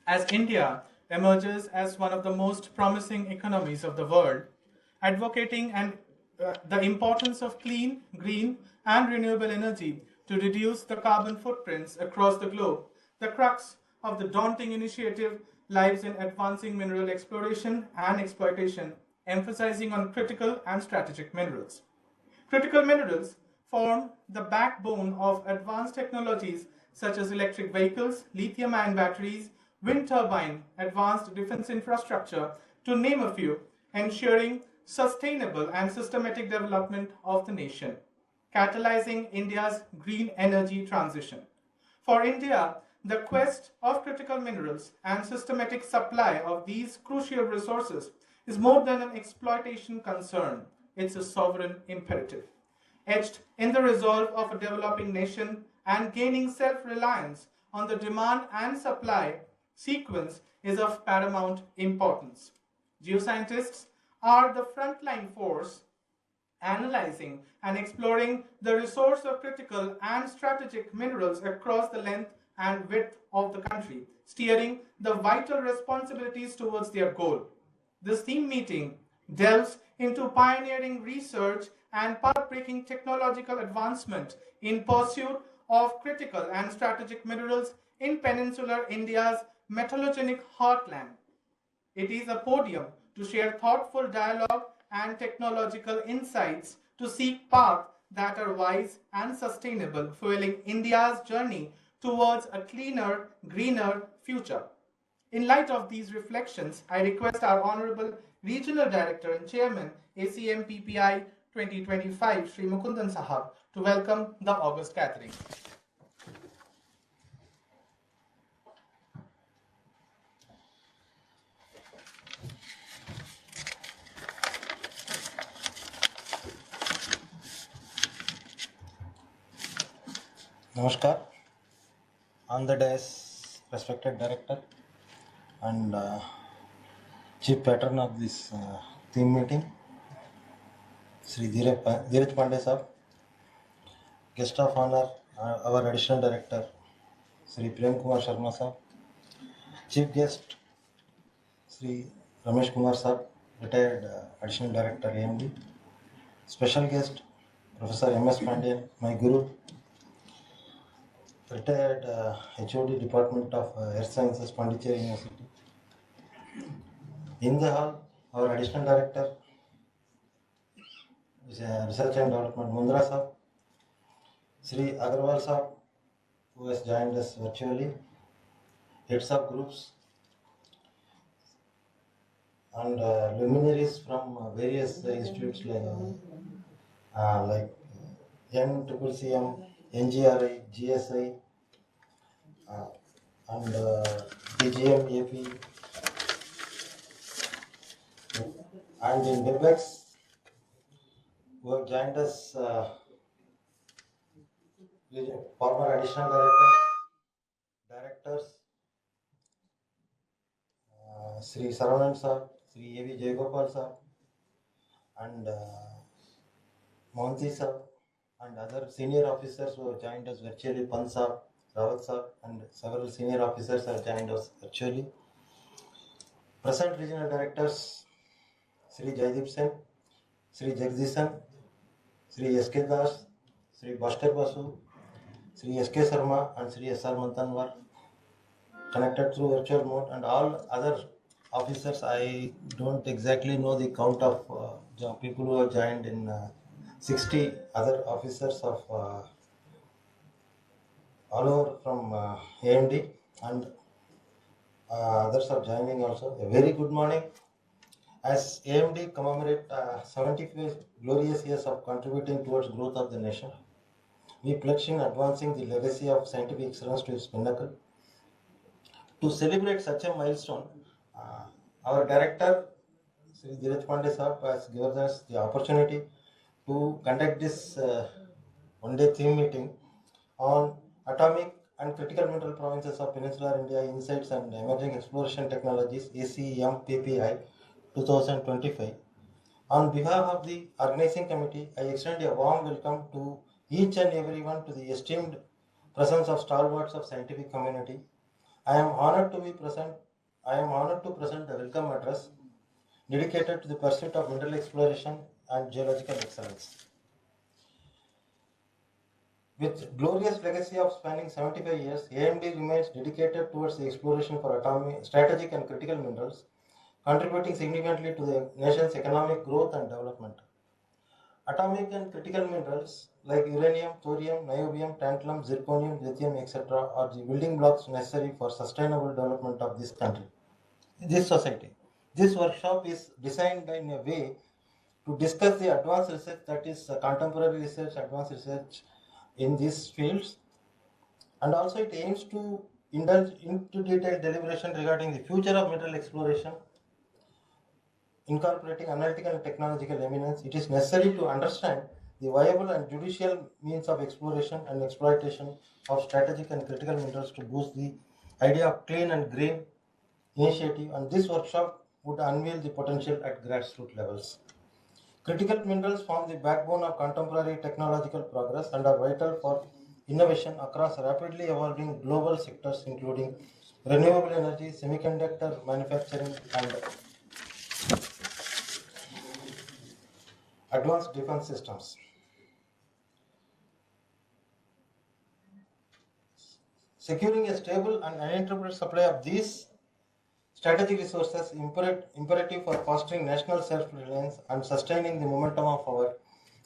As India emerges as one of the most promising economies of the world, advocating the importance of clean, green, and renewable energy to reduce the carbon footprints across the globe, the crux of the daunting initiative lies in advancing mineral exploration and exploitation, emphasizing on critical and strategic minerals. Critical minerals form the backbone of advanced technologies such as electric vehicles, lithium-ion batteries, wind turbine, advanced defense infrastructure, to name a few, ensuring sustainable and systematic development of the nation, catalyzing India's green energy transition. For India, the quest of critical minerals and systematic supply of these crucial resources is more than an exploitation concern, it's a sovereign imperative. Etched in the resolve of a developing nation and gaining self-reliance on the demand and supply sequence is of paramount importance. Geoscientists are the frontline force analyzing and exploring the resource of critical and strategic minerals across the length and width of the country, steering the vital responsibilities towards their goal. This theme meeting delves into pioneering research and path-breaking technological advancement in pursuit of critical and strategic minerals in peninsular India's metallogenic heartland. It is a podium to share thoughtful dialogue and technological insights to seek paths that are wise and sustainable, fueling India's journey towards a cleaner, greener future. In light of these reflections, I request our Honorable Regional Director and Chairman, ACMPPI 2025, Sri Mukundan Sahab, to welcome the August gathering. Namaskar. On the dais, respected director and chief patron of this theme meeting, Sri Dheeraj Pandey Sahab, guest of honor, our additional director, Sri Prem Kumar Sharma Sahab, chief guest, Sri Ramesh Kumar Sahab, retired additional director AMD, special guest, Professor M.S. Pandian, my guru, retired HOD Department of Earth Sciences, Pondicherry University. In the hall, our additional director, Research and Development, Mundra Sahab, Sri Agarwal Sahab, who has joined us virtually, heads of groups, and luminaries from various institutes like NCCM, NGRI, GSI, and DGM, AP, and in WebEx, who have joined us, former additional directors, Sri Saravanan Sahab, Sri A.V. Jayagopal Sahab, and Mohanty Sahab, and other senior officers who have joined us virtually, Pan Sahab, Rawat Sahab, and several senior officers have joined us virtually. Present regional directors, Sri Jaideep Sen, Sri Jagdishan, Sri S.K. Das, Sri Bhaskar Basu, Sri S.K. Sharma, and Sri S.R. Mantan were connected through virtual mode, and all other officers, I don't exactly know the count of people who have joined in 60 other officers of all over from AMD, and others are joining also. A very good morning. As AMD commemorate 75 glorious years of contributing towards growth of the nation, we pledge in advancing the legacy of scientific excellence to its pinnacle. To celebrate such a milestone, our director, Sri Dheeraj Pandey Sahab, has given us the opportunity to conduct this one-day theme meeting on atomic and critical mineral provinces of Peninsular India, Insights and Emerging Exploration Technologies, ACMPPI 2025. On behalf of the organizing committee, I extend a warm welcome to each and everyone to the esteemed presence of stalwarts of scientific community I am honored to present the welcome address dedicated to the pursuit of mineral exploration and geological excellence. With glorious legacy of spanning 75 years, AMD remains dedicated towards the exploration for atomic, strategic and critical minerals, contributing significantly to the nation's economic growth and development. Atomic and critical minerals like uranium, thorium, niobium, tantalum, zirconium, lithium, etc. are the building blocks necessary for sustainable development of this country, this society. This workshop is designed in a way to discuss the advanced research, that is contemporary research, advanced research in these fields, and also it aims to indulge into detailed deliberation regarding the future of mineral exploration, incorporating analytical and technological eminence. It is necessary to understand the viable and judicial means of exploration and exploitation of strategic and critical minerals to boost the idea of clean and green initiative, and this workshop would unveil the potential at grassroots levels. Critical minerals form the backbone of contemporary technological progress and are vital for innovation across rapidly evolving global sectors including renewable energy, semiconductor manufacturing, and advanced defense systems. Securing a stable and uninterrupted supply of these strategic resources imperative for fostering national self-reliance and sustaining the momentum of our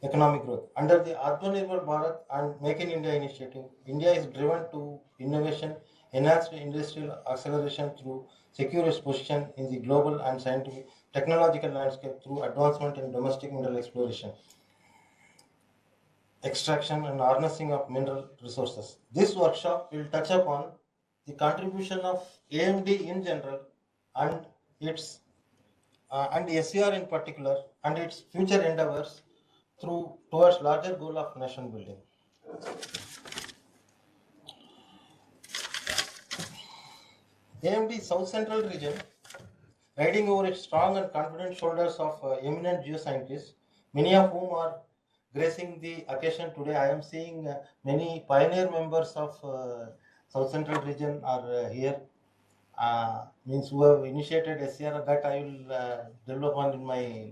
economic growth. Under the Atmanirbhar Bharat and Make in India initiative, India is driven to innovation, enhanced industrial acceleration through secure its position in the global and scientific technological landscape through advancement in domestic mineral exploration, extraction and harnessing of mineral resources. This workshop will touch upon the contribution of AMD in general and its and SCR in particular and its future endeavors towards larger goal of nation building. AMD South Central region, riding over its strong and confident shoulders of eminent geoscientists, many of whom are gracing the occasion today. I am seeing many pioneer members of South Central region are here. Means who have initiated SCR, that I will develop on in my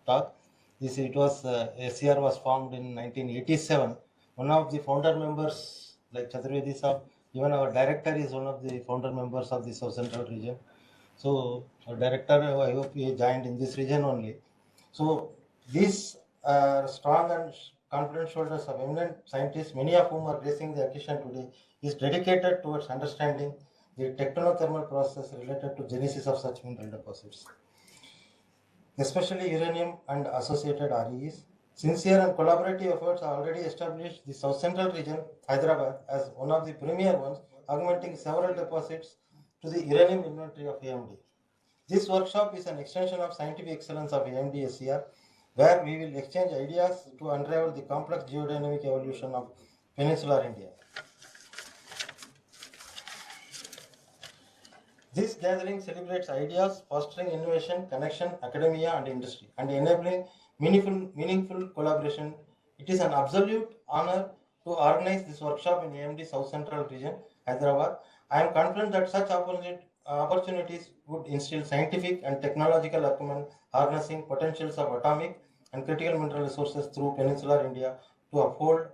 talk. SCR was formed in 1987. One of the founder members, like Chaturvedi Saab, even our director is one of the founder members of the South Central region. So our director, I hope he joined in this region only. So these strong and confident shoulders of eminent scientists, many of whom are gracing the occasion today, is dedicated towards understanding the technothermal process related to genesis of such mineral deposits, especially uranium and associated REEs. Sincere and collaborative efforts are already established the South Central region, Hyderabad, as one of the premier ones, augmenting several deposits to the uranium inventory of AMD. This workshop is an extension of scientific excellence of AMD SCR, where we will exchange ideas to unravel the complex geodynamic evolution of Peninsular India. This gathering celebrates ideas, fostering innovation, connection, academia, and industry, and enabling meaningful collaboration. It is an absolute honor to organize this workshop in AMD South Central region, Hyderabad. I am confident that such opportunities would instill scientific and technological acumen, harnessing potentials of atomic and critical mineral resources through Peninsular India to uphold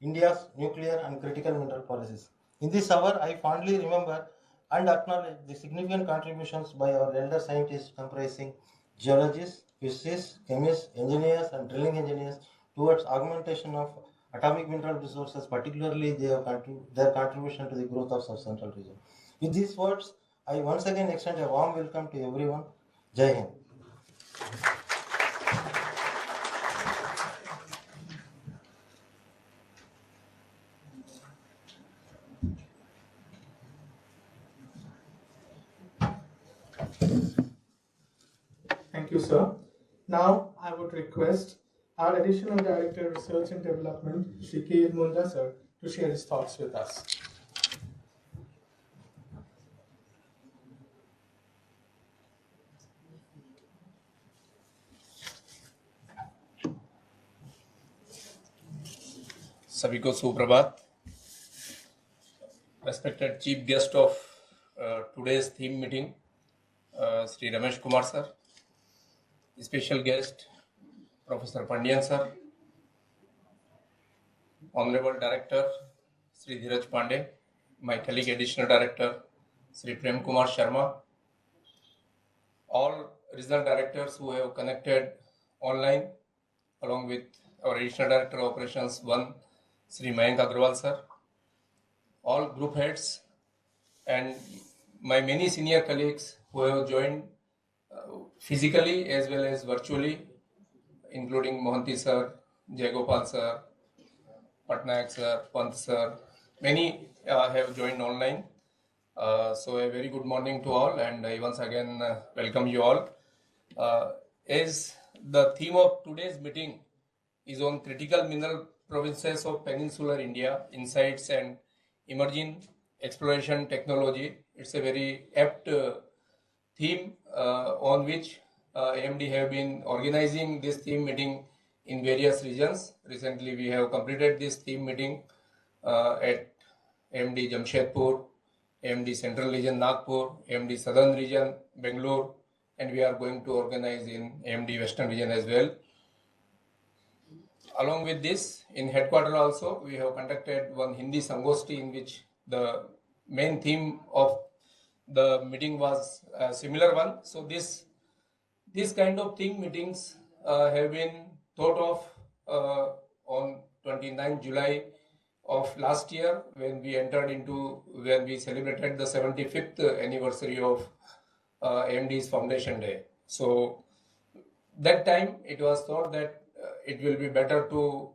India's nuclear and critical mineral policies. In this hour, I fondly remember and acknowledge the significant contributions by our elder scientists comprising geologists, physicists, chemists, engineers, and drilling engineers towards augmentation of atomic mineral resources, particularly their contribution to the growth of South Central region. With these words, I once again extend a warm welcome to everyone. Jai Hind. Thank you, sir. Now, I would request our Additional Director, Research and Development, Shikir Munda, sir, to share his thoughts with us. सभी को सुप्रभात. Respected Chief Guest of today's theme meeting, Sri Ramesh Kumar sir, special guest Professor Pandian sir, Honorable Director Sri Dheeraj Pandey, my colleague Additional Director Sri Prem Kumar Sharma, all regional directors who have connected online, along with our Additional Director Operations 1, Sri Mayank Agrawal sir, all group heads, and my many senior colleagues who have joined physically as well as virtually, including Mohanty sir, Jayagopal sir, Patnaik sir, Pant sir, many have joined online. So a very good morning to all, and I once again welcome you all. As the theme of today's meeting is on critical mineral provinces of Peninsular India, insights and emerging exploration technology. It's a very apt theme on which AMD have been organizing this theme meeting in various regions. Recently, we have completed this theme meeting at AMD Jamshedpur, AMD Central Region Nagpur, AMD Southern Region Bangalore, and we are going to organize in AMD Western Region as well. Along with this, in headquarters also, we have conducted one Hindi Sangosti in which the main theme of the meeting was a similar one. So this kind of theme meetings have been thought of on 29 July of last year when we celebrated the 75th anniversary of AMD's Foundation Day. So that time it was thought that it will be better to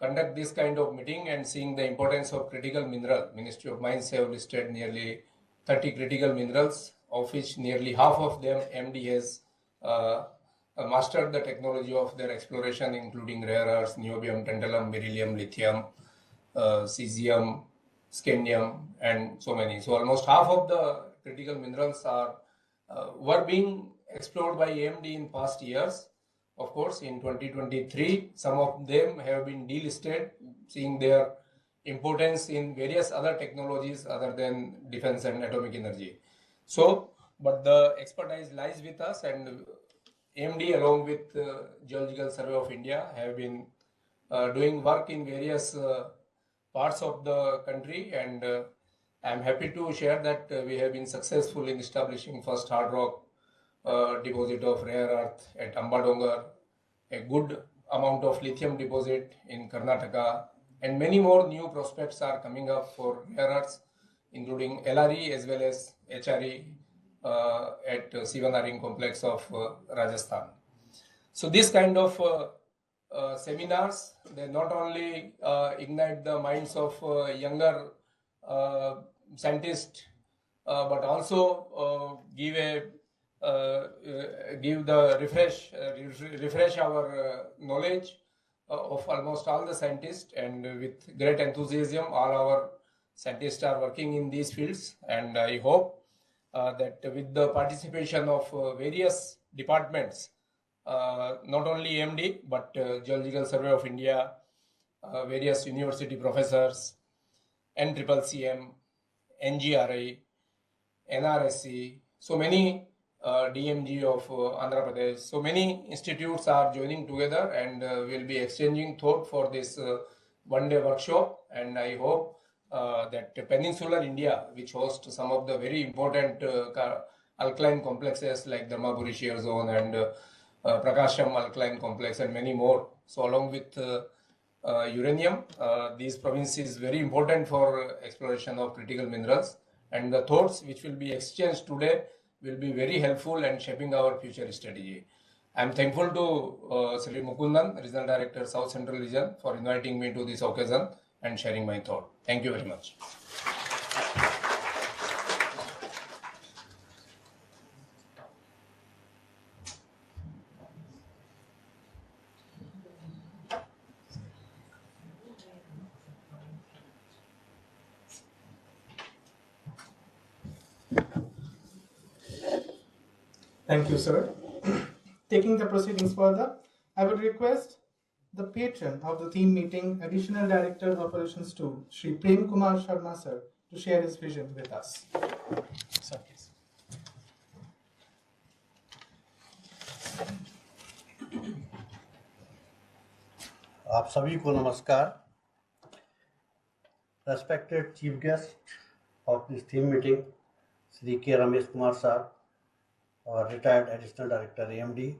conduct this kind of meeting, and seeing the importance of critical mineral. Ministry of Mines have listed nearly 30 critical minerals, of which nearly half of them AMD has mastered the technology of their exploration, including rare earths, niobium, tantalum, beryllium, lithium, cesium, scandium, and so many. So almost half of the critical minerals were being explored by AMD in past years. Of course, in 2023, some of them have been delisted, seeing their importance in various other technologies other than defense and atomic energy. So, but the expertise lies with us, and AMD along with Geological Survey of India have been doing work in various parts of the country, and I am happy to share that we have been successful in establishing first hard rock deposit of rare earth at Ambadongar, a good amount of lithium deposit in Karnataka, and many more new prospects are coming up for rare earths, including LRE as well as HRE at Sivanaring complex of Rajasthan. So this kind of seminars, they not only ignite the minds of younger scientists, but also refresh our knowledge of almost all the scientists, and with great enthusiasm all our scientists are working in these fields. And I hope that with the participation of various departments, not only AMD but Geological Survey of India, various university professors, NCCM, NGRI, NRSC, so many DMG of Andhra Pradesh, so many institutes are joining together, and will be exchanging thought for this one-day workshop. And I hope that Peninsular India, which hosts some of the very important alkaline complexes like Dharmapuri Shear Zone and Prakasham Alkaline Complex and many more. So along with uranium, these provinces very important for exploration of critical minerals, and the thoughts which will be exchanged today will be very helpful and shaping our future strategy. I am thankful to Sri Mukundan, Regional Director, South Central Region, for inviting me to this occasion and sharing my thought. Thank you very much. Thank you, sir. Taking the proceedings further, I would request the patron of the theme meeting, Additional Director Operations 2, Sri Prem Kumar Sharma sir, to share his vision with us. Sir, please. आप सभी को नमस्कार. Respected chief guest of this theme meeting, Sri K. Ramesh Kumar sir, our retired additional director AMD,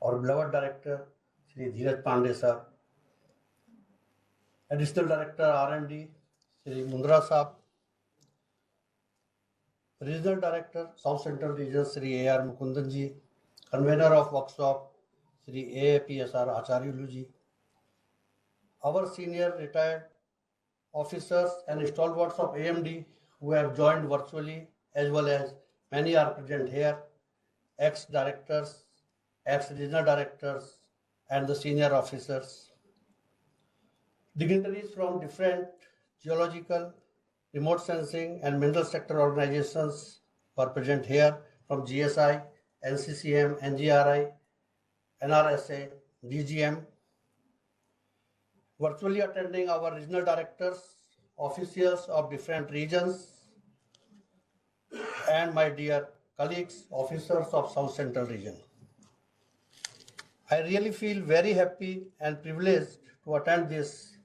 our beloved director Sri Dheeraj Pandey sir, additional director R&D Sri Mundra sahab, regional director South Central Region Sri A.R. Mukundan ji, convener of workshop Sri A.A.P.S.R. Acharyulu ji, our senior retired officers and stalwarts of AMD who have joined virtually, as well as many are present here, ex-directors, ex-regional directors, and the senior officers. Dignitaries from different geological, remote sensing, and mineral sector organizations were present here from GSI, NCCM, NGRI, NRSA, DGM. Virtually attending our regional directors, officials of different regions, and my dear colleagues, officers of South Central Region. I really feel very happy and privileged to attend this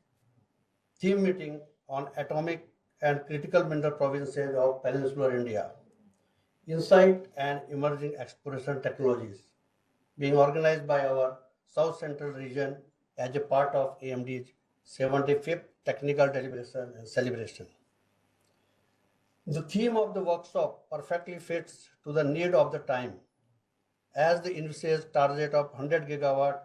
theme meeting on atomic and critical mineral provinces of Peninsular India, insight and emerging exploration technologies, being organized by our South Central Region as a part of AMD's 75th Technical Deliberation and Celebration. The theme of the workshop perfectly fits to the need of the time, as the envisaged target of 100 gigawatt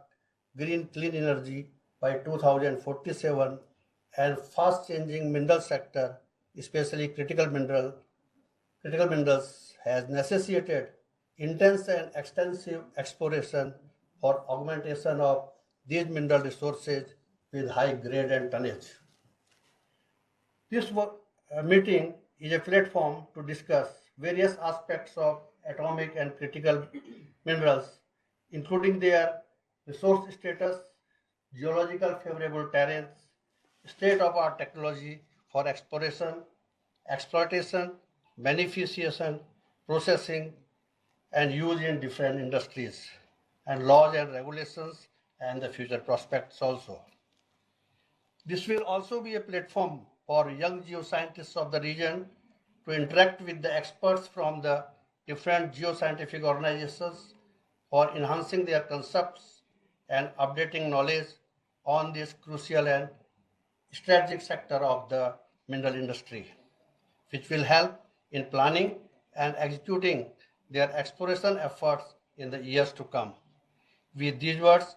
green clean energy by 2047 and fast changing mineral sector, especially critical minerals, has necessitated intense and extensive exploration for augmentation of these mineral resources with high grade and tonnage. This meeting is a platform to discuss various aspects of atomic and critical minerals, including their resource status, geological favorable terrains, state-of-art technology for exploration, exploitation, beneficiation, processing, and use in different industries, and laws and regulations, and the future prospects also. This will also be a platform for young geoscientists of the region to interact with the experts from the different geoscientific organizations for enhancing their concepts and updating knowledge on this crucial and strategic sector of the mineral industry, which will help in planning and executing their exploration efforts in the years to come. With these words,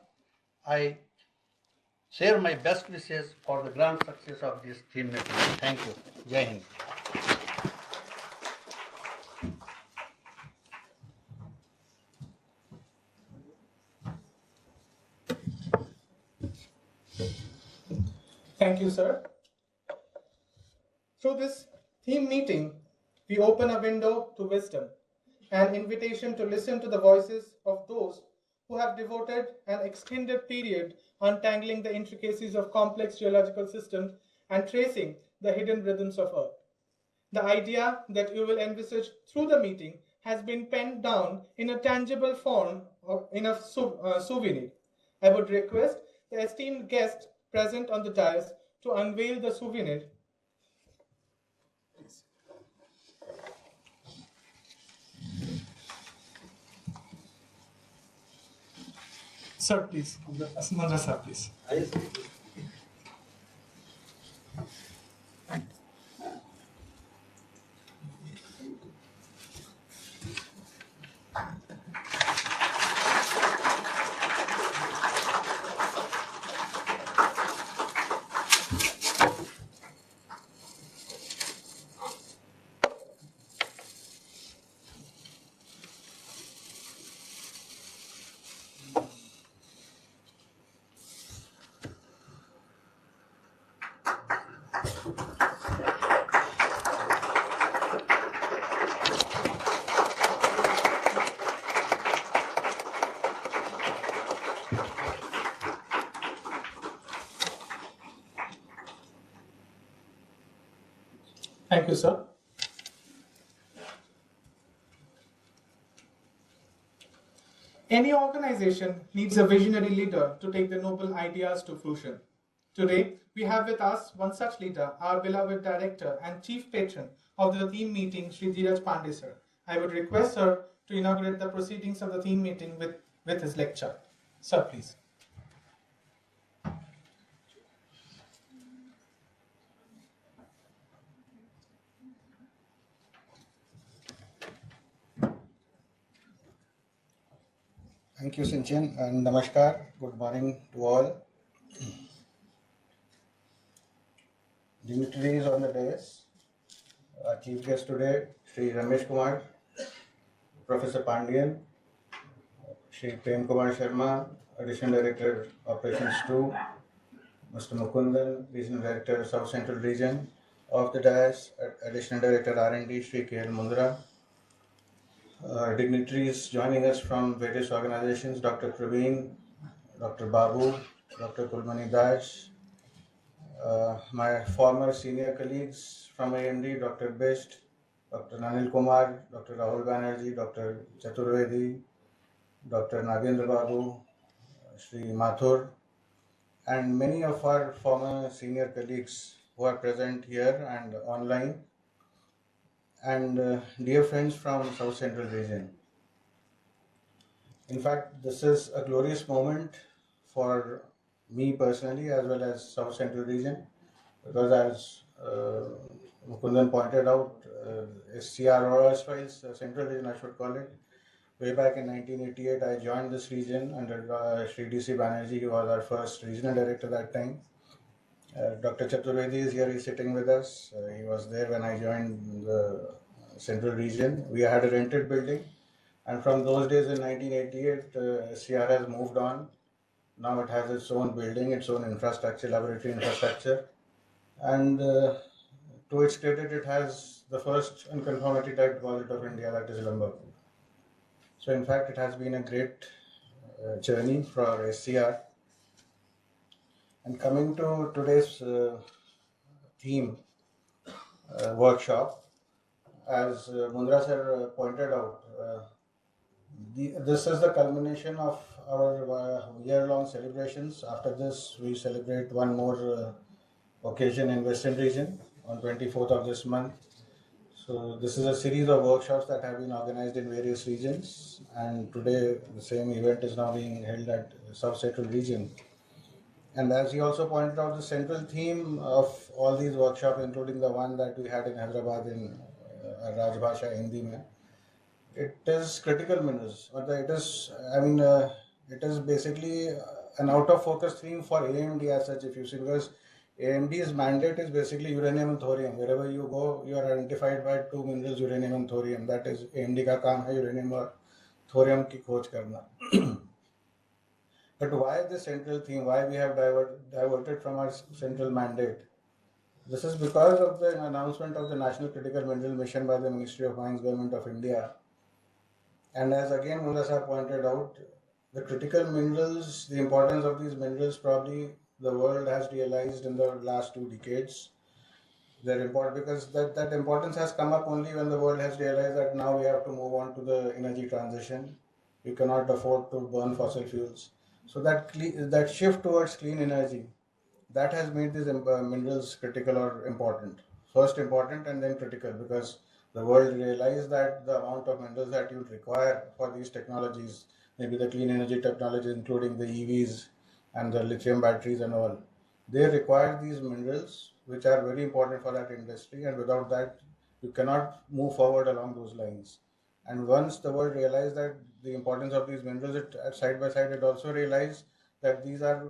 I share my best wishes for the grand success of this theme meeting. Thank you. Jai Hind. Thank you, sir. Through this theme meeting, we open a window to wisdom, an invitation to listen to the voices of those who have devoted an extended period untangling the intricacies of complex geological systems and tracing the hidden rhythms of Earth. The idea that you will envisage through the meeting has been penned down in a tangible form in a souvenir. I would request the esteemed guest present on the dais to unveil the souvenir. Please. Sir, please. Asmandra, sir, please. Thank you, sir. Any organization needs a visionary leader to take the noble ideas to fruition. Today, we have with us one such leader, our beloved director and chief patron of the theme meeting, Sri Dheeraj Pandey sir. I would request sir to inaugurate the proceedings of the theme meeting with his lecture. Sir, please. Thank you, Sinchan, and Namaskar. Good morning to all. Dignitaries on the dais. Our chief guest today, Sri Ramesh Kumar, Professor Pandian, Sri Prem Kumar Sharma, Additional Director Operations 2, Mr. Mukundan, Regional Director South Central Region. Of the dais, Additional Director R&D, Sri KL Mundra. Dignitaries joining us from various organizations, Dr. Praveen, Dr. Babu, Dr. Kulmani Das, my former senior colleagues from AMD, Dr. Best, Dr. Nanil Kumar, Dr. Rahul Banerjee, Dr. Chaturvedi, Dr. Nagendra Babu, Sri Mathur, and many of our former senior colleagues who are present here and online, and dear friends from South Central region. In fact, this is a glorious moment for me personally as well as South Central region, because as Mukundan pointed out, SCR or Central region I should call it, way back in 1988 I joined this region under Sri DC Banerjee, who was our first regional director that time. Dr. Chaturvedi is here, he's sitting with us. He was there when I joined the Central region. We had a rented building, and from those days in 1988, SCR has moved on. Now it has its own building, its own infrastructure, laboratory infrastructure, and to its credit, it has the first unconformity type deposit of India, that is Lambapur. So in fact, it has been a great journey for SCR. And coming to today's theme workshop, as Mundra sir pointed out, this is the culmination of our year-long celebrations. After this, we celebrate one more occasion in Western region on 24th of this month. So this is a series of workshops that have been organized in various regions, and today the same event is now being held at South Central region. And as he also pointed out, the central theme of all these workshops, including the one that we had in Hyderabad in Rajbhasha Hindi mein, it is critical minerals. It is basically an out of focus theme for AMD as such, if you see, because AMD's mandate is basically uranium and thorium. Wherever you go, you are identified by two minerals, uranium and thorium. That is AMD ka kaam hai, uranium और thorium की खोज करना. But why the central theme? Why we have diverted from our central mandate? This is because of the announcement of the National Critical Mineral Mission by the Ministry of Mines, Government of India. And as again Mundra sir pointed out, the critical minerals, the importance of these minerals, probably the world has realized in the last 2 decades. They're important because that importance has come up only when the world has realized that now we have to move on to the energy transition. We cannot afford to burn fossil fuels. So that shift towards clean energy, that has made these minerals critical or important. First important and then critical, because the world realized that the amount of minerals that you require for these technologies, maybe the clean energy technologies, including the EVs and the lithium batteries and all, they require these minerals, which are very important for that industry, and without that, you cannot move forward along those lines. And once the world realized that the importance of these minerals, side by side, it also realized that these are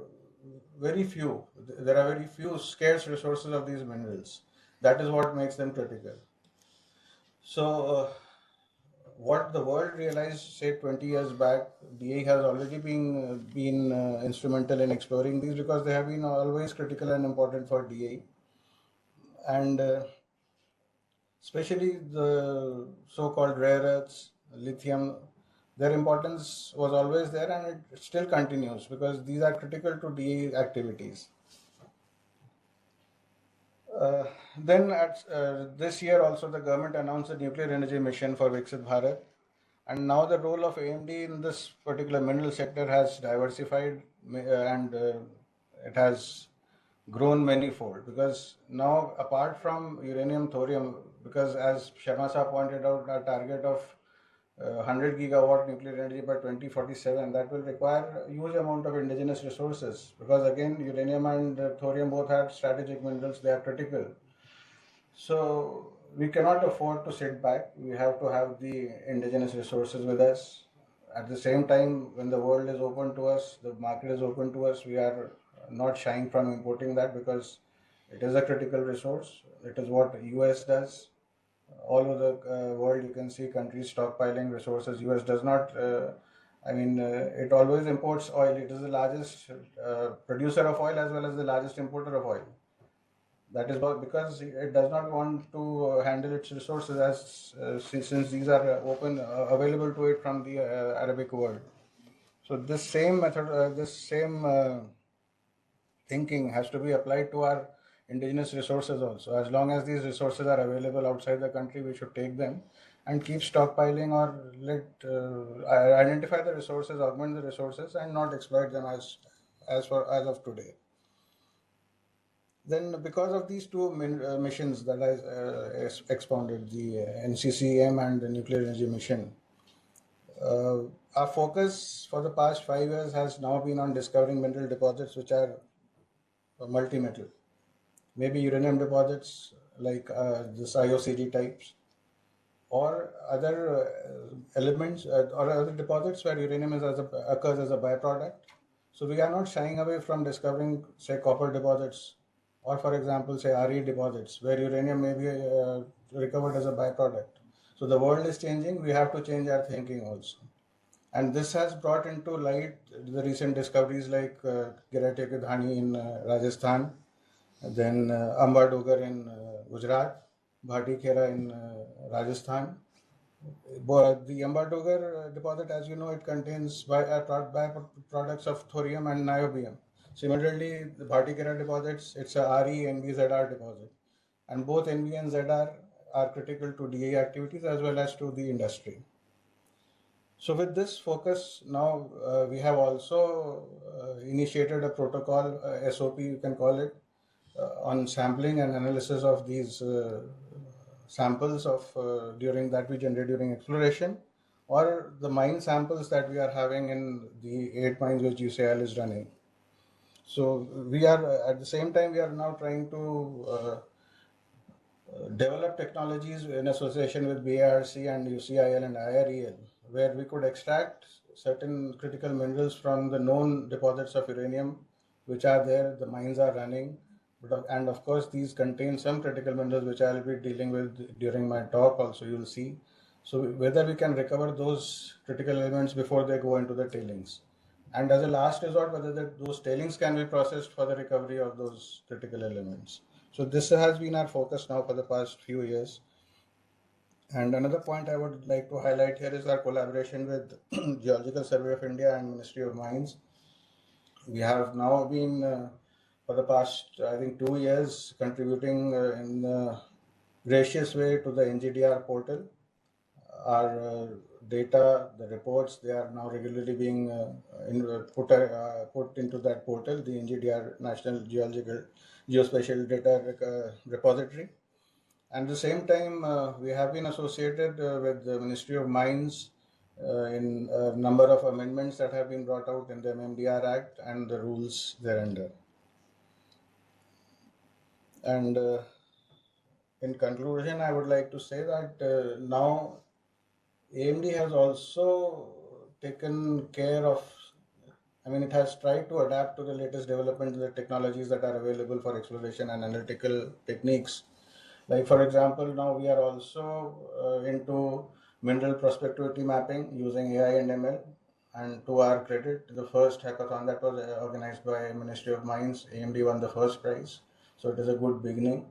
very few. There are very few scarce resources of these minerals. That is what makes them critical. So, what the world realized, say 20 years back, DA has already been instrumental in exploring these, because they have been always critical and important for DA. And especially the so-called rare earths, lithium, their importance was always there, and it still continues because these are critical to DA activities. Then this year also the government announced a nuclear energy mission for Viksit Bharat, And now the role of AMD in this particular mineral sector has diversified and it has grown manifold, because now apart from uranium, thorium, because as Sharma Sahab pointed out, our target of 100 gigawatt nuclear energy by 2047, that will require a huge amount of indigenous resources, because again uranium and thorium both are strategic minerals, they are critical. So we cannot afford to sit back. We have to have the indigenous resources with us. At the same time, when the world is open to us, the market is open to us, we are not shying from importing that, because it is a critical resource. It is what US does. All over the world, you can see countries stockpiling resources. US does not. It always imports oil. It is the largest producer of oil as well as the largest importer of oil. That is because it does not want to handle its resources as since these are open available to it from the Arabic world. So this same method, this same thinking has to be applied to our indigenous resources also. As long as these resources are available outside the country, we should take them and keep stockpiling, or identify the resources, augment the resources, and not exploit them as of today. Then, because of these two missions that I expounded, the NCCM and the nuclear energy mission, our focus for the past 5 years has now been on discovering mineral deposits which are multi-metal. Maybe uranium deposits like this IOCG types, or other elements or other deposits where uranium occurs as a byproduct. So we are not shying away from discovering, say, copper deposits, or for example, say, RE deposits, where uranium may be recovered as a byproduct. So the world is changing, we have to change our thinking also. And this has brought into light the recent discoveries like Giratekudhani in Rajasthan, then Ambardogar in Gujarat, Bhati Khera in Rajasthan. But the Ambardogar deposit, as you know, it contains byproducts of thorium and niobium. Similarly, the Bhati Khera deposits, it's a RE NBZR deposit. And both NB and ZR are critical to DA activities as well as to the industry. So with this focus, now we have also initiated a protocol, SOP you can call it, on sampling and analysis of these samples of during that we generate during exploration, or the mine samples that we are having in the 8 mines which UCL is running. So we are at the same time we are now trying to develop technologies in association with BARC and UCIL and IREL, where we could extract certain critical minerals from the known deposits of uranium which are there, the mines are running, and of course these contain some critical minerals which I will be dealing with during my talk also, you will see. So whether we can recover those critical elements before they go into the tailings, and as a last resort, whether those tailings can be processed for the recovery of those critical elements. So this has been our focus now for the past few years. And another point I would like to highlight here is our collaboration with Geological Survey of India and Ministry of Mines. We have now been for the past, I think, 2 years contributing in a gracious way to the NGDR portal. Our data, the reports, they are now regularly being put into that portal, the NGDR National Geospatial Data Repository. And at the same time, we have been associated with the Ministry of Mines in a number of amendments that have been brought out in the MMDR Act and the rules thereunder. And in conclusion, I would like to say that now AMD has also taken care of, it has tried to adapt to the latest developments, the technologies that are available for exploration and analytical techniques. Like, for example, now we are also into mineral prospectivity mapping using AI and ML. And to our credit, the first hackathon that was organized by Ministry of Mines, AMD won the first prize. So it is a good beginning.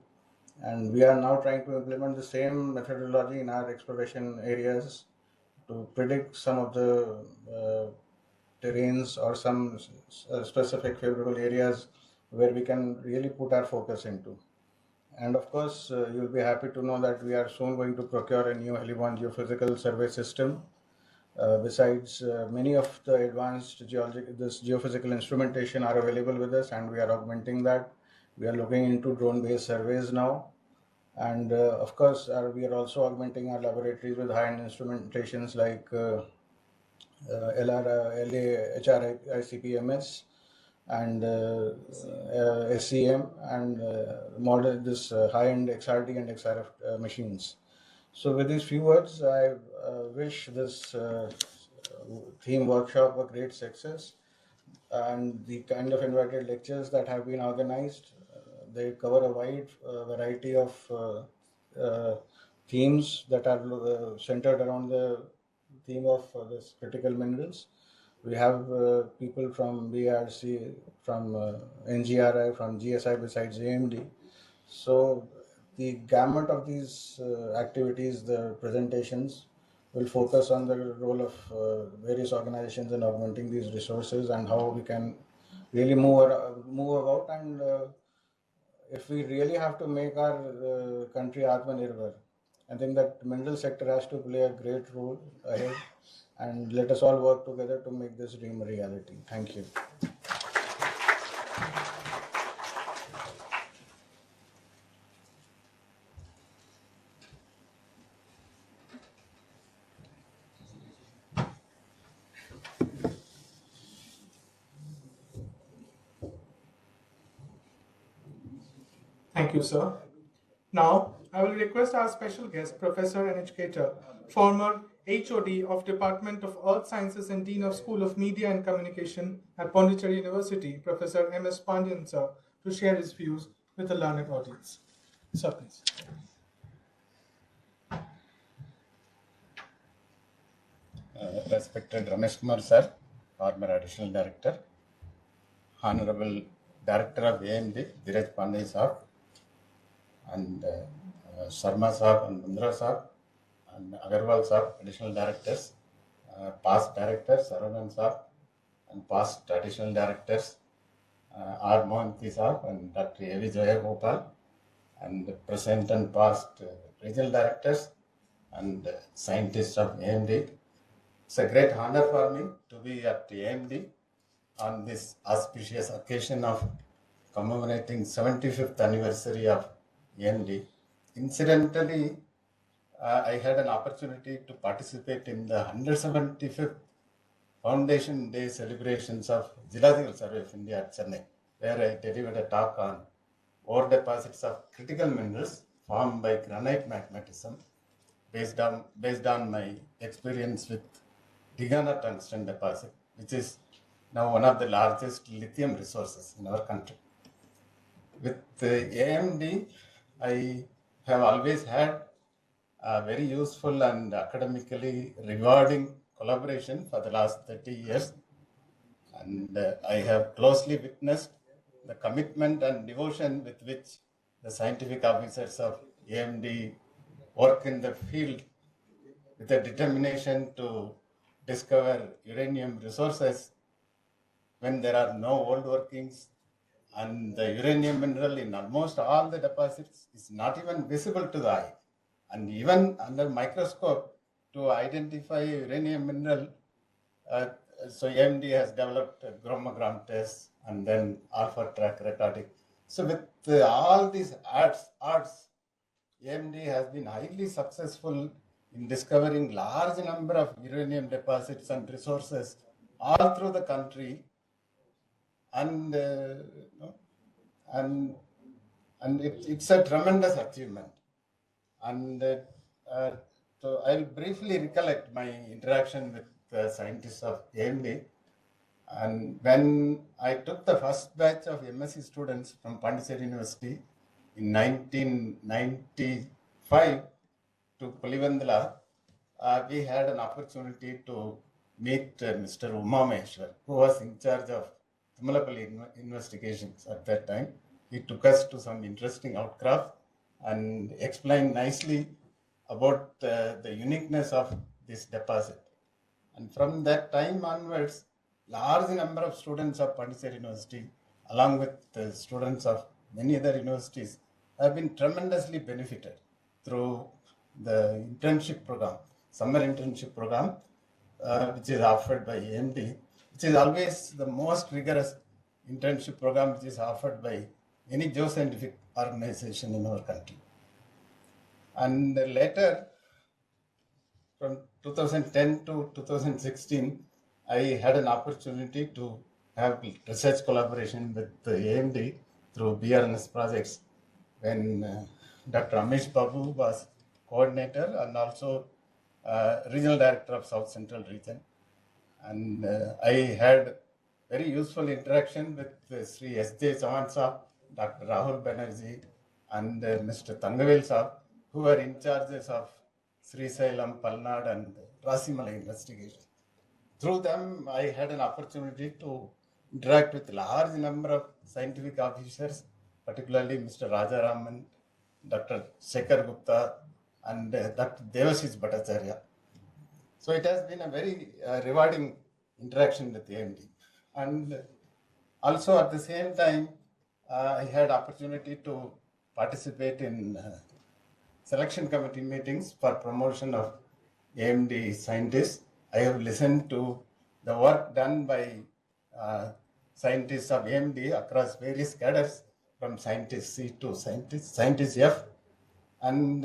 And we are now trying to implement the same methodology in our exploration areas to predict some of the terrains or some specific favorable areas where we can really put our focus into. And of course, you'll be happy to know that we are soon going to procure a new heliborne geophysical survey system, Besides, many of the advanced geophysical instrumentation are available with us, and we are augmenting that. We are looking into drone-based surveys now, and of course, we are also augmenting our laboratories with high-end instrumentations like LA, HRICPMS, and SCM, and high-end XRD and XRF machines. So with these few words, I wish this theme workshop a great success, and the kind of invited lectures that have been organized, they cover a wide variety of themes that are centered around the theme of this critical minerals. We have people from BRC, from NGRI, from GSI besides AMD. So the gamut of these activities, the presentations, will focus on the role of various organizations in augmenting these resources and how we can really move about. And if we really have to make our country Atmanirbhar, I think that mineral sector has to play a great role ahead. And let us all work together to make this dream a reality. Thank you. Thank you, sir. Now, I will request our special guest, Professor and educator, former HOD of Department of Earth Sciences and Dean of School of Media and Communication at Pondicherry University, Professor M.S. Pandian, sir, to share his views with the learned audience. Sir, please. Respected Ramesh Kumar sir, former Additional Director, Honorable Director of AMD, Dheeraj Pandey sir, and Sharma sir and Mundra sir, and Agarwal sir, Additional Directors, past Directors, Saravan sir, and past Additional Directors, R. Mohanty sir and Dr. A.V. Jayagopal, and present and past Regional Directors and scientists of AMD. It's a great honor for me to be at AMD on this auspicious occasion of commemorating 75th anniversary of AMD. Incidentally, I had an opportunity to participate in the 175th Foundation Day celebrations of Geological Survey of India at Chennai, where I delivered a talk on ore deposits of critical minerals formed by granite magmatism, based on my experience with Digana tungsten deposit, which is now one of the largest lithium resources in our country. With AMD, I have always had a very useful and academically rewarding collaboration for the last 30 years. And I have closely witnessed the commitment and devotion with which the scientific officers of AMD work in the field with a determination to discover uranium resources when there are no old workings, and the uranium mineral in almost all the deposits is not even visible to the eye. And even under microscope, to identify uranium mineral, so AMD has developed a chromogram test and then alpha track recording. So with all these odds, AMD has been highly successful in discovering large number of uranium deposits and resources all through the country, and it's a tremendous achievement. And so I'll briefly recollect my interaction with the scientists of AMD. And when I took the first batch of MSc students from Pondicherry University in 1995 to Pulivandala, we had an opportunity to meet Mr. Umameshwar, who was in charge of Tummalapalli investigations at that time. He took us to some interesting outcrops and explained nicely about the uniqueness of this deposit. And from that time onwards, large number of students of Pondicherry University, along with the students of many other universities, have been tremendously benefited through the internship program, summer internship program, which is offered by AMD, which is always the most rigorous internship program which is offered by any geoscientific organization in our country. And later, from 2010 to 2016, I had an opportunity to have research collaboration with the AMD through BRNS projects when Dr. Amish Babu was coordinator and also regional director of South Central region. And I had very useful interaction with Sri S.J. Chavan Saab, Dr. Rahul Banerjee, and Mr. Tangavel Saab, who were in charges of Sri Sailam, Palnad, and Rasimala investigation. Through them, I had an opportunity to interact with a large number of scientific officers, particularly Mr. Rajaraman, Dr. Shekhar Gupta, and Dr. Devashish Bhattacharya. So it has been a very rewarding interaction with AMD. And also at the same time, I had opportunity to participate in selection committee meetings for promotion of AMD scientists. I have listened to the work done by scientists of AMD across various cadres, from scientist C to scientist F. And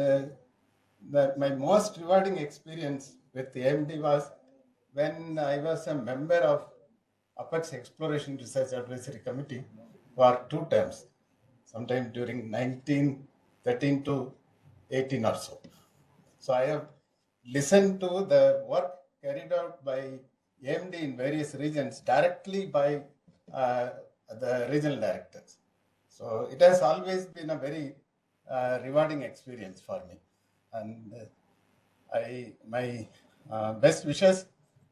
my most rewarding experience with AMD was when I was a member of Apex Exploration Research Advisory Committee for 2 terms, sometime during 1913 to 18 or so. So I have listened to the work carried out by AMD in various regions directly by the regional directors. So it has always been a very rewarding experience for me. And my best wishes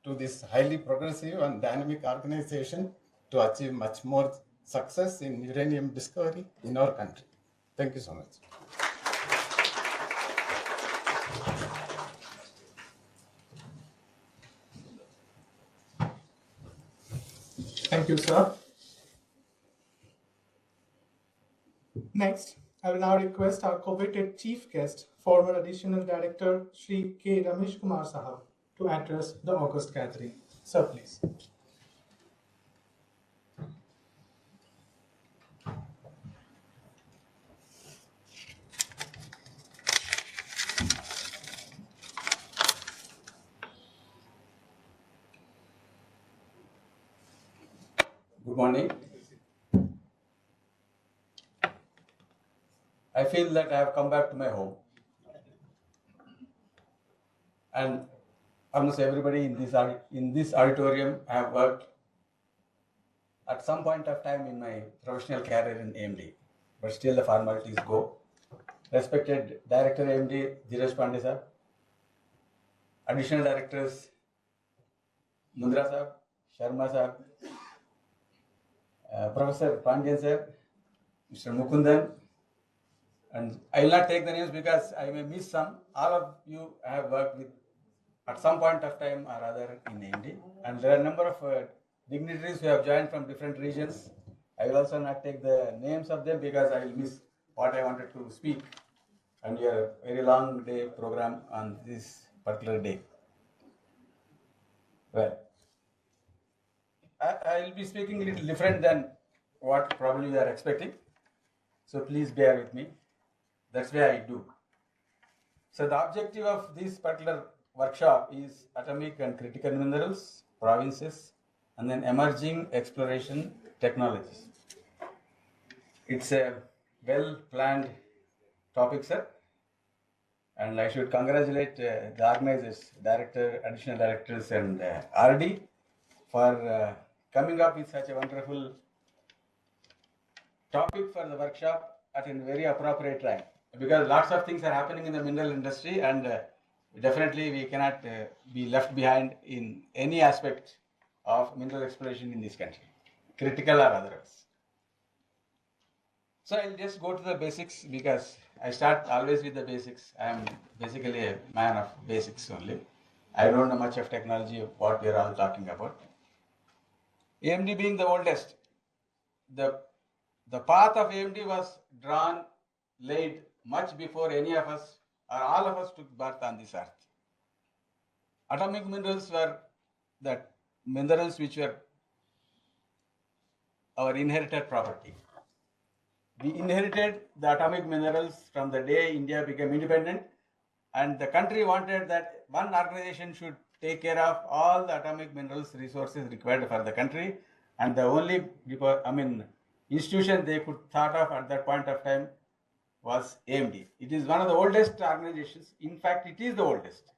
to this highly progressive and dynamic organization to achieve much more success in uranium discovery in our country. Thank you so much. Thank you, sir. Next, I will now request our coveted chief guest, former Additional Director Shri K. Ramesh Kumar Sahab, to address the August gathering. Sir, please. Good morning. I feel that I have come back to my home. And almost everybody in this auditorium I have worked at some point of time in my professional career in AMD. But still the formalities go. Respected Director AMD, Dheeraj Pandey sir, Additional Directors, Mundra sir, Sharma sir, Professor Pandyan sir, Mr. Mukundan, and I will not take the names because I may miss some. All of you I have worked with at some point of time or other in AMD, and there are a number of dignitaries who have joined from different regions. I will also not take the names of them because I will miss what I wanted to speak and your very long day program on this particular day. Well, I will be speaking a little different than what probably you are expecting. So please bear with me. That's why I do. So the objective of this particular workshop is atomic and critical minerals, provinces, and then emerging exploration technologies. It's a well-planned topic, sir. And I should congratulate the organizers, director, additional directors, and RD for coming up with such a wonderful topic for the workshop at a very appropriate time. Because lots of things are happening in the mineral industry, and definitely we cannot be left behind in any aspect of mineral exploration in this country, critical or otherwise. So I'll just go to the basics because I start always with the basics. I am basically a man of basics only. I don't know much of technology of what we are all talking about. AMD being the oldest, the path of AMD was drawn, laid much before any of us or all of us took birth on this earth. Atomic minerals were that minerals which were our inherited property. We inherited the atomic minerals from the day India became independent, and the country wanted that one organization should take care of all the atomic minerals resources required for the country, and the only institution they could thought of at that point of time was AMD. It is one of the oldest organizations. In fact, it is the oldest.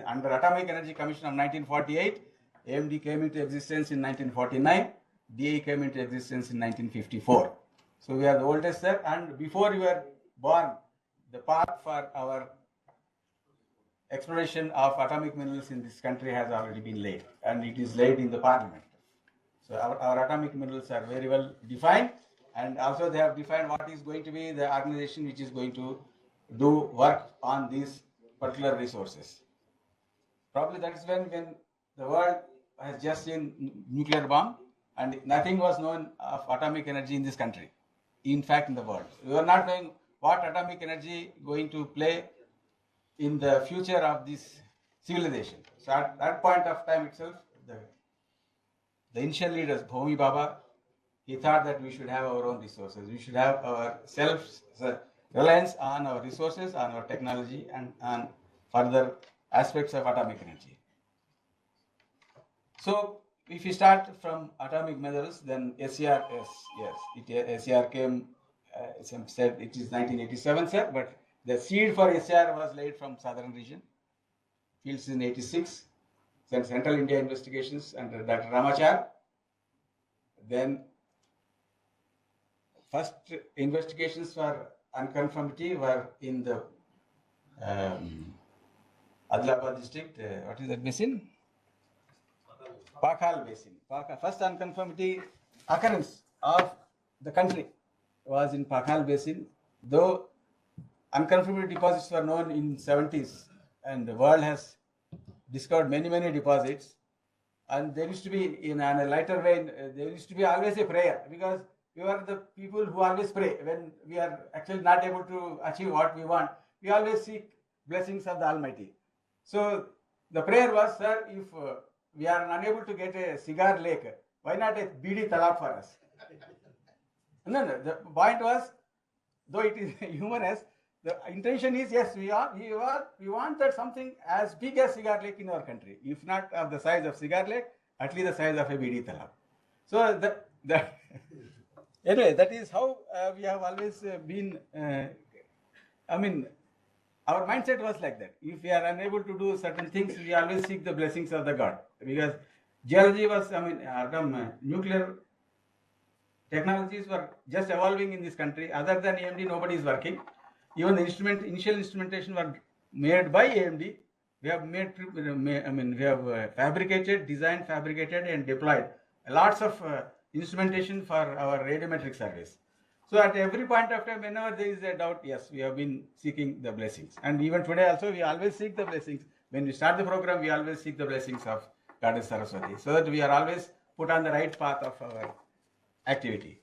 Under Atomic Energy Commission of 1948, AMD came into existence in 1949, DE came into existence in 1954. So we are the oldest, sir, and before you were born, the path for our exploration of atomic minerals in this country has already been laid, and it is laid in the parliament. So our atomic minerals are very well defined, and also they have defined what is going to be the organization which is going to do work on these particular resources. Probably that is when the world has just seen nuclear bomb, and nothing was known of atomic energy in this country. In fact, in the world, we were not knowing what atomic energy going to play in the future of this civilization. So at that point of time itself, the initial leaders, Bhomi Baba, he thought that we should have our own resources. We should have our self-reliance on our resources, on our technology, and on further aspects of atomic energy. So if we start from atomic minerals, then SCR, SCR came, some said it is 1987, sir, but the seed for SCR was laid from southern region. Fields in 86, then Central India investigations under Dr. Ramachar. Then first investigations for unconformity were in the Adilabad district. What is that basin? Pakhal basin. First unconformity occurrence of the country was in Pakhal basin, though unconformity deposits were known in 70s, and the world has discovered many deposits. And there used to be, in a lighter vein, there used to be always a prayer, because we are the people who always pray when we are actually not able to achieve what we want. We always seek blessings of the Almighty. So the prayer was, sir, if we are unable to get a cigar lake, why not a beedi talab for us? No, the point was, though it is humorous, the intention is, yes, we want that something as big as cigar lake in our country, if not of the size of cigar lake, at least the size of a beedi talab. So anyway, that is how we have always been. Our mindset was like that. If we are unable to do certain things, we always seek the blessings of the God, because geology was, nuclear technologies were just evolving in this country. Other than AMD, nobody is working. Even the initial instrumentation were made by AMD. We have fabricated, designed, fabricated, and deployed lots of instrumentation for our radiometric surveys. So at every point of time, whenever there is a doubt, yes, we have been seeking the blessings. And even today also, we always seek the blessings. When we start the program, we always seek the blessings of Goddess Saraswati, so that we are always put on the right path of our activity.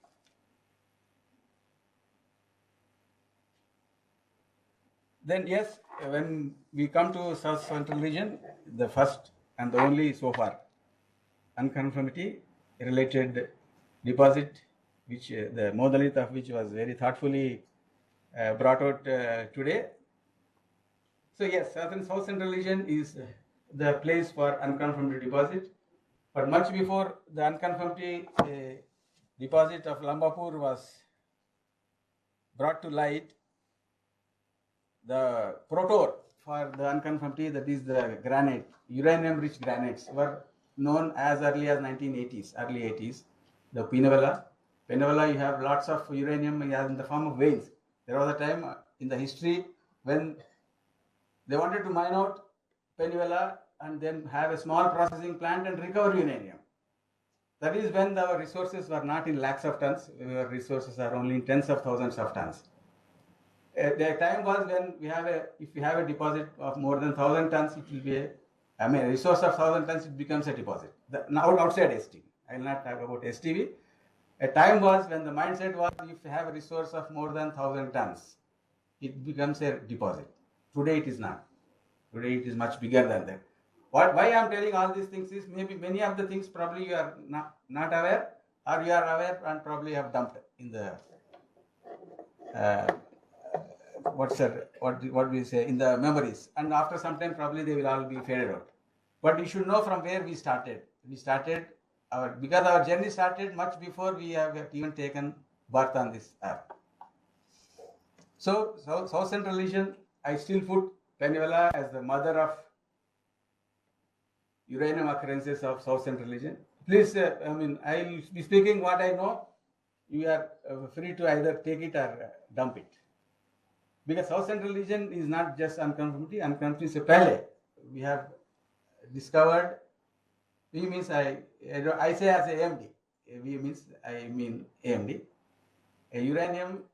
Then yes, when we come to South Central region, the first and the only so far unconformity related deposit, which the monolith of which was very thoughtfully brought out today. So yes, South Central region is the place for unconformity deposit, but much before the unconformity deposit of Lambapur was brought to light, the protor for the unconformity, that is the granite, uranium-rich granites, were known as early as 1980s, early 80s. The Peninsular, you have lots of uranium in the form of veins. There was a time in the history when they wanted to mine out Peninsular and then have a small processing plant and recover uranium. That is when our resources were not in lakhs of tons. Our resources are only in tens of thousands of tons. The time was when if we have a deposit of more than 1,000 tons, it will be a resource of 1,000 tons, it becomes a deposit. Now outside STV, I will not talk about STV. A time was when the mindset was, if you have a resource of more than 1,000 tons, it becomes a deposit. Today it is not. Today it is much bigger than that. Why I am telling all these things is maybe many of the things probably you are not aware, or you are aware and probably have dumped in the what we say in the memories, and after some time probably they will all be faded out. But you should know from where we started. We started because our journey started much before we have even taken birth on this earth. So South Central region, I still put Peninsular as the mother of uranium occurrences of South Central region. Please, I will be speaking what I know. You are free to either take it or dump it. Because South Central region is not just unconformity. Unconformity is a pele. We have discovered. We means I say as a AMD. We means I mean AMD. A uranium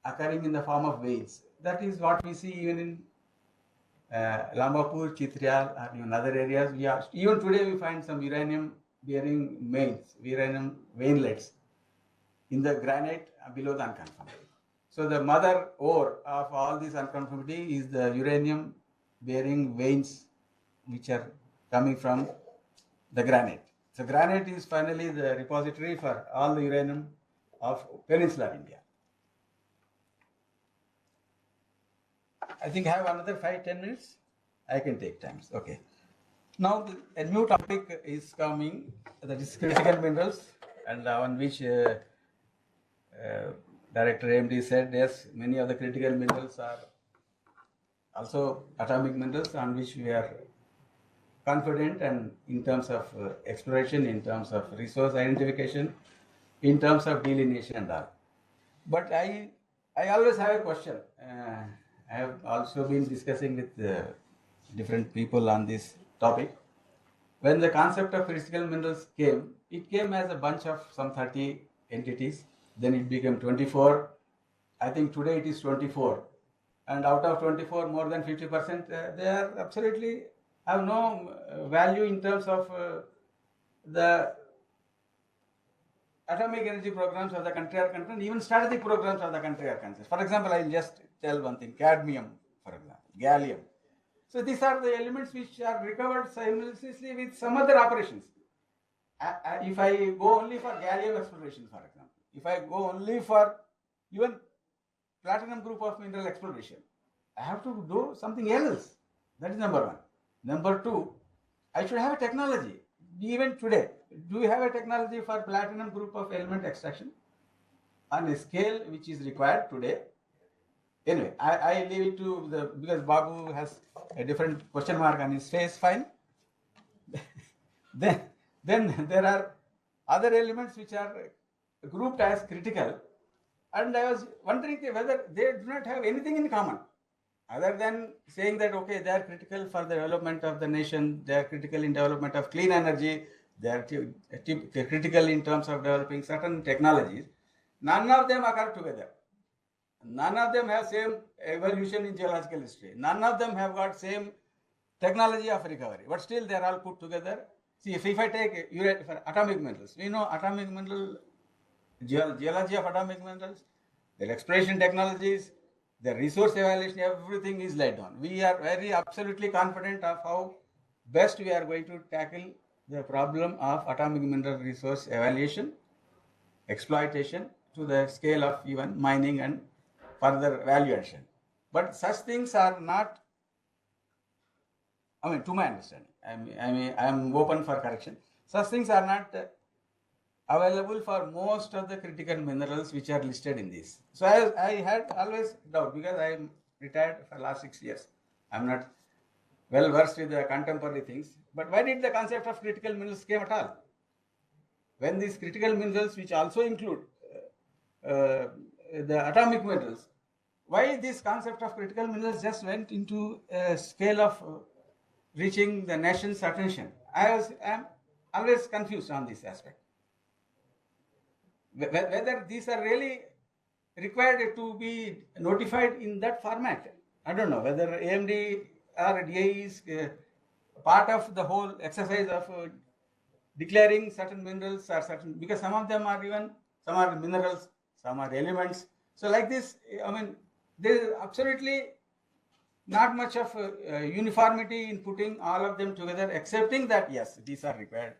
occurring in the form of veins. That is what we see even in Lambapur, Chitrial, or even other areas. Even today we find some uranium bearing veins, uranium veinlets in the granite below the unconformity. So the mother ore of all this unconformity is the uranium bearing veins which are coming from the granite. So granite is finally the repository for all the uranium of Peninsular India. I think I have another 5-10 minutes. I can take times. Okay. Now a new topic is coming, that is critical minerals, and on which Director AMD said yes, many of the critical minerals are also atomic minerals on which we are confident, and in terms of exploration, in terms of resource identification, in terms of delineation and all. But I always have a question. I have also been discussing with different people on this topic. When the concept of critical minerals came, it came as a bunch of some 30 entities. Then it became 24. I think today it is 24. And out of 24, more than 50%, they are absolutely have no value in terms of the atomic energy programs of the country are concerned, even strategic programs of the country are concerned. For example, I will just tell one thing, cadmium, for example, gallium. So these are the elements which are recovered simultaneously with some other operations. If I go only for gallium exploration, for example, if I go only for even platinum group of mineral exploration, I have to do something else. That is number one. Number two, I should have a technology. Even today, do we have a technology for platinum group of element extraction on a scale which is required today? Anyway, I leave it to because Babu has a different question mark on his face, fine. then there are other elements which are grouped as critical, and I was wondering whether they do not have anything in common other than saying that okay, they are critical for the development of the nation, they are critical in development of clean energy, they are critical in terms of developing certain technologies. None of them occur together. None of them have same evolution in geological history. None of them have got same technology of recovery, but still they are all put together. See, if I take for atomic minerals, we know atomic mineral geology of atomic minerals, their exploration technologies, their resource evaluation, everything is laid down. We are very absolutely confident of how best we are going to tackle the problem of atomic mineral resource evaluation, exploitation to the scale of even mining and further value addition. But such things are not, to my understanding, I am open for correction. Such things are not available for most of the critical minerals which are listed in this. So I had always doubt because I am retired for last 6 years. I am not well versed with the contemporary things. But why did the concept of critical minerals came at all? When these critical minerals, which also include the atomic minerals, why this concept of critical minerals just went into a scale of reaching the nation's attention? I am always confused on this aspect. Whether these are really required to be notified in that format. I don't know whether AMD or DI is part of the whole exercise of declaring certain minerals or certain, because some of them are even, some are minerals, some are elements. So like this, there is absolutely not much of uniformity in putting all of them together, accepting that yes, these are required.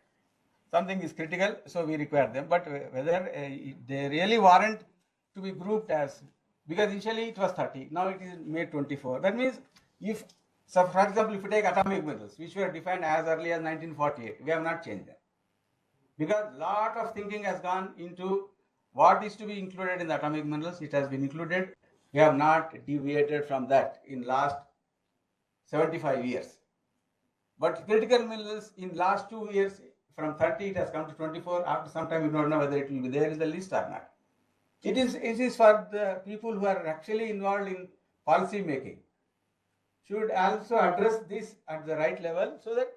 Something is critical, so we require them. But whether they really warrant to be grouped as, because initially it was 30, now it is made 24. That means if, so for example, if you take atomic minerals, which were defined as early as 1948, we have not changed them. Because lot of thinking has gone into what is to be included in the atomic minerals, it has been included. We have not deviated from that in last 75 years. But critical minerals in last 2 years, from 30 it has come to 24. After some time, we don't know whether it will be there in the list or not. It is for the people who are actually involved in policy making, should also address this at the right level, so that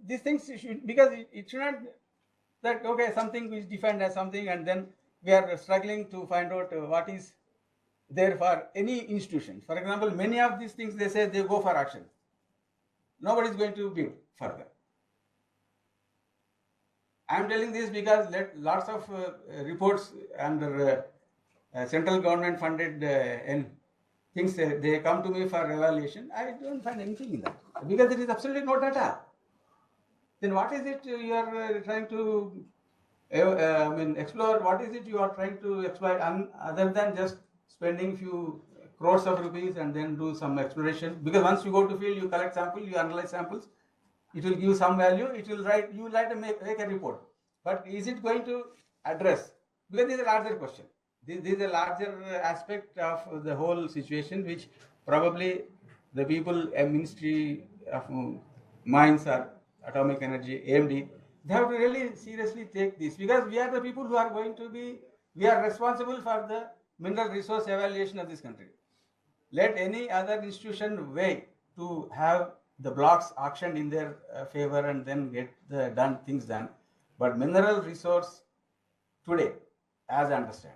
these things should, because it should not that okay, something is defined as something and then we are struggling to find out what is there for any institution. For example, many of these things they say they go for action. Nobody is going to bid further. I am telling this because lots of reports under central government funded things, they come to me for evaluation. I don't find anything in that because there is absolutely no data. Then what is it you are trying to explore? What is it you are trying to exploit other than just spending few crores of rupees and then do some exploration? Because once you go to field, you collect samples, you analyze samples, it will give some value, it will write, you like to make a report. But is it going to address? Because this is a larger question. This is a larger aspect of the whole situation, which probably the people, a Ministry of Mines or Atomic Energy, AMD, they have to really seriously take this, because we are the people who are going to be, we are responsible for the mineral resource evaluation of this country. Let any other institution weigh to have the blocks auctioned in their favor and then get the things done. But mineral resource today, as I understand,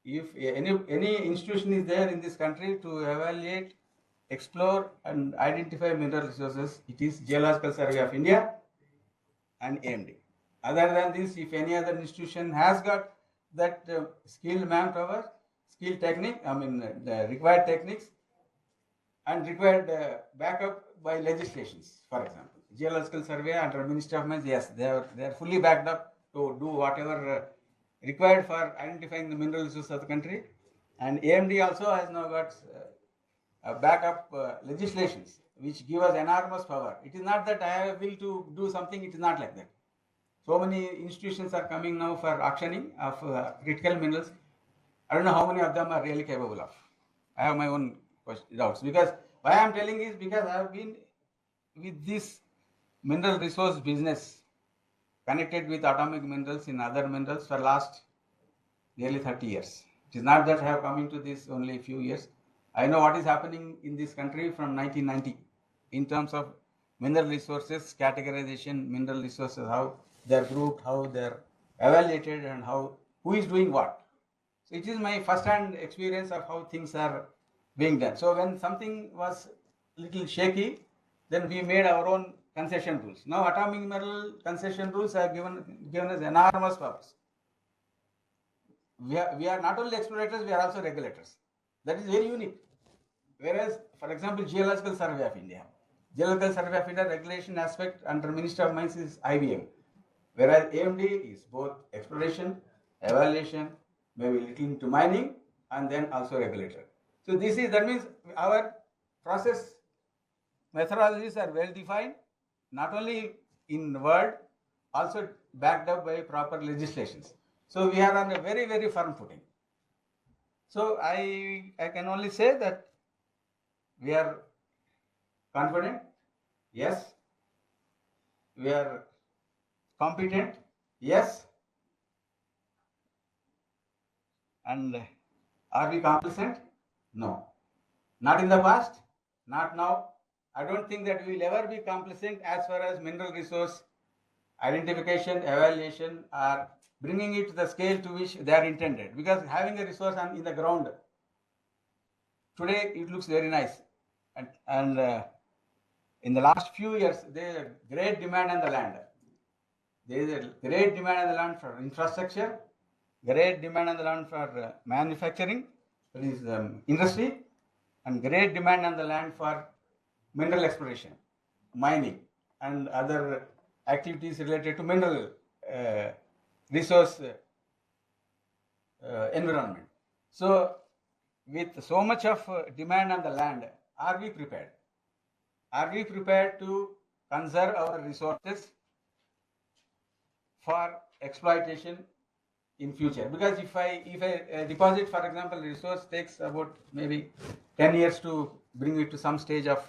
if any institution is there in this country to evaluate, explore and identify mineral resources, it is Geological Survey of India and AMD. Other than this, if any other institution has got that skilled manpower, skilled technique, the required techniques and required backup by legislations, for example. Geological Survey under Ministry of Mines, yes, they are fully backed up to do whatever required for identifying the mineral resources of the country. And AMD also has now got backup legislations which give us enormous power. It is not that I have a will to do something, it is not like that. So many institutions are coming now for auctioning of critical minerals. I don't know how many of them are really capable of. I have my own doubts, because why I am telling is because I have been with this mineral resource business connected with atomic minerals in other minerals for last nearly 30 years. It is not that I have come into this only a few years. I know what is happening in this country from 1990 in terms of mineral resources, categorization, mineral resources, how they are grouped, how they are evaluated and who is doing what. So it is my first-hand experience of how things are being done. So when something was little shaky, then we made our own concession rules. Now atomic mineral concession rules have given us enormous powers. We are not only explorators, we are also regulators. That is very unique. Whereas, for example, Geological Survey of India. Geological Survey of India regulation aspect under Ministry of Mines is IBM. Whereas AMD is both exploration, evaluation, maybe little into mining, and then also regulator. So that means our process methodologies are well defined, not only in word, also backed up by proper legislations. So we are on a very, very firm footing. So I can only say that we are confident, yes. We are competent, yes. And are we complacent? No. Not in the past, not now. I don't think that we will ever be complacent as far as mineral resource identification, evaluation, or bringing it to the scale to which they are intended. Because having a resource in the ground, today it looks very nice. And in the last few years, there is a great demand on the land. There is a great demand on the land for infrastructure, great demand on the land for manufacturing, that is industry, and great demand on the land for mineral exploration, mining, and other activities related to mineral resource environment. So, with so much of demand on the land, are we prepared? Are we prepared to conserve our resources for exploitation in future? Because if I deposit, for example, resource takes about maybe 10 years to bring it to some stage of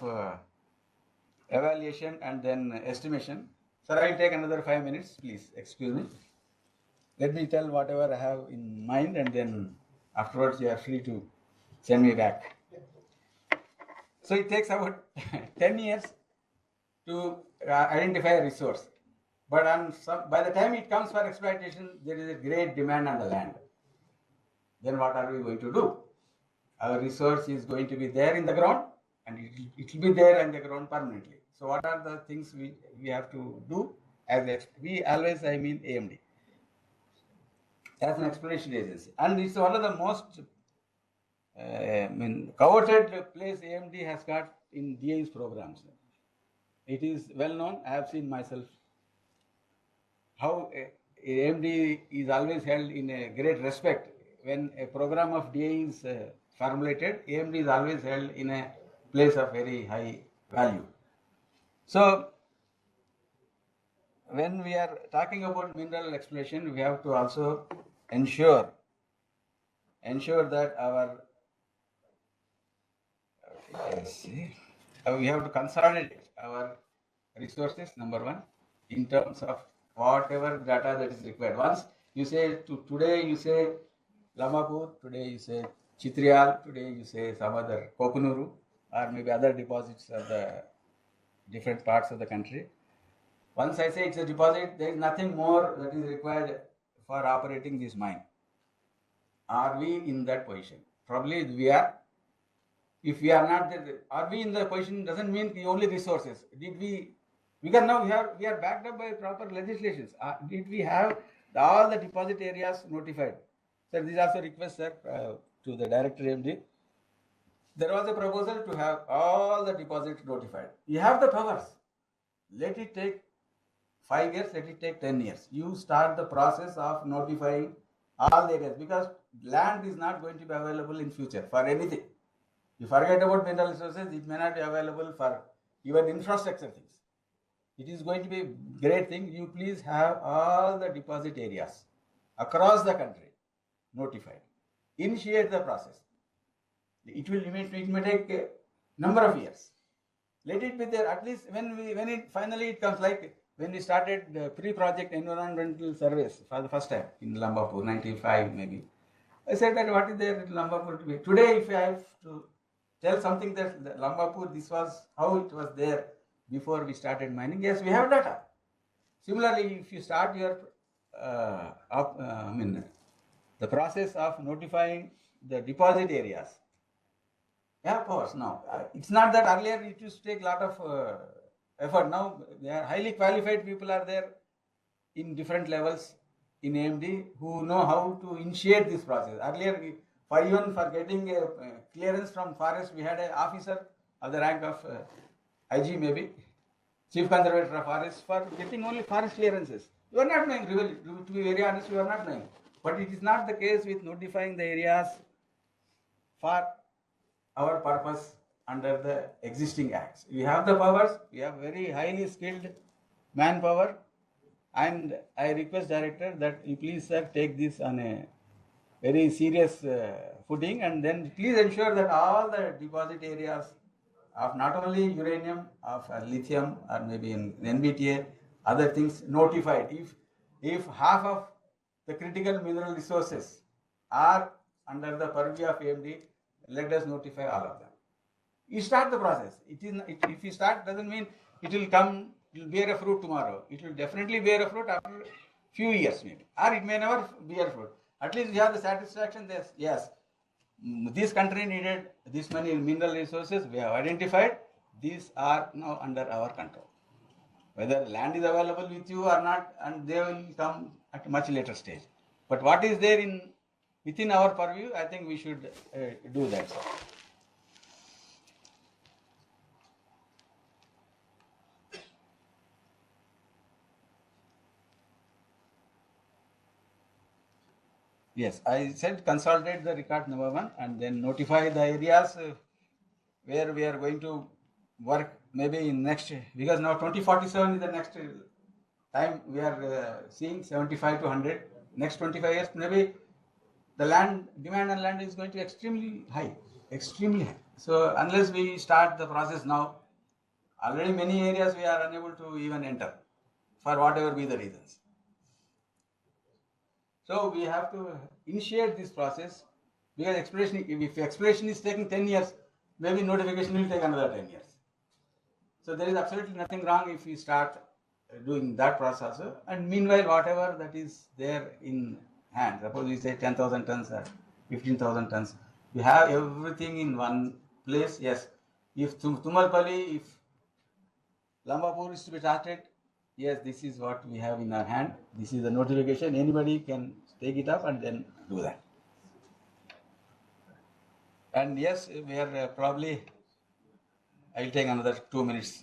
evaluation and then estimation. Sir, I will take another 5 minutes, please excuse me. Let me tell whatever I have in mind, and then afterwards you are free to send me back. So it takes about 10 years to identify a resource. But by the time it comes for exploitation, there is a great demand on the land. Then what are we going to do? Our resource is going to be there in the ground, and it will be there in the ground permanently. So what are the things we have to do? We always, I mean AMD, as an exploration agency. And it's one of the most coveted place AMD has got in DI's programs. It is well known. I have seen myself how AMD is always held in a great respect. When a program of DI is formulated, AMD is always held in a place of very high value. So, when we are talking about mineral exploration, we have to also ensure that our we have to consolidate our resources, number one, in terms of whatever data that is required. Once you say today you say Lamapur, today you say Chitrial, today you say some other Kokunuru, or maybe other deposits of the different parts of the country. Once I say it's a deposit, there is nothing more that is required for operating this mine. Are we in that position? Probably we are. If we are not there, are we in the position doesn't mean the only resources. Did we? Because now we are backed up by proper legislations. Did we have all the deposit areas notified? Sir, this is also a request, sir, to the Director MD. There was a proposal to have all the deposits notified. You have the powers. Let it take 5 years, let it take 10 years. You start the process of notifying all the areas, because land is not going to be available in future for anything. You forget about mineral resources, it may not be available for even infrastructure things. It is going to be a great thing. You please have all the deposit areas across the country notified. Initiate the process. It may take a number of years. Let it be there at least when it finally comes, like when we started the pre-project environmental surveys for the first time in Lambapur, 95 maybe. I said that what is there in Lambapur to be? Today, if I have to tell something that Lambapur, this was how it was there before we started mining. Yes, we have data. Similarly, if you start your the process of notifying the deposit areas, yeah, of course. Now, it's not that earlier it used to take a lot of effort. Now, there are highly qualified people are there in different levels in AMD who know how to initiate this process. Earlier, for getting a clearance from forest, we had an officer of the rank of IG maybe, Chief Conservator of Forest, for getting only forest clearances. You are not knowing, really, to be very honest, you are not knowing. But it is not the case with notifying the areas for our purpose under the existing acts. We have the powers, we have very highly skilled manpower, and I request Director that you please, sir, take this on a very serious footing, and then please ensure that all the deposit areas of not only uranium, of lithium, or maybe in NBTA, other things notified. If half of the critical mineral resources are under the purview of AMD, let us notify all of them. You start the process. If you start, doesn't mean it will come, it will bear a fruit tomorrow. It will definitely bear a fruit after few years maybe, or it may never bear fruit. At least we have the satisfaction that yes, this country needed this many mineral resources, we have identified, these are now under our control. Whether land is available with you or not, and they will come at a much later stage. But what is there within our purview, I think we should do that. Yes, I said consolidate the record number one and then notify the areas where we are going to work maybe in next, because now 2047 is the next time we are seeing 75 to 100. Next 25 years, maybe the land demand on land is going to be extremely high, extremely high. So unless we start the process now, already many areas we are unable to even enter for whatever be the reasons. So we have to initiate this process, because exploration, if exploration is taking 10 years, maybe notification will take another 10 years. So there is absolutely nothing wrong if we start doing that process. And meanwhile, whatever that is there in hand, suppose we say 10,000 tons or 15,000 tons, we have everything in one place. Yes, if Tumalpally, if Lambapur is to be started, yes, this is what we have in our hand. This is the notification. Anybody can take it up and then do that. And yes, we are probably, I will take another 2 minutes,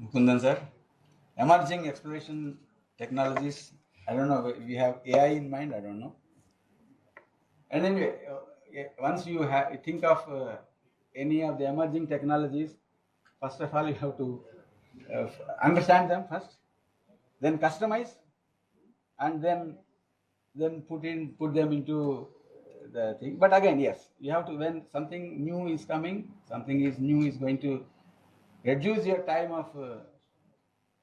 Mukundan sir. Emerging exploration technologies, I don't know, we have AI in mind, I don't know. And anyway, once you think of any of the emerging technologies, first of all, you have to understand them first, then customize, and then put them into the thing. But again, yes, you have to, when something new is coming, something is new is going to reduce your time of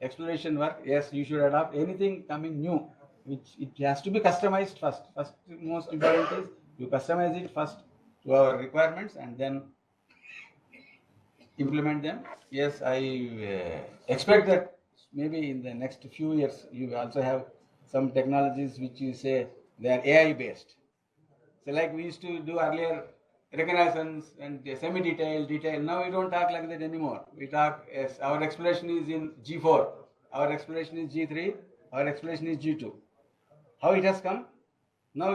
exploration work. Yes, you should adopt anything coming new, which it has to be customized first. First, most important is you customize it first to our requirements and then implement them. Yes, I expect that maybe in the next few years you also have some technologies which you say they are AI based. So like we used to do earlier, reconnaissance and semi-detail, detail. Now we don't talk like that anymore. We talk, yes, our exploration is in G4, our exploration is G3, our exploration is G2. How it has come? Now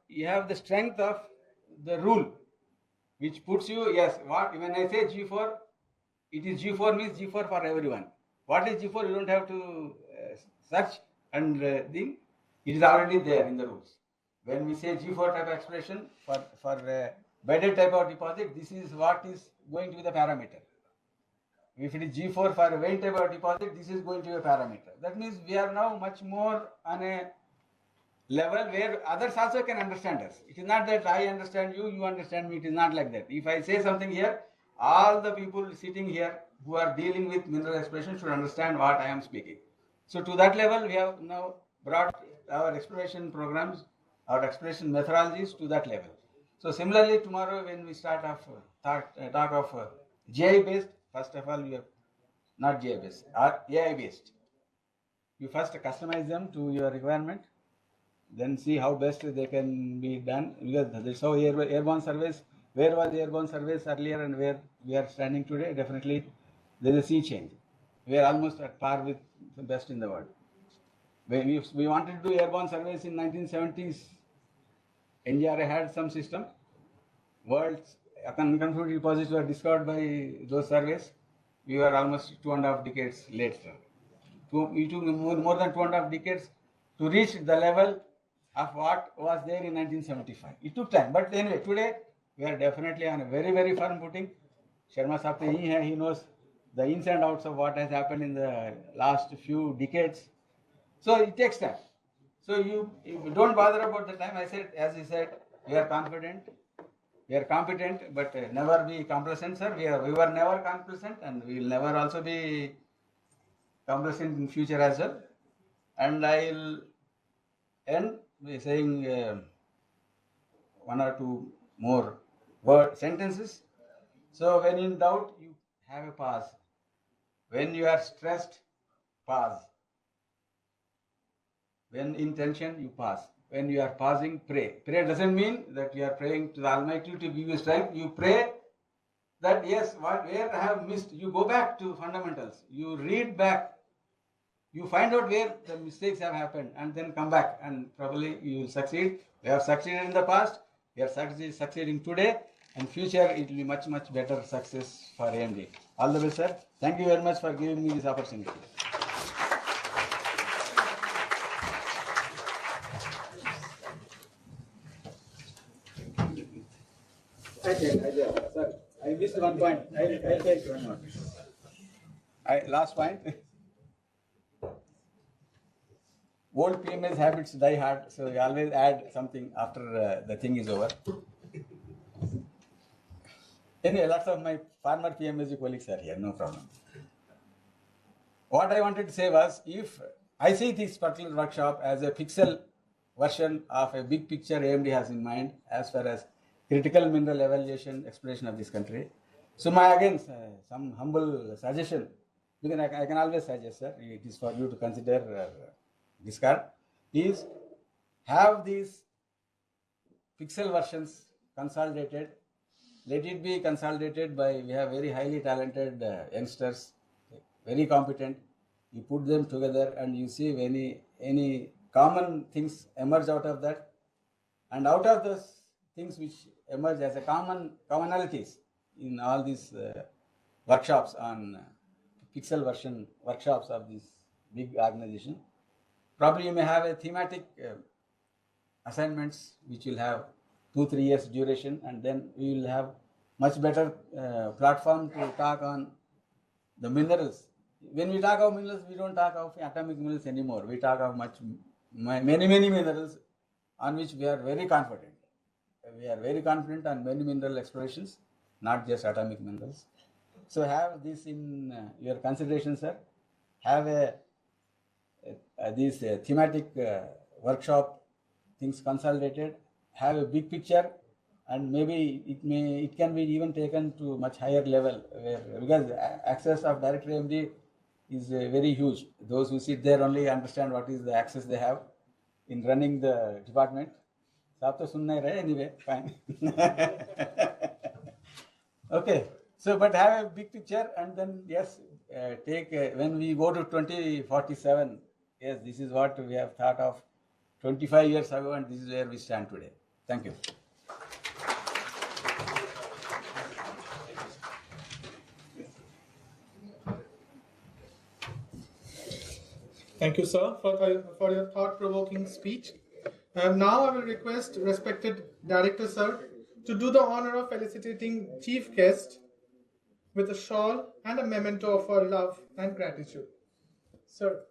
you have the strength of the rule, which puts you, yes, what when I say G4, it is G4 means G4 for everyone. What is G4? You don't have to search and think. It is already there in the rules. When we say G4 type of exploration for bedded type of deposit, this is what is going to be the parameter. If it is G4 for a vein type of deposit, this is going to be a parameter. That means we are now much more on a level where others also can understand us. It is not that I understand you, you understand me. It is not like that. If I say something here, all the people sitting here who are dealing with mineral exploration should understand what I am speaking. So to that level, we have now brought our exploration programs, our exploration methodologies to that level. So similarly, tomorrow when we start off talk of GI based, first of all, you have not GI based, or AI based. You first customize them to your requirement, then see how best they can be done. Because that's how airborne surveys, where was airborne surveys earlier and where we are standing today, definitely there is a sea change. We are almost at par with the best in the world. When we wanted to do airborne surveys in 1970s, NGRA had some system. World's unconfirmed deposits were discovered by those surveys. We were almost 2.5 decades late. We took more than 2.5 decades to reach the level of what was there in 1975. It took time, but anyway, today we are definitely on a very, very firm footing. Sharma Sahib, he knows the ins and outs of what has happened in the last few decades. So it takes time. So you don't bother about the time. I said, as he said, we are confident, we are competent, but never be complacent, sir. We were never complacent, and we will never also be complacent in future as well. And I'll end by saying one or two more sentences. So when in doubt, you have a pause. When you are stressed, pause. When in tension, you pause. When you are pausing, pray. Pray doesn't mean that you are praying to the Almighty to give you strength. You pray that yes, where I have missed, you go back to fundamentals. You read back. You find out where the mistakes have happened and then come back and probably you will succeed. We have succeeded in the past. We are succeeding today, and future it will be much, much better success for AMD. All the best, sir. Thank you very much for giving me this opportunity. Sir, I missed one point. I'll take one more. Last point. Old PMS habits die hard, so you always add something after the thing is over. Anyway, lots of my former PMS colleagues are here, no problem. What I wanted to say was, if I see this particular workshop as a pixel version of a big picture AMD has in mind as far as critical mineral evaluation exploration of this country. So my again some humble suggestion, because I can always suggest, sir, it is for you to consider discard, is have these pixel versions consolidated. Let it be consolidated by, we have very highly talented youngsters, very competent. You put them together and you see any common things emerge out of that, and out of those things which emerge as a commonalities in all these workshops on pixel version workshops of this big organization. Probably you may have a thematic assignments which will have 2-3 years duration, and then we will have much better platform to talk on the minerals. When we talk of minerals, we don't talk of atomic minerals anymore. We talk of many minerals on which we are very confident. We are very confident on many mineral explorations, not just atomic minerals. So have this in your consideration, sir. Have these thematic workshop things consolidated. Have a big picture, and maybe it can be even taken to much higher level, because access of director MD is very huge. Those who sit there only understand what is the access they have in running the department. Anyway, fine. Okay, so but have a big picture, and then yes, take when we go to 2047, yes, this is what we have thought of 25 years ago, and this is where we stand today. Thank you. Thank you, sir, for your thought-provoking speech. Now I will request respected Director, sir, to do the honor of felicitating chief guest with a shawl and a memento of our love and gratitude. Sir.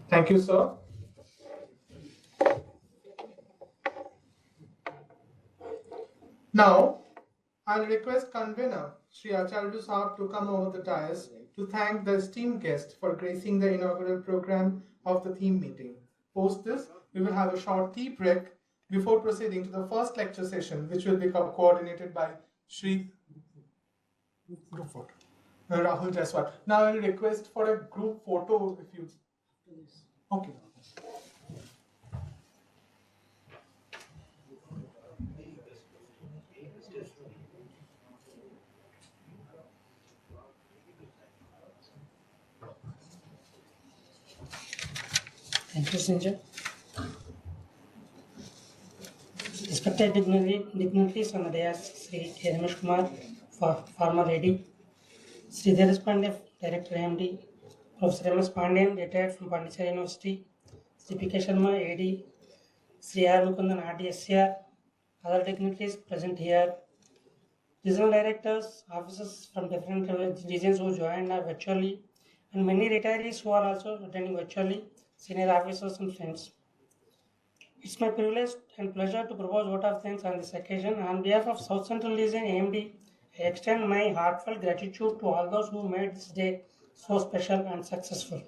Thank you, sir. Now, I'll request convener Sri Acharya Saab to come over the dais to thank the esteemed guest for gracing the inaugural program of the theme meeting. Post this, we will have a short tea break before proceeding to the first lecture session, which will be coordinated by Sri Group Photo. Rahul Jaiswal. Now I'll request for a group photo if you. Okay. Thank you, Sanjay. Respected dignitaries on the dais, Sri Ramesh Kumar, former AD, Sri Dheeraj Pandey, Director AMD, Professor M.S. Pandian, retired from Peninsular University, Sri P.K. Sharma, AD, Sri R. Mukundan, RDSCR, other dignitaries present here, regional directors, officers from different regions who joined virtually, and many retirees who are also attending virtually, senior officers and friends. It's my privilege and pleasure to propose vote of thanks on this occasion. On behalf of South Central Region AMD, I extend my heartfelt gratitude to all those who made this day so special and successful.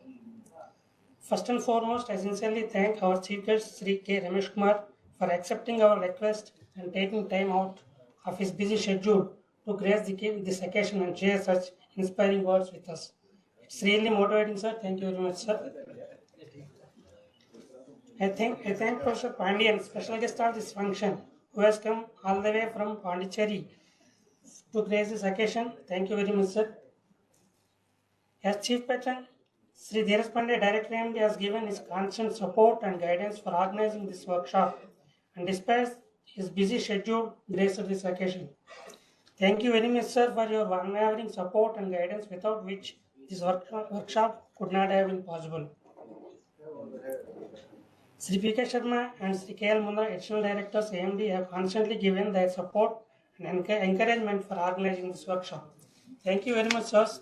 First and foremost, I sincerely thank our Chief Guest Sri K. Ramesh Kumar for accepting our request and taking time out of his busy schedule to grace this occasion and share such inspiring words with us. It's really motivating, sir. Thank you very much, sir. I thank Professor Pandian, special guest of this function, who has come all the way from Pondicherry to grace this occasion. Thank you very much, sir. As Chief Patron, Sri Dheeraj Pandey, Director MD, has given his constant support and guidance for organizing this workshop, and despite his busy schedule, graced this occasion. Thank you very much, sir, for your unwavering support and guidance, without which this workshop could not have been possible. Sri P.K. Sharma and Sri K.L. Mundra, Additional Directors, AMD, have constantly given their support and encouragement for organizing this workshop. Thank you very much, sirs,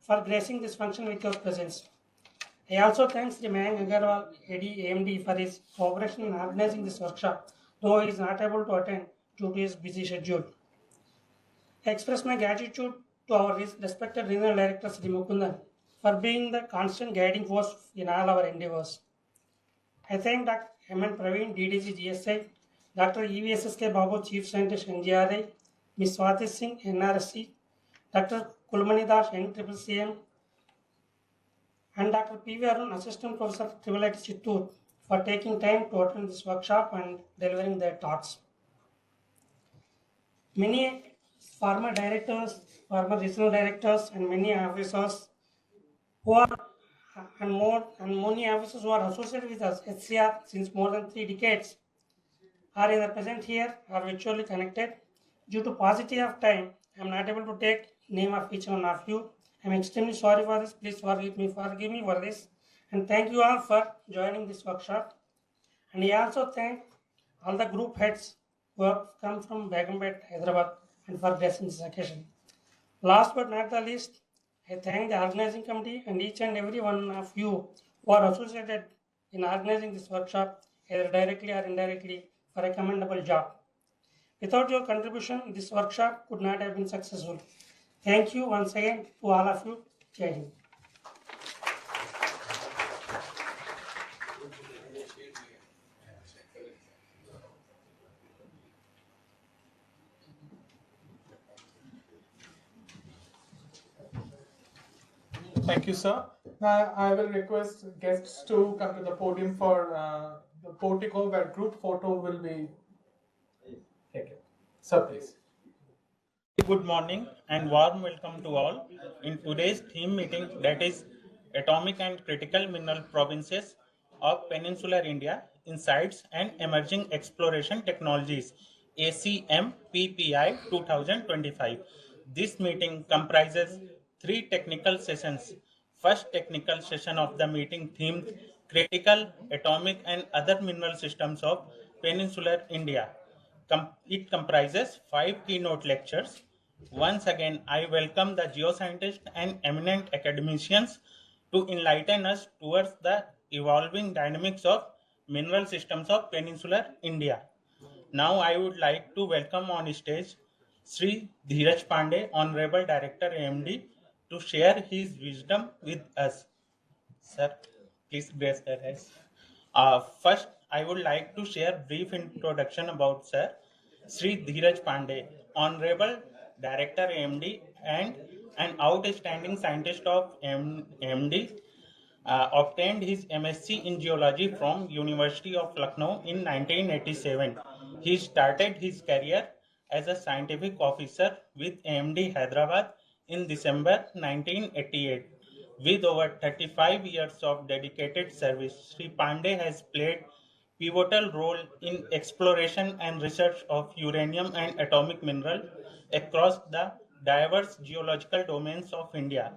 for gracing this function with your presence. I also thank Sri Mayank Agarwal, AD, AMD, for his cooperation in organizing this workshop, though he is not able to attend due to his busy schedule. I express my gratitude to our respected regional director, Sri Mukundan, for being the constant guiding force in all our endeavors. I thank Dr. M.N. Praveen, DDG GSI, Dr. EVSSK Babu, Chief Scientist, NGRI, Ms. Swati Singh, NRSC, Dr. Kulmani Das, NCCM, and Dr. P.V. Arun, Assistant Professor, IIIT Chittoor, for taking time to attend this workshop and delivering their talks. Many former directors, former regional directors, and many officers who are many officers who are associated with us HCR since more than 3 decades are either present here or virtually connected. Due to paucity of time, I am not able to take name of each one of you. I am extremely sorry for this. Please forgive me for this. And thank you all for joining this workshop. And I also thank all the group heads who have come from Begumpet, Hyderabad, and for gracing this occasion. Last but not the least, I thank the organizing committee and each and every one of you who are associated in organizing this workshop, either directly or indirectly, for a commendable job. Without your contribution, this workshop could not have been successful. Thank you once again to all of you. Jai Hind. Thank you, sir. Now I will request guests to come to the podium for the portico where group photo will be taken. Sir, please. Good morning and warm welcome to all in today's theme meeting, that is Atomic and Critical Mineral Provinces of Peninsular India, Insights and Emerging Exploration Technologies, ACMPPI 2025. This meeting comprises 3 technical sessions. First technical session of the meeting themed Critical, Atomic and Other Mineral Systems of Peninsular India. It comprises 5 keynote lectures. Once again, I welcome the geoscientists and eminent academicians to enlighten us towards the evolving dynamics of mineral systems of Peninsular India. Now I would like to welcome on stage Sri Dheeraj Pandey, Honorable Director AMD, to share his wisdom with us. Sir, please grace the rise. First, I would like to share brief introduction about Sir Sri Dheeraj Pandey, Honorable Director AMD and an outstanding scientist of AMD. Obtained his MSc in Geology from University of Lucknow in 1987. He started his career as a scientific officer with AMD Hyderabad in December 1988. With over 35 years of dedicated service, Sri Pandey has played pivotal role in exploration and research of uranium and atomic mineral across the diverse geological domains of India.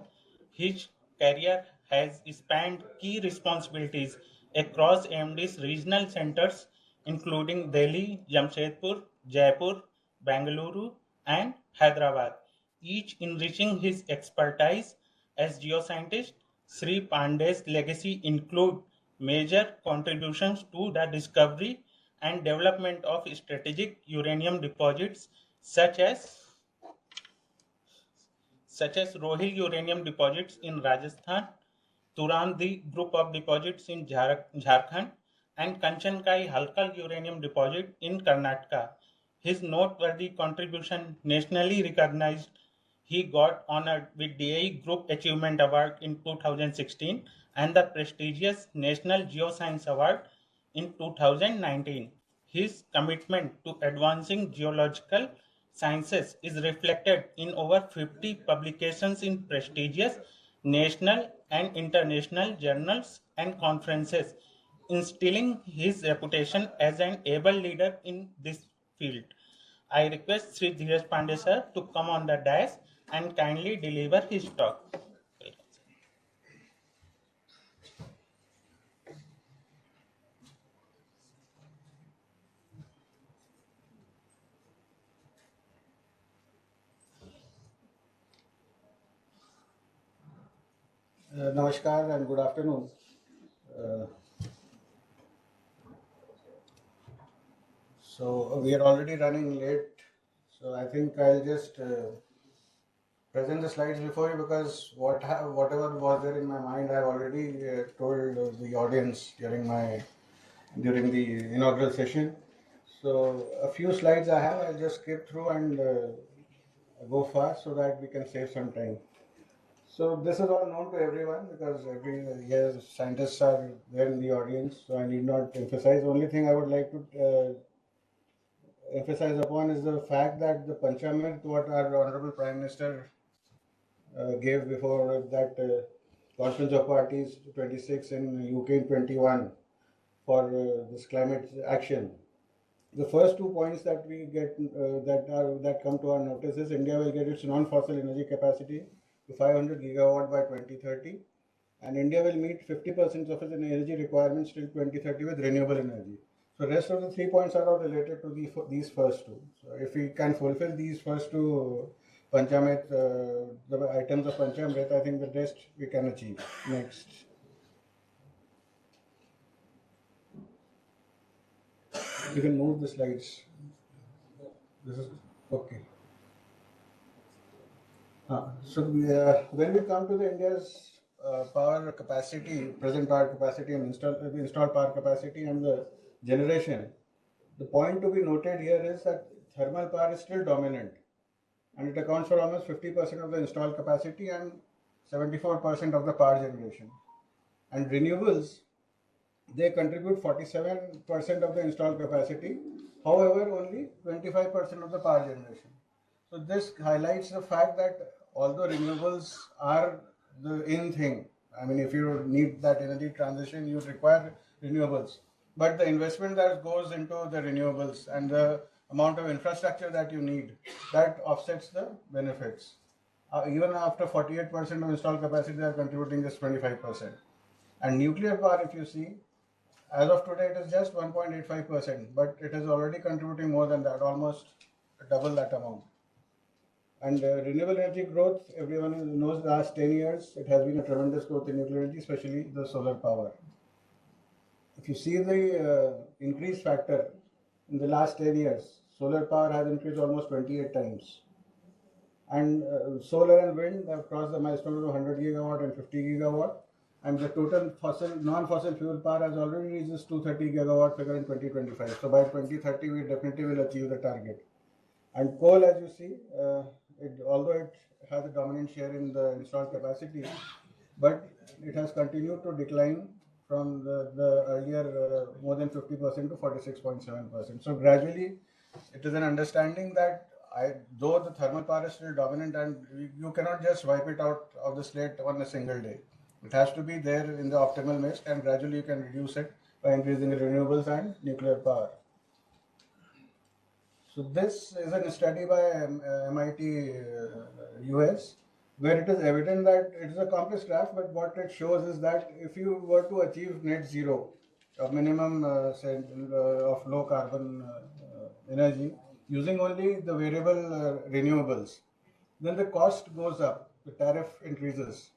His career has spanned key responsibilities across AMD's regional centers, including Delhi, Jamshedpur, Jaipur, Bengaluru, and Hyderabad, each enriching his expertise as geoscientist. Sri Pandey's legacy include major contributions to the discovery and development of strategic uranium deposits such as Rohil uranium deposits in Rajasthan, Turandi group of deposits in Jharkhand, and Kanchankai Halkal uranium deposit in Karnataka. His noteworthy contribution, nationally recognized, he got honored with DAE Group Achievement Award in 2016 and the prestigious National Geoscience Award in 2019. His commitment to advancing geological sciences is reflected in over 50 publications in prestigious national and international journals and conferences, instilling his reputation as an able leader in this field. I request Sri Dheeraj Pandey sir to come on the dais and kindly deliver his talk. Namaskar and good afternoon. So we are already running late, so I think I'll just present the slides before you, because whatever was there in my mind, I've already told the audience during the inaugural session. So a few slides I have, I'll just skip through and go fast so that we can save some time. So this is all known to everyone, because every year scientists are there in the audience, so I need not emphasize. Only thing I would like to emphasize upon is the fact that the Panchamrit, what our Honorable Prime Minister gave before that Conference of Parties 26 in UK in 21 for this climate action. The first 2 points that we get that come to our notice is India will get its non-fossil energy capacity to 500 gigawatt by 2030, and India will meet 50% of its energy requirements till 2030 with renewable energy. So rest of the 3 points are all related to these first two. So if we can fulfill these first two Panchamrit, the items of Panchamrit, I think the rest we can achieve. Next. You can move the slides. This is okay. So when we come to the India's power capacity, present power capacity and installed power capacity and the generation, the point to be noted here is that thermal power is still dominant, and it accounts for almost 50% of the installed capacity and 74% of the power generation. And renewables, they contribute 47% of the installed capacity, however, only 25% of the power generation. So this highlights the fact that although renewables are the in thing, I mean, if you need that energy transition, you require renewables. But the investment that goes into the renewables and the amount of infrastructure that you need, that offsets the benefits. Even after 48% of installed capacity, they are contributing just 25%. And nuclear power, if you see, as of today, it is just 1.85%, but it is already contributing more than that, almost double that amount. And renewable energy growth, everyone knows the last 10 years, it has been a tremendous growth in nuclear energy, especially the solar power. If you see the increase factor in the last 10 years, solar power has increased almost 28 times. And solar and wind have crossed the milestone of 100 gigawatt and 50 gigawatt. And the total non-fossil fuel power has already reached this 230 gigawatt figure in 2025. So by 2030, we definitely will achieve the target. And coal, as you see, although it has a dominant share in the installed capacity, but it has continued to decline from the earlier more than 50% to 46.7%. So gradually, it is an understanding that though the thermal power is still dominant, and you cannot just wipe it out of the slate on a single day. It has to be there in the optimal mix, and gradually you can reduce it by increasing renewables and nuclear power. So this is a study by MIT US, where it is evident that it is a complex graph, but what it shows is that if you were to achieve net zero, a minimum of low carbon energy, using only the variable renewables, then the cost goes up, the tariff increases.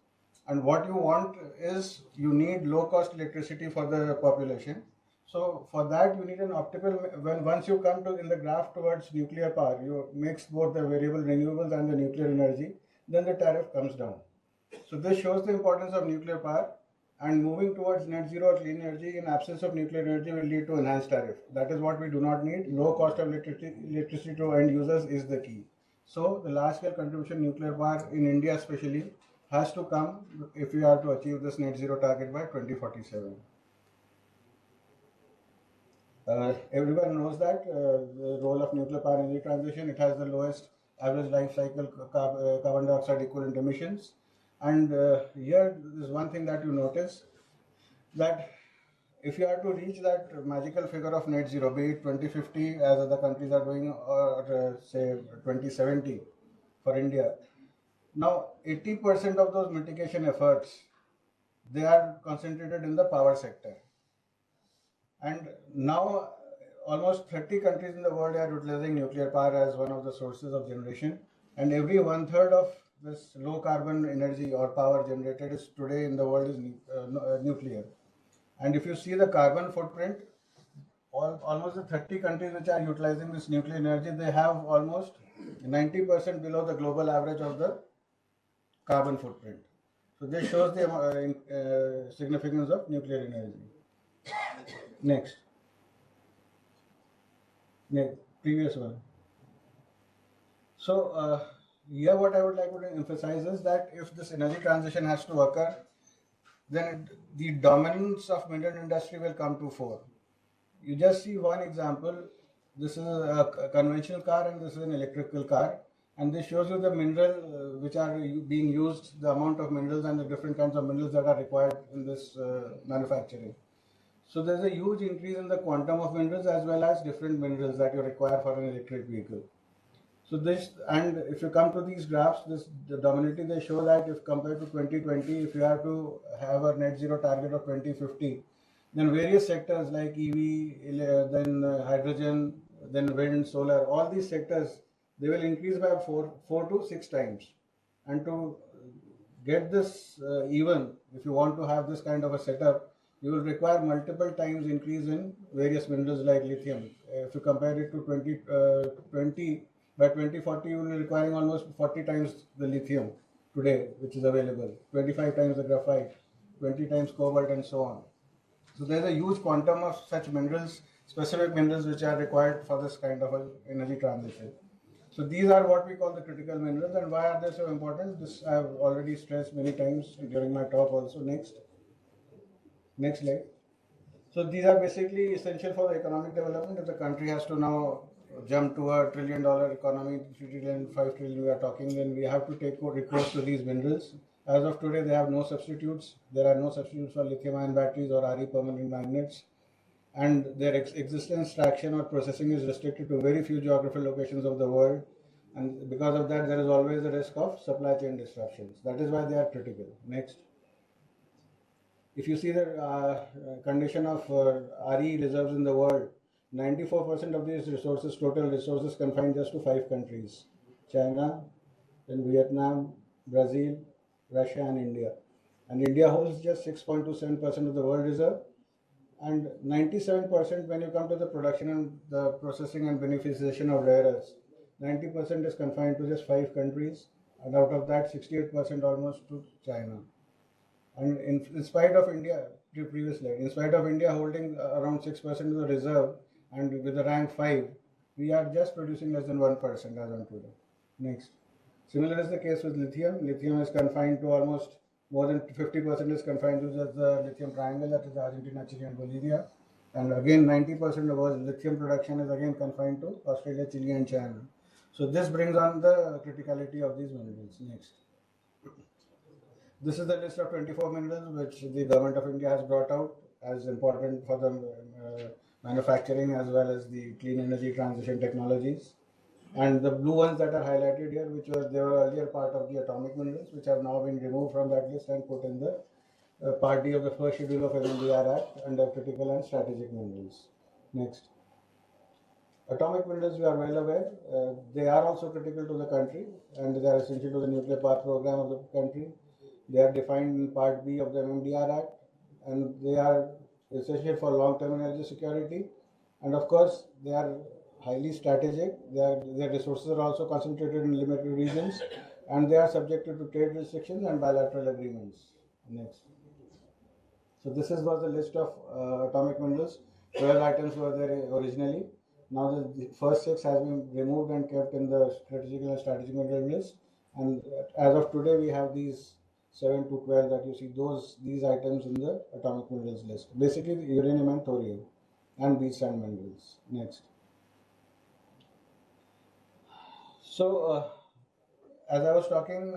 And what you want is you need low cost electricity for the population. So for that you need an optimal, once you come to in the graph towards nuclear power, you mix both the variable renewables and the nuclear energy, then the tariff comes down. So this shows the importance of nuclear power. And moving towards net zero or clean energy in absence of nuclear energy will lead to enhanced tariff. That is what we do not need. Low cost of electricity to end users is the key. So the large scale contribution nuclear power in India especially has to come if we are to achieve this net zero target by 2047. Everyone knows that the role of nuclear power energy transition, it has the lowest average life cycle carbon dioxide equivalent emissions. And here is one thing that you notice, that if you are to reach that magical figure of net zero, be it 2050 as other countries are doing, or say 2070 for India, now 80% of those mitigation efforts, they are concentrated in the power sector. And now almost 30 countries in the world are utilizing nuclear power as one of the sources of generation. And every 1/3 of this low carbon energy or power generated is today in the world is nuclear. And if you see the carbon footprint, almost the 30 countries which are utilizing this nuclear energy, they have almost 90% below the global average of the carbon footprint. So this shows the significance of nuclear energy. Next, previous one. So here what I would like to emphasize is that if this energy transition has to occur, then the dominance of mineral industry will come to fore. You just see one example. This is a conventional car and this is an electrical car, and this shows you the mineral which are being used, the amount of minerals and the different kinds of minerals that are required in this manufacturing. So there's a huge increase in the quantum of minerals as well as different minerals that you require for an electric vehicle. So this, and if you come to these graphs, dominantly they show that if compared to 2020, if you have to have a net zero target of 2050, then various sectors like EV, then hydrogen, then wind, solar, all these sectors, they will increase by 4 to 6 times. And to get this even, if you want to have this kind of a setup, you will require multiple times increase in various minerals like lithium. If you compare it to 2020, by 2040 you will be requiring almost 40 times the lithium today which is available, 25 times the graphite, 20 times cobalt, and so on. So there's a huge quantum of such minerals, specific minerals which are required for this kind of an energy transition. So these are what we call the critical minerals. And why are they so important? This I have already stressed many times during my talk also. Next slide. So these are basically essential for the economic development. If the country has to now jump to $1 trillion economy, 3 trillion, 5 trillion we are talking, then we have to take recourse to these minerals. As of today, they have no substitutes. There are no substitutes for lithium-ion batteries or RE permanent magnets. And their existence, extraction, or processing is restricted to very few geographical locations of the world. And because of that, there is always a risk of supply chain disruptions. That is why they are critical. Next. If you see the condition of RE reserves in the world, 94% of these resources, total resources, confined just to 5 countries: China, then Vietnam, Brazil, Russia, and India. And India holds just 6.27% of the world reserve, and 97% when you come to the production and the processing and beneficiation of rare earths, 90% is confined to just 5 countries, and out of that 68% almost to China. And in spite of India, previously, in spite of India holding around 6% of the reserve and with the rank 5, we are just producing less than 1% as on today. Next. Similar is the case with lithium. Lithium is confined to almost more than 50% is confined to just the lithium triangle, that is Argentina, Chile, and Bolivia. And again, 90% of our lithium production is again confined to Australia, Chile, and China. So this brings on the criticality of these minerals. Next. This is the list of 24 minerals which the government of India has brought out as important for the manufacturing as well as the clean energy transition technologies. And the blue ones that are highlighted here, they were earlier part of the atomic minerals, which have now been removed from that list and put in the Part D of the first schedule of MMDR Act under critical and strategic minerals. Next. Atomic minerals, we are well aware, they are also critical to the country and they are essential to the nuclear power program of the country. They are defined in Part B of the MMDR Act, and they are essential for long-term energy security. And of course, they are highly strategic. Their resources are also concentrated in limited regions, and they are subjected to trade restrictions and bilateral agreements. Next. So this was the list of atomic minerals. 12 items were there originally. Now the first 6 has been removed and kept in the strategic mineral list. And as of today, we have these 7 to 12 that you see these items in the atomic minerals list. Basically, the uranium and thorium and these sand minerals. Next. So, as I was talking,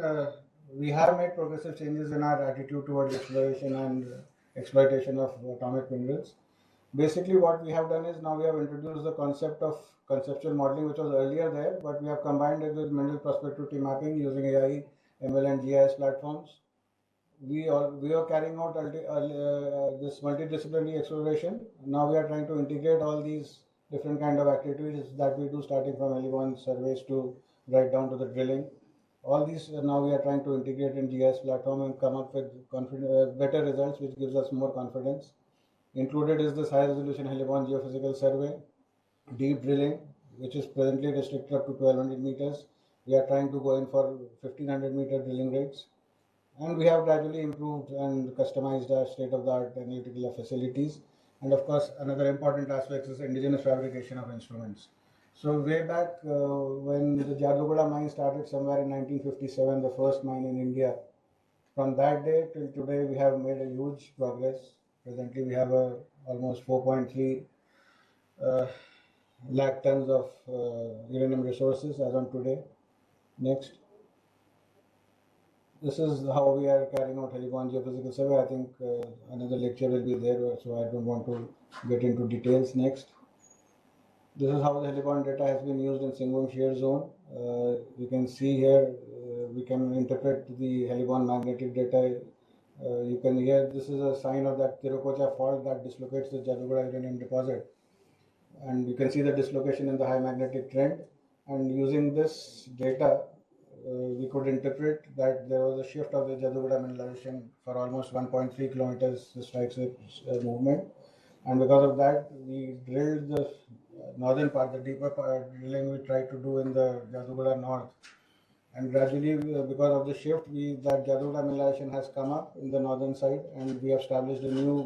we have made progressive changes in our attitude towards exploration and exploitation of atomic minerals. Basically, what we have done is now we have introduced the concept of conceptual modeling, which was earlier there, but we have combined it with mineral prospectivity mapping using AI, ML, and GIS platforms. We are carrying out this multidisciplinary exploration. Now we are trying to integrate all these different kind of activities that we do, starting from airborne surveys to right down to the drilling. All these now we are trying to integrate in GIS platform and come up with better results, which gives us more confidence. Included is this high resolution airborne geophysical survey, deep drilling, which is presently restricted up to 1200 meters. We are trying to go in for 1500 meter drilling rates. And we have gradually improved and customized our state-of-the-art analytical facilities. And of course, another important aspect is indigenous fabrication of instruments. So way back when the Jadugoda mine started somewhere in 1957, the first mine in India, from that day till today, we have made a huge progress. Presently, we have almost 4.3 lakh tons of uranium resources as on today. Next. This is how we are carrying out airborne geophysical survey. I think another lecture will be there, so I don't want to get into details. Next. This is how the airborne data has been used in Singhbum shear zone. You can see here, we can interpret the airborne magnetic data. You can hear this is a sign of that Tirukocha fault that dislocates the Jadugoda uranium deposit. And you can see the dislocation in the high magnetic trend. And using this data, we could interpret that there was a shift of the Jadugoda mineralization for almost 1.3 kilometers strike movement. And because of that, we drilled the northern part, the deeper part drilling we tried to do in the Jadugoda north. And gradually, because of the shift, that Jadugoda mineralization has come up in the northern side, and we have established a new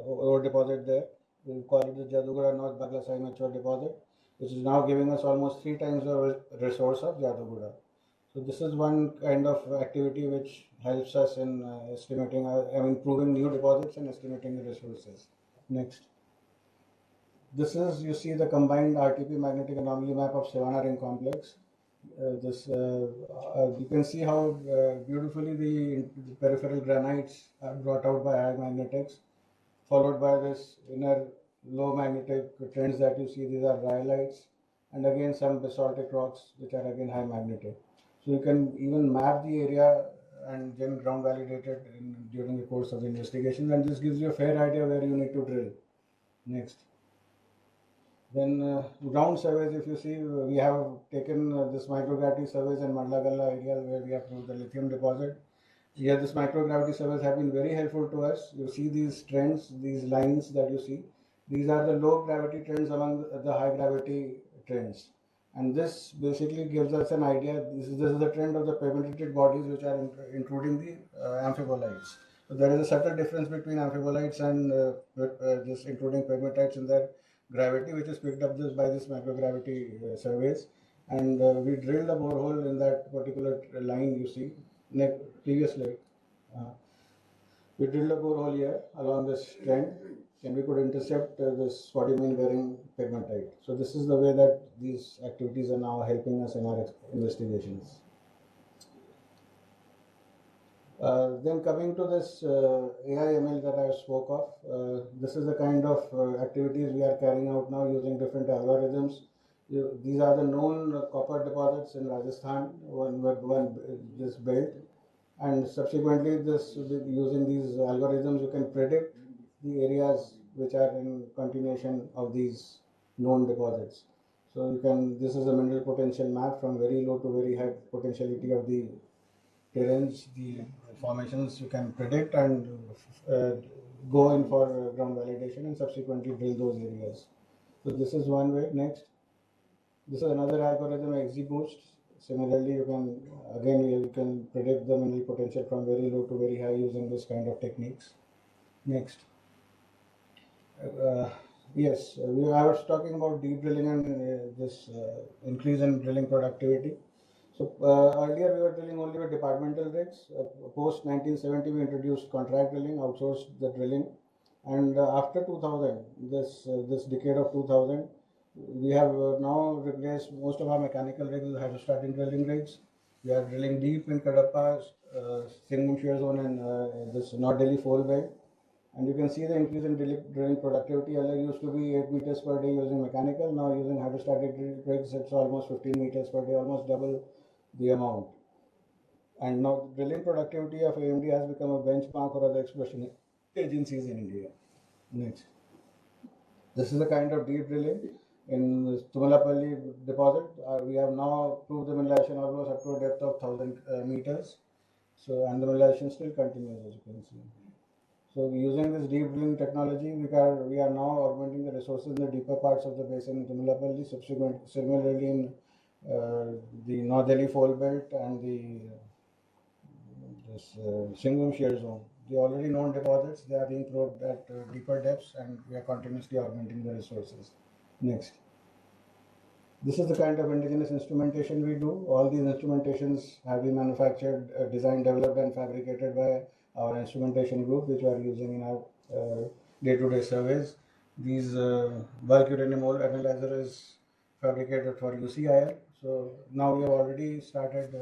ore deposit there. We call it the Jadugoda North Baglasai Mature Deposit, which is now giving us almost 3 times the resource of Jadugoda. So this is one kind of activity which helps us in estimating, proving new deposits and estimating the resources. Next. This is, you see the combined RTP magnetic anomaly map of Savannah Ring Complex. You can see how beautifully the peripheral granites are brought out by high magnetics, followed by this inner low magnetic trends that you see. These are rhyolites, and again some basaltic rocks which are again high magnetic. So you can even map the area and then ground validate it during the course of the investigation, and this gives you a fair idea where you need to drill. Next. Then ground surveys, if you see, we have taken this microgravity surveys in Madlagalla area where we have proved the lithium deposit. Here, this microgravity surveys have been very helpful to us. You see these trends, these lines that you see. These are the low gravity trends among the high gravity trends. And this basically gives us an idea. This is the trend of the pegmatitic bodies which are including the amphibolites. So there is a subtle difference between amphibolites and just including pegmatites in their gravity, which is picked up by this microgravity surveys. And we drilled a borehole in that particular line you see. Previous slide. We drilled a borehole here along this trend, and we could intercept this spodumene bearing pegmatite. So this is the way that these activities are now helping us in our investigations. Then coming to this AI/ML that I spoke of, this is the kind of activities we are carrying out now using different algorithms. These are the known copper deposits in Rajasthan, one this belt, and subsequently using these algorithms you can predict the areas which are in continuation of these known deposits. So this is a mineral potential map from very low to very high potentiality of the terrains, the formations you can predict and go in for ground validation and subsequently drill those areas. So this is one way. Next, this is another algorithm, XGBoost. Similarly, you can predict the mineral potential from very low to very high using this kind of techniques. Next. I was talking about deep drilling and this increase in drilling productivity. So earlier we were drilling only with departmental rigs. Post 1970 we introduced contract drilling, outsourced the drilling, and after 2000, this decade of 2000, we have now replaced most of our mechanical rigs with hydrostatic drilling rigs. We are drilling deep in Kadapa, Singham shear zone, and this North Delhi fold belt. And you can see the increase in drilling productivity. Earlier used to be 8 meters per day using mechanical. Now using hydrostatic rigs, it's almost 15 meters per day, almost double the amount. And now drilling productivity of AMD has become a benchmark for other exploration agencies in India. Next. This is the kind of deep drilling in Tumulapalli deposit. We have now proved the mineralization almost up to a depth of 1000 meters. So, and the mineralization still continues, as you can see. So using this deep drilling technology, we are now augmenting the resources in the deeper parts of the basin in Tumulapalli, similarly in the North Delhi fold belt and this Singham shear zone. The already known deposits, they are being probed at deeper depths, and we are continuously augmenting the resources. Next. This is the kind of indigenous instrumentation we do. All these instrumentations have been manufactured, designed, developed and fabricated by our instrumentation group, which we are using in our day-to-day surveys. These bulk uranium ore analyzer is fabricated for UCIL. So now we have already started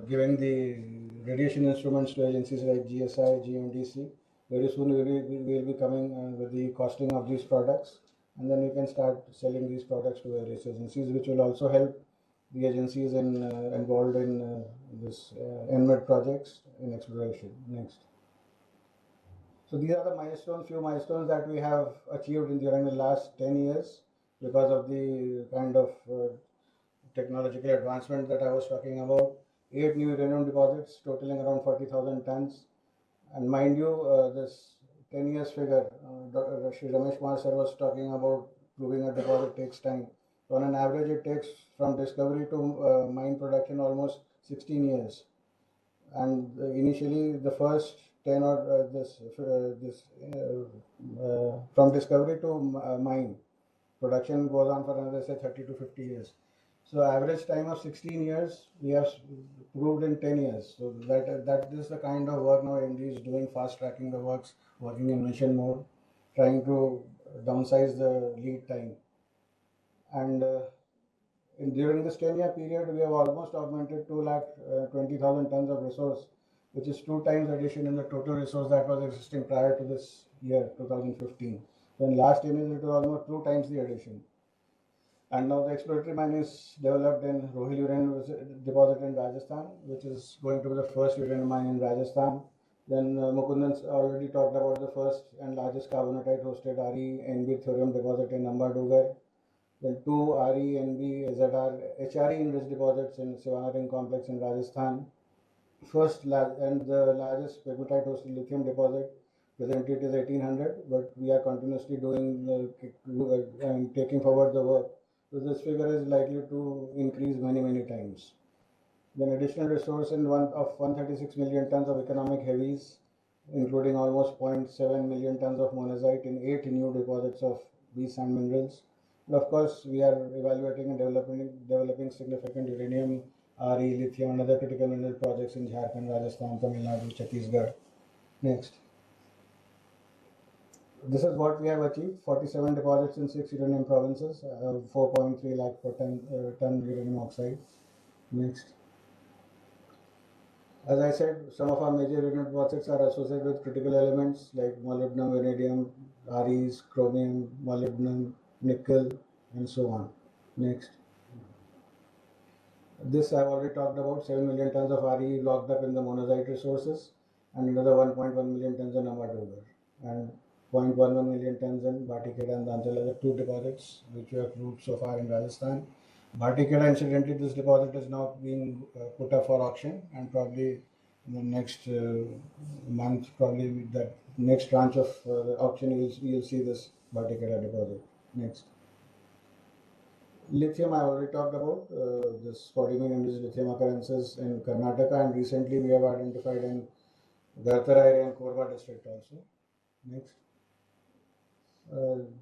giving the radiation instruments to agencies like GSI, GMDC. Very soon we will be coming with the costing of these products, and then we can start selling these products to various agencies, which will also help the agencies involved in this NMED projects in exploration. Next. So these are the few milestones that we have achieved during the last 10 years because of the kind of technological advancement that I was talking about. 8 new uranium deposits totaling around 40,000 tons. And mind you, this 10 years figure, Shri Ramesh Kumar sir was talking about proving a deposit takes time. So on an average, it takes from discovery to mine production almost 16 years. And initially, the first 10 or from discovery to mine production goes on for another say 30 to 50 years. So average time of 16 years we have proved in 10 years. So that is the kind of work now AMD is doing, fast tracking the works, working in mission mode, trying to downsize the lead time. And during this 10-year period, we have almost augmented 220,000 tons of resource, which is 2 times addition in the total resource that was existing prior to this year, 2015. So in last 10 years, it was almost 2 times the addition. And now the exploratory mine is developed in Rohil uranium deposit in Rajasthan, which is going to be the first uranium mine in Rajasthan. Then Mukundan already talked about the first and largest carbonatite hosted RE-NB thorium deposit in Ambadugar. Then 2 RE-NB ZR HRE enriched deposits in Siwana Ring complex in Rajasthan. First and the largest pegmatite hosted lithium deposit. Presently it is 1800, but we are continuously doing and taking forward the work. So this figure is likely to increase many times. Then additional resource of 136 million tons of economic heavies, including almost 0.7 million tons of monazite in 8 new deposits of these sand minerals. And of course, we are evaluating and developing significant uranium, RE, lithium, and other critical mineral projects in Jharkhand, Rajasthan, Tamil Nadu, Chhattisgarh. Next. This is what we have achieved: 47 deposits in 6 uranium provinces, 4.3 lakh per ton uranium oxide. Next. As I said, some of our major uranium deposits are associated with critical elements like molybdenum, vanadium, REs, chromium, molybdenum, nickel, and so on. Next. This I've already talked about: 7 million tons of RE locked up in the monazite resources, and another 1.1 million tons in Ambadugar, and 0.11 million tons in Bhatikeda and Dantal, the 2 deposits which we have proved so far in Rajasthan. Bhatikeda, incidentally, this deposit is now being put up for auction, and probably in the next month, probably that next tranche of auction, you'll see this Bhatikeda deposit. Next. Lithium, I already talked about, this spodumene induced lithium occurrences in Karnataka, and recently we have identified in Gartara area and Korba district also. Next.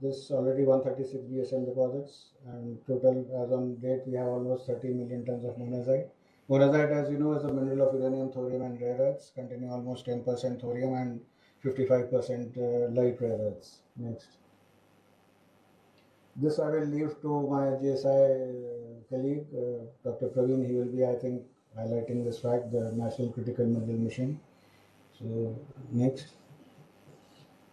This already 136 BSM deposits, and total as on date we have almost 30 million tons of monazite. Monazite, as you know, is a mineral of uranium, thorium, and rare earths, containing almost 10% thorium and 55% light rare earths. Next. This I will leave to my GSI colleague, Dr. Praveen. He will be, I think, highlighting this fact, the National Critical Mineral Mission. So, next.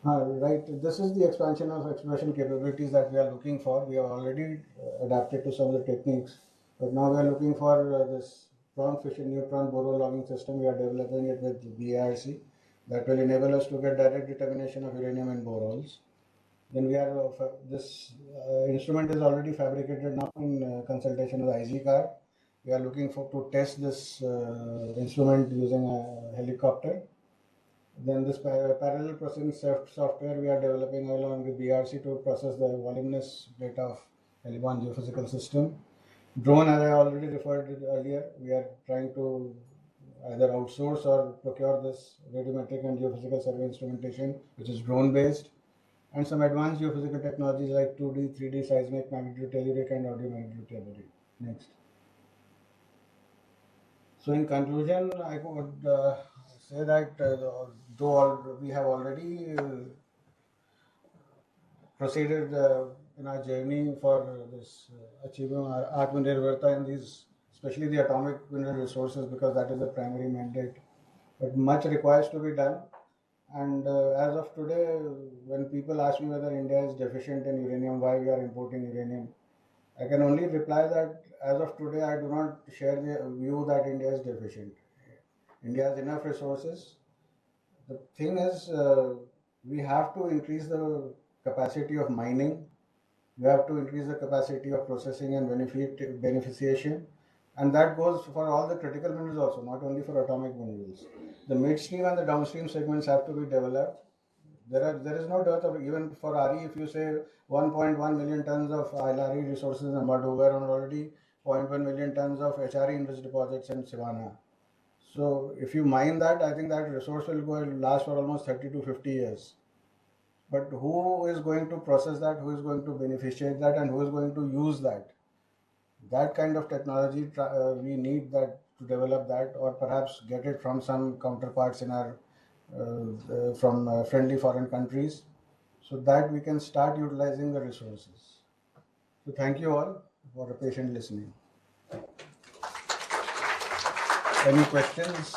Right, this is the expansion of exploration capabilities that we are looking for. We have already adapted to some of the techniques, but now we are looking for this prompt fission neutron boron logging system. We are developing it with BRC that will enable us to get direct determination of uranium and borons. Then we are this instrument is already fabricated now in consultation with IGCAR. We are looking for to test this instrument using a helicopter. Then this parallel processing software we are developing along with BRC to process the voluminous data of airborne geophysical system. Drone, as I already referred to earlier, we are trying to either outsource or procure this radiometric and geophysical survey instrumentation, which is drone based, and some advanced geophysical technologies like 2D, 3D seismic, magnitude telluric, and audio magnitude telluric. Next. So in conclusion, I would say that though we have already proceeded in our journey for this achieving our Atmanirbharta in these, especially the atomic mineral resources, because that is the primary mandate. But much requires to be done. And as of today, when people ask me whether India is deficient in uranium, why we are importing uranium, I can only reply that as of today, I do not share the view that India is deficient. India has enough resources. The thing is, we have to increase the capacity of mining. We have to increase the capacity of processing and beneficiation. And that goes for all the critical minerals also, not only for atomic minerals. The midstream and the downstream segments have to be developed. There is no dearth of, even for RE, if you say 1.1 million tons of LRE resources in Amadu, we are already 0.1 million tons of HRE enriched deposits in Savannah. So if you mine that, I think that resource will last for almost 30 to 50 years. But who is going to process that? Who is going to beneficiate that? And who is going to use that? That kind of technology, we need that to develop that, or perhaps get it from some counterparts in our from friendly foreign countries, so that we can start utilizing the resources. So thank you all for a patient listening. Any questions?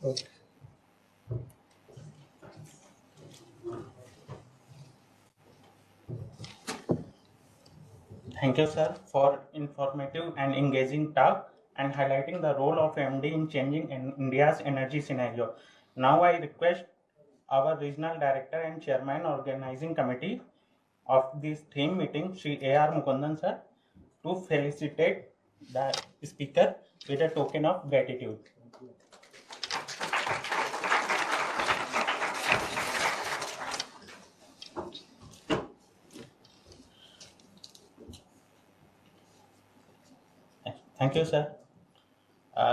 Okay. Thank you, sir, for informative and engaging talk and highlighting the role of MD in changing India's energy scenario. Now I request our Regional Director and Chairman Organizing Committee of this theme meeting, Sri A.R. Mukundan, sir, to felicitate the speaker with a token of gratitude. Thank you, sir.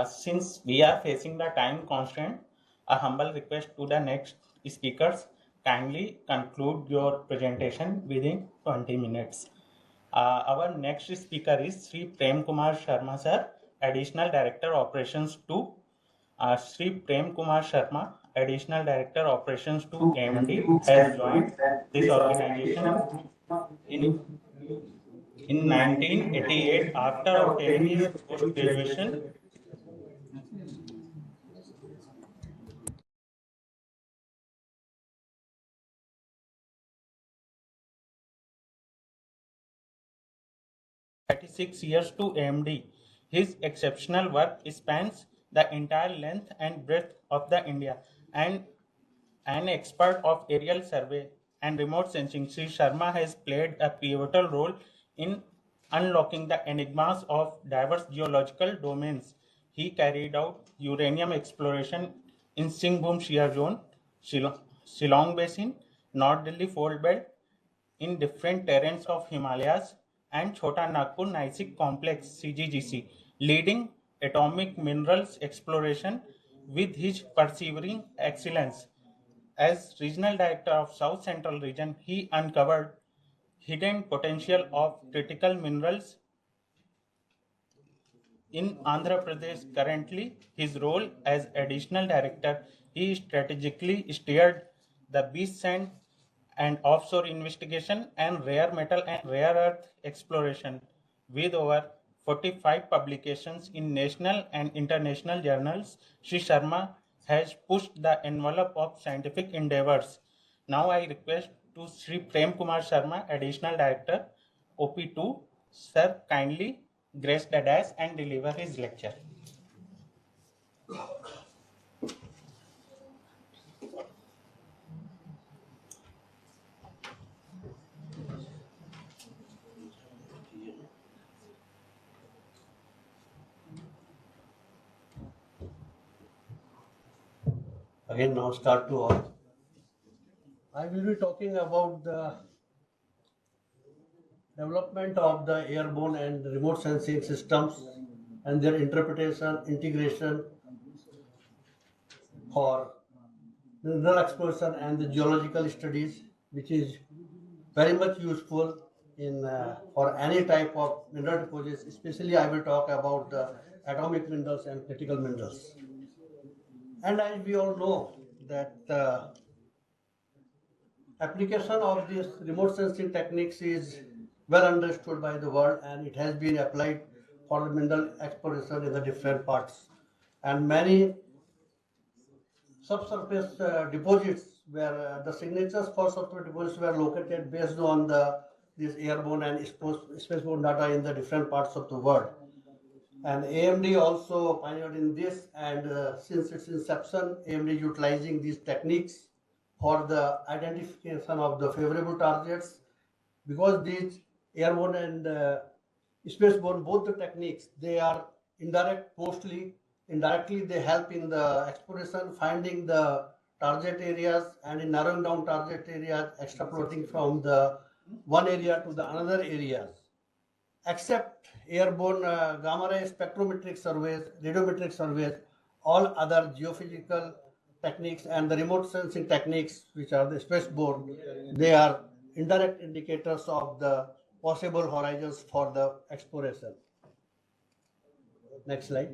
Since we are facing the time constraint, a humble request to the next speakers, kindly conclude your presentation within 20 minutes. Our next speaker is Sri Prem Kumar Sharma, sir, Additional Director Operations 2. Sri Prem Kumar Sharma, Additional Director Operations 2 AMD, has joined this organization in 1988 after obtaining his post-graduation years to AMD. His exceptional work spans the entire length and breadth of the India, and an expert of aerial survey and remote sensing, Sri Sharma has played a pivotal role in unlocking the enigmas of diverse geological domains. He carried out uranium exploration in Singhbhum Shear Zone, Shillong Basin, North Delhi Fault Belt, in different terrains of Himalayas, and Chota Nagpur Gneissic Complex (CGGC), leading atomic minerals exploration with his persevering excellence. As Regional Director of South Central Region, he uncovered hidden potential of critical minerals in Andhra Pradesh. Currently, his role as Additional Director, he strategically steered the beach sand and offshore investigation and rare metal and rare earth exploration with over 45 publications in national and international journals. Sri Sharma has pushed the envelope of scientific endeavors. Now I request to Sri Prem Kumar Sharma, Additional Director, OP2, sir, kindly grace the dais and deliver his lecture. Again, now start to all. I will be talking about the development of the airborne and remote sensing systems and their interpretation, integration for mineral exploration and the geological studies, which is very much useful in for any type of mineral deposits. Especially, I will talk about the atomic minerals and critical minerals. And as we all know that application of these remote sensing techniques is well understood by the world, and it has been applied for mineral exploration in the different parts. And many subsurface deposits where the signatures for subsurface deposits were located based on this airborne and spaceborne data in the different parts of the world. And AMD also pioneered in this, and since its inception, AMD utilizing these techniques for the identification of the favorable targets, because these airborne and spaceborne, both the techniques, they are indirect, mostly indirectly they help in the exploration, finding the target areas, and in narrowing down target areas, extrapolating from the one area to the another areas. Except airborne gamma ray spectrometric surveys, radiometric surveys, all other geophysical techniques and the remote sensing techniques, which are the spaceborne, they are indirect indicators of the possible horizons for the exploration. Next slide.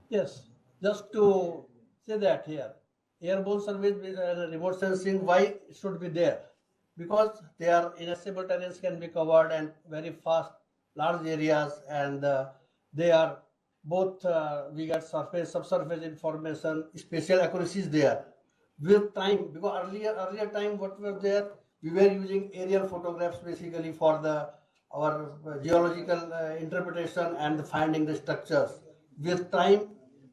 Yes, just to say that here, airborne surveys with remote sensing, why it should be there? Because they are inaccessible terrains can be covered and very fast, large areas, and they are both, we get surface, subsurface information, spatial accuracies there. With time, because earlier time what was there, we were using aerial photographs basically for our geological interpretation and finding the structures. With time,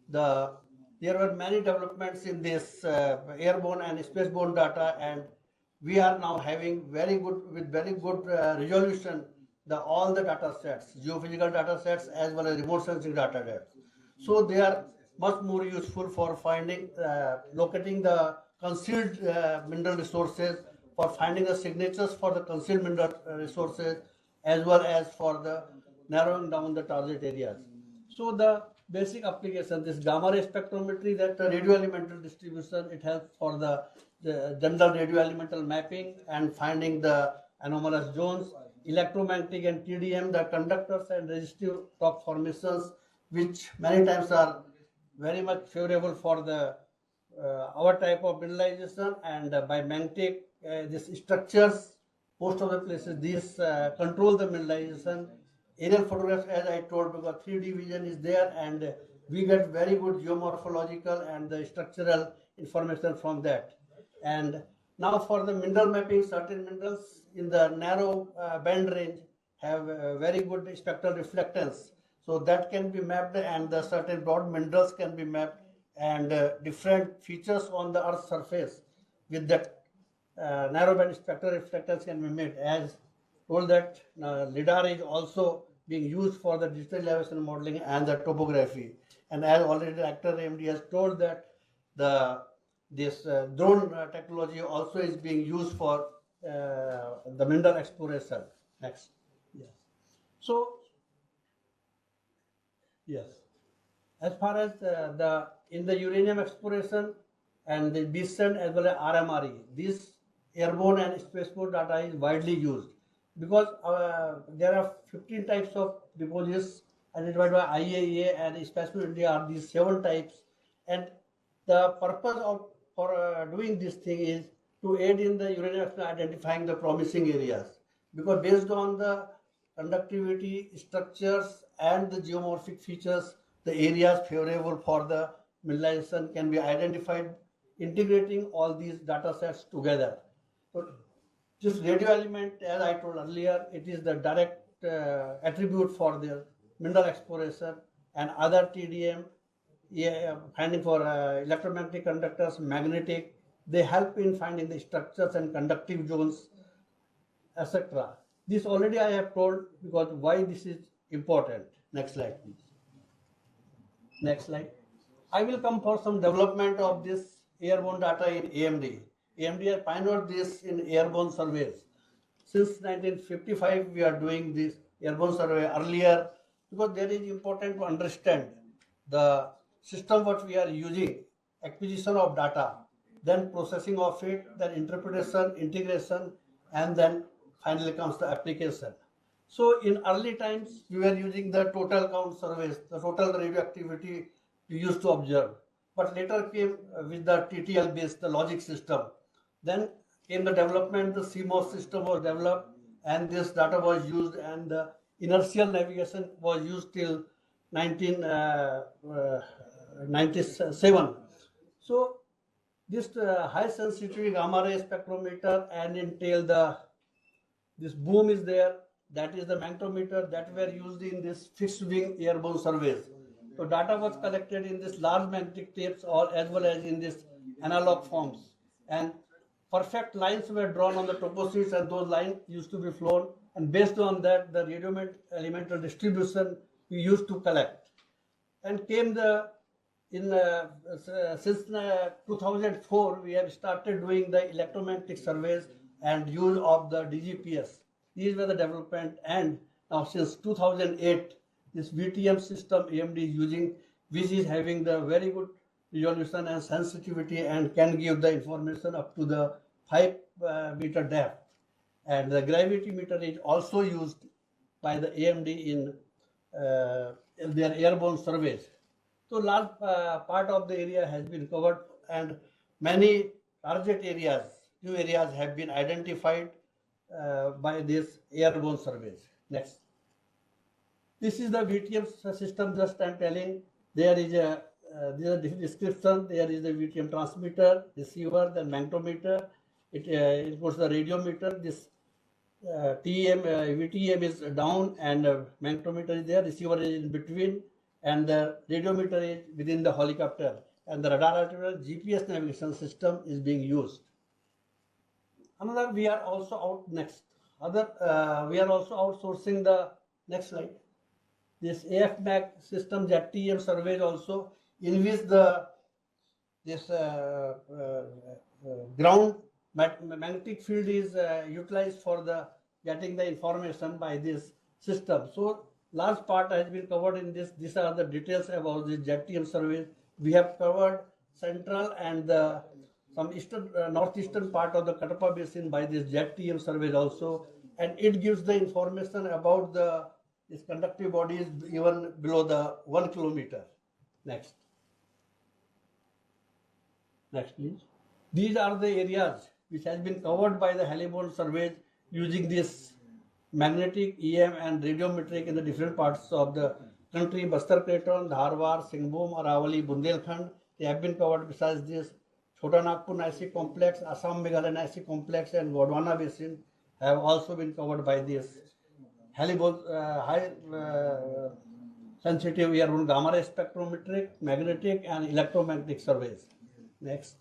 there were many developments in this airborne and spaceborne data, and we are now having very good resolution all the data sets, geophysical data sets as well as remote sensing data sets. So they are much more useful for finding, locating the concealed mineral resources, for finding the signatures for the concealed mineral resources, as well as for the narrowing down the target areas. So the basic application, this gamma ray spectrometry, that radio elemental distribution, it helps for the general radio elemental mapping and finding the anomalous zones. Electromagnetic and TDM, the conductors and resistive rock formations, which many times are very much favorable for the our type of mineralization, and by magnetic these structures, most of the places these control the mineralization. Aerial photographs, as I told, because 3D vision is there, and we get very good geomorphological and the structural information from that. And now for the mineral mapping, certain minerals in the narrow band range have very good spectral reflectance. So that can be mapped, and the certain broad minerals can be mapped, and different features on the Earth's surface with that narrow band spectral reflectance can be made. As told that LIDAR is also being used for the digital elevation modeling and the topography. And as already Director AMD has told that this drone technology also is being used for the mineral exploration. Next. Yes. So, yes. As far as in the uranium exploration and the basin as well as RMRE, this airborne and spaceborne data is widely used because there are 15 types of deposits identified by IAEA, and Spaceborne India are these 7 types, and the purpose of for doing this thing is to aid in the uranium identifying the promising areas, because based on the conductivity, structures and the geomorphic features, the areas favorable for the mineralization can be identified, integrating all these data sets together. So this radio element, as I told earlier, it is the direct attribute for the mineral exploration, and other TDM, finding for electromagnetic conductors, magnetic, they help in finding the structures and conductive zones, etc. This already I have told because why this is important. Next slide, please. Next slide. I will come for some development of this airborne data in AMD. AMD has pioneered this in airborne surveys. Since 1955, we are doing this airborne survey earlier because there is important to understand the system what we are using, acquisition of data, then processing of it, then interpretation, integration, and then finally comes the application. So in early times, we were using the total count surveys, the total radioactivity we used to observe. But later came with the TTL based, the logic system. Then came the development, the CMOS system was developed, and this data was used, and the inertial navigation was used till 1997. So this high sensitivity gamma ray spectrometer, and entail this boom is there, that is the magnetometer that were used in this fixed wing airborne surveys. So data was collected in this large magnetic tapes, or as well as in this analog forms, and perfect lines were drawn on the toposheets, and those lines used to be flown, and based on that the radiomet elemental distribution we used to collect. And came the since 2004 we have started doing the electromagnetic surveys and use of the DGPS. These were the development, and now since 2008 this VTM system AMD is using, which is having the very good resolution and sensitivity and can give the information up to the 5 meter depth. And the gravity meter is also used by the AMD in their airborne surveys. So large part of the area has been covered, and many target areas, new areas have been identified by this airborne surveys. Next. This is the VTM system, just I am telling. There is a description, there is the VTM transmitter, receiver, then magnetometer. It includes the radiometer. This VTM is down, and magnetometer is there, receiver is in between, and the radiometer is within the helicopter, and the radar altimeter GPS navigation system is being used. Another, we are also out next. We are also outsourcing the next slide. This AFMAC system, ZTM surveys also, in which this ground magnetic field is utilized for the getting the information by this system. So large part has been covered in this. These are the details about the ZTM surveys. We have covered central and some eastern, northeastern part of the Katapa basin by this ZTM surveys also, and it gives the information about these conductive bodies even below the 1 kilometer. Next. Next, please. These are the areas which has been covered by the heliborne surveys using this magnetic, EM and radiometric in the different parts of the country. Bastar Craton, Dharwar, Singhbhum, Aravalli, Bundelkhand, they have been covered. Besides this, Chota Nagpur Nicey Complex, Assam Meghalaya Nicey Complex, and Gondwana Basin have also been covered by this heliborne high sensitive airborne gamma ray spectrometric, magnetic and electromagnetic surveys. Next.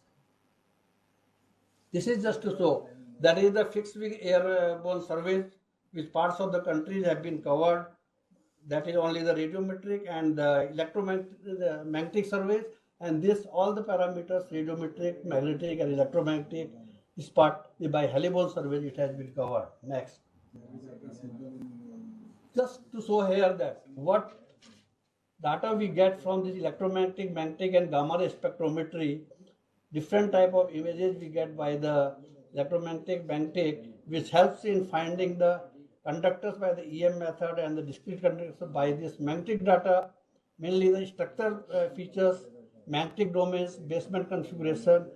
This is just to show that is the fixed wing airborne surveys which parts of the country have been covered. That is only the radiometric and the electromagnetic surveys, and this all the parameters radiometric, magnetic and electromagnetic is part by heliborne surveys it has been covered. Next. Just to show here that what data we get from this electromagnetic, magnetic and gamma ray spectrometry, different type of images we get by the electromagnetic, magnetic, which helps in finding the conductors by the EM method and the discrete conductors by this magnetic data, mainly the structural features, magnetic domains, basement configuration.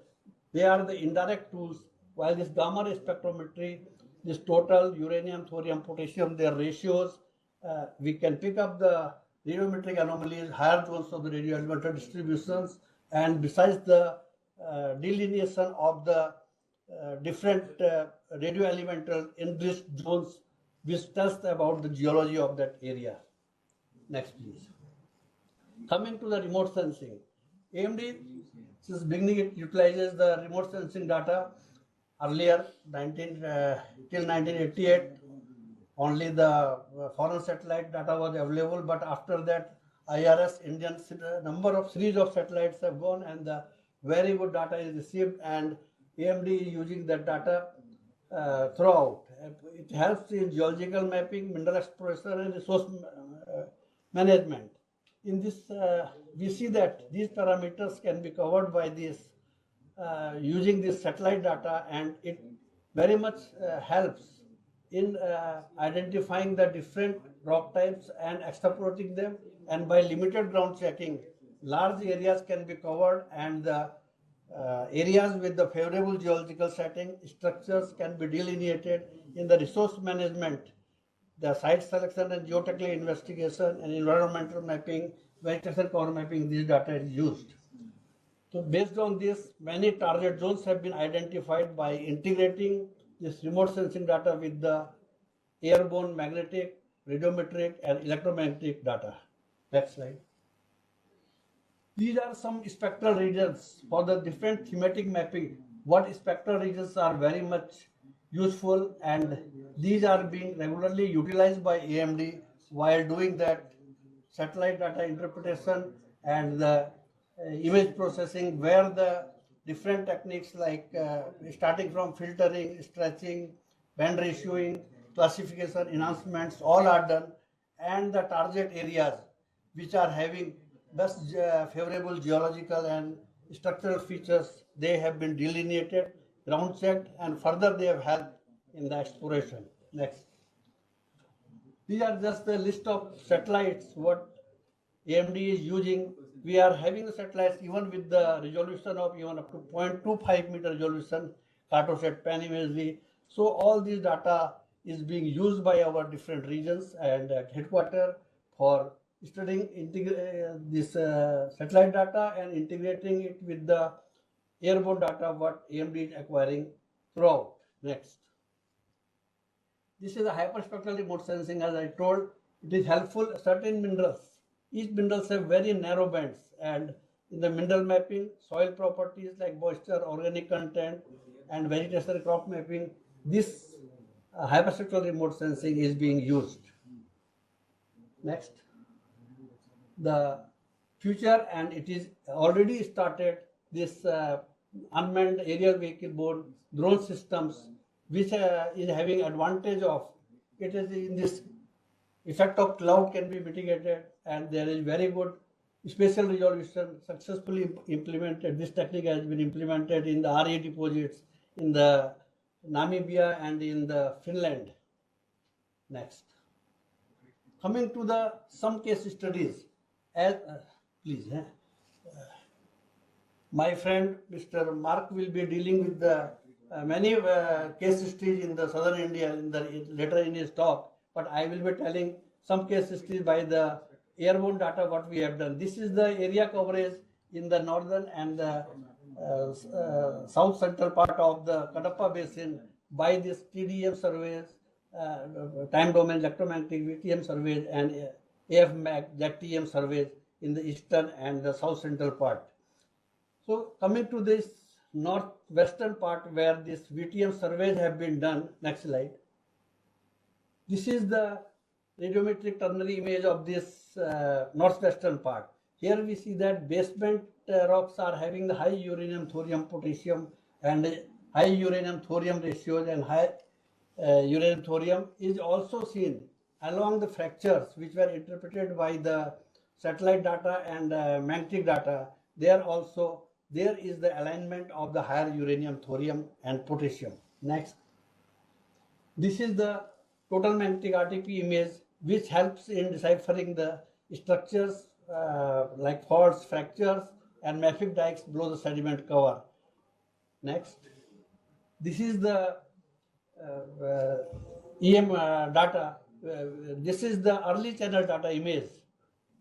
They are the indirect tools, while this gamma ray spectrometry, this total uranium, thorium, potassium, their ratios, we can pick up the radiometric anomalies, higher zones of the radioelemental distributions, and besides the delineation of the different radioelemental in these zones, which tells about the geology of that area. Next, please. Coming to the remote sensing, AMD since beginning it utilizes the remote sensing data. Earlier, till 1988, only the foreign satellite data was available, but after that, IRS, Indian number of series of satellites have gone and the very good data is received, and AMD is using that data throughout. It helps in geological mapping, mineral exploration and resource management. In this, we see that these parameters can be covered by this using this satellite data, and it very much helps in identifying the different rock types and extrapolating them, and by limited ground checking, large areas can be covered, and the areas with the favorable geological setting, structures can be delineated. In the resource management, the site selection and geotechnical investigation and environmental mapping, vegetation cover mapping, this data is used. So based on this, many target zones have been identified by integrating this remote sensing data with the airborne magnetic, radiometric and electromagnetic data. Next slide. These are some spectral regions for the different thematic mapping. What spectral regions are very much useful, and these are being regularly utilized by AMD while doing that satellite data interpretation and the image processing, where the different techniques like starting from filtering, stretching, band ratioing, classification, enhancements, all are done, and the target areas which are having best favorable geological and structural features, they have been delineated, ground checked, and further they have helped in the exploration. Next. These are just the list of satellites what AMD is using. We are having the satellites even with the resolution of even up to 0.25 meter resolution, Cartosat, Pan-imagery. So all these data is being used by our different regions and at headquarters for studying this satellite data and integrating it with the airborne data what AMD is acquiring throughout. Next. This is a hyperspectral remote sensing. As I told, it is helpful. Certain minerals, each minerals have very narrow bands, and in the mineral mapping, soil properties like moisture, organic content, and vegetation crop mapping, this hyperspectral remote sensing is being used. Next. The future, and it is already started, this unmanned aerial vehicle board drone systems, which is having advantage of it is in this effect of cloud can be mitigated, and there is very good spatial resolution successfully implemented. This technique has been implemented in the RE deposits in the Namibia and in the Finland. Next. Coming to the some case studies, as please, my friend Mr. Mark will be dealing with the many case studies in the southern India in the later in his talk, but I will be telling some case studies by the airborne data what we have done. This is the area coverage in the northern and the south central part of the Kadapa basin by this TDM surveys, time domain electromagnetic VTM surveys and AFMAG ZTM surveys in the eastern and the south central part. So coming to this northwestern part where this VTM surveys have been done. Next slide. This is the radiometric ternary image of this northwestern part. Here we see that basement rocks are having the high uranium, thorium, potassium and high uranium thorium ratios, and high uranium thorium is also seen along the fractures which were interpreted by the satellite data and magnetic data, there also there is the alignment of the higher uranium, thorium and potassium. Next. This is the total magnetic RTP image, which helps in deciphering the structures like faults, fractures and mafic dikes below the sediment cover. Next. This is the EM data. This is the early channel data image.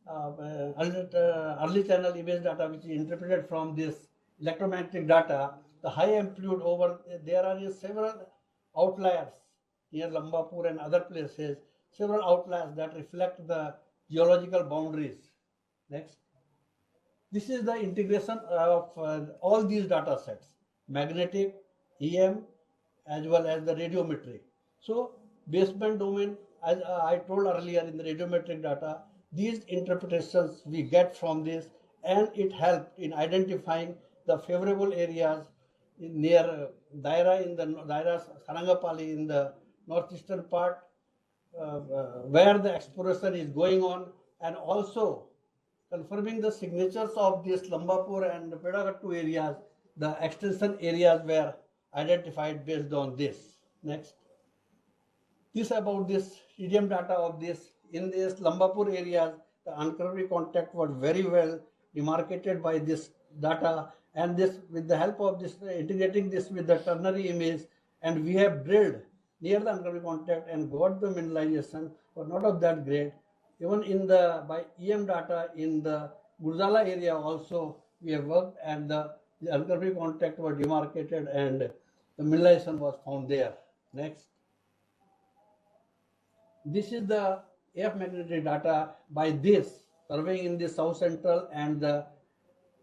Early channel image data, which is interpreted from this electromagnetic data. The high amplitude over there are several outliers near Lambapur and other places, several outliers that reflect the geological boundaries. Next. This is the integration of all these data sets, magnetic, EM, as well as the radiometric. So baseband domain, as I told earlier in the radiometric data, these interpretations we get from this, and it helped in identifying the favorable areas near Daira, in the Daira Sarangapali in the northeastern part, where the exploration is going on, and also confirming the signatures of this Lambapur and Pedagattu areas. The extension areas were identified based on this. Next. This about this EDM data of this. In this Lambapur areas, the uncovery contact was very well demarcated by this data, and this with the help of this integrating this with the ternary image, and we have drilled near the uncovery contact and got the mineralization, but not of that grade. Even in the by EM data in the Gurzala area also we have worked, and the uncovery contact was demarcated and the mineralization was found there. Next. This is the AF magnetic data by this surveying in the south central and the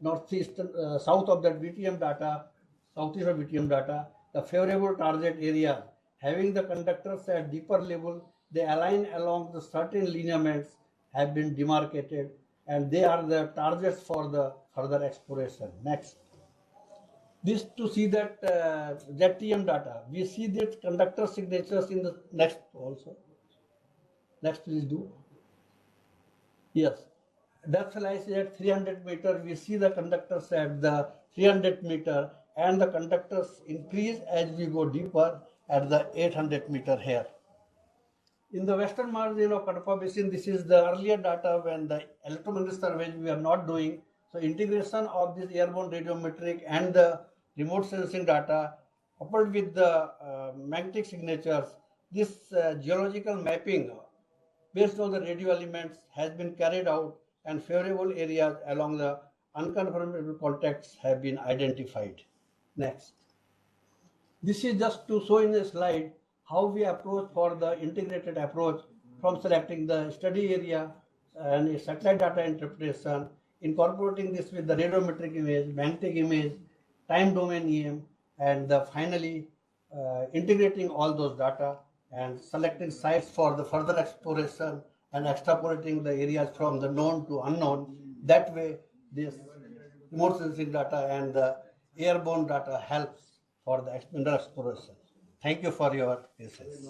northeastern south of that VTM data, southeast of VTM data, the favorable target area having the conductors at deeper level, they align along the certain lineaments have been demarcated, and they are the targets for the further exploration. Next. This to see that ZTM data, we see that conductor signatures in the next also. Next, please do. Yes. Depth lies at 300 meter. We see the conductors at the 300 meter, and the conductors increase as we go deeper at the 800 meter here. In the western margin of Kadapa Basin, this is the earlier data when the electromagnetic surveys we are not doing. So integration of this airborne radiometric and the remote sensing data coupled with the magnetic signatures, this geological mapping based on the radio elements has been carried out, and favorable areas along the unconfirmable contacts have been identified. Next. This is just to show in a slide how we approach for the integrated approach from selecting the study area and satellite data interpretation, incorporating this with the radiometric image, magnetic image, time domain EM, and finally integrating all those data and selecting sites for the further exploration and extrapolating the areas from the known to unknown. That way, this remote sensing data and the airborne data helps for the mineral exploration. Thank you for your patience.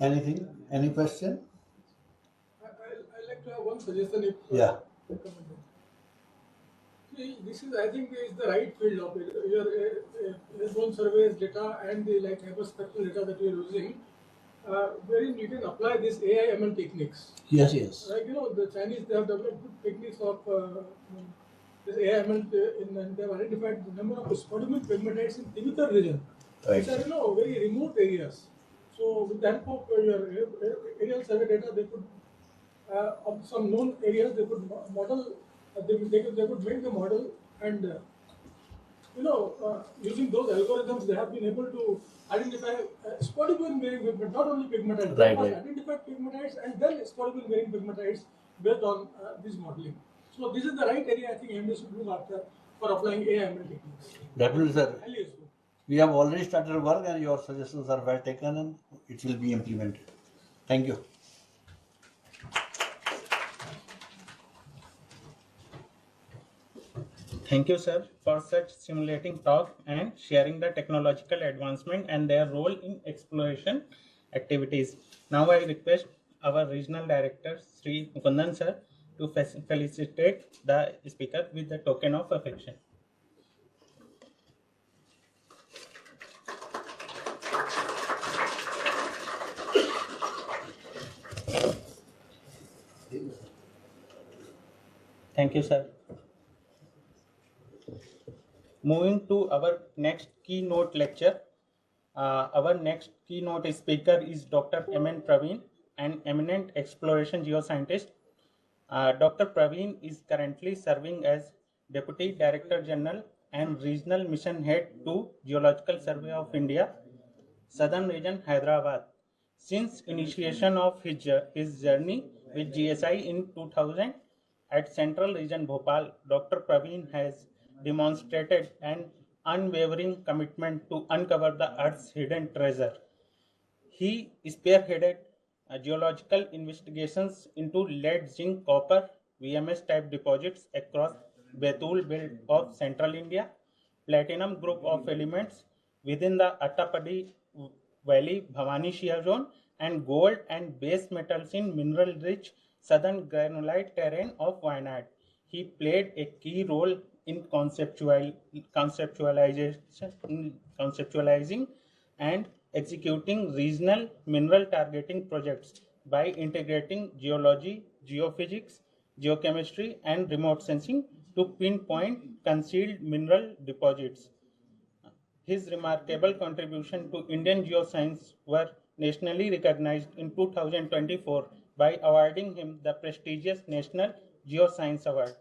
Anything? Any question? I like to have one suggestion. If, Yeah. See, this is, I think, is the right field of it. Your airborne surveys data and the like hyperspectral data that you are using, wherein you can apply this AI/ML techniques. Yes, yes. Like the Chinese, they have developed good techniques of this AI/ML, and they have identified the number of spodumene pegmatites in Tibet region, which are very remote areas. So with the help of your aerial survey data, they could of some known areas they could model. They could make the model, and using those algorithms, they have been able to identify spodumene bearing pegmatites, not only pegmatites. They first identify pegmatites and then spodumene bearing pegmatites based on this modeling. So this is the right area I think AMD should look after for applying AI/ML techniques. Definitely, sir. Highly useful. We have already started work, and your suggestions are well taken, and it will be implemented. Thank you. Thank you, sir, for such stimulating talk and sharing the technological advancement and their role in exploration activities. Now I request our regional director, Sri Mukundan sir, to felicitate the speaker with the token of affection. Thank you, sir. Moving to our next keynote lecture, our next keynote speaker is Dr. M.N. Praveen, an eminent exploration geoscientist. Dr. Praveen is currently serving as Deputy Director General and Regional Mission Head to Geological Survey of India, Southern Region, Hyderabad. Since initiation of his journey with GSI in 2000 at Central Region Bhopal, Dr. Praveen has demonstrated an unwavering commitment to uncover the Earth's hidden treasure. He spearheaded geological investigations into lead, zinc, copper, VMS type deposits across Betul belt of central India, platinum group of elements within the Attapadi Valley Bhavani Shear zone, and gold and base metals in mineral rich southern granulite terrain of Wayanad. He played a key role in conceptualizing and executing regional mineral targeting projects by integrating geology, geophysics, geochemistry, and remote sensing to pinpoint concealed mineral deposits. His remarkable contribution to Indian geoscience were nationally recognized in 2024 by awarding him the prestigious National Geoscience Award.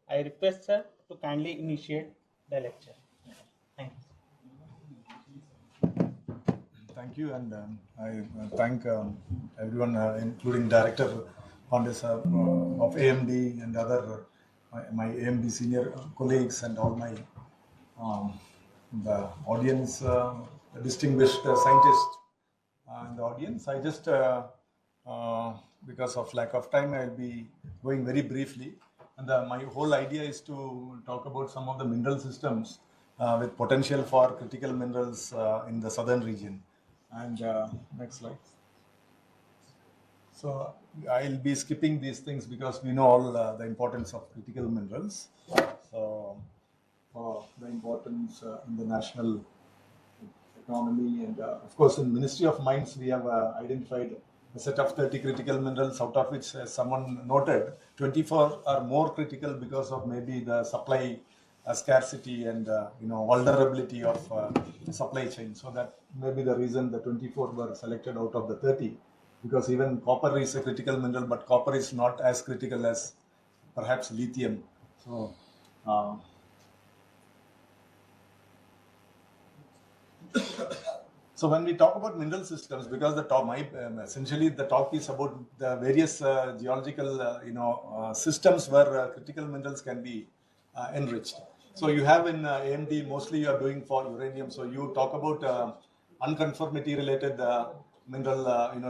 I request sir to kindly initiate the lecture. Thank you. Thank you, and I thank everyone, including Director Pandey sir of AMD and other my AMD senior colleagues and all my the audience, distinguished scientists in the audience. I just because of lack of time, I'll be going very briefly, and my whole idea is to talk about some of the mineral systems with potential for critical minerals in the southern region. And next slide. So I'll be skipping these things because we know all the importance of critical minerals. So the importance in the national economy, and of course in Ministry of Mines we have identified a set of 30 critical minerals, out of which, as someone noted, 24 are more critical because of maybe the supply scarcity and vulnerability of supply chain. So that may be the reason the 24 were selected out of the 30, because even copper is a critical mineral, but copper is not as critical as perhaps lithium. So so when we talk about mineral systems, because the talk, essentially the talk is about the various geological systems where critical minerals can be enriched. So you have in AMD, mostly you are doing for uranium. So you talk about unconformity related mineral,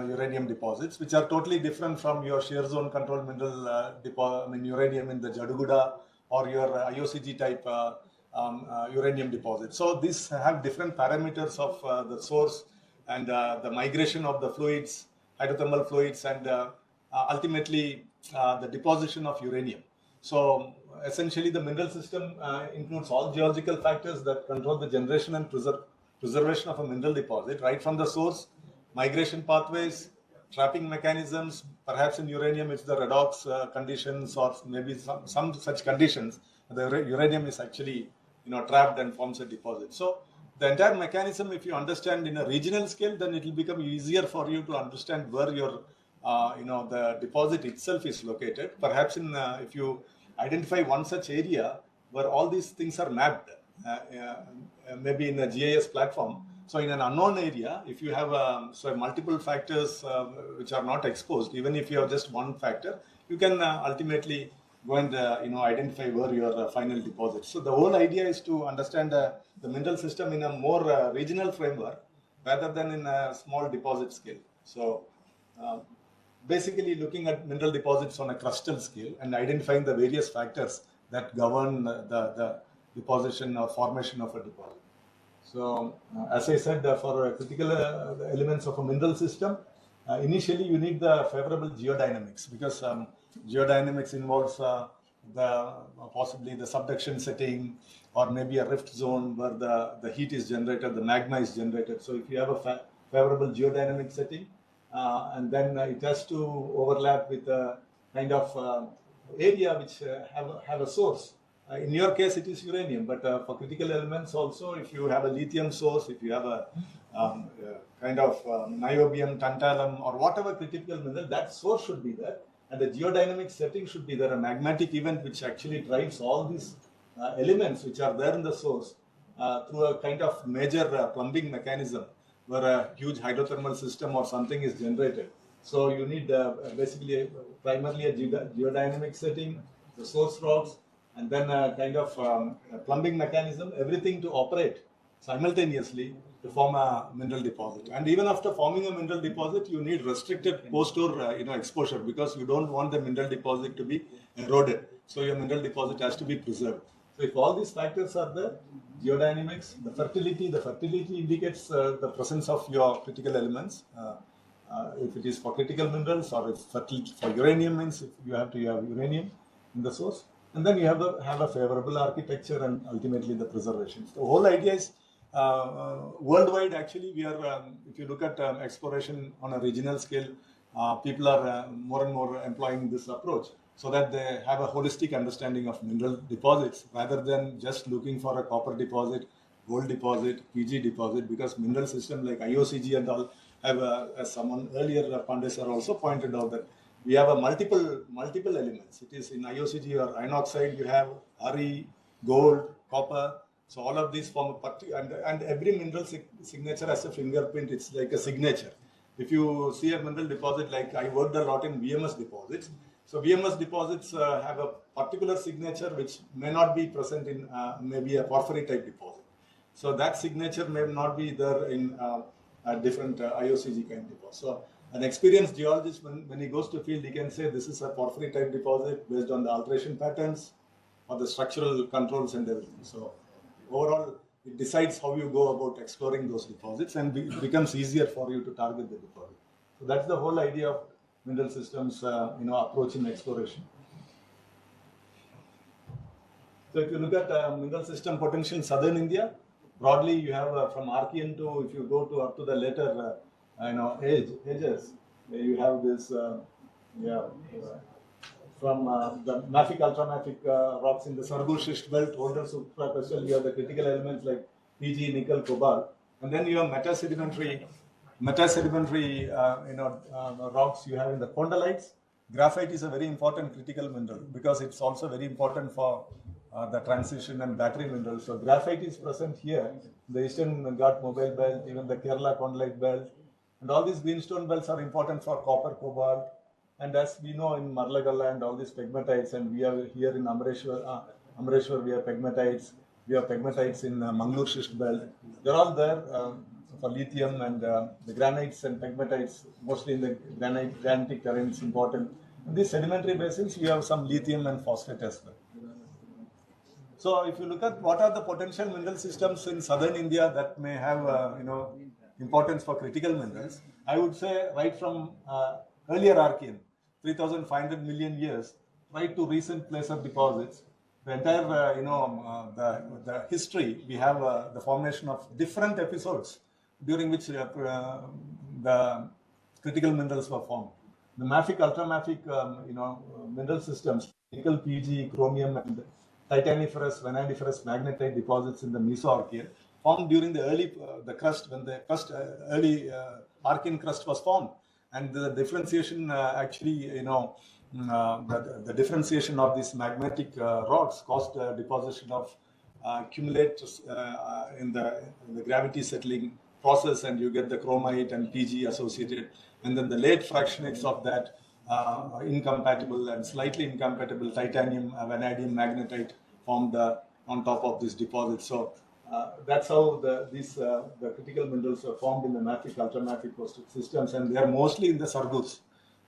uranium deposits, which are totally different from your shear zone control mineral uranium in the Jaduguda or your IOCG type uranium deposit. So these have different parameters of the source and the migration of the fluids, hydrothermal fluids, and ultimately the deposition of uranium. So essentially the mineral system includes all geological factors that control the generation and preservation of a mineral deposit, right from the source, migration pathways, trapping mechanisms. Perhaps in uranium it's the redox conditions or maybe some such conditions. The uranium is actually trapped and forms a deposit. So the entire mechanism, if you understand in a regional scale, then it will become easier for you to understand where your the deposit itself is located. Perhaps in if you identify one such area where all these things are mapped, maybe in a GIS platform. So in an unknown area, if you have multiple factors which are not exposed, even if you have just one factor, you can ultimately go and identify where your final deposit. So the whole idea is to understand the mineral system in a more regional framework rather than in a small deposit scale. So basically looking at mineral deposits on a crustal scale and identifying the various factors that govern the deposition or formation of a deposit. So, as I said, for critical elements of a mineral system, initially you need the favorable geodynamics, because geodynamics involves possibly the subduction setting, or maybe a rift zone where the heat is generated, the magma is generated. So if you have a favorable geodynamic setting, and then it has to overlap with a kind of area which have a source. In your case, it is uranium, but for critical elements also, if you have a lithium source, if you have a kind of niobium, tantalum, or whatever critical mineral, that source should be there, and the geodynamic setting should be there, a magmatic event which actually drives all these elements which are there in the source through a kind of major plumbing mechanism where a huge hydrothermal system or something is generated. So you need basically primarily a geodynamic setting, the source rocks, and then a kind of a plumbing mechanism, everything to operate simultaneously to form a mineral deposit. And even after forming a mineral deposit, you need restricted post-ore exposure, because you don't want the mineral deposit to be eroded. So your mineral deposit has to be preserved. So if all these factors are there, geodynamics, the fertility indicates the presence of your critical elements. If it is for critical minerals, or if fertility for uranium means if you have uranium in the source, and then you have a favorable architecture and ultimately the preservation. So the whole idea is worldwide. Actually, we are if you look at exploration on a regional scale, people are more and more employing this approach, so that they have a holistic understanding of mineral deposits rather than just looking for a copper deposit, gold deposit, PG deposit, because mineral system like IOCG and all have, as someone earlier, Pandey sir also pointed out, that we have a multiple elements. It is in IOCG or iron oxide, you have Re, gold, copper. So all of these form a particular, and every mineral signature has a fingerprint. It's like a signature. If you see a mineral deposit, like I worked a lot in VMS deposits. So VMS deposits have a particular signature which may not be present in maybe a porphyry type deposit. So that signature may not be there in a different IOCG kind of deposit. So an experienced geologist, when he goes to field, he can say this is a porphyry type deposit based on the alteration patterns or the structural controls and everything. So overall, it decides how you go about exploring those deposits, and it becomes easier for you to target the deposit. So that's the whole idea of mineral systems, approach in exploration. So if you look at mineral system potential in southern India, broadly you have from Archean to, if you go to up to the later ages, you have this from the mafic, ultramafic rocks in the Sargur schist belt, older supracrustal, you have the critical elements like PG, nickel, cobalt, and then you have metasedimentary rocks you have in the condolites. Graphite is a very important critical mineral because it's also very important for the transition and battery minerals. So graphite is present here, the Eastern Ghat Mobile Belt, even the Kerala Condolite Belt, and all these greenstone belts are important for copper, cobalt. And as we know in Marlagala and all these pegmatites, and we are here in Amreshwar we have pegmatites. We have pegmatites in Mangalore schist belt. They're all there for lithium, and the granites and pegmatites, mostly in the granitic terrain, is important. In these sedimentary basins, we have some lithium and phosphate as well. So if you look at what are the potential mineral systems in southern India that may have importance for critical minerals, I would say right from earlier Archean, 3,500 million years, right to recent placer deposits, the entire the history, we have the formation of different episodes during which the critical minerals were formed. The mafic, ultramafic mineral systems, nickel, PG, chromium, and titaniferous, vanadiferous magnetite deposits in the Mesoarchean formed during the early when the early Archean crust was formed, and the differentiation the differentiation of these magmatic rocks caused deposition of accumulate in the gravity settling process, and you get the chromite and PG associated, and then the late fractionates of that incompatible and slightly incompatible titanium, vanadium, magnetite formed on top of this deposit. So that's how the critical minerals are formed in the mafic, ultramafic coastal systems, and they are mostly in the Sargurs.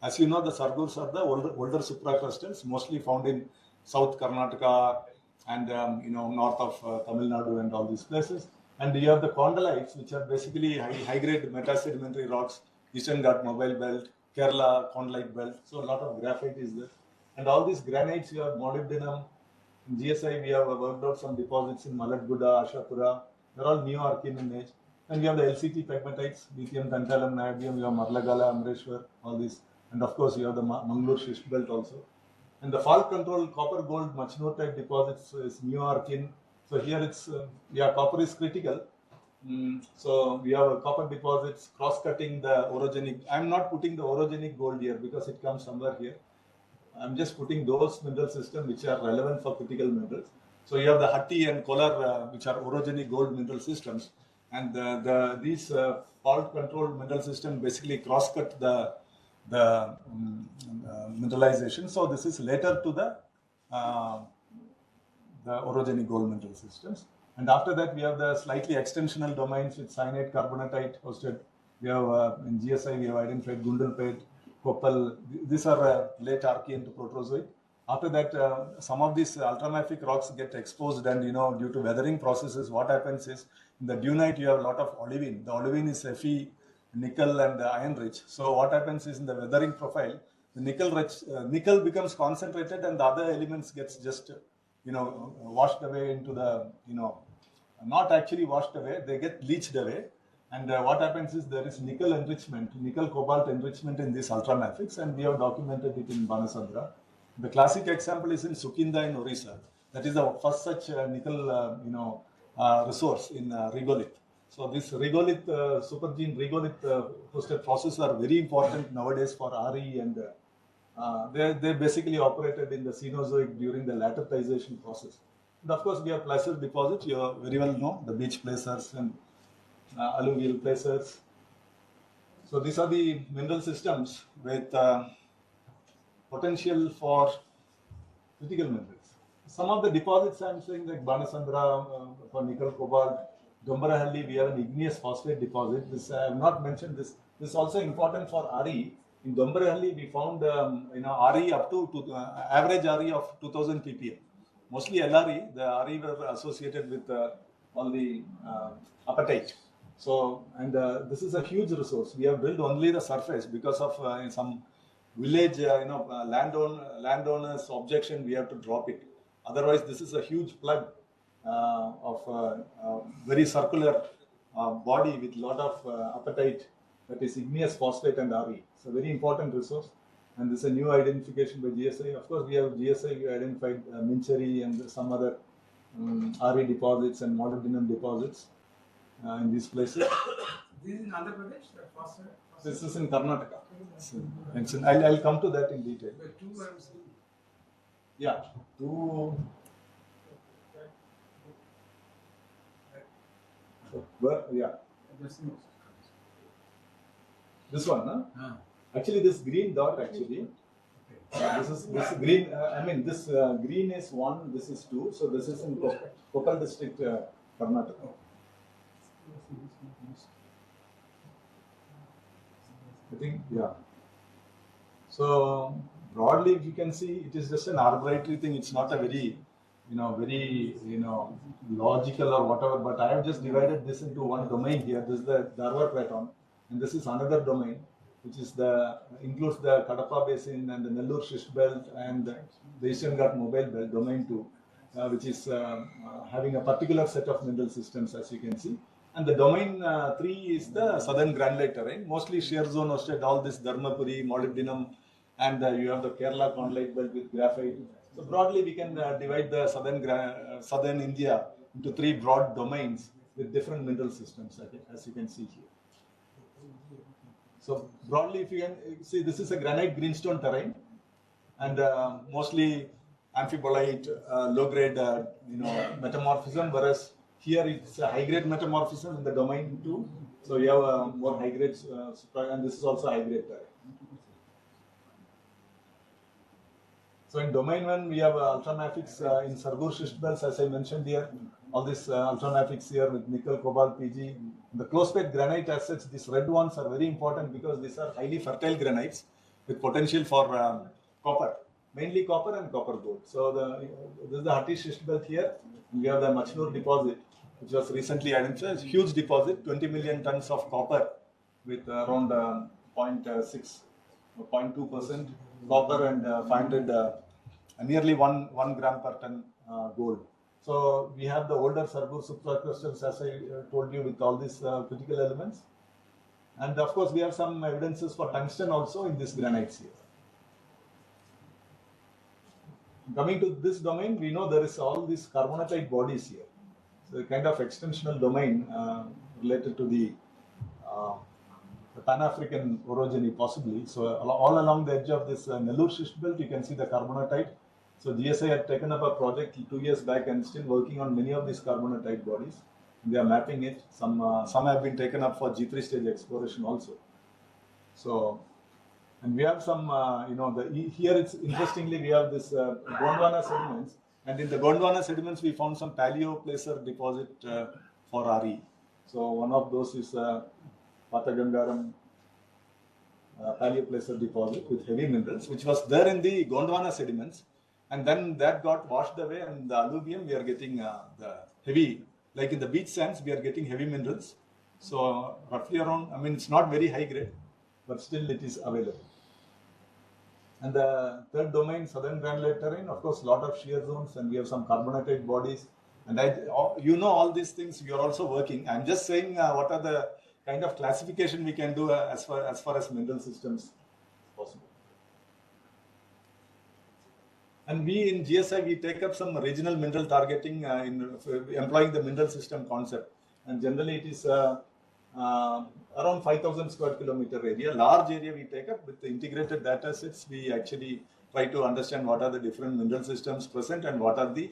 As you know, the Sargurs are the older supracrustals, mostly found in South Karnataka, and north of Tamil Nadu and all these places. And you have the chondrites, which are basically high-grade metasedimentary rocks, Eastern Ghat Mobile Belt, Kerala Chondrite Belt. So a lot of graphite is there. And all these granites, you have molybdenum. In GSI, we have worked out some deposits in Malatguda, Ashapura. They're all neo-Archean in age. And we have the LCT pegmatites, lithium, tantalum, niobium, you have Marlagala, Amreshwar, all these. And of course, you have the Mangalore schist belt also. And the fault control copper gold Machnur type deposits is neo-Archean. So here it's, copper is critical. So we have copper deposits cross-cutting the orogenic. I'm not putting the orogenic gold here because it comes somewhere here. I'm just putting those mineral systems which are relevant for critical minerals. So you have the Hatti and Kolar, which are orogenic gold mineral systems. And these fault control mineral systems basically cross-cut the mineralization. So this is later to the orogenic gold mineral systems. And after that, we have the slightly extensional domains with cyanide, carbonatite hosted. We have in GSI, we have identified Gundalpet, Koppal. These are late Archean to Proterozoic. After that, some of these ultramafic rocks get exposed, and due to weathering processes, what happens is in the dunite you have a lot of olivine. The olivine is Fe, nickel, and iron rich. So what happens is in the weathering profile, the nickel becomes concentrated, and the other elements gets just washed away into the not actually washed away, they get leached away. And what happens is there is nickel enrichment, nickel cobalt enrichment in these ultramafics, and we have documented it in Banasandra. The classic example is in Sukinda in Orissa. That is the first such nickel resource in regolith. So this regolith, supergene regolith hosted processes are very important nowadays for RE, and they basically operated in the Cenozoic during the latertization process. And of course, we have placer deposits. You very well know the beach placers and alluvial placers. So these are the mineral systems with potential for critical minerals. Some of the deposits I'm saying, like Banasandra for nickel, cobalt, Dombarahalli, we have an igneous phosphate deposit. This I have not mentioned this. This is also important for RE. In Dombarahalli, we found RE up to average RE of 2000 ppm. Mostly LRE, the RE were associated with all the apatite. So, and this is a huge resource. We have drilled only the surface because of some village, landowners' objection. We have to drop it. Otherwise, this is a huge plug of very circular body with lot of apatite, that is igneous phosphate and RE. It's a very important resource, and this is a new identification by GSI. Of course, we have GSI, we identified Mincheri and some other RE deposits and molybdenum deposits in these places. This is in Andhra Pradesh, phosphate? This is in Karnataka. I'll come to that in detail. Yeah, two. Yeah. This one, huh? Actually, this green dot actually. This green. This green is 1. This is 2. So this is in Koppal district, Karnataka. I think, yeah. So broadly, if you can see, it is just an arbitrary thing. It's not a very, very logical or whatever. But I have just divided this into one domain here. This is the Dharwar Platon, and this is another domain, which is includes the Kadapa Basin and the Nellore schist belt and the Eastern Ghat Mobile Belt, domain 2, which is having a particular set of mineral systems, as you can see. And the domain 3 is the southern granulate terrain, mostly shear zone hosted, all this Dharmapuri, molybdenum, and you have the Kerala Chondrite belt with graphite. So broadly, we can divide the southern India into 3 broad domains with different mineral systems, as you can see here. So broadly, if you can see, this is a granite greenstone terrain, and mostly amphibolite, low-grade, metamorphism, whereas here it's a high-grade metamorphism in the domain 2. So you have more high-grade, and this is also high-grade terrain. So in domain 1, we have ultramafics in Sargur schist belts, as I mentioned here. All these ultramafics here with nickel, cobalt, PG. The close-packed granite as such, these red ones are very important because these are highly fertile granites with potential for copper. mainly copper and copper gold. So this is the Hatti schist belt here. We have the Machnur deposit, which was recently identified. It's a huge deposit, 20 million tons of copper with around 0.6 or 0.2% copper and 500, nearly 1 gram per ton gold. So we have the older Sargur supracrystals, as I told you, with all these critical elements. And of course, we have some evidences for tungsten also in this granites here. Coming to this domain, we know there is all these carbonatite bodies here. So a kind of extensional domain related to the Pan-African orogeny possibly. So all along the edge of this Nellore schist belt, you can see the carbonatite. So GSI had taken up a project 2 years back and still working on many of these carbonatite bodies. They are mapping it. Some have been taken up for G3 stage exploration also. So, and we have some, here it's interestingly we have this Gondwana sediments, and in the Gondwana sediments we found some paleoplacer deposit for RE. So one of those is Patagangaram paleoplacer deposit with heavy minerals, which was there in the Gondwana sediments, and then that got washed away, and the alluvium we are getting the heavy, like in the beach sands we are getting heavy minerals. So roughly around, I mean it's not very high grade, but still it is available. And the third domain, southern granulate terrain, of course, a lot of shear zones, and we have some carbonatite bodies. And you know all these things, you are also working. I'm just saying what are the kind of classification we can do as far as mineral systems possible. And we in GSI, we take up some regional mineral targeting in employing the mineral system concept. And generally it is around 5,000 square kilometer area. Large area we take up with the integrated data sets. We actually try to understand what are the different mineral systems present and what are the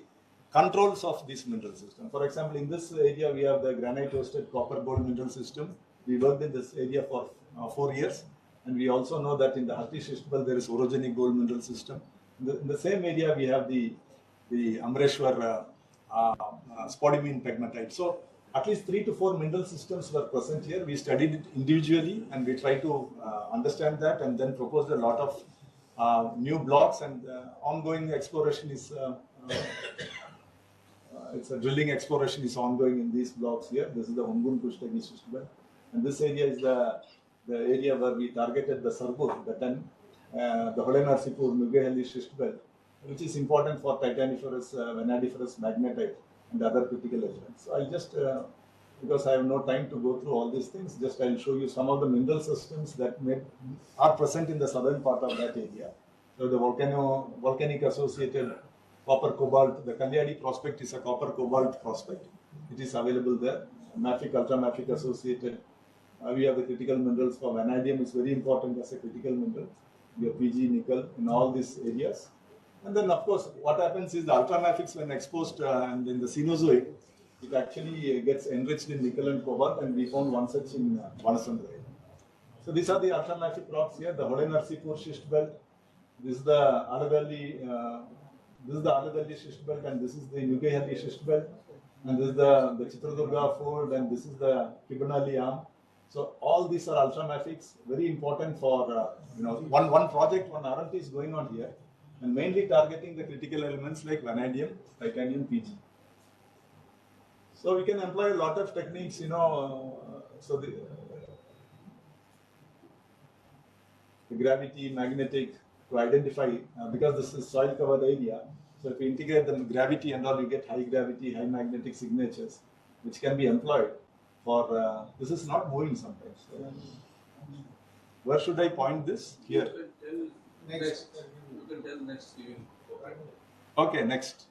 controls of this mineral system. For example, in this area we have the granite hosted copper gold mineral system. We worked in this area for 4 years, and we also know that in the Hatti schist belt there is orogenic gold mineral system. In the same area we have the Amreshwar spodumene pegmatite. So at least 3 to 4 mineral systems were present here. We studied it individually and we tried to understand that, and then proposed a lot of new blocks, and ongoing exploration is it's a drilling exploration is ongoing in these blocks here. This is the Hungun Kushtagi schist belt, and this area is the area where we targeted the Sargur, the Holenarsipur Nugehalli schist belt, which is important for titaniferous, vanadiferous magnetite and other critical elements. So I'll just, because I have no time to go through all these things, just I'll show you some of the mineral systems that are present in the southern part of that area. So the volcanic associated copper cobalt, the Kalyadi prospect is a copper cobalt prospect. It is available there. Mafic, ultramafic associated. We have the critical minerals for vanadium is very important as a critical mineral. We have PG, nickel in all these areas. And then, of course, what happens is the ultramafics, when exposed and in the Cenozoic, it actually gets enriched in nickel and cobalt, and we found one such in Banasandra. So these are the ultramafic rocks here. The Holenarsipur schist belt. This is the Alagalli. This is the Alagalli schist belt, and this is the Nugehalli schist belt, and this is the Chitradurga fold, and this is the Kibbanali arm. So all these are ultramafics, very important for one project, one R&D is going on here, and mainly targeting the critical elements like vanadium, titanium, PG. So we can employ a lot of techniques, so the gravity, magnetic, to identify, because this is soil covered area. So if we integrate the gravity and all, you get high gravity, high magnetic signatures, which can be employed for, this is not moving sometimes. So, where should I point this? Here. Next. You can tell next. Okay, next.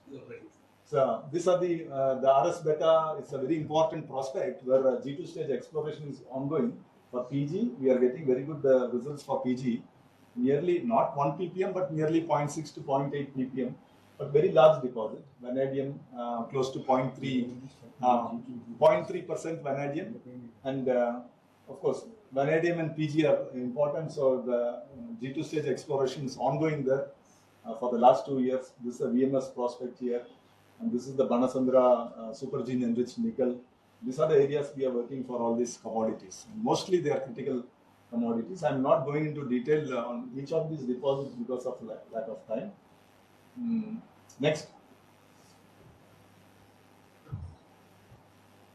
So these are the RS beta. It's a very important prospect where G2 stage exploration is ongoing. For PG, we are getting very good results for PG. Nearly not 1 ppm, but nearly 0.6 to 0.8 ppm. But very large deposit. Vanadium close to 0.3% vanadium, and of course vanadium and PG are important. So the G2 stage exploration is ongoing there for the last 2 years. This is a VMS prospect here, and this is the Banasandra supergene enriched nickel. These are the areas we are working for all these commodities. And mostly they are critical commodities. I'm not going into detail on each of these deposits because of lack of time. Next.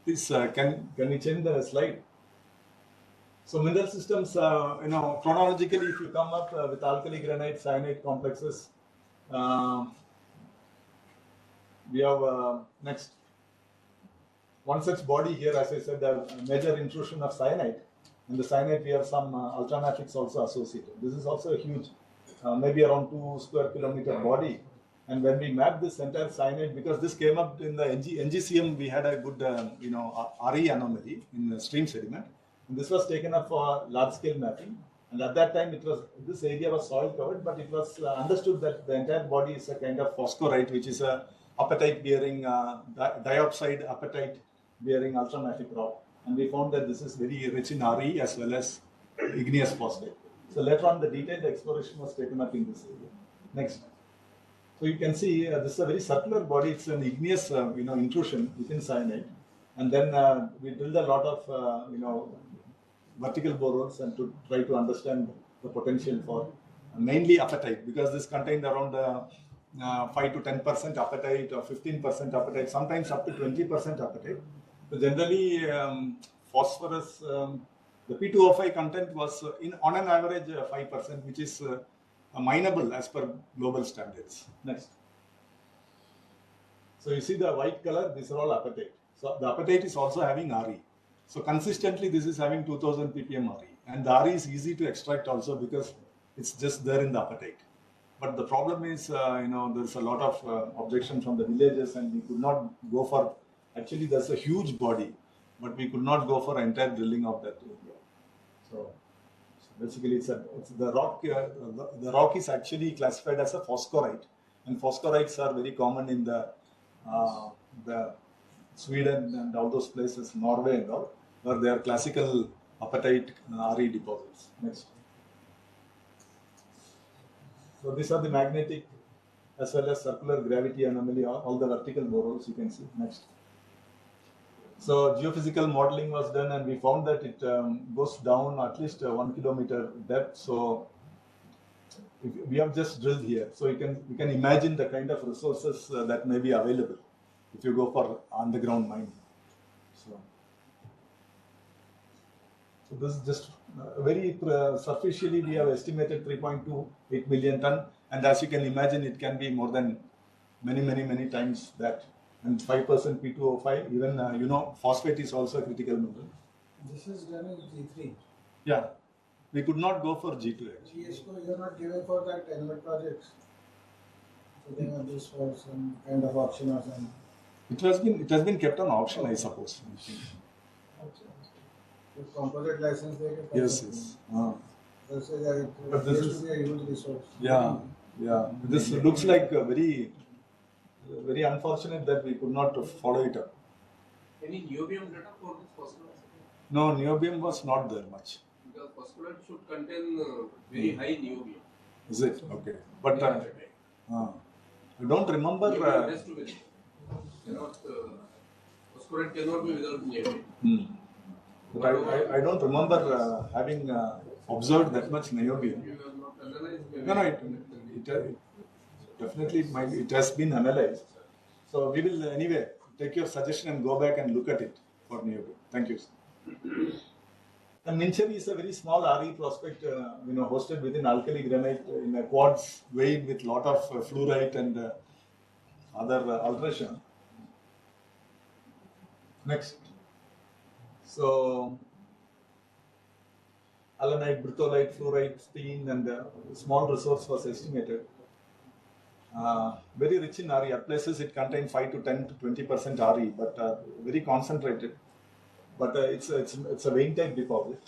Please, can you change the slide? So mineral systems, chronologically, if you come up with alkali granite cyanide complexes, we have next one such body here, as I said, a major intrusion of cyanide. In the cyanide, we have some ultramafics also associated. This is also a huge, maybe around 2 square kilometer body. And when we map this entire cyanide, because this came up in the NGCM, we had a good, RE anomaly in the stream sediment. And this was taken up for large-scale mapping. And at that time, this area was soil covered, but it was understood that the entire body is a kind of phosphorite, which is a apatite-bearing, diopside apatite-bearing ultramafic rock. And we found that this is very rich in RE as well as igneous phosphate. So later on, the detailed exploration was taken up in this area. Next. So you can see this is a very circular body. It's an igneous, intrusion within cyanide. And then we drilled a lot of, vertical borers and to try to understand the potential for mainly apatite, because this contained around 5 to 10% apatite or 15% apatite, sometimes up to 20% apatite. So generally, phosphorus, the P2O5 content was on an average 5%, which is mineable as per global standards. Next. So you see the white color, these are all apatite. So the apatite is also having RE. So consistently, this is having 2000 ppm RE. And the RE is easy to extract also because it's just there in the apatite. But the problem is, there's a lot of objection from the villagers, and we could not go for, actually there's a huge body, but we could not go for entire drilling of that area. So basically the rock is actually classified as a phosphorite, and phosphorites are very common in the Sweden and all those places, Norway and all, where they are classical apatite RE deposits. Next. So these are the magnetic as well as circular gravity anomaly, all the vertical borers you can see. Next. So geophysical modeling was done, and we found that it goes down at least 1 kilometer depth. So we have just drilled here. So you can imagine the kind of resources that may be available if you go for underground mining. So this is just very superficially we have estimated 3.28 million ton, and as you can imagine, it can be more than many times that. And 5% P2O5, even phosphate is also a critical mineral. This is done in G3. Yeah, we could not go for G2 actually. Yes, so you're not giving for that helmet projects. So they have this for some kind of auction or something. It has been kept on auction, I suppose. With composite license, they get. Yes. But this is to be a huge resource. Yeah. This looks like very unfortunate that we could not follow it up. Any niobium data for this phosphorus? No, niobium was not there much. Because phosphorus should contain very high niobium. Is it? Okay. But I don't remember. Phosphorus cannot be without niobium. But I don't remember having observed that much niobium. You have not analyzed. No, it definitely it has been analyzed. So we will anyway take your suggestion and go back and look at it for niobium. Thank you, sir. And Mincheri is a very small RE prospect, hosted within alkali granite in a quartz vein with lot of fluorite and other alteration. Next. So allanite, britolite, fluorite, steen, and small resource was estimated. Very rich in RE. At places it contains 5 to 10 to 20% RE, but very concentrated. But it's a vein type deposit.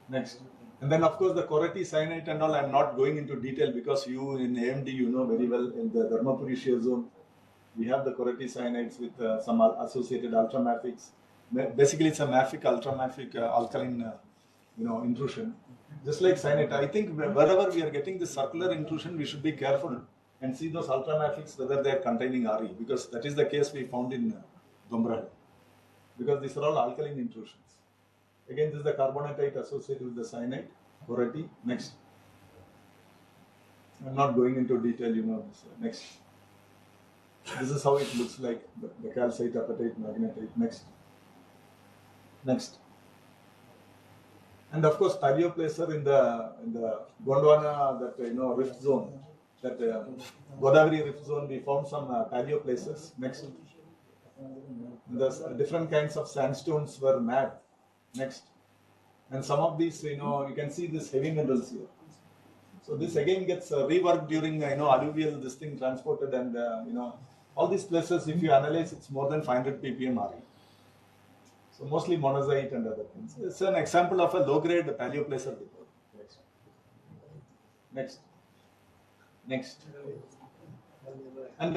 Next. And then of course the Korati cyanide and all, I'm not going into detail because you in AMD you know very well in the Dharmapuri shear zone. We have the Korati cyanides with some associated ultramafics. Basically it's a mafic, ultramafic, alkaline intrusion. Just like cyanide, I think wherever we are getting this circular intrusion, we should be careful and see those ultramafics whether they are containing RE, because that is the case we found in Dombrahal. because these are all alkaline intrusions. Again, this is the carbonatite associated with the cyanide, pority. Next. I'm not going into detail, you know this. Next. This is how it looks like, the calcite, apatite, magnetite. Next. Next. And of course, paleoplacer in the Gondwana, that rift zone, that Godavari rift zone, we found some paleoplacers. Next. The different kinds of sandstones were mapped. Next. And some of these, you can see this heavy minerals here. So this again gets reworked during, alluvial, this thing transported, and, all these places, if you analyze, it's more than 500 ppm RE. So mostly monazite and other things. It's an example of a low-grade paleoplacer deposit. Next. Next. And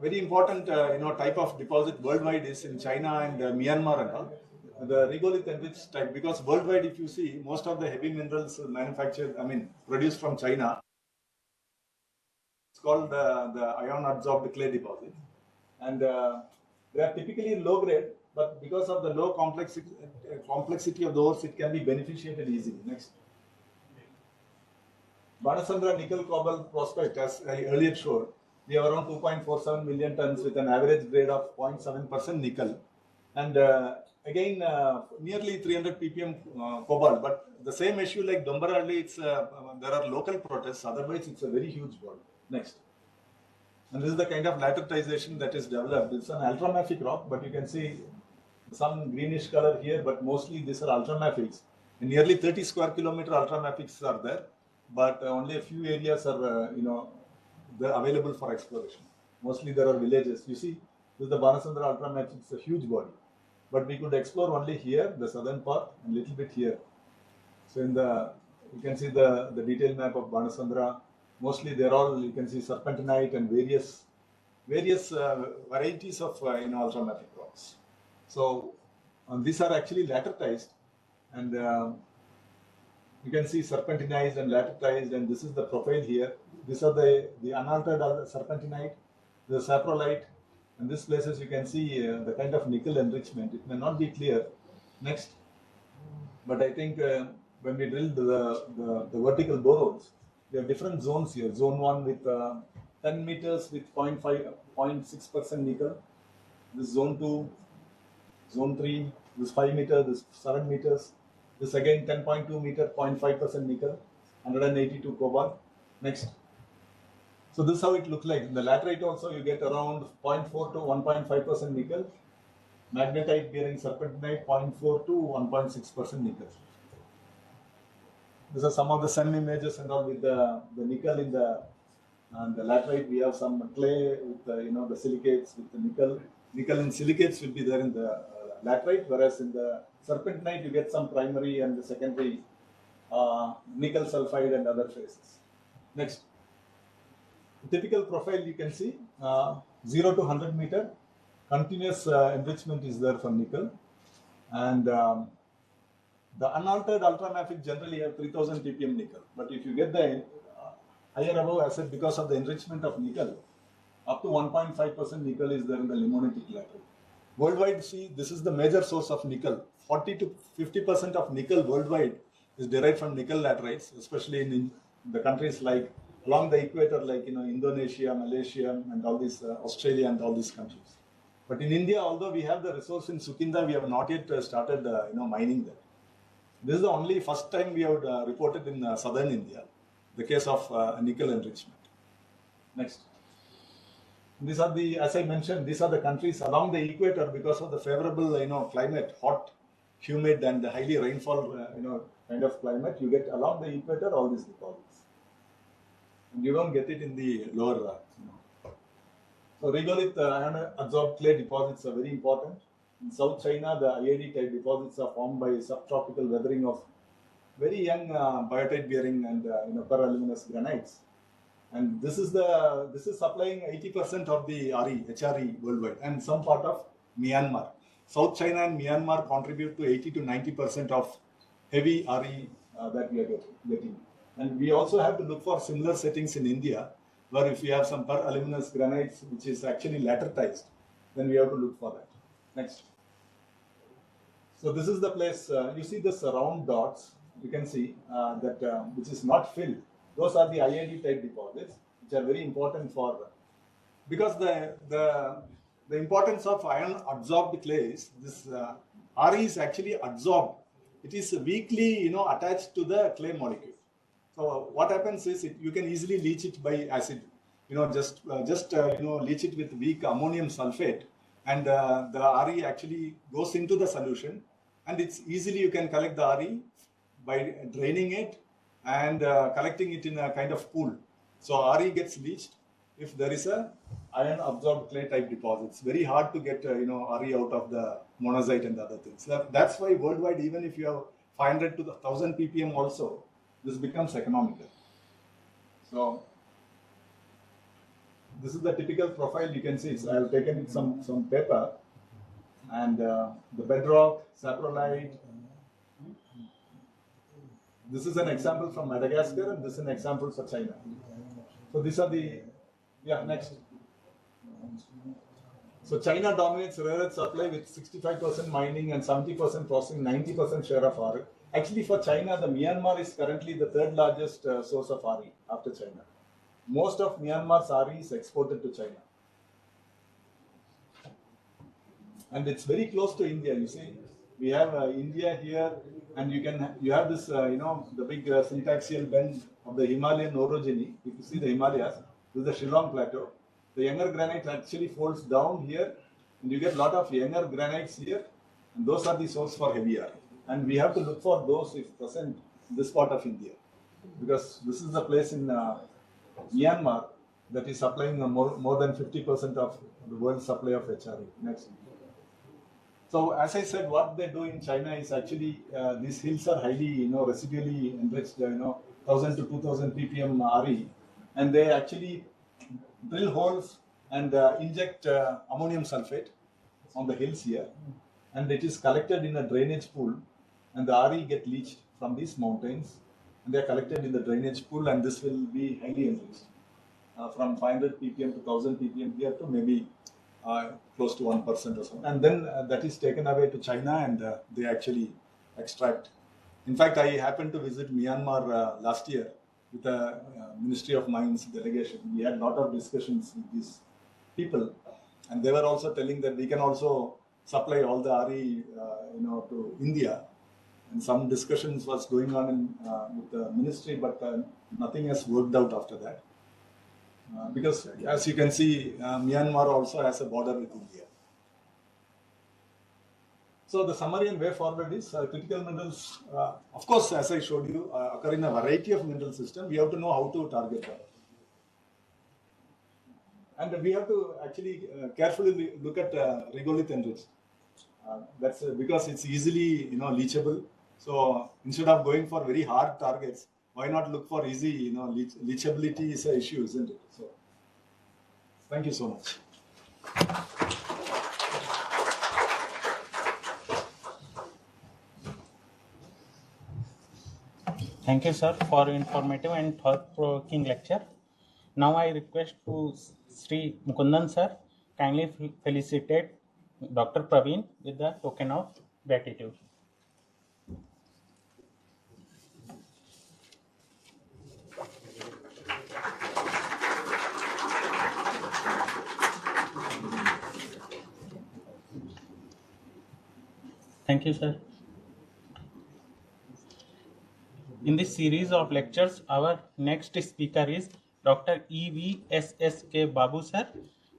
very important, type of deposit worldwide is in China and Myanmar and all. The regolith enriched type, because worldwide, if you see, most of the heavy minerals manufactured, produced from China, it's called the ion adsorbed clay deposit. And they are typically low grade, but because of the low complexity of the ores, it can be beneficiated easily. Next. Banasandra nickel cobalt prospect, as I earlier showed, we have around 2.47 million tons with an average grade of 0.7% nickel. And again, nearly 300 ppm cobalt. But the same issue like Dombarali, it's there are local protests. Otherwise, it's a very huge body. Next. And this is the kind of lateritization that is developed. It's an ultramafic rock, but you can see some greenish color here, but mostly these are ultramafics. And nearly 30 square kilometer ultramafics are there, but only a few areas are, they're available for exploration. Mostly there are villages. You see, this is the Banasandra ultramafic. It's a huge body. But we could explore only here, the southern part, and a little bit here. So in you can see the detailed map of Banasandra. Mostly they're all, you can see serpentinite and various varieties of ultramafic rocks. So these are actually lateritized, and you can see serpentinized and lateritized, and this is the profile here. These are the unaltered serpentinite, the saprolite, and these places you can see the kind of nickel enrichment. It may not be clear. Next. But I think when we drilled the vertical boreholes, we have different zones here. Zone 1 with 10 meters with 0.6% nickel. This zone 2, zone 3, this 5 meters, this 7 meters. This again 10.2 meter, 0.5% nickel, 182 cobalt. Next. So this is how it looks like. In the laterite also you get around 0.4 to 1.5% nickel. Magnetite bearing serpentinite 0.4 to 1.6% nickel. These are some of the sun images and all with the nickel in the laterite. We have some clay with the silicates with the nickel. Nickel and silicates will be there in the laterite, whereas in the serpentinite you get some primary and the secondary nickel sulfide and other phases. Next. The typical profile you can see 0 to 100 meter continuous enrichment is there for nickel, and the unaltered ultramafic generally have 3000 ppm nickel. But if you get the higher above, I said, because of the enrichment of nickel, up to 1.5% nickel is there in the limonitic laterite. Worldwide, see, this is the major source of nickel. 40 to 50% of nickel worldwide is derived from nickel laterites, especially in the countries like along the equator, like Indonesia, Malaysia, and all these Australia and all these countries. But in India, although we have the resource in Sukinda, we have not yet started mining there. This is the only first time we have reported in southern India the case of nickel enrichment. Next. These are as I mentioned, these are the countries along the equator because of the favorable climate, hot, humid, and highly rainfall kind of climate. You get along the equator all these deposits, and you don't get it in the lower. So regolith ion adsorbed clay deposits are very important. In South China, the IID type deposits are formed by subtropical weathering of very young biotite bearing and peraluminous granites. And this is supplying 80% of the HRE worldwide and some part of Myanmar. South China and Myanmar contribute to 80 to 90% of heavy RE that we are getting. And we also have to look for similar settings in India, where if we have some peraluminous granites which is actually lateritized, then we have to look for that. Next. So this is the place, you see this round dots, you can see that which is not filled. Those are the IID type deposits, which are very important for, because the importance of iron absorbed clays, this RE is actually absorbed. It is weakly, attached to the clay molecule. So what happens is you can easily leach it by acid, just leach it with weak ammonium sulfate, and the RE actually goes into the solution, and it's easily you can collect the RE by draining it and collecting it in a kind of pool. So RE gets leached if there is a iron absorbed clay type deposit. It's very hard to get RE out of the monazite and other things. That's why worldwide, even if you have 500 to 1000 ppm also, this becomes economical. So this is the typical profile. You can see I have taken some paper, and the bedrock, saprolite. This is an example from Madagascar, and this is an example for China. So these are the, next. So China dominates rare earth supply with 65% mining and 70% processing, 90% share of RE. Actually, for China, the Myanmar is currently the third largest source of RE after China. Most of Myanmar's RE is exported to China. And it's very close to India. You see, we have India here, and you have this, the big syntaxial bend of the Himalayan orogeny. If you see the Himalayas, this is the Shillong Plateau. The younger granite actually folds down here, and you get a lot of younger granites here, and those are the source for heavy RE. And we have to look for those if present in this part of India, because this is the place in Myanmar that is supplying more than 50% of the world's supply of HRE. Next. So as I said, what they do in China is actually these hills are highly, residually enriched, 1000 to 2000 ppm RE, and they actually drill holes and inject ammonium sulfate on the hills here, and it is collected in a drainage pool, and the RE get leached from these mountains, and they are collected in the drainage pool, and this will be highly enriched from 500 ppm to 1000 ppm here to maybe close to 1% or so, and then that is taken away to China, and they actually extract. In fact, I happened to visit Myanmar last year with the Ministry of Mines delegation. We had a lot of discussions with these people, and they were also telling that we can also supply all the RE, to India. And some discussions was going on with the ministry, but nothing has worked out after that. Because as you can see, Myanmar also has a border with India. So the summary and way forward is critical minerals, of course, as I showed you, occur in a variety of mineral systems. We have to know how to target them. And we have to actually carefully look at regolith enriched. That's because it's easily leachable. So instead of going for very hard targets, why not look for easy, leachability is an issue, isn't it? So thank you so much. Thank you, sir, for informative and thought-provoking lecture. Now I request to Sri Mukundan sir kindly felicitate Dr. Praveen with the token of gratitude. Thank you, sir. In this series of lectures, our next speaker is Dr. E.V.S.S.K. Babu sir,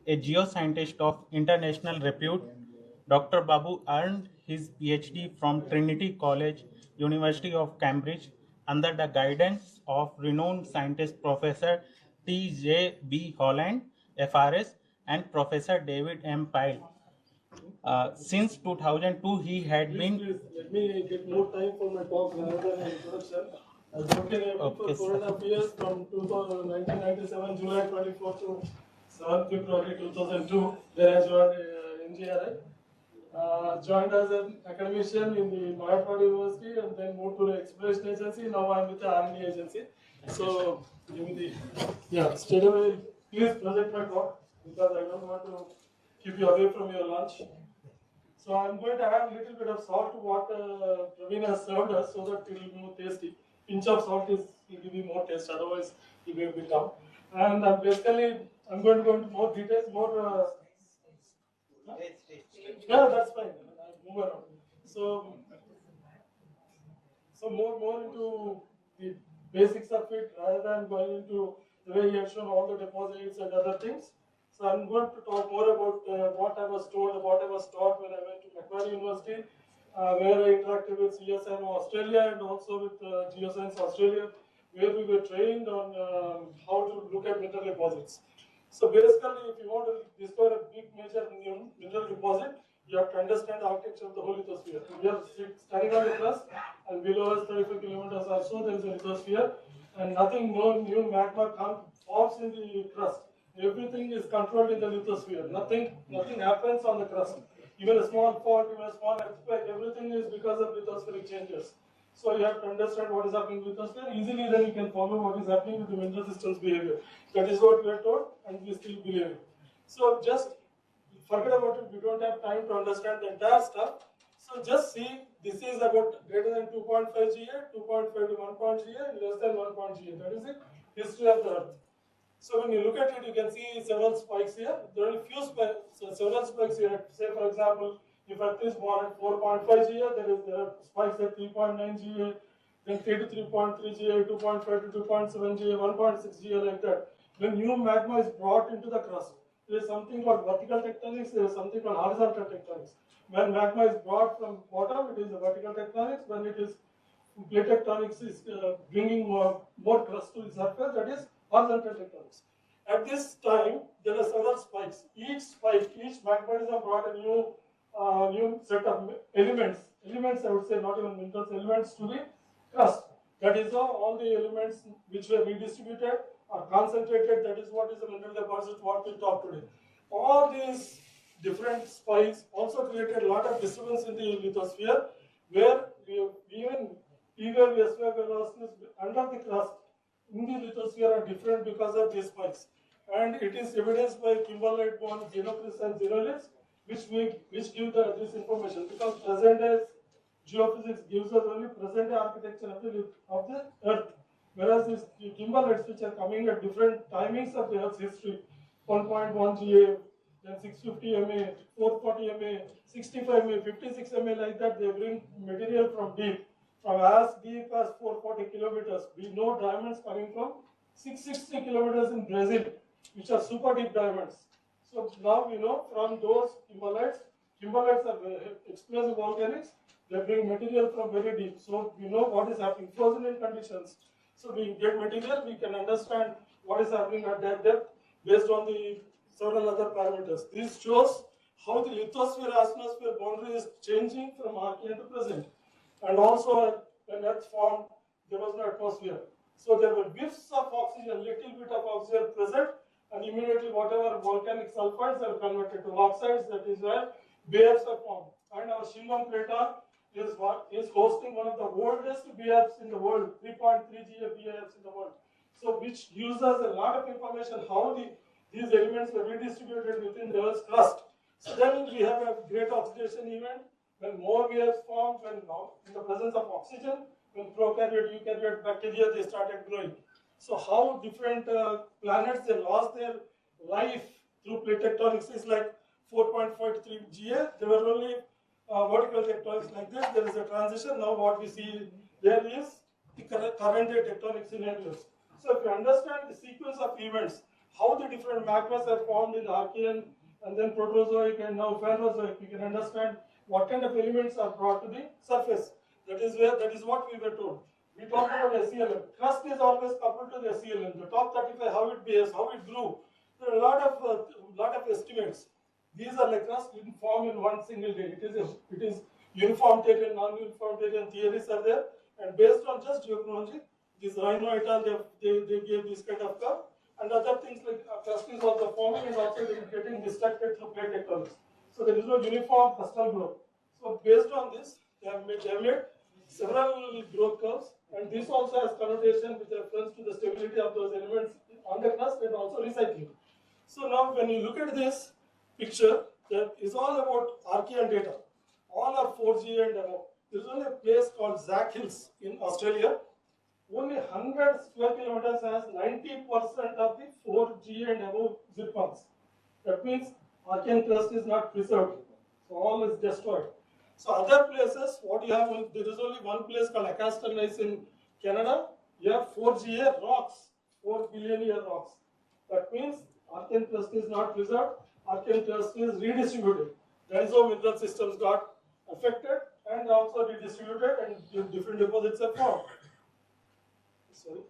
a geoscientist of international repute. Dr. Babu earned his PhD from Trinity College, University of Cambridge, under the guidance of renowned scientist Professor T.J.B. Holland, FRS, and Professor David M. Pyle. Since 2002, he had been... Please, let me get more time for my talk rather than an introduction. I've worked in AMD for 4.5 years from 1997 July 24 to 7 February 2002. Then I joined NGRI. Joined as an academician in the Maharashtra University and then moved to the exploration agency. Now I'm with the R&D agency. So, give me the... straight away, please project my talk because I don't want to keep you away from your lunch. So I'm going to add a little bit of salt to what Praveen has served us so that it will be more tasty. Pinch of salt will give you more taste, otherwise it will become. And basically, I'm going to go into more details, more. Yeah, that's fine. I'll move around. So more into the basics of it rather than going into the way he has shown all the deposits and other things. So I'm going to talk more about what I was told, what I was taught when I went to Macquarie University, where I interacted with CSIRO Australia and also with Geoscience Australia, where we were trained on how to look at mineral deposits. So basically, if you want to discover a big major mineral deposit, you have to understand the architecture of the whole lithosphere. We are standing on the crust, and below us 35 kilometers or so, there is a lithosphere, and no new magma forms in the crust. Everything is controlled in the lithosphere. Nothing happens on the crust. Even a small fault, even a small earthquake, everything is because of lithospheric changes. So you have to understand what is happening with lithosphere. Easily then you can follow what is happening with the mineral systems behavior. That is what we are told, and we still believe it. So just forget about it. We don't have time to understand the entire stuff. So just see, this is about greater than 2.5 GA, 2.5 to 1 GA, and less than 1 GA. That is the history of the Earth. So when you look at it, you can see several spikes here. There are several spikes here. Say for example, if Earth is born at 4.5 GA, there are spikes at 3.9 GA, then 3 to 3.3 GA, 2.5 to 2.7 GA, 1.6 GA, like that. When new magma is brought into the crust, there is something called vertical tectonics, there is something called horizontal tectonics. When magma is brought from bottom, it is a vertical tectonics. When it is plate tectonics is bringing more crust to the surface, that is horizontal tectonics. At this time, there are several spikes. Each magmatism brought a new set of elements. Elements, I would say, not even minerals, elements to the crust. That is all the elements which were redistributed are concentrated. That is what is the mineral deposit, what we talk today. All these different spikes also created a lot of disturbance in the lithosphere, where even westward velocities under the crust in the lithosphere are different because of these spikes. And it is evidenced by kimberlite-borne xenocrysts and xenoliths, which give this information, because present day geophysics gives us only present day architecture of the Earth, whereas these kimberlites, which are coming at different timings of the Earth's history, 1.1 GA, then 650 MA, 440 MA, 65 MA, 56 MA, like that, they bring material from deep, from as deep as 440 kilometers. We know diamonds coming from 660 kilometers in Brazil, which are super deep diamonds. So now we know from those kimberlites are explosive volcanics, they bring material from very deep. So we know what is happening, frozen in conditions. So we get material, we can understand what is happening at that depth based on the several other parameters. This shows how the lithosphere-atmosphere boundary is changing from Archean to present. And also, when Earth formed, there was no atmosphere. So there were whiffs of oxygen, little bit of oxygen present, and immediately whatever volcanic sulfides are converted to oxides. That is where BFs are formed. And our Shingam crater is hosting one of the oldest BFs in the world, 3.3 GA BFs in the world. So which gives us a lot of information how these elements were redistributed within the Earth's crust. So then we have a great oxidation event when more BFs formed, when in the presence of oxygen, when prokaryote, eukaryote bacteria, they started growing. So how different planets, they lost their life through plate tectonics is like 4.53 GA. There were only vertical tectonics like this. There is a transition. Now what we see there is the current day tectonic scenarios. So if you understand the sequence of events, how the different magmas are formed in the Archean and then Proterozoic and now Phanerozoic, we can understand what kind of elements are brought to the surface. That is what we were told. We talked about SELM. Crust is always coupled to the SELM. The top 35, how it behaves, how it grew. There are a lot of estimates. These are like crust didn't form in one single day. It is uniformitarian, non-uniformitarian theories are there, and based on just geochronology, this Rhino et al. They gave this kind of curve, and other things like crust is also forming and also getting distracted through plate tectonics. So there is no uniform crustal growth. So based on this, they have made several growth curves, and this also has connotation with reference to the stability of those elements on the crust and also recycling. So now when you look at this picture, that is all about Archean data. all are 4G and above. There's only a place called Zack Hills in Australia. Only 100 square kilometers has 90% of the 4G and above zircons. That means Archean crust is not preserved. So all is destroyed. So other places, what you have, there is only one place called Acaston in Canada. You have 4GA rocks, 4 billion year rocks. That means Archean crust is not preserved. Archean crust is redistributed. That is how mineral systems got affected and also redistributed and different deposits are formed. Sorry.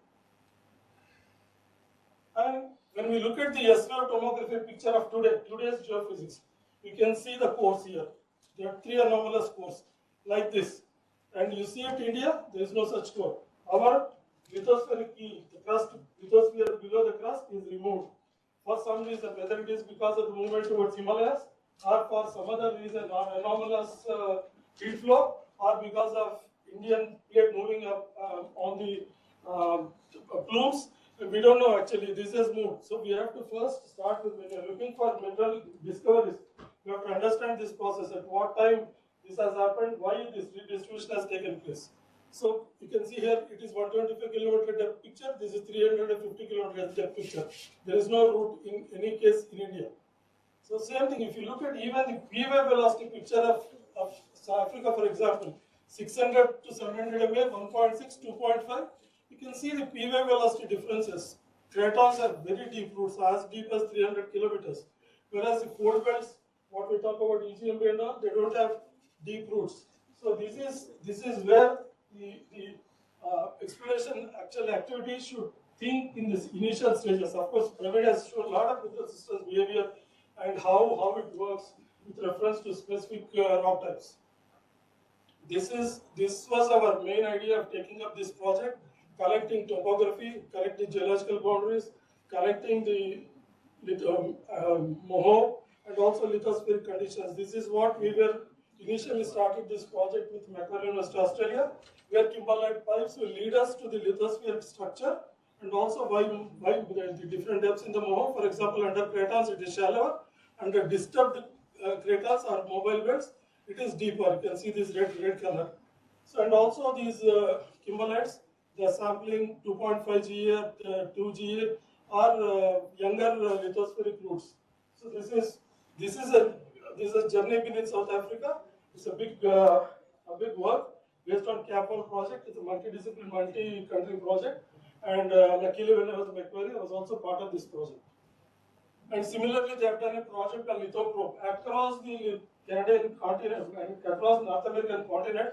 And when we look at the SWR tomography picture of today's geophysics, you can see the cores here. There are 3 anomalous cores like this. And you see at India, there is no such core. Our lithospheric key, the crust, lithosphere below the crust is removed. For some reason, whether it is because of the movement towards Himalayas or for some other reason, or anomalous heat flow, or because of Indian plate moving up on the plumes, we don't know actually, this has moved. So we have to first start with, when you're looking for mineral discoveries, you have to understand this process, at what time this has happened, why this redistribution has taken place. So you can see here, it is 125 kilometer depth picture, this is 350 kilometer depth picture. There is no route in any case in India. So same thing, if you look at even the P-wave velocity picture of South Africa, for example, 600 to 700 MA, 1.6, 2.5, you can see the P-wave velocity differences. Cratons are very deep roots, as deep as 300 kilometers. Whereas the fold belts, what we talk about EGMB and all, they don't have deep roots. So this is where the exploration actual activity should think in this initial stages. Of course, Praveen has shown a lot of mineral systems behavior and how it works with reference to specific rock types. This was our main idea of taking up this project, collecting topography, collecting geological boundaries, collecting the moho, and also lithospheric conditions. This is what we were initially started this project with Macquarie University, Australia, where kimberlite pipes will lead us to the lithospheric structure and also why the different depths in the moho. For example, under cratons it is shallower, under disturbed cratons or mobile beds it is deeper. You can see this red color. So and also these kimberlites, the sampling 2.5 GA, 2 GA are younger lithospheric roots. So this is a journey within South Africa. It's a big work based on CAPOL project. It's a multidisciplinary, multi-country project. And luckily, when I was at Macquarie, I was also part of this project. And similarly, they have done a project called lithoprobe across the Canadian continent and across North American continent.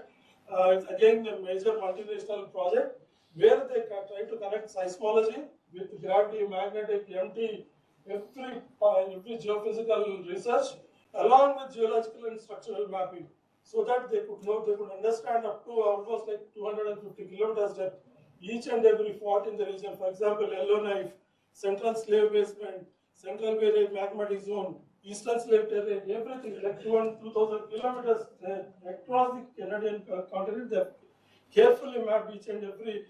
It's again a major multinational project where they try to connect seismology with gravity, magnetic, MT, every geophysical research, along with geological and structural mapping, so that they could understand up to almost like 250 kilometers depth each and every fault in the region. For example, Yellowknife, Central Slave Basement, Central Bay Magmatic Zone, Eastern Slave Terrain, everything like 2,000 kilometers across the Canadian continent. They carefully mapped each and every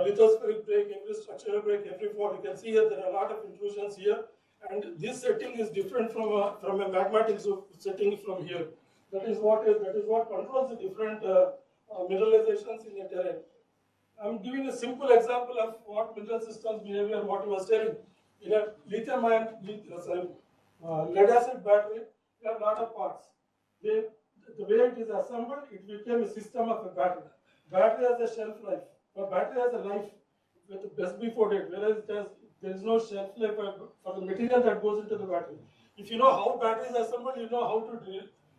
lithospheric break, every structural break, every fault. You can see here there are a lot of intrusions here, and this setting is different from a magmatic setting from here. That is what controls the different mineralizations in the terrain. I'm giving a simple example of what mineral systems behavior, what I was telling. In a lithium-ion, lead acid battery, there are a lot of parts. The way it is assembled, it became a system of a battery. Battery has a shelf life. A battery has a life with the best before date, whereas there is no shelf life for the material that goes into the battery. If you know how battery is assembled, you know how to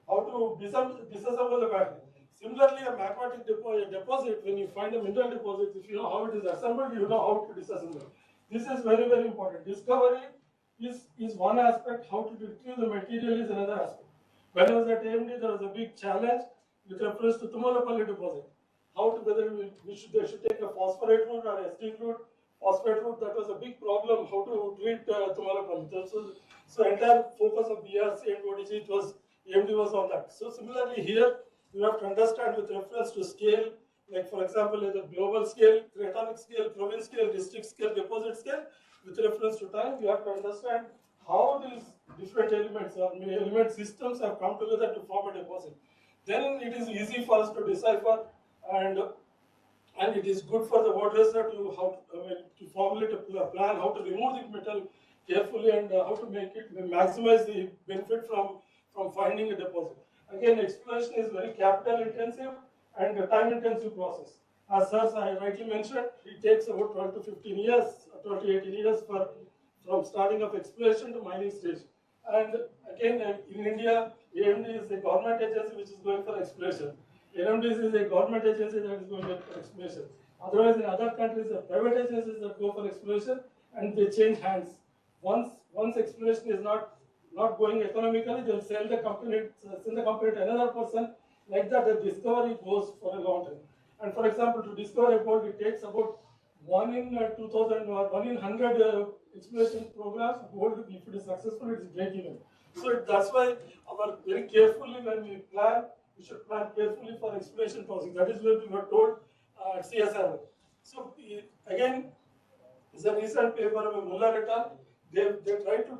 disassemble the battery. Similarly, a magmatic deposit, when you find a mineral deposit, if you know how it is assembled, you know how to disassemble. This is very, very important. Discovery is one aspect, how to retrieve the material is another aspect. When I was at AMD, there was a big challenge with reference to Tumalapalli deposit. Whether they should take a phosphorate route or SD route, phosphate route, that was a big problem, how to treat Tumalapalli. So entire focus of BRC and ODG, AMD was on that. So similarly here, you have to understand with reference to scale, like for example, at the global scale, cratonic scale, province scale, district scale, deposit scale, with reference to time, you have to understand how these different elements or element systems have come together to form a deposit. Then it is easy for us to decipher, and it is good for the water racer to formulate a plan how to remove the metal carefully and how to make it maximize the benefit from finding a deposit. Again, exploration is very capital intensive and a time intensive process. As sir I rightly mentioned, it takes about 12 to 15 years, 12 to 18 years from starting of exploration to mining stage. And again, in India, AMD is a government agency which is going for exploration. NMDC is a government agency that is going for exploration. Otherwise, in other countries, there are private agencies that go for exploration and they change hands. Once exploration is not going economically, they'll sell the company to another person. Like that, the discovery goes for a long time. And for example, to discover a gold, it takes about 1 in 2000 or 1 in 100 exploration programs. Gold, if it is successful, it is break even. So that's why very carefully when we plan, we should plan carefully for exploration projects. That is what we were told at CSR. So again, it's a recent paper of Muller et al. They try to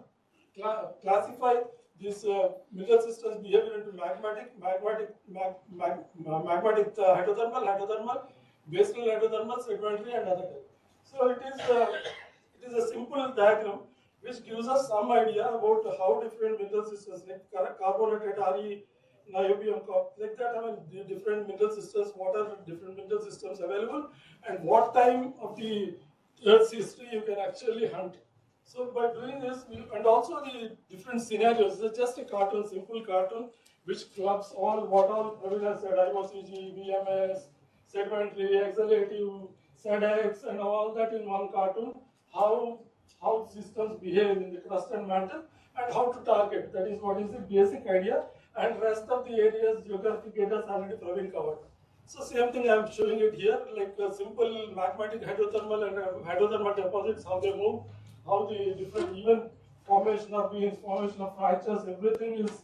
classify these mineral systems behavior into magmatic hydrothermal, basal hydrothermal, sedimentary, and other types. So it is a simple diagram which gives us some idea about how different mineral systems like carbonated RE, niobium, like that, the different mineral systems, what are different mineral systems available, and what time of the Earth's history you can actually hunt. So by doing this, and also the different scenarios, it's just a cartoon, simple cartoon, which clubs what all Ravina said, IOCG, VMS, sedimentary, exhalative, SEDEX, and all that in one cartoon, how systems behave in the crust and mantle, and how to target. That is what is the basic idea, and rest of the areas, geographic areas already Praveen covered. So same thing I am showing it here, like a simple magmatic hydrothermal and hydrothermal deposits, how they move, how the different even formation of beams, formation of fractures, everything is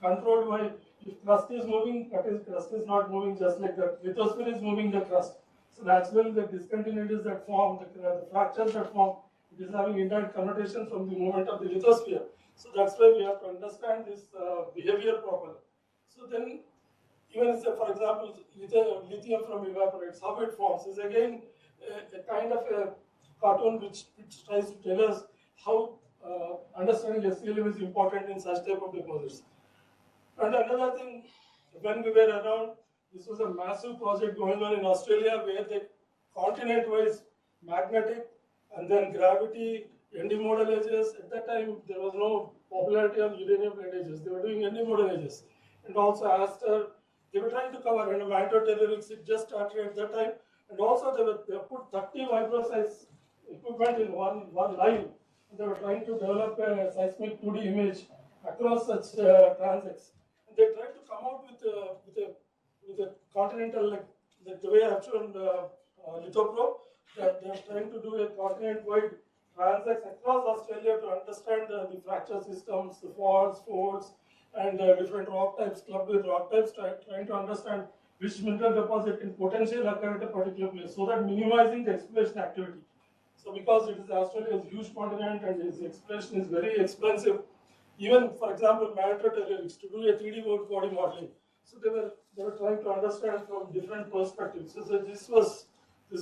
controlled by if crust is moving, crust is not moving just like that. Lithosphere is moving the crust. So naturally the discontinuities that form, the fractures that form, it is having indirect connotation from the movement of the lithosphere. So that's why we have to understand this behavior properly. So then, even for example, lithium from evaporates, how it forms is again a kind of a cartoon which tries to tell us how understanding SCLM is important in such type of deposits. And another thing, when we were around, this was a massive project going on in Australia where the continent-wise magnetic and then gravity, ND model edges. At that time, there was no popularity on uranium blend edges. They were doing ND model edges. And also Aster, they were trying to cover, and magnetotellurics, it just started at that time. And also they put 30 vibro-size equipment in one line. And they were trying to develop a seismic 2D image across such transects. And they tried to come out with a continental, like the way I've shown lithoprobe, that they are trying to do a continent-wide transects across Australia to understand the fracture systems, the faults, folds, and different rock types, clubbed with rock types, trying to understand which mineral deposit can potentially occur at a particular place, so that minimizing the exploration activity. So because it is Australia's huge continent and its exploration is very expensive, even for example, magnetotellurics, to do a 3D body modeling. So they were trying to understand from different perspectives. So this was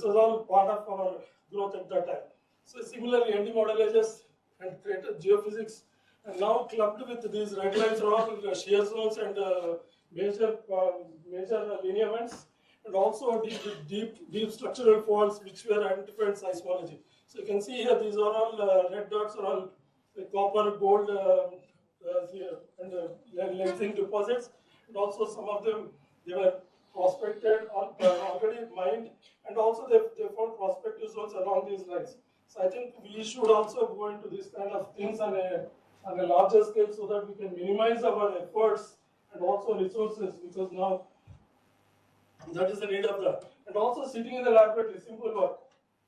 all part of our growth at that time. So similarly, ND model edges and created geophysics, and now clubbed with these red lines are all shear zones and major lineaments, and also deep structural faults which were identified seismology. So you can see here these are all red dots are all copper, gold, and lensing deposits, and also some of them they were prospected or already mined, and also they found prospective zones along these lines. So I think we should also go into this kind of things on a larger scale so that we can minimize our efforts and also resources, because now that is the need of that. And also sitting in the laboratory, simple work.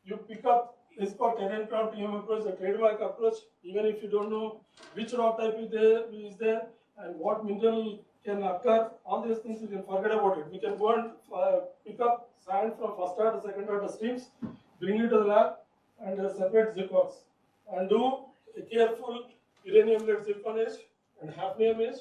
You pick up, it's called tenant crown TM approach, a trademark approach, even if you don't know which rock type is there and what mineral can occur, all these things you can forget about it. We can go and pick up sand from first order, second order streams, bring it to the lab and separate zircons and do a careful uranium-rich zircon age and hafnium age.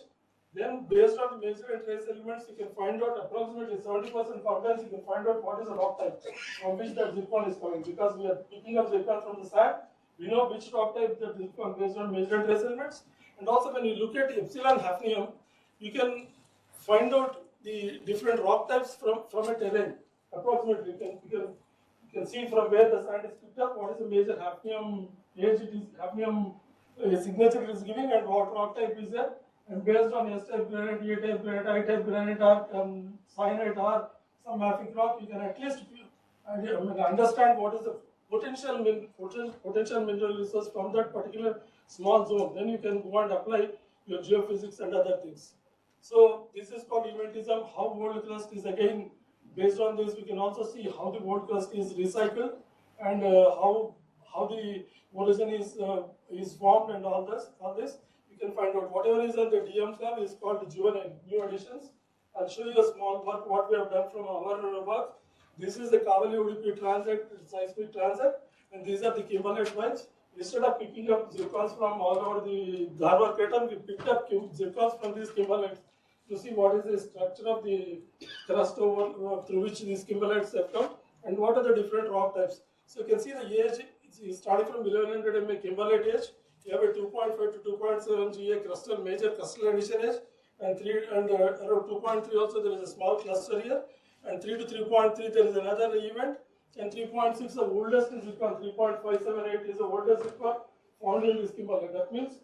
Then based on the major and trace elements, you can find out approximately 70% confidence, you can find out what is the rock type from which that zircon is coming. Because we are picking up zircon from the sand, we know which rock type that zircon based on major and trace elements. And also when you look at epsilon hafnium, you can find out the different rock types from a terrain. Approximately, you can see from where the sand is picked up, what is the major hafnium age it is, hafnium signature it is giving, and what rock type is there. And based on S-type granite, E-type granite, I-type granite, or cyanide, or some mafic rock, you can at least understand what is the potential mineral resource from that particular small zone. Then you can go and apply your geophysics and other things. So this is called eventism. How world crust is again based on this. We can also see how the world crust is recycled and how the origin is formed and all this. You can find out whatever is on the DM curve is called juvenile, new additions. I'll show you a small work what we have done from our work. This is the Kavali-Udupi transit, seismic transit, and these are the kimberlite mines. Instead of picking up zircons from all over the Dharwad crater, we picked up zircons from these kimberlites to see what is the structure of the crust over through which these kimberlites have come and what are the different rock types. So you can see the age is starting from 1100 MA kimberlite age. You have a 2.5 to 2.7 GA major crustal addition age, and around 2.3 also there is a small cluster here, and 3 to 3.3 there is another event, and 3.6 the oldest is zircon, 3.578 is the oldest zircon found in this kimberlite. That means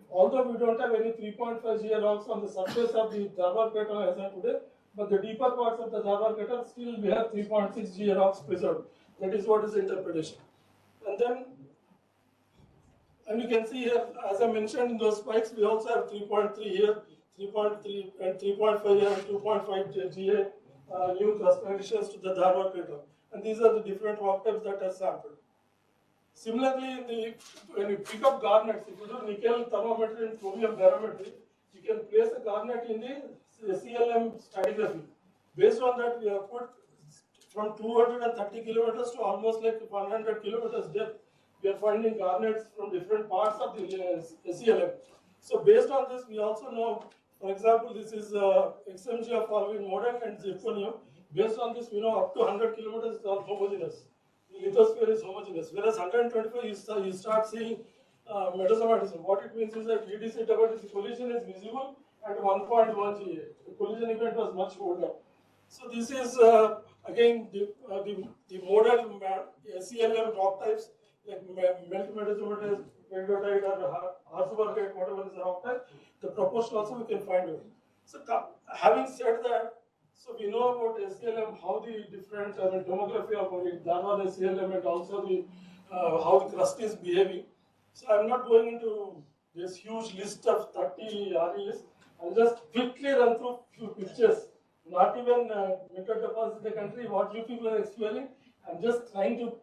although we don't have any 3.5 GA rocks on the surface of the Dharwad crater as of today, but the deeper parts of the Dharwad crater still we have 3.6 GA rocks preserved. That is what is the interpretation. And you can see here, as I mentioned in those spikes, we also have 3.3 here, 3.3 and 3.5 here, and 2.5 GA new crust additions to the Dharwad crater. And these are the different rock types that are sampled. Similarly, when you pick up garnets, if you do nickel thermometry and thorium barometry, you can place a garnet in the CLM stratigraphy. Based on that, we have put from 230 kilometers to almost like 100 kilometers depth. We are finding garnets from different parts of the CLM. So based on this, we also know, for example, this is XMG of Alvin model and zirconium. Based on this, we know up to 100 kilometers are homogeneous. The lithosphere is homogeneous. Whereas 125, you start seeing metasomatism. What it means is that EDC double the collision is visible at 1.1 GA. The collision event was much older. So this is again the model CLM rock types like melt metasomatous, peridotite or arthrobargate, whatever is the rock type. The proportion also we can find out. So having said that, so we know about SCLM, how the different tomography of Dharwad SCLM and also the how the crust is behaving. So I'm not going into this huge list of 30 REs. I'll just quickly run through few pictures. Not even mineral deposits in the country, what you people are experiencing. I'm just trying to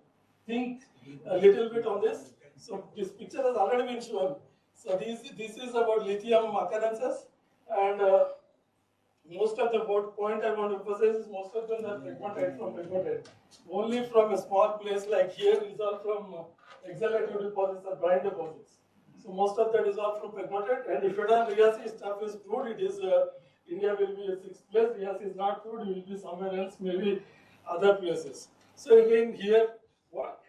think a little bit on this. So this picture has already been shown. So this is about lithium occurrences, and most of the point I want to emphasize is most of them are pegmatite from pegmatite. Only from a small place like here is all from exhalation deposits or brine deposits. So most of that is all from pegmatite, and if Riasi stuff is proved, it is India will be a 6th place. Riasi is not proved, it will be somewhere else, maybe other places. So again here,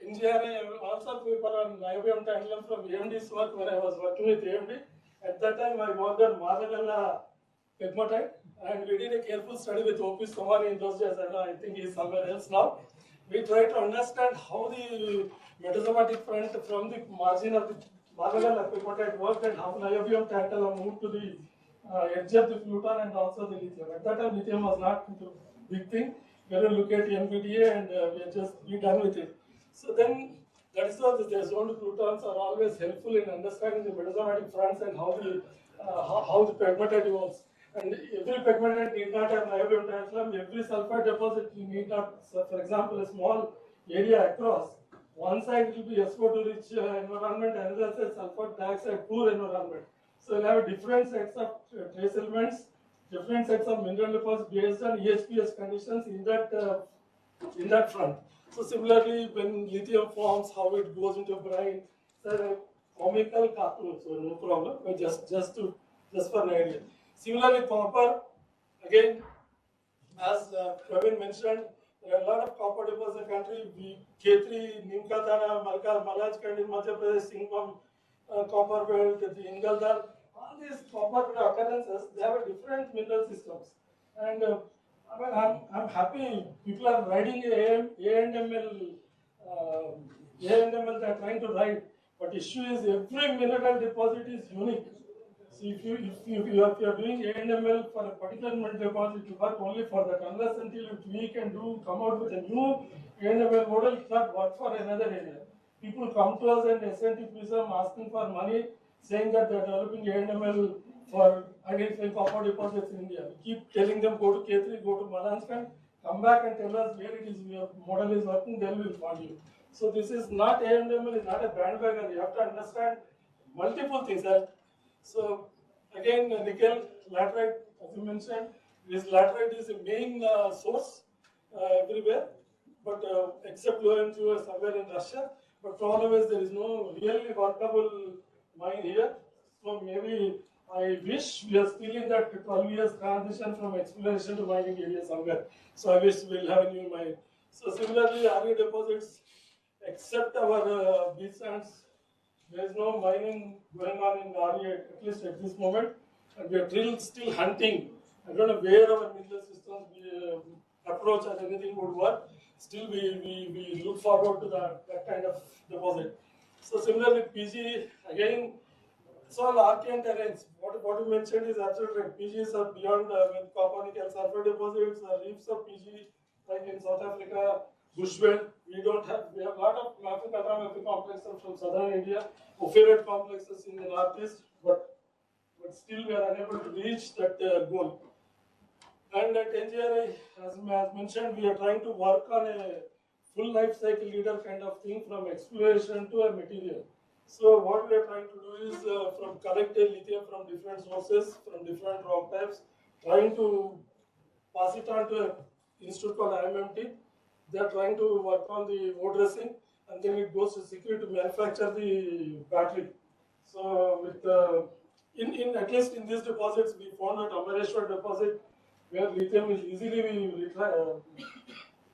in GRA, also paper on niobium tantalum from AMD's work when I was working with AMD. At that time, I worked on Maragalla pegmatite, and we did a careful study with O.P. Somani in those days, and I think he's somewhere else now. We tried to understand how the metasomatic front from the margin of the Maragalla pegmatite worked and how niobium tantalum moved to the edge of the Pluton and also the lithium. At that time, lithium was not a big thing. We had to look at NVDA and we are just done with it. So then, that is why the zoned plutons are always helpful in understanding the metasomatic fronts and how the pegmatite evolves. And every pegmatite need not have niobium tantalum. Every sulfide deposit you need not. So for example, a small area across. One side will be SO2 rich environment, another side sulfur dioxide poor environment. So you'll have different sets of trace elements, different sets of mineral deposits based on EHPS conditions in that front. So similarly, when lithium forms, how it goes into brine. So comical cartoon, so no problem. But just for an idea. Similarly, copper, again, as Praveen mentioned, there are a lot of copper deposits in the country. K3, Nimkatana, Malajkand in Madhya Pradesh, Singham, copper belt, the Ingaldan. All these copper occurrences, they have a different mineral systems. And I'm happy people are writing A&ML, they're trying to write. But issue is every mineral deposit is unique. So if you are doing A&ML for a particular mineral deposit, you work only for that. Unless until we can come out with a new A&ML model, it not work for another area. People come to us and SNT asking for money, saying that they are developing A&ML for identifying copper deposits in India. We keep telling them go to K3, go to Malanskand, come back and tell us where it is, your model is working, then we will fund you. So this is not A&ML, is not a bandwagon. You have to understand multiple things. So again, nickel, laterite, as you mentioned, this laterite is the main source everywhere, but except low-M2 somewhere in Russia. But problem is there is no really workable mine here. So maybe I wish we are still in that 12 years transition from exploration to mining area somewhere. So I wish we'll have a new mine. So similarly, RE deposits, except our beach sands, there is no mining going on in RE at least at this moment. And we are still hunting. I don't know where our mineral systems approach or anything would work. Still, we look forward to that kind of deposit. So similarly, PG, again, it's all archean terrains. What you mentioned is absolutely right. PGs are beyond copper nickel sulfur deposits, reefs of PG, like in South Africa, Bushveld. We have a lot of mafic complexes from southern India, ophiolite complexes in the northeast, but still we are unable to reach that goal. And at NGRI, as mentioned, we are trying to work on a full life cycle leader kind of thing from exploration to a material. So what we are trying to do is from collected lithium from different sources, from different rock types, trying to pass it on to an institute called IMMT. They are trying to work on the ore dressing, and then it goes to Sikri to manufacture the battery. So with at least in these deposits, we found that Amareshwar deposit where lithium is easily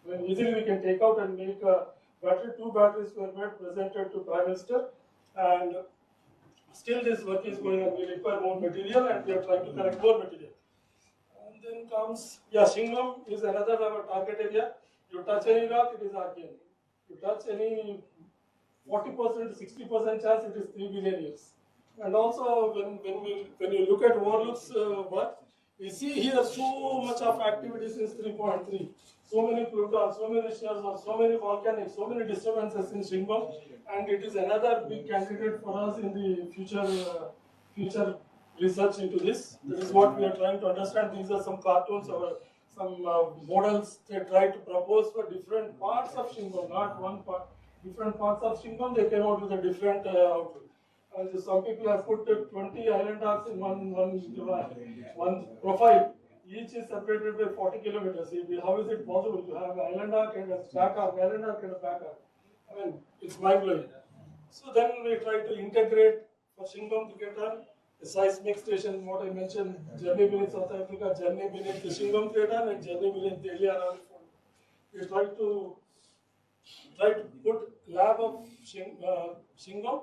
we can take out and make a battery. 2 batteries were made, presented to Prime Minister, and still this work is going on. We require more material, and we are trying to collect more material. And then comes Shingnam is another our target area. You touch any rock, it is archean. You touch any 40% to 60% chance, it is 3 billion years. And also when you look at Overlook's work, we see here so much of activity since 3.3. So many plutons, so many shares, so many volcanics, so many disturbances in Shingbom, and it is another big candidate for us in the future research into this. This is what we are trying to understand. These are some cartoons or some models they try to propose for different parts of Shingbom, not one part. Different parts of Shingbom, they came out with a different outlook. And some people have put 20 island arcs in one profile. Each is separated by 40 kilometers. How is it possible to have an island arc and a stack arc, island arc and a back arc? I mean, it's mind blowing. So then we try to integrate for Shingbom to get on a seismic station. What I mentioned, journey beneath South Africa, journey beneath the Shingbom crater, and journey beneath the Eliana. We try to put lab of Shingbom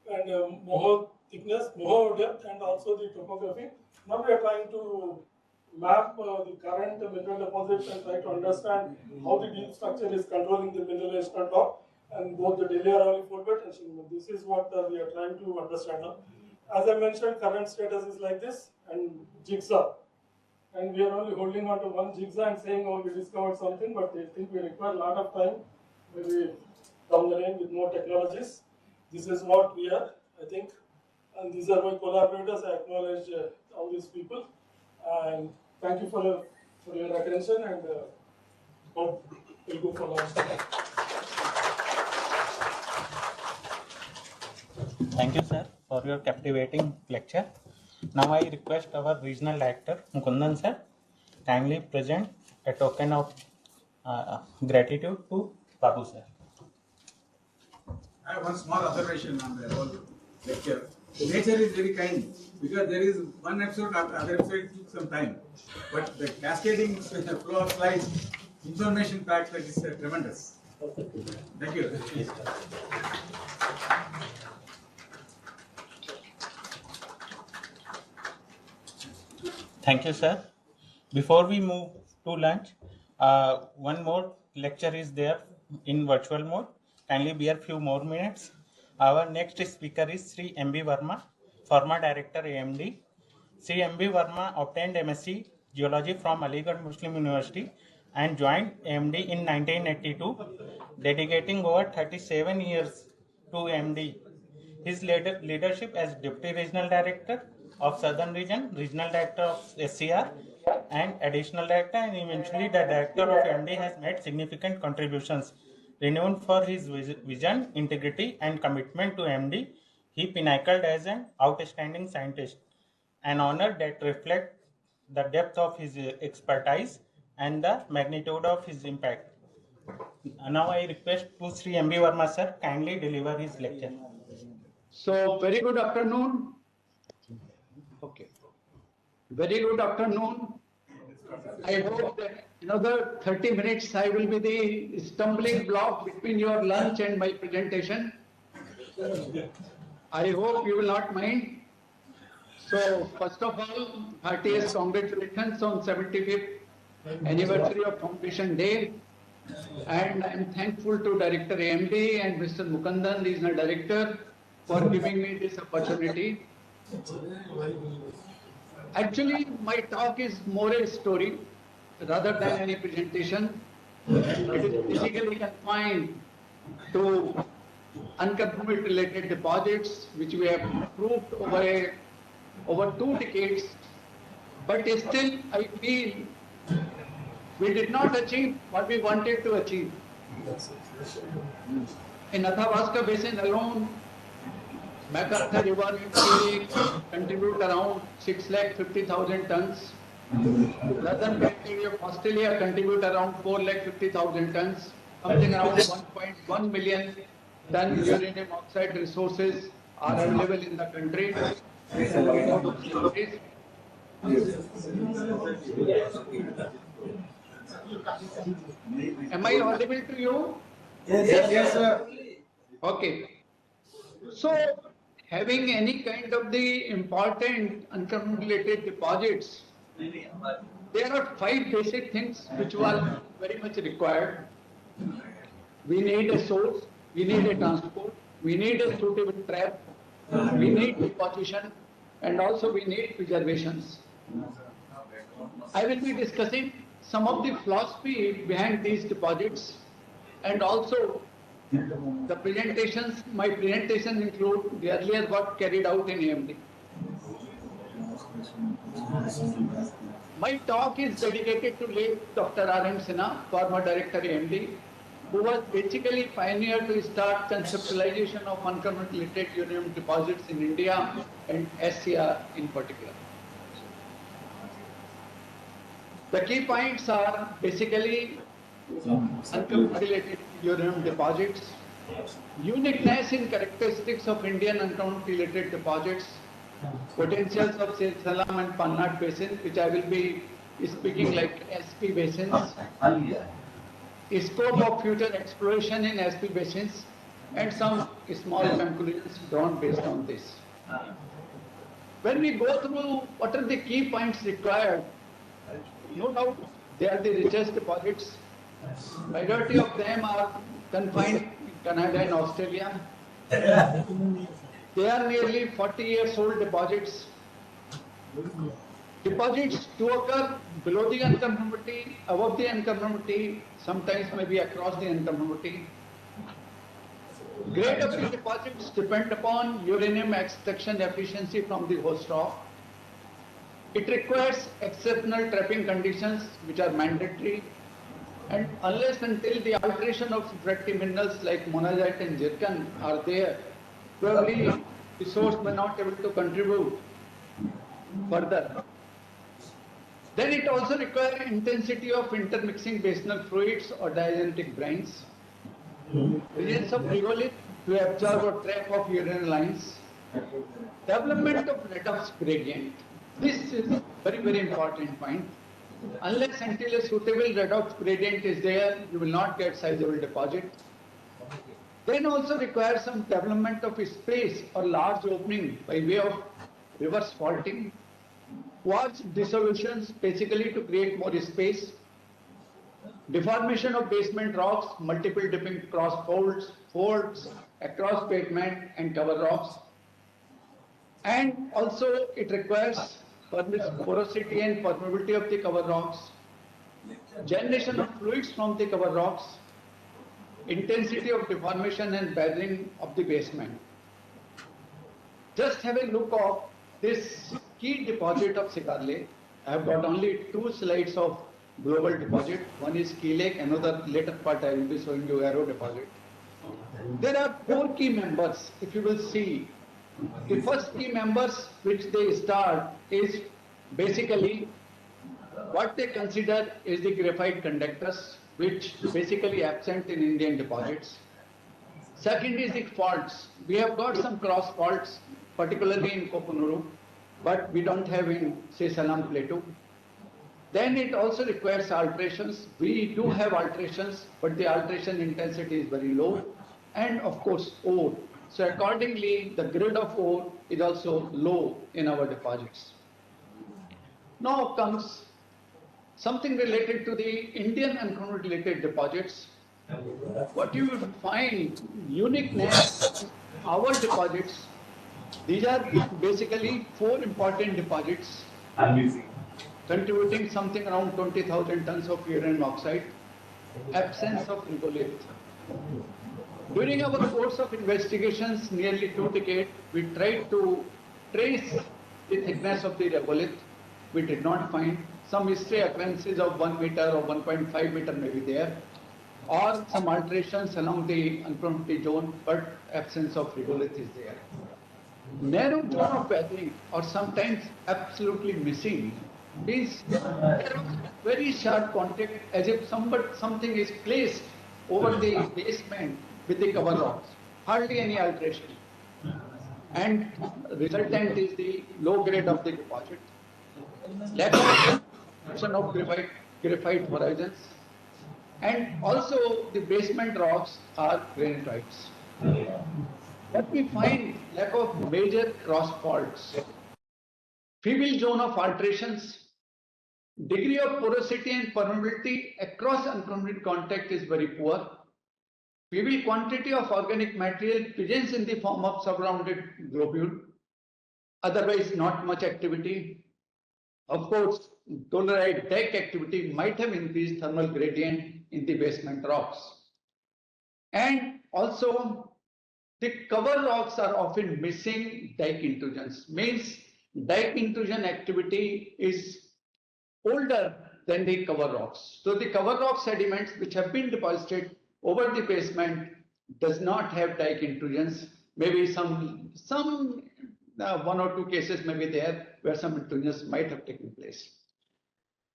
and Moho thickness, Moho depth, and also the topography. Now we are trying to map the current mineral deposits and try to understand how the deep structure is controlling the mineralization on top, and both the Delhi Aravali fault belt and Shingbom. This is what we are trying to understand now. As I mentioned, current status is like this, and jigsaw. And we are only holding on to one jigsaw and saying, oh, we discovered something, but I think we require a lot of time, maybe down the line with more technologies. This is what we are, I think, and these are my collaborators. I acknowledge all these people, and thank you for your attention, and hope we'll go for lunch. Thank you, sir, for your captivating lecture. Now I request our regional director, Mukundan sir, kindly present a token of gratitude to Babu sir. I have one small observation on the whole lecture. Nature is very kind because there is one episode after other episode took some time, but the cascading flow of slides, information packed, that is tremendous. Thank you. Thank you, sir. Before we move to lunch, one more lecture is there in virtual mode. Kindly bear few more minutes. Our next speaker is Sri M.B. Verma, former director AMD. Sri M.B. Verma obtained MSc Geology from Aligarh Muslim University and joined AMD in 1982, dedicating over 37 years to AMD. His leadership as Deputy Regional Director of Southern Region, Regional Director of SCR, and Additional Director, and eventually the Director of AMD has made significant contributions. Renowned for his vision, integrity, and commitment to AMD, he pinnacled as an outstanding scientist, an honor that reflects the depth of his expertise and the magnitude of his impact. Now I request to Sri M.B. Verma sir kindly deliver his lecture. So, very good afternoon. Okay. Very good afternoon. I hope that another 30 minutes I will be the stumbling block between your lunch and my presentation. I hope you will not mind. So, first of all, heartiest congratulations on 75th anniversary of Foundation Day. And I am thankful to Director AMD and Mr. Mukundan, Regional Director, for giving me this opportunity. Actually, my talk is more a story rather than any presentation. It is basically confined to unconfirmed related deposits, which we have proved over 2 decades. But still, I feel we did not achieve what we wanted to achieve. In Athabasca Basin alone, MacArthur River contribute around 650,000 tons. Southern Territory of Australia contribute around 450,000 tons. Something around 1.1 million ton uranium oxide resources are available in the country. Am I audible to you? Yes, sir. Okay. So, having any kind of the important unconfirmed deposits, there are 5 basic things which were very much required. We need a source, we need a transport, we need a suitable trap, we need deposition, and also we need preservations. I will be discussing some of the philosophy behind these deposits, and also the presentations, my presentation include the earlier work carried out in AMD. My talk is dedicated to late Dr. R.M. Sinha, former Director AMD, who was basically pioneer to start conceptualization of unconfirmed uranium deposits in India and SCR in particular. The key points are basically unconfirmed uranium deposits, uniqueness in characteristics of Indian unconfirmed deposits, potentials of say Salam and Pannat basin, which I will be speaking like SP basins, scope of future exploration in SP basins, and some small conclusions drawn based on this. When we go through what are the key points required, no doubt they are the richest deposits. Majority of them are confined in Canada and Australia. They are nearly 40 years old deposits. Deposits do occur below the unconformity, above the unconformity, sometimes maybe across the unconformity. Grade of the deposits depend upon uranium extraction efficiency from the host rock. It requires exceptional trapping conditions which are mandatory, and unless until the alteration of refractory minerals like monazite and zircon are there, probably the source may not be able to contribute further. Then it also requires intensity of intermixing basinal fluids or diagenetic brines, presence of regolith to absorb or trap of uranium lines, Development of redox gradient. This is very, very important point. Unless until a suitable redox gradient is there, you will not get sizable deposit. Then also requires some development of space or large opening by way of reverse faulting. Quartz dissolutions basically to create more space. Deformation of basement rocks, multiple dipping cross folds across pavement and cover rocks. And also it requires porosity and permeability of the cover rocks, generation of fluids from the cover rocks, intensity of deformation and weathering of the basement. Just have a look of this key deposit of Cigar Lake. I have got only 2 slides of global deposit. One is Key Lake, another later part I will be showing you Arrow deposit. There are 4 key members. If you will see, the first key members which they start is basically what they consider is the graphite conductors, which basically absent in Indian deposits. Second is the faults. We have got some cross faults, particularly in Kopunuru, but we don't have in, say, Salam Plateau. Then it also requires alterations. We do have alterations, but the alteration intensity is very low. And of course, ore. So accordingly, the grade of ore is also low in our deposits. Now comes something related to the Indian unconglomerated deposits. What you will find uniqueness, our deposits, these are basically 4 important deposits contributing something around 20,000 tons of uranium oxide, absence of regolith. During our course of investigations, nearly 2 decades, we tried to trace the thickness of the regolith. We did not find. Some stray occurrences of 1 meter or 1.5 meter may be there, or some alterations along the unconglomerated zone, but absence of regolith is there. Narrow zone of weathering, or sometimes absolutely missing, means very sharp contact, as if something is placed over the basement with the cover rocks. Hardly any alteration. And resultant is the low grade of the deposit. Lack of graphite horizons. And also the basement rocks are granitites. But we find lack of major cross faults. Feeble zone of alterations. Degree of porosity and permeability across unconglomerated contact is very poor. Feeble quantity of organic material presents in the form of surrounded globule. Otherwise, not much activity. Of course, dolerite dike activity might have increased thermal gradient in the basement rocks. And also, the cover rocks are often missing dike intrusions. Means dike intrusion activity is older than the cover rocks. So the cover rock sediments which have been deposited over the basement does not have dike intrusions. Maybe some 1 or 2 cases may be there where some intrusions might have taken place.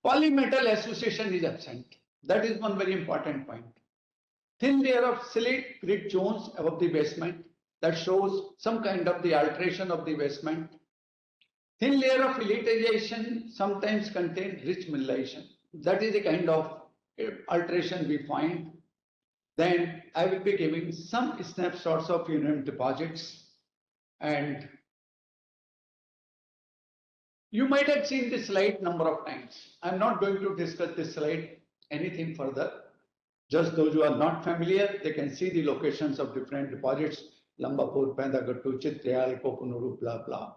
Polymetal association is absent. That is one very important point. Thin layer of slate grid zones above the basement that shows some kind of the alteration of the basement. Thin layer of elitization sometimes contains rich mineralization. That is the kind of alteration we find. Then I will be giving some snapshots of uranium deposits. And you might have seen this slide number of times. I'm not going to discuss this slide anything further. Just those who are not familiar, they can see the locations of different deposits, Lambapur, Pendagattu, Chitrayal, Kopunuru, blah, blah.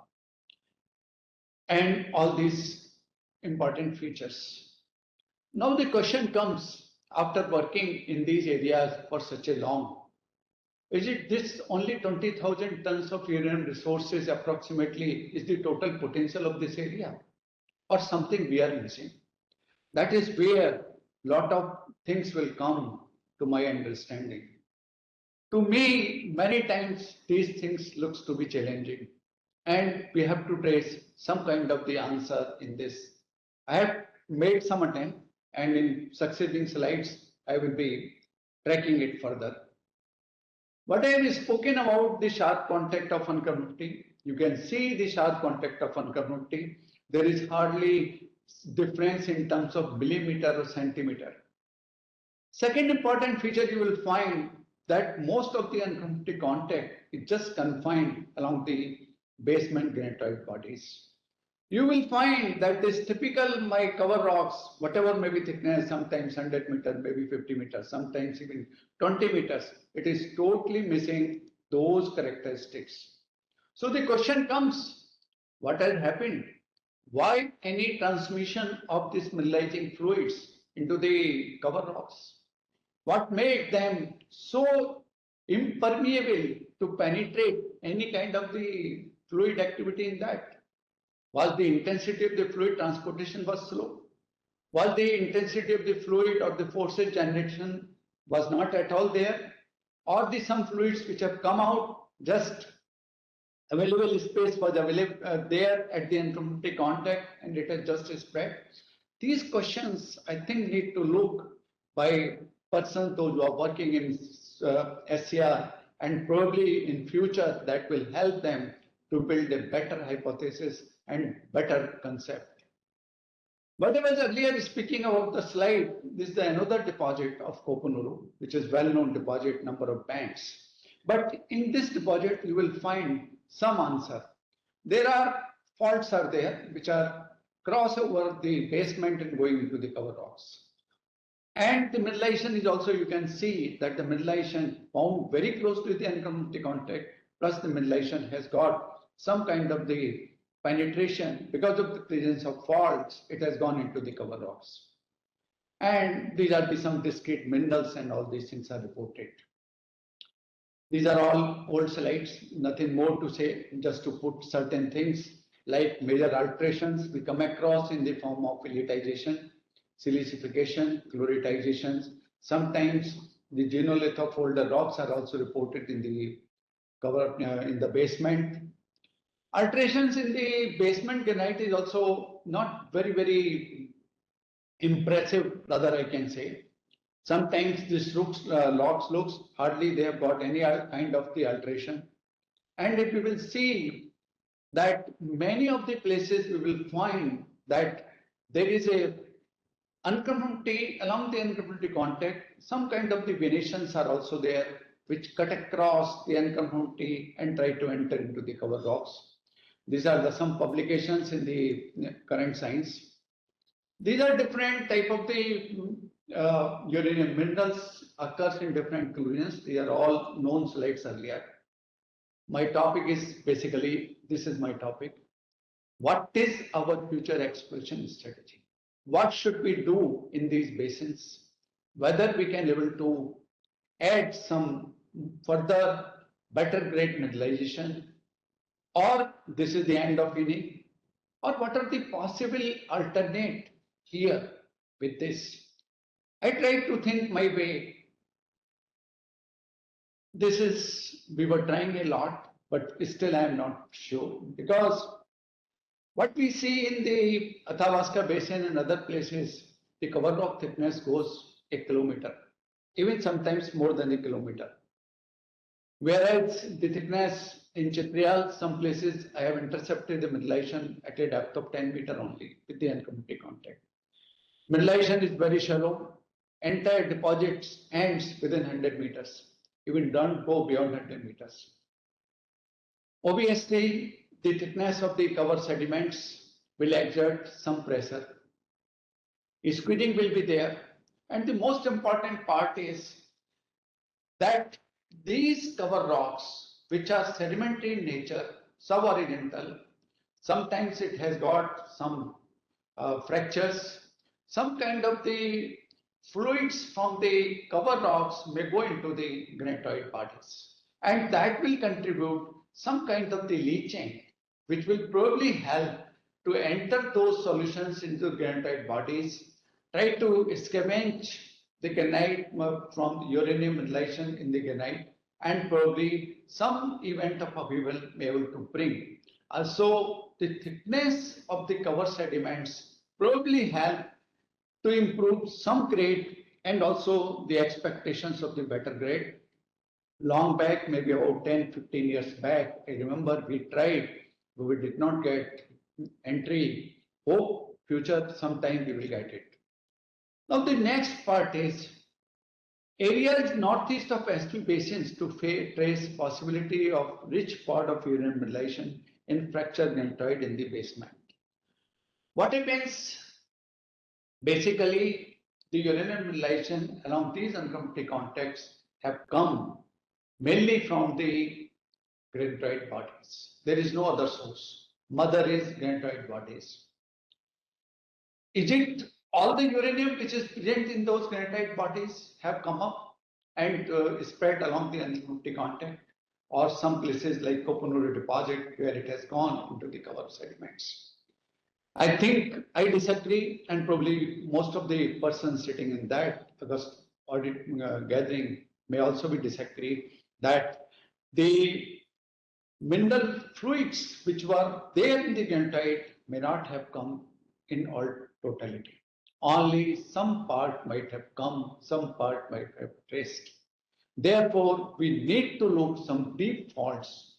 And all these important features. Now the question comes, after working in these areas for such a long, is it this only 20,000 tons of uranium resources approximately is the total potential of this area, or something we are missing? That is where a lot of things will come to my understanding. To me, many times these things looks to be challenging, and we have to trace some kind of the answer in this. I have made some attempt, and in succeeding slides, I will be tracking it further. What I have spoken about the sharp contact of unconglomerated, You can see the sharp contact of unconformity. There is hardly difference in terms of millimeter or centimeter. Second important feature you will find that most of the unconformity contact is just confined along the basement granitoid bodies. You will find that this typical my cover rocks, whatever may be thickness, sometimes 100 meters, maybe 50 meters, sometimes even 20 meters, it is totally missing those characteristics. So the question comes, what has happened? Why any transmission of these mineralizing fluids into the cover rocks? What made them so impermeable to penetrate any kind of the fluid activity in that? Was the intensity of the fluid transportation was slow? Was the intensity of the fluid or the forces generation was not at all there? Or the some fluids which have come out, just available space was available there at the unconformity contact and it has just spread? These questions I think need to look by persons those who are working in SCR, and probably in future that will help them to build a better hypothesis and better concept. But I was earlier speaking about the slide, this is another deposit of Kopanuru, which is well-known deposit, number of bands. But in this deposit, you will find some answer. There are faults are there, which are cross over the basement and going into the cover rocks. And the mineralization is also, you can see that the mineralization found very close to the unconformity contact, plus the mineralization has got some kind of the penetration because of the presence of faults, it has gone into the cover rocks. And these are some discrete minerals and all these things are reported. These are all old slides, nothing more to say, just to put certain things like major alterations we come across in the form of pelletization, silicification, chloritizations. Sometimes the genolithic folder rocks are also reported in the cover in the basement. Alterations in the basement granite is also not very impressive, rather I can say. Sometimes this rocks looks hardly they have got any kind of the alteration. And if we will see that many of the places we will find that there is a unconformity along the unconformity contact, some kind of the venations are also there which cut across the unconformity and try to enter into the cover rocks. These are some publications in the current science. These are different type of the uranium minerals occurs in different regions. They are all known slides earlier. My topic is basically, this is my topic. What is our future exploration strategy? What should we do in these basins? Whether we can able to add some further better grade mineralization, or this is the end of inning, or what are the possible alternate here with this? I try to think my way. This is, we were trying a lot, but still I am not sure, because what we see in the Athabasca Basin and other places, the cover rock thickness goes 1 kilometer, even sometimes more than 1 kilometer. Whereas the thickness in Chitrial, some places I have intercepted the mineralization at a depth of 10 meter only with the unconformity contact. Mineralization is very shallow. Entire deposits ends within 100 meters. Even don't go beyond 100 meters. Obviously, the thickness of the cover sediments will exert some pressure. Squeezing will be there. And the most important part is that these cover rocks, which are sedimentary in nature, subhorizontal, sometimes it has got some fractures, some kind of the fluids from the cover rocks may go into the granitoid bodies. And that will contribute some kind of the leaching, which will probably help to enter those solutions into granitoid bodies, try to scavenge the granite from the uranium mineralization in the granite, and probably some event of upheaval may be able to bring. Also, the thickness of the cover sediments probably help to improve some grade and also the expectations of the better grade. long back, maybe about 10, 15 years back, I remember we tried, but we did not get entry. Hope future sometime we will get it. Now the next part is areas northeast of S2 basins to trace possibility of rich part of uranium mineralization in fractured granitoid in the basement. What happens? Basically, the uranium mineralization along these unconformity contacts have come mainly from the granitoid bodies. There is no other source. Mother is granitoid bodies. Is it all the uranium which is present in those granite bodies have come up and spread along the unconformity contact, or some places like Kopanuru deposit where it has gone into the cover sediments? I think I disagree, and probably most of the persons sitting in that August audit gathering may also be disagree that the mineral fluids which were there in the granite may not have come in all totality. Only some part might have come, some part might have traced. Therefore, we need to look some deep faults,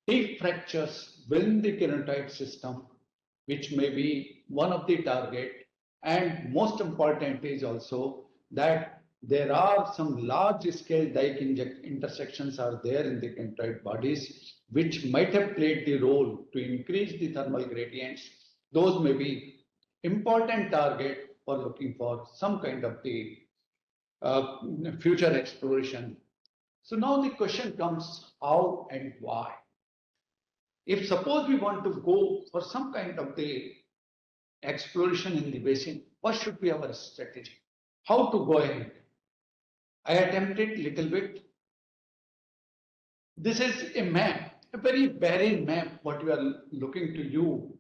deep fractures within the granite system, which may be one of the target. And most important is also that there are some large scale dike intersections are there in the granite bodies, which might have played the role to increase the thermal gradients. Those may be important target for looking for some kind of the future exploration. So now the question comes, how and why? If suppose we want to go for some kind of the exploration in the basin, what should be our strategy? How to go ahead? I attempted little bit. This is a map, a very barren map, what we are looking to you.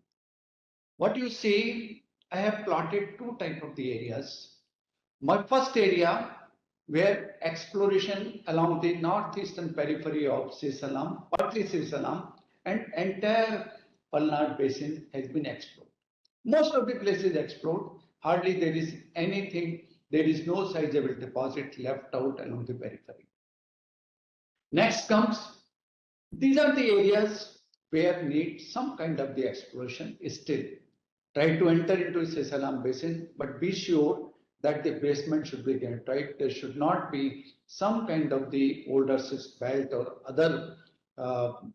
What you see, I have plotted two types of the areas. My first area, where exploration along the northeastern periphery of Sisalam, partly Sisalam, and entire Palnad basin has been explored. Most of the places explored, hardly there is anything, there is no sizable deposit left out along the periphery. Next comes, these are the areas where need some kind of the exploration still. Try to enter into Sisalam basin, but be sure that the basement should be granite. There should not be some kind of the older cyst belt or other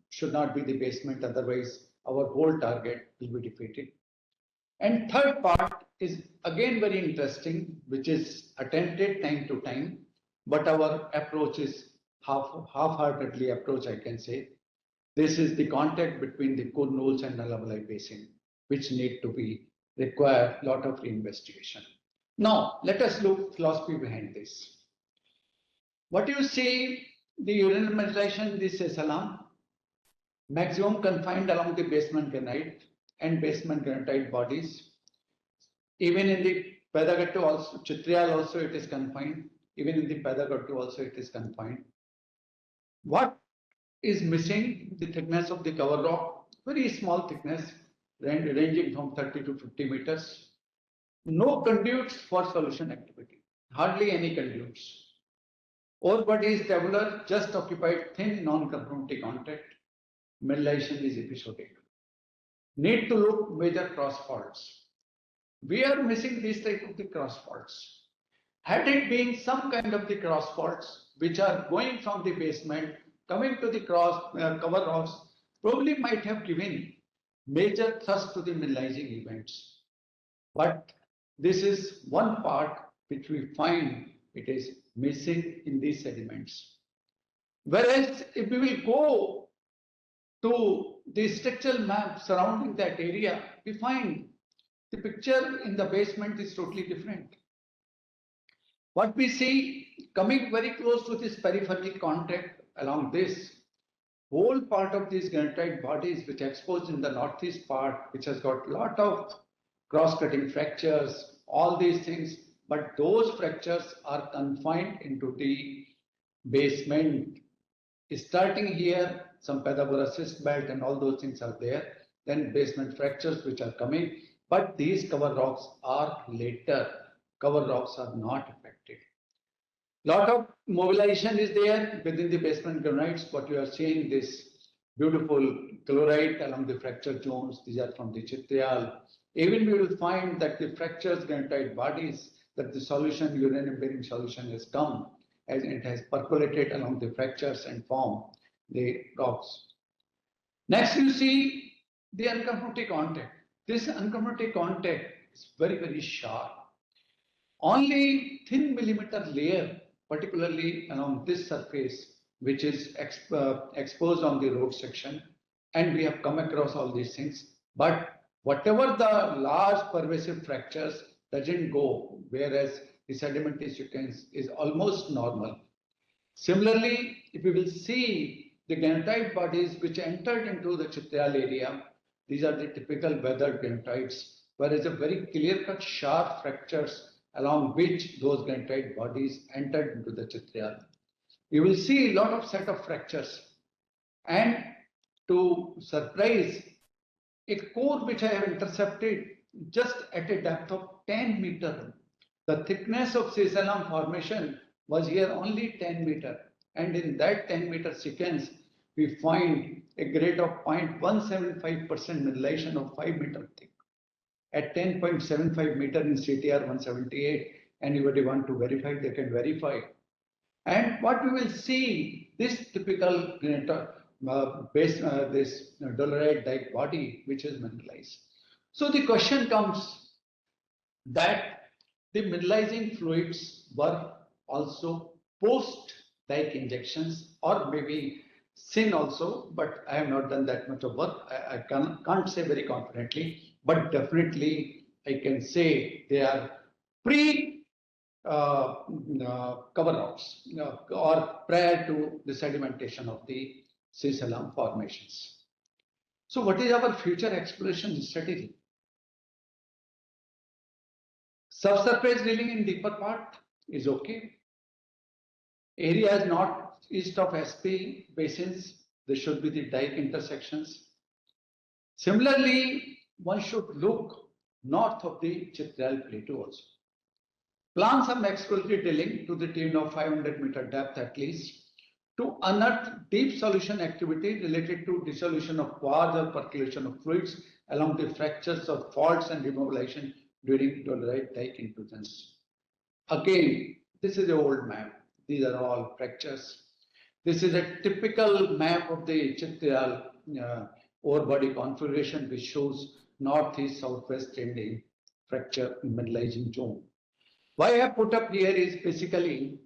should not be the basement, otherwise our whole target will be defeated. And third part is again very interesting, which is attempted time to time, but our approach is half-heartedly approach, I can say. This is the contact between the Kurnul's and Nalabalai basin, which need to be require lot of reinvestigation. Now, let us look philosophy behind this. What you see, the uranium mineralization, this is Sisalam, maximum confined along the basement granite and basement granite bodies. Even in the Pedagattu also, Chitrial also it is confined. Even in the Pedagattu also it is confined. What is missing? The thickness of the cover rock, very small thickness, ranging from 30 to 50 meters. No conduits for solution activity, hardly any conduits. Ore body is tabular, just occupied thin non-conformity contact. Mineralization is episodic. Need to look major cross faults. We are missing this type of the cross faults. Had it been some kind of the cross faults which are going from the basement, coming to the cover rocks, probably might have given major thrust to the mineralizing events. But this is one part which we find it is missing in these sediments. Whereas if we will go to the structural map surrounding that area, we find the picture in the basement is totally different. What we see coming very close to this peripheral contact along this whole part of these granite bodies which are exposed in the northeast part, which has got a lot of cross-cutting fractures, all these things, but those fractures are confined into the basement. Starting here, some Pythagoras cyst belt and all those things are there, then basement fractures which are coming, but these cover rocks are later. Cover rocks are not affected. Lot of mobilization is there within the basement granites. What you are seeing, this beautiful chlorite along the fracture zones, these are from the Chitrayal. Even we will find that the fractures granite bodies, that the solution, uranium bearing solution has come as it has percolated along the fractures and formed the rocks. Next, you see the uncomfortable contact. This uncomfortable contact is very, very sharp. Only thin millimeter layer, particularly along this surface, which is exposed on the road section, and we have come across all these things. But whatever the large pervasive fractures doesn't go, whereas the sedimentary sequence is almost normal. Similarly, if we will see the granite bodies which entered into the Chitrayal area, these are the typical weathered granitites, whereas a very clear-cut sharp fractures along which those granite bodies entered into the Chitrayal. You will see a lot of set of fractures, and to surprise, a core which I have intercepted just at a depth of 10 meters. The thickness of Sisalam formation was here only 10 meters, and in that 10-meter sequence, we find a grade of 0.175% mineralization of 5 meters thick. At 10.75 meter in CTR 178, anybody want to verify, they can verify. And what we will see, this typical this dolerite dike body, which is mineralized. So the question comes that the mineralizing fluids were also post dike injections, or maybe sin also, but I have not done that much of work. I can't say very confidently, but definitely I can say they are pre cover-ups or prior to the sedimentation of the Sisalam formations. So what is our future exploration strategy? Subsurface drilling in deeper part is okay. Areas northeast of SP basins, there should be the dike intersections. Similarly, one should look north of the Chitrayal plateau also. Plan some exploratory drilling to the tune of 500-meter depth at least to unearth deep solution activity related to dissolution of quartz or percolation of fluids along the fractures of faults and remobilization during dolerite dike intrusions. Again, this is an old map. These are all fractures. This is a typical map of the Chitrayal ore body configuration, which shows northeast, southwest trending fracture mineralizing zone. Why I have put up here is basically,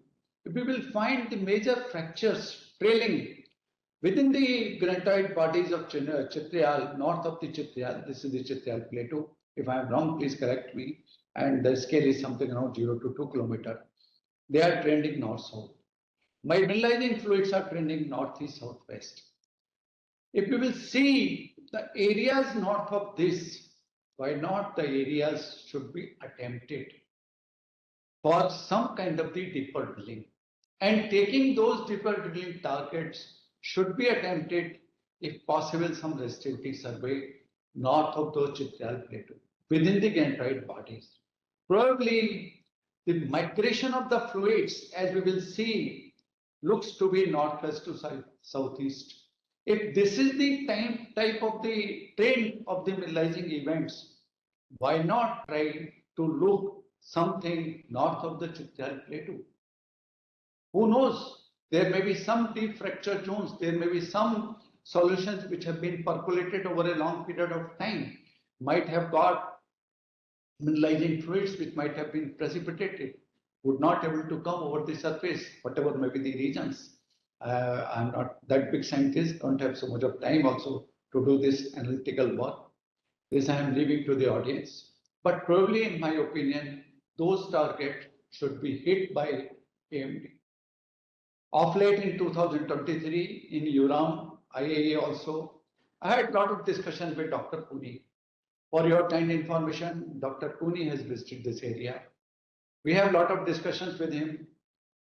we will find the major fractures trailing within the granite bodies of Chitrayal, north of the Chitrayal. This is the Chitrayal plateau. If I am wrong, please correct me. And the scale is something around 0 to 2 kilometers. They are trending north-south. My mineralizing fluids are trending northeast, southwest. If we will see the areas north of this, why not the areas should be attempted for some kind of the deeper drilling, and taking those deeper drilling targets should be attempted, if possible, some resistivity survey north of the Chitrayal plateau within the granite bodies. Probably the migration of the fluids, as we will see, looks to be northwest to southeast. If this is the type of the trend of the mineralizing events, why not try to look something north of the Chitrayal plateau? Who knows? There may be some deep fracture zones, there may be some solutions which have been percolated over a long period of time, might have got mineralizing fluids which might have been precipitated, would not able to come over the surface, whatever may be the reasons. I'm not that big scientist, don't have so much of time also to do this analytical work. This I am leaving to the audience. But probably, in my opinion, those targets should be hit by AMD. Of late in 2023, in Uranium, IAEA also, I had a lot of discussion with Dr. Cooney. For your kind information, Dr. Cooney has visited this area. We have a lot of discussions with him.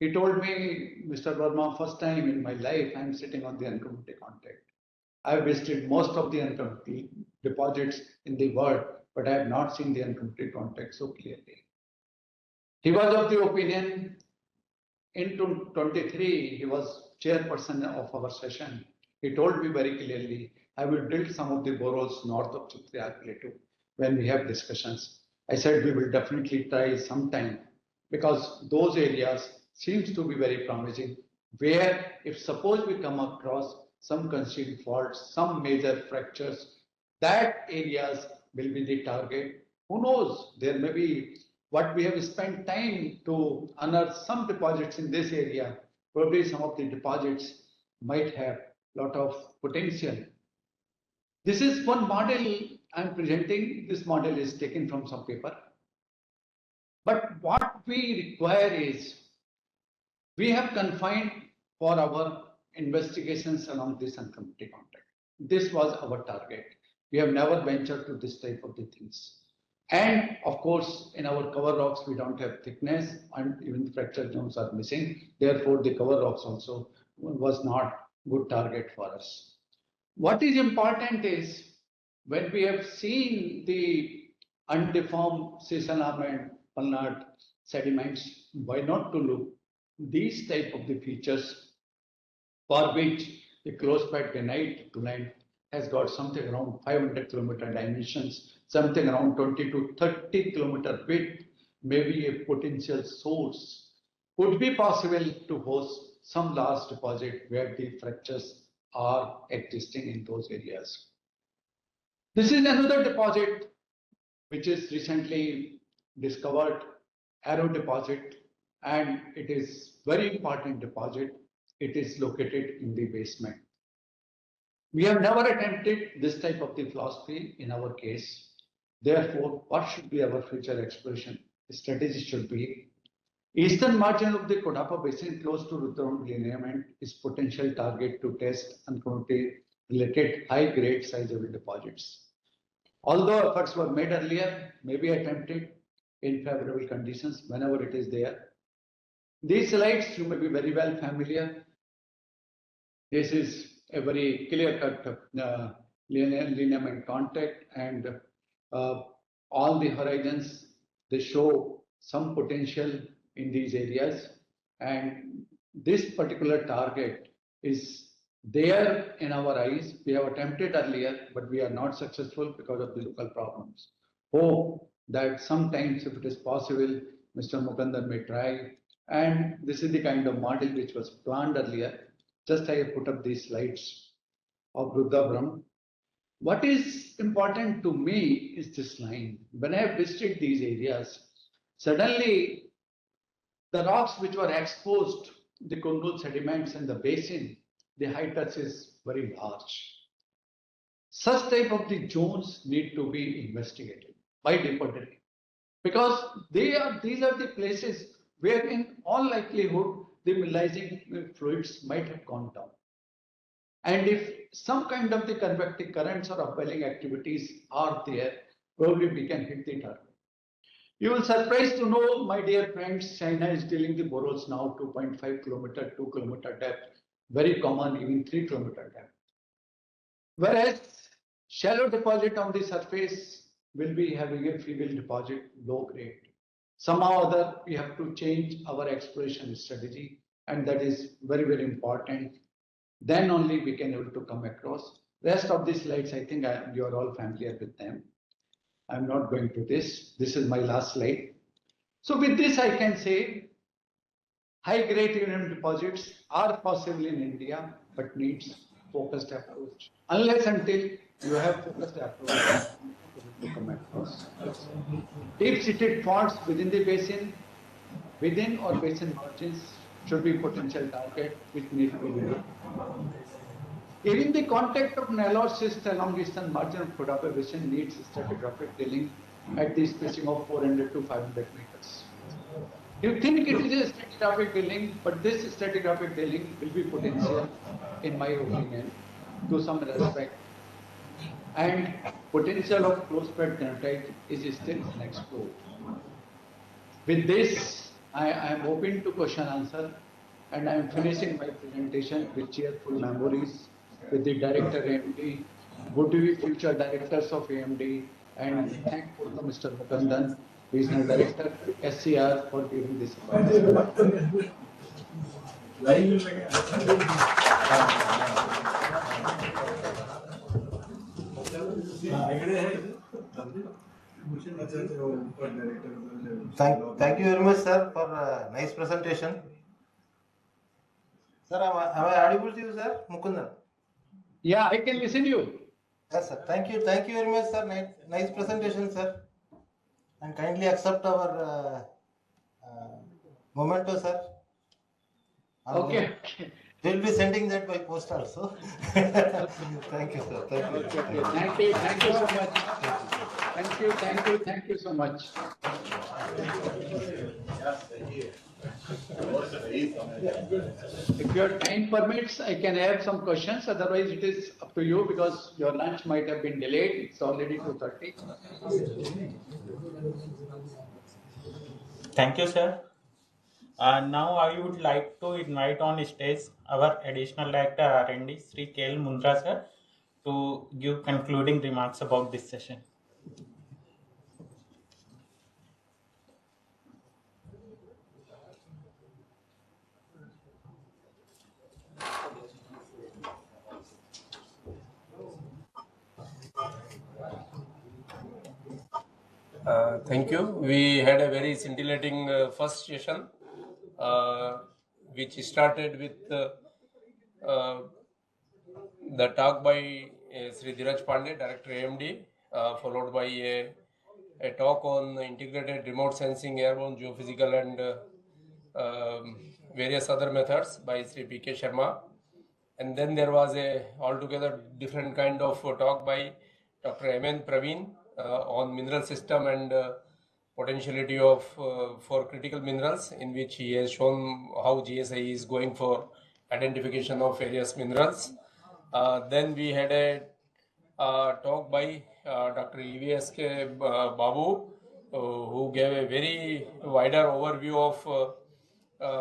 He told me, Mr. Verma, first time in my life, I'm sitting on the uncomfortable contact. I've visited most of the uncomfortable deposits in the world, but I have not seen the uncomfortable contact so clearly. He was of the opinion in 23, he was chairperson of our session. He told me very clearly, I will build some of the boreholes north of Chitriya Plateau when we have discussions. I said we will definitely try sometime because those areas seems to be very promising where if suppose we come across some constituent faults, some major fractures, that areas will be the target. Who knows, there may be what we have spent time to unearth some deposits in this area. Probably some of the deposits might have a lot of potential. This is one model I'm presenting. This model is taken from some paper. But what we require is, we have confined for our investigations along this uncommunity contact. This was our target. We have never ventured to this type of the things. And of course, in our cover rocks, we don't have thickness and even the fracture zones are missing. Therefore, the cover rocks also was not good target for us. What is important is when we have seen the undeformed sesalam and palnat sediments, why not to look these type of the features for which the close packed granite land has got something around 500 kilometer dimensions, something around 20 to 30 kilometer width, maybe a potential source. Could be possible to host some large deposit where the fractures are existing in those areas. This is another deposit which is recently discovered, Arrow deposit, and it is very important deposit. It is located in the basement. We have never attempted this type of the philosophy in our case. Therefore, what should be our future exploration strategy should be eastern margin of the Kodapa basin close to Rutherford lineament is potential target to test uncommunity related high grade sizable deposits. Although efforts were made earlier, maybe attempted in favorable conditions whenever it is there. These slides you may be very well familiar. This is a very clear-cut lineament contact, and all the horizons, they show some potential in these areas, and this particular target is there in our eyes. We have attempted earlier, but we are not successful because of the local problems. Hope that sometimes if it is possible, Mr. Mukundan may try, and this is the kind of model which was planned earlier. Just I have put up these slides of Rudabram. What is important to me is this line. When I have visited these areas, suddenly the rocks which were exposed, the Kundul sediments and the basin, the height is very large. Such type of the zones need to be investigated by deeper because these are the places where in all likelihood the mineralizing fluids might have gone down. And if some kind of the convective currents or upwelling activities are there, probably we can hit the target. You will surprise to know, my dear friends, China is drilling the boreholes now 2.5 kilometer, 2 kilometer depth, very common even 3 kilometer depth. Whereas shallow deposit on the surface will be having a free will deposit, low grade. Somehow or other, we have to change our exploration strategy, and that is very, very important. Then only we can able to come across. Rest of the slides, I think you are all familiar with them. I'm not going to this. This is my last slide. So with this, I can say high-grade uranium deposits are possible in India, but needs focused approach. Unless until you have focused approach to come across. Deep-seated faults within the basin, within or basin margins should be potential target which need to be removed. Even the contact of Nellore schist along eastern margin of Kodapa basin needs stratigraphic drilling at the spacing of 400 to 500 meters. You think it is a stratigraphic drilling, but this stratigraphic drilling will be potential, in my opinion, to some respect. And potential of close-packed granite is still unexplored. With this, I am open to question answer, and I am finishing my presentation with cheerful memories with the director AMD, would-be future directors of AMD, and thank Mr. Mukundan, Regional Director, SCR, for giving this opportunity. Thank you very much, sir, for a nice presentation. Sir, am I audible to you, sir? Mukundan. Yeah, I can listen to you. Yes, sir. Thank you very much, sir. Nice presentation, sir. And kindly accept our memento, sir. And Okay. we'll be sending that by post also. Thank you, sir. Thank you. Okay. Thank you so much. Thank you so much. If your time permits, I can have some questions. Otherwise, it is up to you because your lunch might have been delayed. It's already 2:30. Thank you, sir. Now I would like to invite on stage our additional director R&D, Sri K.L. Mundra, sir, to give concluding remarks about this session. Thank you. We had a very scintillating first session, which started with the talk by Sri Dheeraj Pandey, Director AMD, followed by a talk on integrated remote sensing, airborne, geophysical, and various other methods by Sri P.K. Sharma. And then there was a altogether different kind of talk by Dr. M.N. Praveen on mineral system and potentiality of for critical minerals, in which he has shown how GSI is going for identification of various minerals. Then we had a talk by Dr. E.V.S.K. Babu, who gave a very wider overview of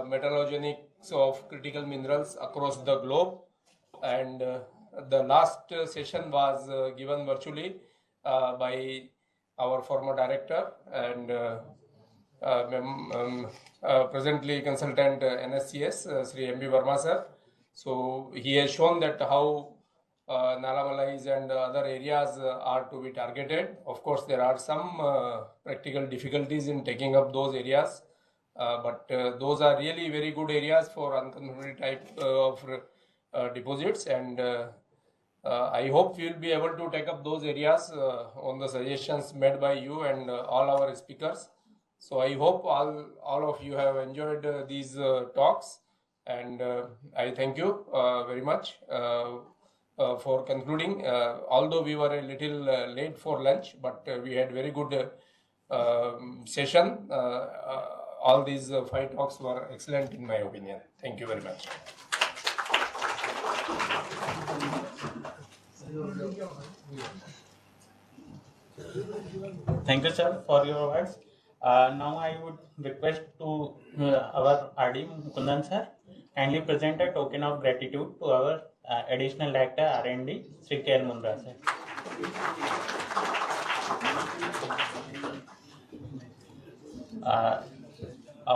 metallogenics of critical minerals across the globe. And the last session was given virtually by our former director and presently consultant NSCS, Sri M.B. Verma sir. So he has shown that how Nalamalais and other areas are to be targeted. Of course, there are some practical difficulties in taking up those areas, but those are really very good areas for unconventional type of deposits, and I hope we will be able to take up those areas on the suggestions made by you and all our speakers. So I hope all of you have enjoyed these talks, and I thank you very much. For concluding, although we were a little late for lunch, but we had very good session. All these 5 talks were excellent in my opinion. Thank you very much. Thank you, sir, for your words. Now I would request to our RD Mukundan sir kindly present a token of gratitude to our additional director R&D, Sri K.L. Mundra sir.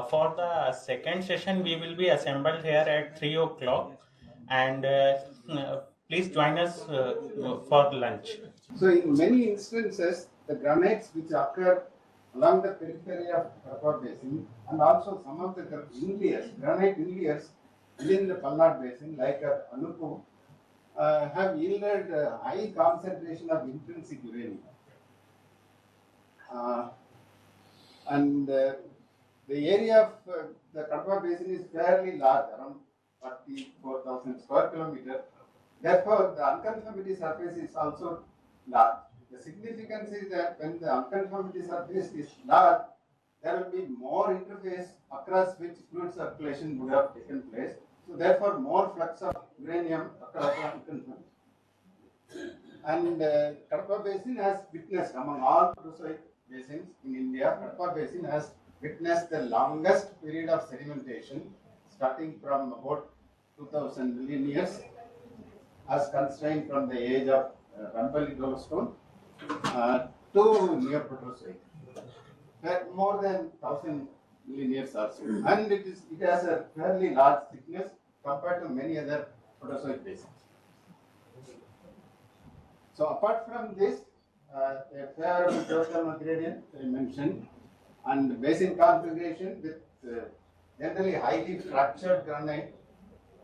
For the second session, we will be assembled here at 3 o'clock, and please join us for lunch. So in many instances, the granites which occur along the periphery of Karwar Basin and also some of the granite inliers within the Palnad Basin, like at Anupu, have yielded high concentration of intrinsic uranium. And the area of the Karwar Basin is fairly large, around 44,000 square kilometers. Therefore, the unconformity surface is also large. The significance is that when the unconformity surface is large, there will be more interface across which fluid circulation would have taken place. So therefore, more flux of uranium across the unconformity. And Karwar Basin has witnessed, among all protozoic basins in India, Karwar Basin has witnessed the longest period of sedimentation, starting from about 2000 million years, as constrained from the age of Ranpalli Dolostone to Neoproterozoic. More than 1000 linear source, and it has a fairly large thickness compared to many other protozoic basins. So apart from this, a favorable geothermal gradient I mentioned, and basin configuration with generally highly fractured granite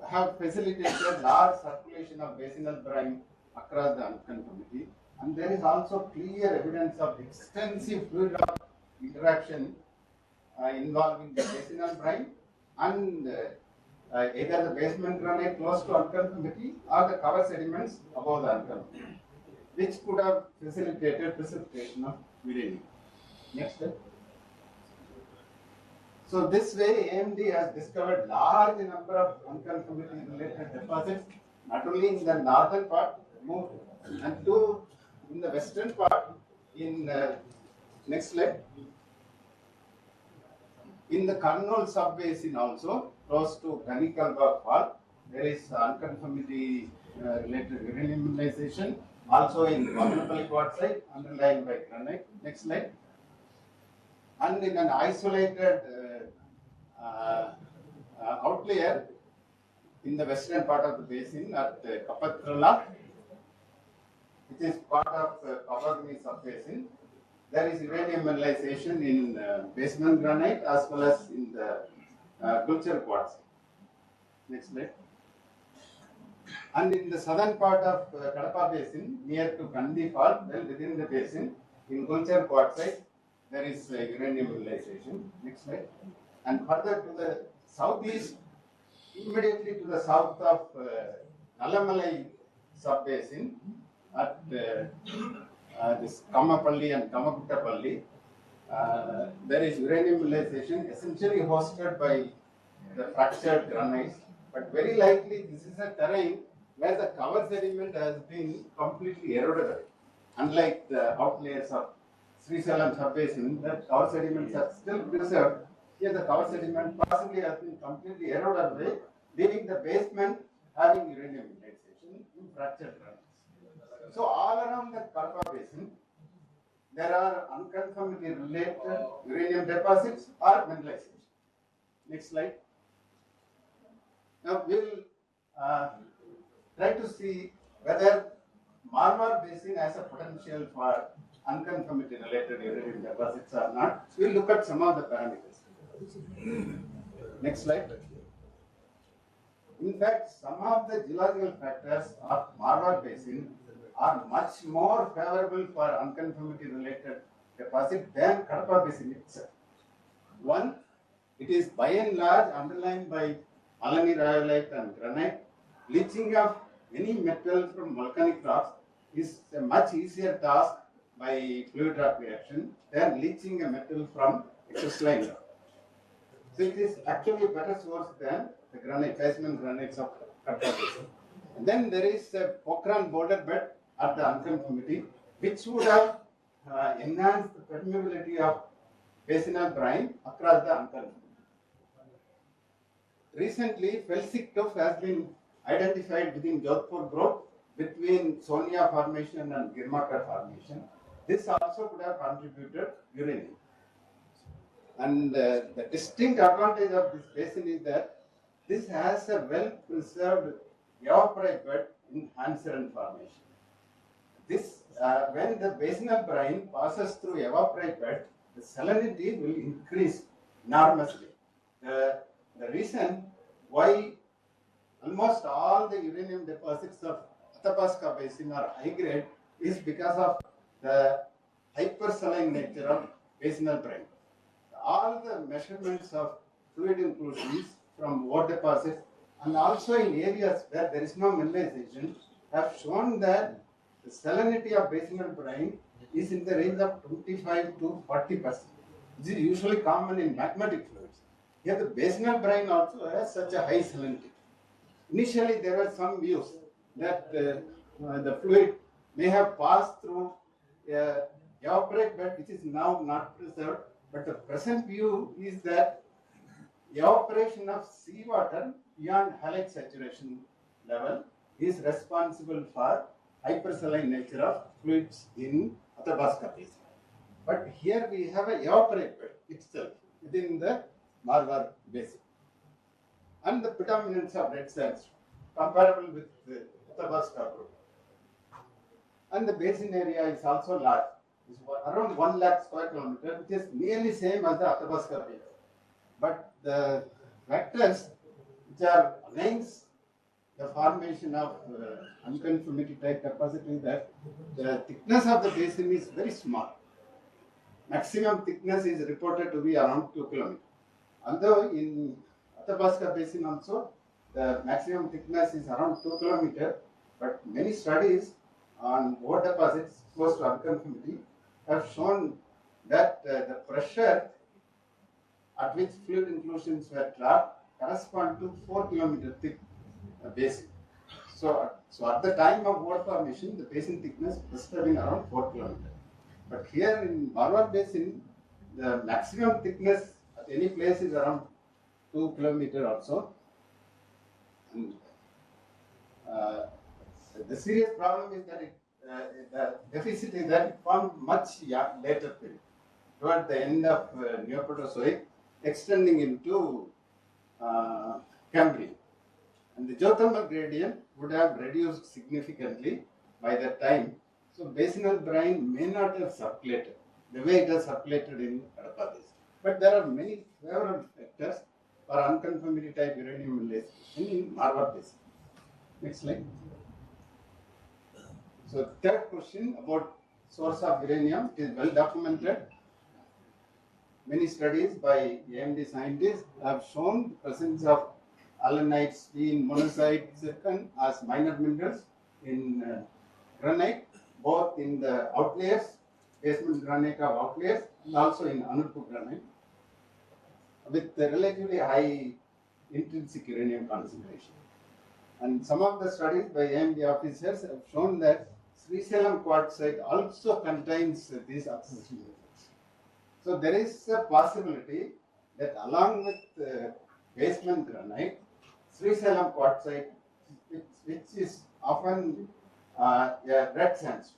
have facilitated large circulation of basinal brine across the unconformity, and there is also clear evidence of extensive fluid rock interaction involving the basinal brine and either the basement granite close to unconformity or the cover sediments above the unconformity, which could have facilitated precipitation of uranium. Next slide. So this way AMD has discovered large number of unconformity related deposits, not only in the northern part, and two in the western part. In next slide. In the Kurnool sub-basin also, close to Ganikalbag fault, there is unconformity related uranium mineralization. Also in Vamanapalli quartzite underlying by granite. Next slide. And in an isolated outlier in the western part of the basin at Kapatrala, which is part of Pavagni sub-basin, there is uranium mineralization in basement granite as well as in the Gulchar quartz. Next slide. And in the southern part of Kadapa basin, near to Kandi fault, well within the basin, in Gulchar quartzite, there is uranium mineralization. Next slide. And further to the southeast, immediately to the south of Nalamalai sub-basin, at this Kamapalli and Kamaguttapalli, there is uranium mineralization essentially hosted by the fractured granites, but very likely this is a terrain where the cover sediment has been completely eroded away. Unlike the outliers of Srisalam sub-basin, that cover sediments are still preserved. Here the cover sediment possibly has been completely eroded away, leaving the basement having uranium mineralization in fractured granites. So all around the Kadapa basin, there are unconformity related uranium deposits or mineralization. Next slide. Now we will try to see whether Marwar basin has a potential for unconformity related uranium deposits or not. We will look at some of the parameters. Next slide. In fact, some of the geological factors of Marwar basin are much more favorable for unconformity related deposit than Kadapa basin itself. One, it is by and large underlined by Alani rhyolite and granite. Leaching of any metal from volcanic rocks is a much easier task by fluid rock reaction than leaching a metal from crystalline rock. So it is actually a better source than the granite, basement granites of Kadapa basin. And then there is a Pokhran border bed at the unconformity, which would have enhanced the permeability of basinal brine across the unconformity. Recently, felsic tuff has been identified within Jodhpur group between Sonia formation and Girmakar formation. This also could have contributed uranium. And the distinct advantage of this basin is that this has a well-preserved evaporite bed in Hansaran formation. This, when the basinal brine passes through evaporite bed, the salinity will increase enormously. The reason why almost all the uranium deposits of Athabasca basin are high grade is because of the hypersaline nature of basinal brine. All the measurements of fluid inclusions from ore deposits and also in areas where there is no mineralization have shown that the salinity of basinal brine is in the range of 25 to 40%. This is usually common in magmatic fluids. Here the basinal brine also has such a high salinity. Initially there were some views that the fluid may have passed through a evaporite bed which is now not preserved, but the present view is that evaporation of seawater beyond halide saturation level is responsible for hypersaline nature of fluids in Athabasca basin. But here we have a evaporite bed itself. within the Marwar Basin. And the predominance of red sandstone, comparable with the Athabasca group. And the basin area is also large. It's around 1 lakh square kilometer, which is nearly same as the Athabasca Basin. But the factors which are against the formation of unconformity type deposit is that the thickness of the basin is very small. Maximum thickness is reported to be around 2 kilometers. Although in Athabasca Basin also, the maximum thickness is around 2 kilometers, but many studies on ore deposits close to unconformity have shown that the pressure at which fluid inclusions were trapped correspond to 4 kilometer thick basin. So at the time of ore formation, the basin thickness must have been around 4 kilometers. But here in Marwar Basin, the maximum thickness at any place is around 2 kilometers or so. And the serious problem is that the deficit is that it formed much later period, toward the end of Neoproterozoic, extending into Cambrian. And the geothermal gradient would have reduced significantly by that time. So basinal brine may not have circulated the way it has circulated in Kadapa Basin. But there are many favorable factors for unconformity type uranium mineralization in Marwar Basin. Next slide. So third question about source of uranium is well documented. Many studies by AMD scientists have shown the presence of allanite, sphene, monazite, zircon as minor minerals in granite, both in the outliers, basement granite of outliers, and also in Anuppur granite, with the relatively high intrinsic uranium concentration. And some of the studies by AMD officers have shown that Srisailam quartzite also contains these oxidation metals. So there is a possibility that along with basement granite, Srisailam quartzite, which is often a red sandstone,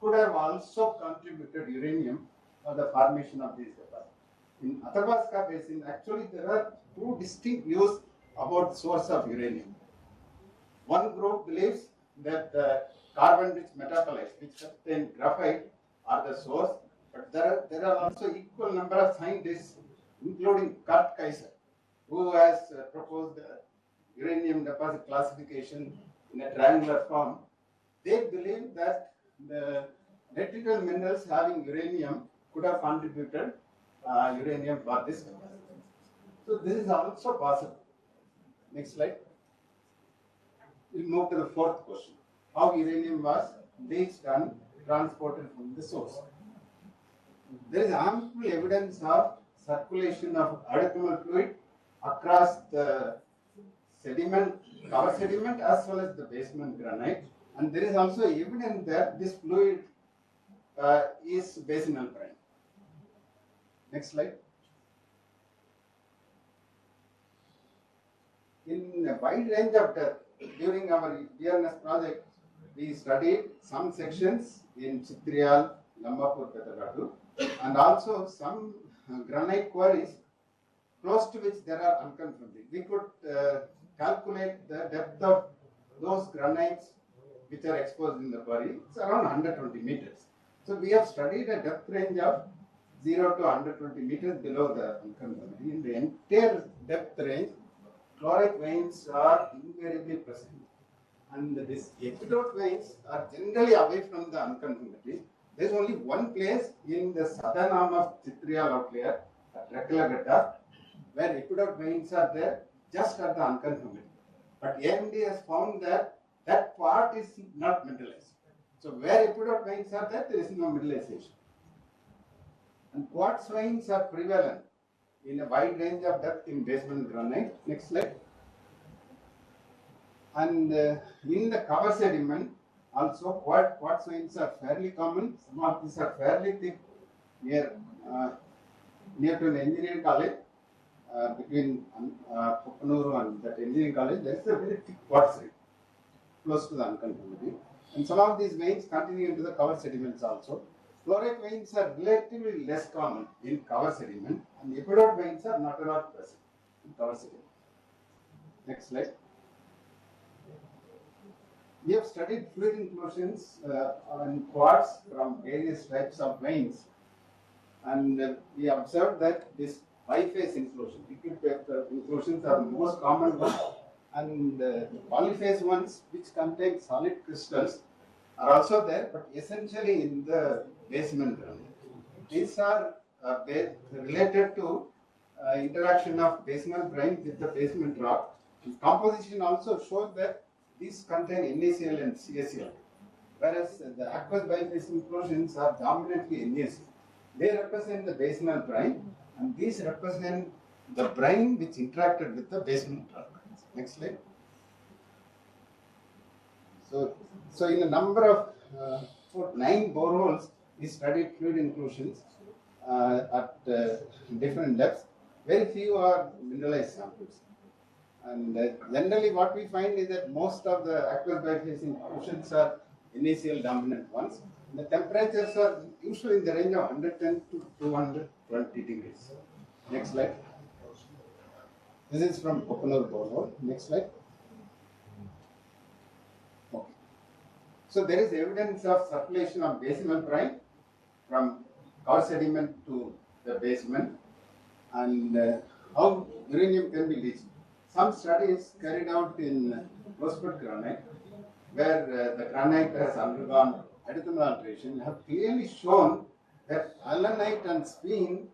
could have also contributed uranium for the formation of these deposits. In Athabasca Basin, actually there are two distinct views about source of uranium. One group believes that carbon-rich metabolites, which contain graphite, are the source, but there are also equal number of scientists, including Kurt Kaiser, who has proposed uranium deposit classification in a triangular form. They believe that the electrical minerals having uranium could have contributed uranium for this deposit. So this is also possible. Next slide. We'll move to the fourth question. How uranium was leached and transported from the source. There is ample evidence of circulation of additional fluid across the sediment, cover sediment, as well as the basement granite. And there is also evidence that this fluid is basinal brine. Next slide. In a wide range of depth, during our DRNS project, we studied some sections in Chitrial, Lambapur, Petagadu, and also some granite quarries close to which there are unconformity. We could calculate the depth of those granites which are exposed in the quarry. It's around 120 meters. So we have studied a depth range of 0 to 120 meters below the unconformity. In the entire depth range, chlorite veins are invariably present. And these epidote veins are generally away from the unconformity. There is only one place in the southern arm of Chitrial outlier at Rekalagata where epidote veins are there just at the unconformity. But AMD has found that that part is not mineralized. So where epidote veins are there is no mineralization. And quartz veins are prevalent in a wide range of depth in basement granite. Next slide. And in the cover sediment, also quartz veins are fairly common. Some of these are fairly thick near to an engineering college. Between Puppanuru and that engineering college, there is a very thick quartz ring close to the unconformity. And some of these veins continue into the cover sediments also. Chlorite veins are relatively less common in cover sediment, and epidote veins are not at all present in cover sediment. Next slide. We have studied fluid inclusions on quartz from various types of veins, and we observed that this biphase inclusion, liquid inclusions are the most common one, and the polyphase ones, which contain solid crystals, are also there, but essentially in the basement ground. These are related to interaction of basement brine with the basement rock. And composition also shows that these contain NaCl and CaCl, whereas the aqueous biphase inclusions are dominantly NaCl. They represent the basement brine, and these represent the brine which interacted with the basement rock. Next slide. So in a number of 9 boreholes, we studied fluid inclusions at different depths. Very few are mineralized samples. And generally what we find is that most of the aqueous biphase inclusions are NaCl dominant ones. The temperatures are usually in the range of 110 to 220 degrees. Next slide. This is from Kopanur borehole. Next slide. Okay. So there is evidence of circulation of basinal brine from cover sediment to the basement, and how uranium can be leached. Some studies carried out in close-put granite, where the granite has undergone hydrothermal alteration, have clearly shown that allanite and spin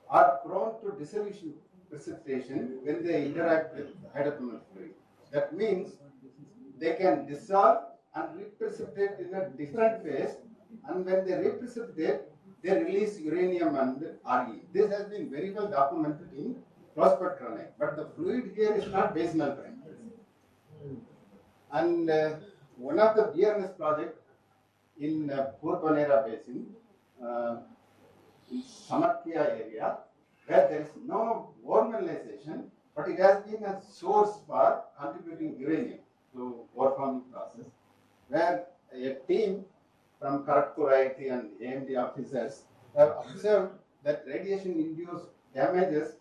are prone to dissolution precipitation when they interact with hydrothermal fluid. That means they can dissolve and reprecipitate in a different phase, and when they reprecipitate, they release uranium and Re. This has been very well documented in close-put granite, but the fluid here is not basinal brine. And one of the BRNS project in Purbanera Basin, in Samarthya area, where there is no ore mineralization, but it has been a source for contributing uranium to ore forming process, where a team from Kharagpur IIT and AMD officers have observed that radiation-induced damages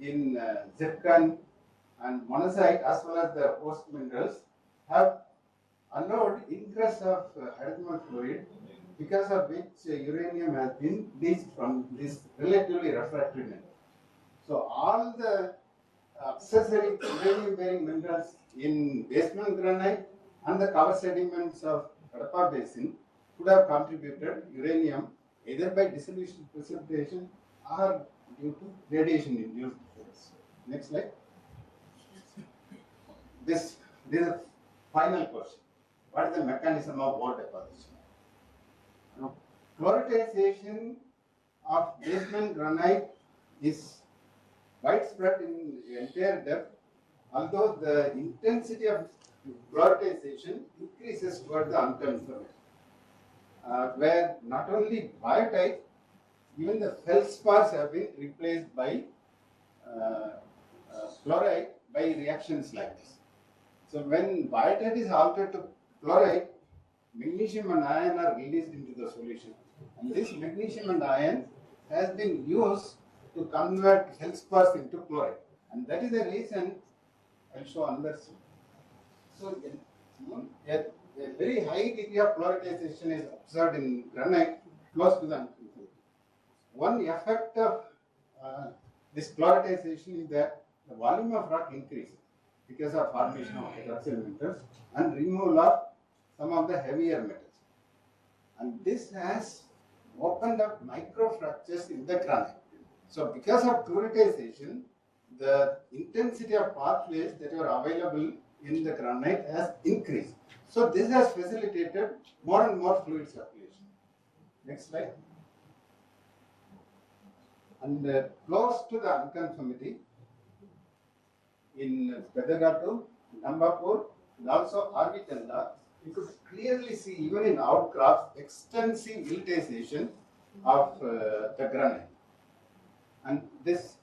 in zircon and monazite as well as the host minerals have allowed ingress of hydrothermal fluid, because of which uranium has been leached from this relatively refractory mineral. So all the accessory uranium-bearing minerals in basement granite and the cover sediments of Kadapa Basin could have contributed uranium either by dissolution precipitation or due to radiation-induced effects. Next slide. This is a final question. What is the mechanism of ore deposition? Now, chloritization of basement granite is widespread in the entire depth, although the intensity of chloritization increases toward the unconfirmed, where not only biotite, even the feldspars have been replaced by chloride by reactions like this. So when biotite is altered to chloride, magnesium and iron are released into the solution, and this magnesium and iron has been used to convert feldspars into chloride, and that is the reason I'll show another. So a very high degree of chloritization is observed in granite close to the unconfirmed. One effect of this chloritization is that the volume of rock increases because of formation of hydroxyl metals and removal of some of the heavier metals. And this has opened up microfractures in the granite. So because of chloritization, the intensity of pathways that are available in the granite has increased. So this has facilitated more and more fluid circulation. Next slide. And close to the unconformity in Pedagatu, Nambapur, and also Arvitanda, you could clearly see, even in outcrops, extensive siltization of the granite. And this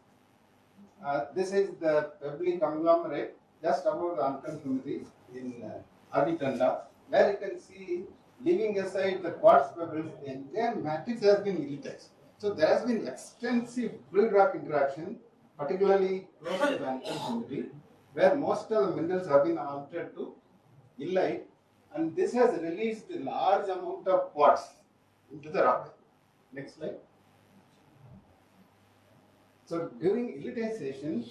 is the pebbly conglomerate just above the unconformity in Arvitanda, where you can see leaving aside the quartz pebbles, the entire matrix has been illitized. So there has been extensive fluid rock interaction, particularly close to the unconformity, where most of the minerals have been altered to illite, and this has released a large amount of quartz into the rock. Next slide. So during illitization,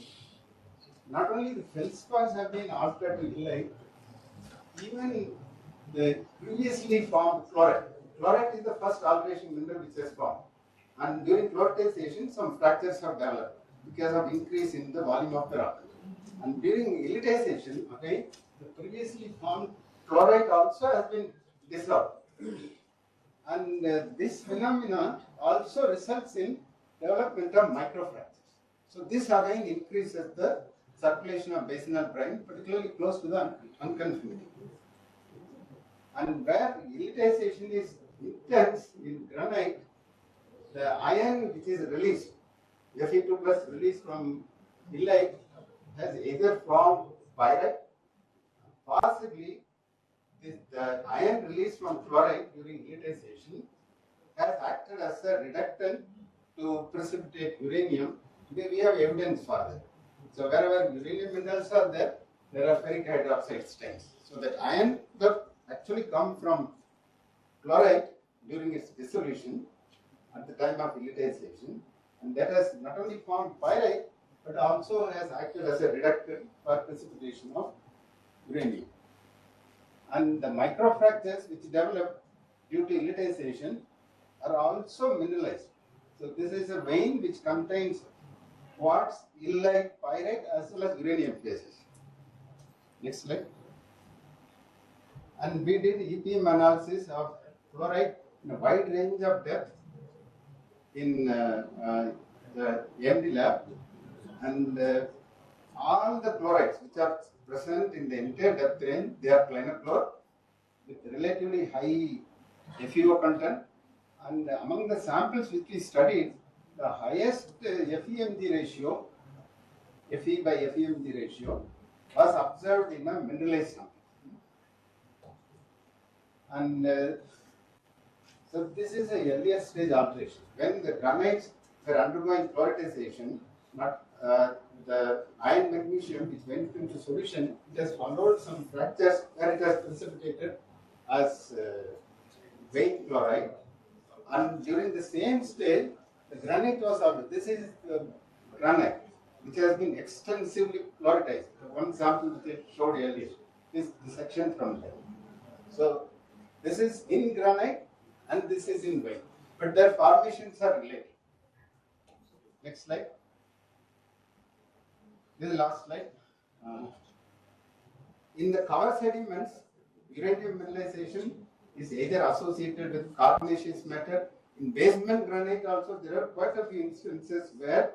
not only the feldspars have been altered to illite, even the previously formed chlorite. Chlorite is the first alteration mineral which has formed. And during fluoritization, some fractures have developed because of increase in the volume of the rock. And during illitization, okay, the previously formed chlorite also has been dissolved. And this phenomenon also results in development of microfractures. So this again increases the circulation of basinal brine, particularly close to the unconformity. And where illitization is intense in granite, the iron which is released, Fe2 plus released from illite, has either formed pyrite, possibly the iron released from chloride during illitization has acted as a reductant to precipitate uranium. We have evidence for that. So wherever uranium minerals are there, there are ferric hydroxide stains. So that iron that actually come from chloride during its dissolution at the time of illitization, and that has not only formed pyrite but also has acted as a reductant for precipitation of uranium. And the microfractures which develop due to illitization are also mineralized. So this is a vein which contains quartz, illite, pyrite as well as uranium phases. Next slide. And we did EPM analysis of fluorite in a wide range of depth in the AMD lab, and all the chlorides which are present in the entire depth range, they are planar chlor with relatively high FeO content, and among the samples which we studied, the highest FeMG ratio, Fe by FeMG ratio, was observed in a mineralized sample. And so this is a earlier stage alteration. When the granites were undergoing chloritization, not the iron magnesium which went into solution, it has followed some fractures where it has precipitated as vein chloride. And during the same stage, the granite was altered. This is granite which has been extensively chloritized. The one sample which I showed earlier is the section from there. So this is in granite and this is in vein, but their formations are related. Next slide. This is the last slide. In the cover sediments, uranium mineralization is either associated with carbonaceous matter. In basement granite also, there are quite a few instances where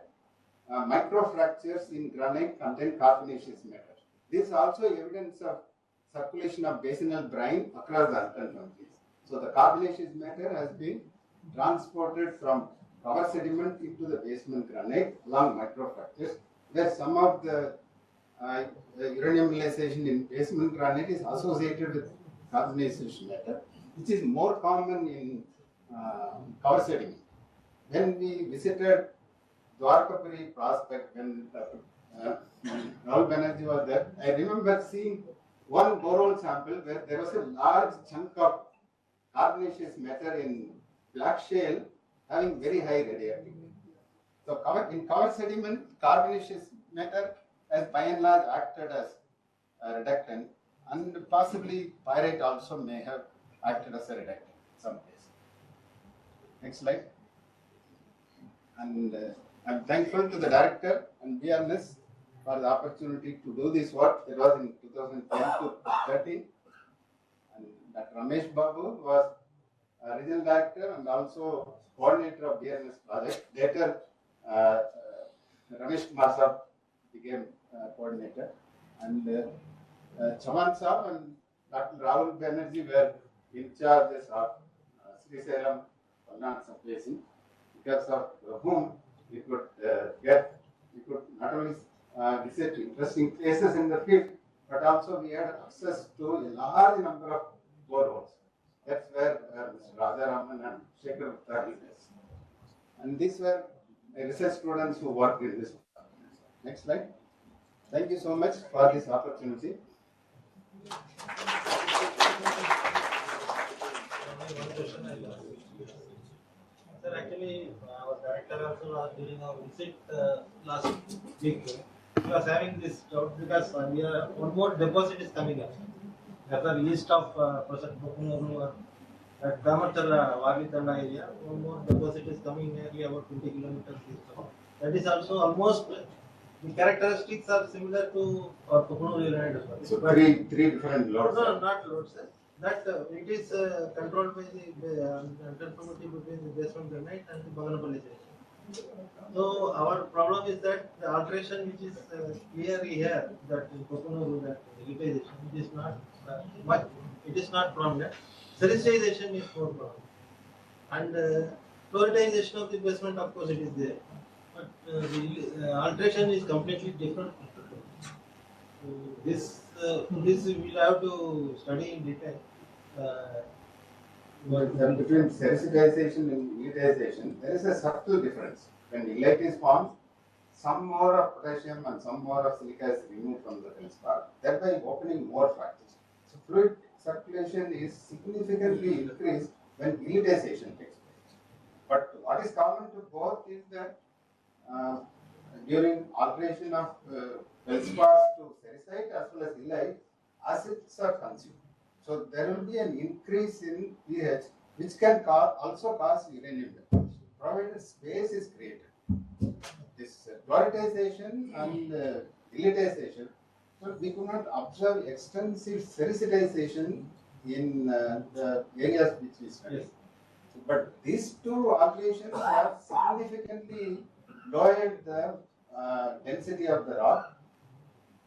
microfractures in granite contain carbonaceous matter. This is also evidence of circulation of basinal brine across the unconformities. So the carbonaceous matter has been transported from cover sediment into the basement granite along microfractures, where some of the uranium mineralization in basement granite is associated with carbonaceous matter, which is more common in cover sediment. When we visited Dwarkapuri prospect, when Rahul Banerjee was there, I remember seeing one borehole sample where there was a large chunk of carbonaceous matter in black shale having very high radioactivity. So in cover sediment, carbonaceous matter has by and large acted as a reductant, and possibly pyrite also may have acted as a reductant in some cases. Next slide. And I'm thankful to the director and BRNS for the opportunity to do this work. It was in 2010 to 13. And Dr. Ramesh Babu was regional director and also coordinator of BRNS project. Later, Ramesh Kumar Saab became coordinator. And Chaman Saab and Dr. Rahul Banerjee were in charges of Sri Salem Basin, because of whom we could not only visit interesting places in the field, but also we had access to a large number of boreholes. That's where Mr. Rajaraman and Shekhar Gupta is. And these were research students who worked in this department. Next slide. Thank you so much for this opportunity. Sir, actually, our director also was during our visit last week. He was having this doubt because one more deposit is coming up. After east of Prasad Bokunuru, at Damatala, Varlitanda area, one more deposit is coming nearly about 20 kilometers east of. That is also almost, the characteristics are similar to our Bokunuru area. So three different loads. No, not loads, sir. That it is controlled by the conformity between the basement granite and the Baganapalli. So our problem is that the alteration which is clearly here, that in Kokunuru, that utilization, it is not much, it is not prominent. Serialization is more prominent. And fluoridization of the basement, of course, it is there. But the alteration is completely different. This we will have to study in detail. Between sensitization and utilization, there is a subtle difference. When illite is formed, some more of potassium and some more of silica is removed from the feldspar, thereby opening more fractures. So fluid circulation is significantly increased when illitization takes place. But what is common to both is that during alteration of feldspars to sericite as well as illite, acids are consumed. So there will be an increase in pH, which can also cause uranium deposition, provided space is created. This chloritization and illitization, so we could not observe extensive sericitization in the areas which we studied. Yes. But these two alterations have significantly lowered the density of the rock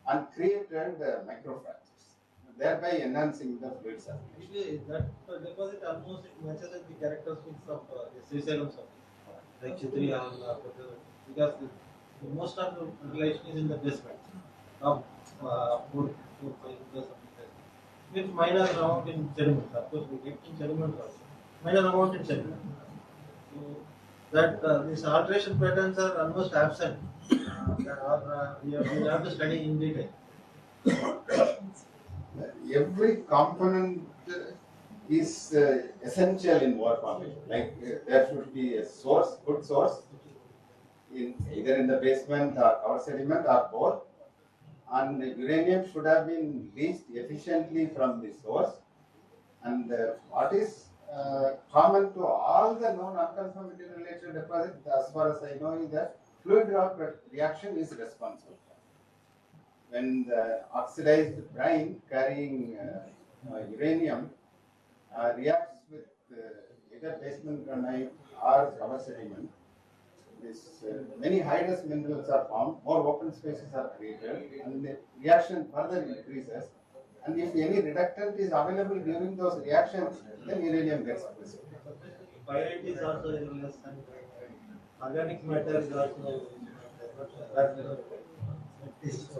and created microfractures, thereby enhancing the fluid circulation. That deposit almost matches the characteristics of the suicidal soil, like Chitri because most of the utilization is in the basement of 4 meters with minor amount in sediment. Of course, we get in sediment also. Minor amount in sediment. So that these alteration patterns are almost absent. We have to study in detail. Every component is essential in ore formation. Like there should be a source, good source, either in the basement or cover sediment or both. And uranium should have been leached efficiently from the source. And what is common to all the known unconformity related deposits, as far as I know, is that fluid rock reaction is responsible. When the oxidized brine carrying uranium reacts with either basement granite or cover sediment, many high-dust minerals are formed, more open spaces are created, and the reaction further increases. And if any reductant is available during those reactions, then uranium gets precipitated. Pyrite is also very less, and organic matter is also that is the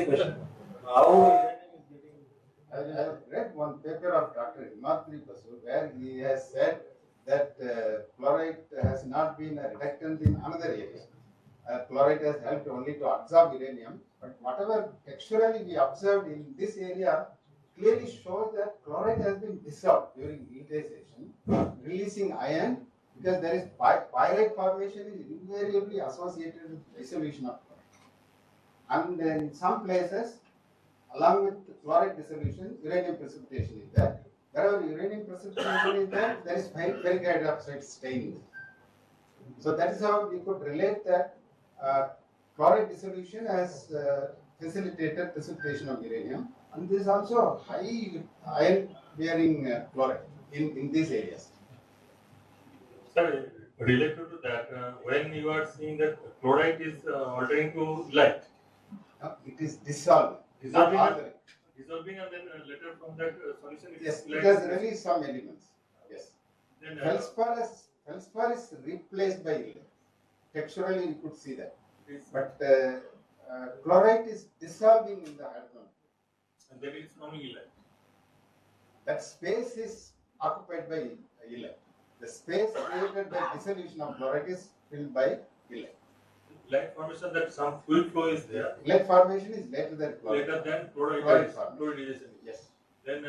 question. How uranium is getting? I have read one paper of Dr. Himatri Basu where he has said that chloride has not been a reductant in another area. Chloride has helped only to absorb uranium, but whatever texturally we observed in this area clearly shows that chloride has been dissolved during utilization, releasing iron, because there is pyrite formation is invariably associated with dissolution of chloride. And in some places, along with chloride dissolution, uranium precipitation is there. Wherever uranium precipitation is there, there is ferric hydroxide staining. So that is how we could relate that chloride dissolution has facilitated precipitation of uranium, and there is also high iron bearing chloride in these areas. Sir, related to that, when you are seeing that chloride is altering to light, it is dissolving. Dissolving and then later from that solution it yes, is it has released some elements. Yes. Then feldspar is replaced by illite. Texturally you could see that. But chloride is dissolving in the hydrogen. And then it is forming illite. that space is occupied by Ille. The space created by dissolution of chloride is filled by Ille. Like formation that some fluid flow is there. Lead formation is later than chloride. Later than Chloride formation. fluidization. Yes. Then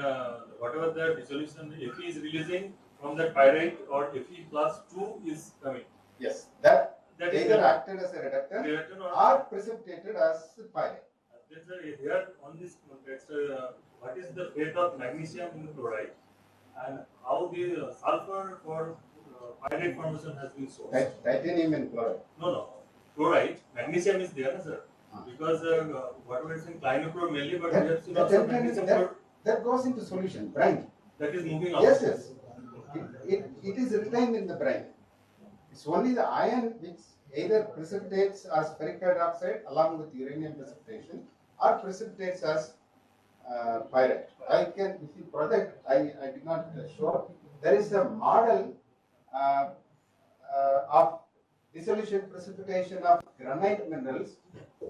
whatever the dissolution Fe is releasing from that pyrite or Fe plus 2 is coming. Yes. That is either acted as a reductant or precipitated as pyrite. Here on this context, what is the fate of magnesium in chloride and how the sulfur for pyrite formation has been sourced? Titanium and chloride. No. Chloride, magnesium is there, sir. Because whatever is in clinochlor mainly, but we have seen also magnesium that goes into solution, brine. That is moving out. Yes. It is retained in the brine. It's only the iron which either precipitates as ferric hydroxide along with uranium precipitation or precipitates as pyrite. If you project, I did not show, there is a model of dissolution precipitation of granite minerals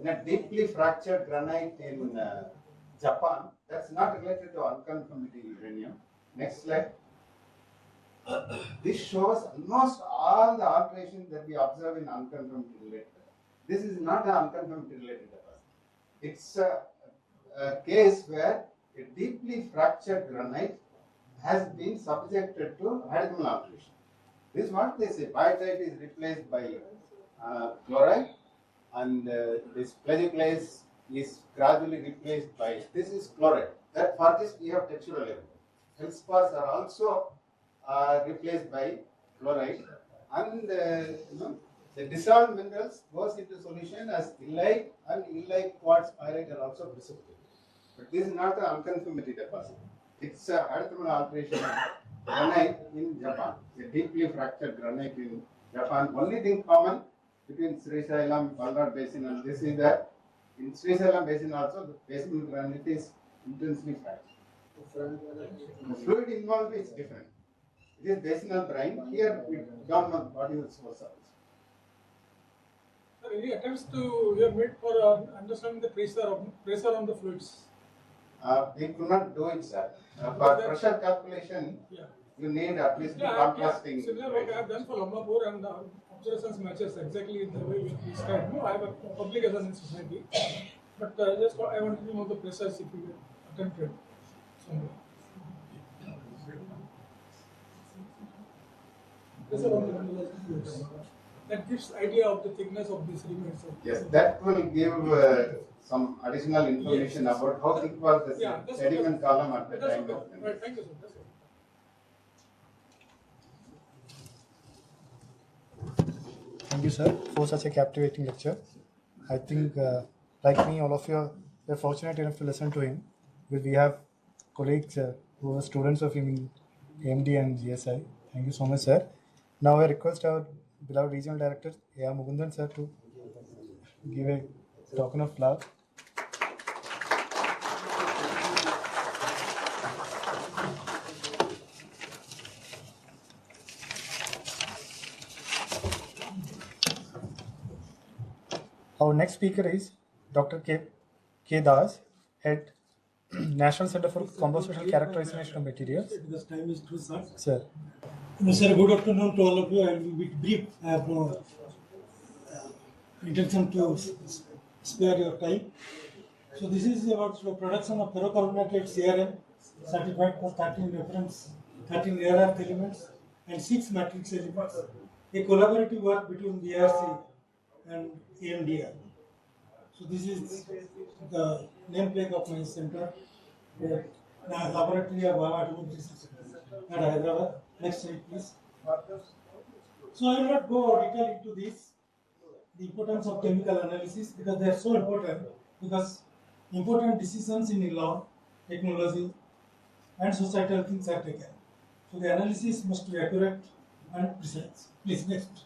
in a deeply fractured granite in Japan. That's not related to unconformity uranium. Next slide. This shows almost all the alterations that we observe in unconformity related. This is not an unconformity related deposit. It's a case where a deeply fractured granite has been subjected to hydrothermal alteration. This is what they say. Pyrite is replaced by chloride, and this plagioclase is gradually replaced by, this is chloride. That for this we have textural evidence. Feldspars are also replaced by chloride, and the dissolved minerals goes into solution as illite and illite quartz pyrite are also precipitated. But this is not an unconformity deposit. It's a hydrothermal alteration of granite in Japan. A deeply fractured granite in Japan. Only thing common between Sri Sailam, Balrad Basin and this is that in Sri Sailam Basin also the basement granite is intensely fractured. The fluid involved is different. It is basinal brine. Here we don't know what is the source of it. Any attempts you have made for understanding the pressure on the fluids? We could not do it, sir. For pressure calculation, you need at least contrasting. Similar work I have done for Lambapur, and the observations matches exactly the way we described. No, I have a publication in society, but just I wanted to know the pressures if you attempted. Pressure on the mineralized fluids. That gives idea of the thickness of these remains. Yes, that will give some additional information about how thick was the sediment column at the time of right, thank you, sir. Thank you, sir, for such a captivating lecture. I think, like me, all of you are fortunate enough to listen to him. We have colleagues who are students of him in AMD and GSI. Thank you so much, sir. Now I request our beloved Regional Director, A.R. Mugundan, sir, to give a token of love. Our next speaker is Dr. K. Das, Head, National Center for Compositional Characterization of Materials. Because time is too short. Sir. Sir, good afternoon to all of you. I will be brief. I have no intention to spare your time. So this is about the production of ferrocarbonated CRM certified for 13 reference, 13 rare earth elements and 6 matrix elements. A collaborative work between the ARC and AMDR. So this is the nameplate of my center, Laboratory of Atomic Research at Hyderabad. Next slide, please. So I will not go detail into this, the importance of chemical analysis, because they are so important, because important decisions in law, technology, and societal things are taken. So the analysis must be accurate and precise. Please, next.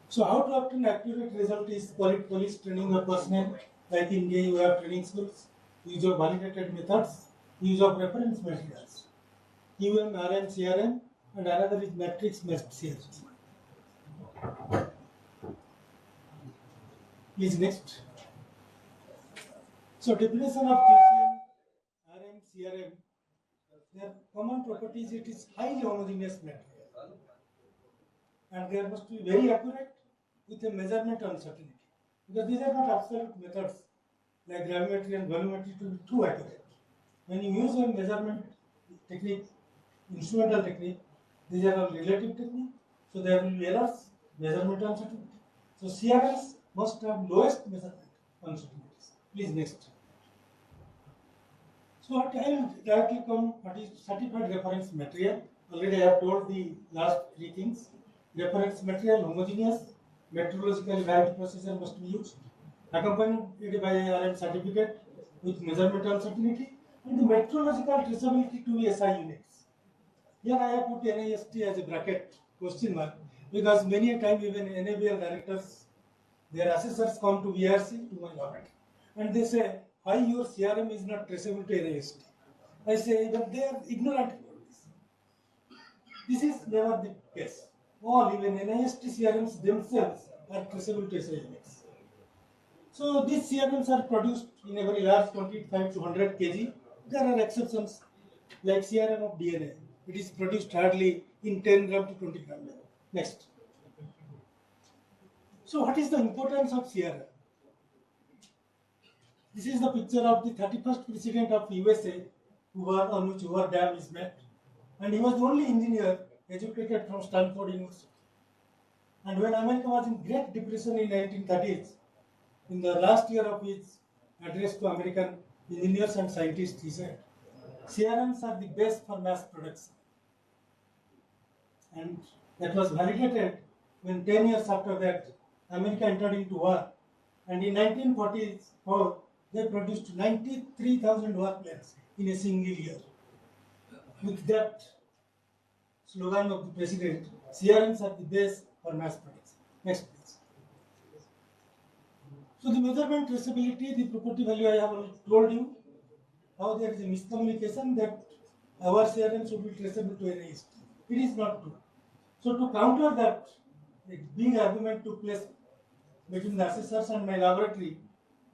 So how to obtain accurate result is police training of personnel, like in India you have training schools, use of validated methods, use of reference materials. RM, CRM, and another is matrix CRM. Please, next. So definition of TCM, RM, CRM their common properties, it is highly homogeneous material. And they must be very accurate with a measurement uncertainty. Because these are not absolute methods like gravimetry and volumetry to be too accurate. When you use a measurement technique, instrumental technique, these are all relative technique, so there will be errors, measurement uncertainty. So CRMs must have lowest measurement uncertainties. Please next. So what I will directly come, what is certified reference material? Already I have told the last three things. Reference material, homogeneous, metrologically valid procedure must be used, accompanied by ARM certificate with measurement uncertainty, and the metrological traceability to the SI units. Here I have put NIST as a bracket, question mark, because many a time even NABL directors, their assessors come to VRC, to my lab, and they say, why your CRM is not traceable to NIST? I say, but they are ignorant about this. This is never the case. All, even NIST CRMs themselves are traceable to SI units. So these CRMs are produced in a very large quantity, 5 to 100 kg. There are exceptions, like CRM of DNA. It is produced hardly in 10 gram to 20 gram level. Next. So what is the importance of CRM? This is the picture of the 31st president of USA on which Hoover Dam is made. And he was the only engineer educated from Stanford University. And when America was in Great Depression in 1930s, in the last year of his address to American engineers and scientists, he said, CRMs are the best for mass production. And that was validated when 10 years after that, America entered into war. And in 1944, they produced 93,000 warplanes in a single year. With that slogan of the president, CRMs are the best for mass production. Next, please. So the measurement traceability, the property value, I have already told you how there is a miscommunication that our CRM should be traceable to NIST. It is not true. So to counter that, a big argument took place between the assessors and my laboratory.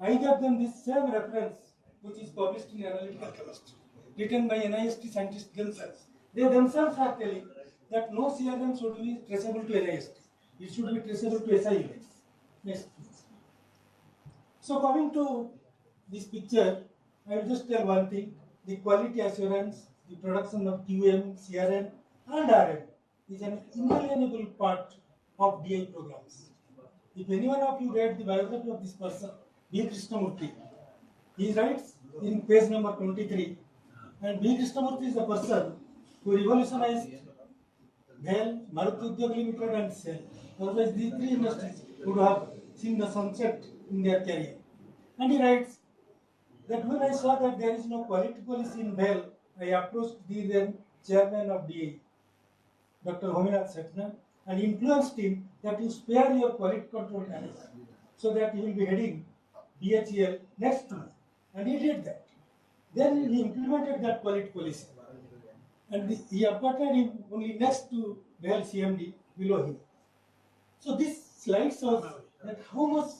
I gave them this same reference, which is published in Analytical Chemistry, written by NIST scientists themselves. They themselves are telling that no CRM should be traceable to NIST. It should be traceable to SI units. Next, please. So coming to this picture, I will just tell one thing. The quality assurance, the production of QM, CRM and RM is an inalienable part of DI programs. If any one of you read the biography of this person, B. Krishnamurthy, he writes in page number 23, and B. Krishnamurthy is the person who revolutionized BHEL, Maruti Udyog Limited and SEL. Otherwise, these three industries would have seen the sunset in their career. And he writes that when I saw that there is no quality policy in BHEL, I approached the then chairman of DA, Dr. Hominath Setna, and influenced him that you spare your quality control manager so that he will be heading BHEL next to me. And he did that. Then he implemented that quality policy. And he appointed him only next to BHEL CMD below him. So this slide shows that how much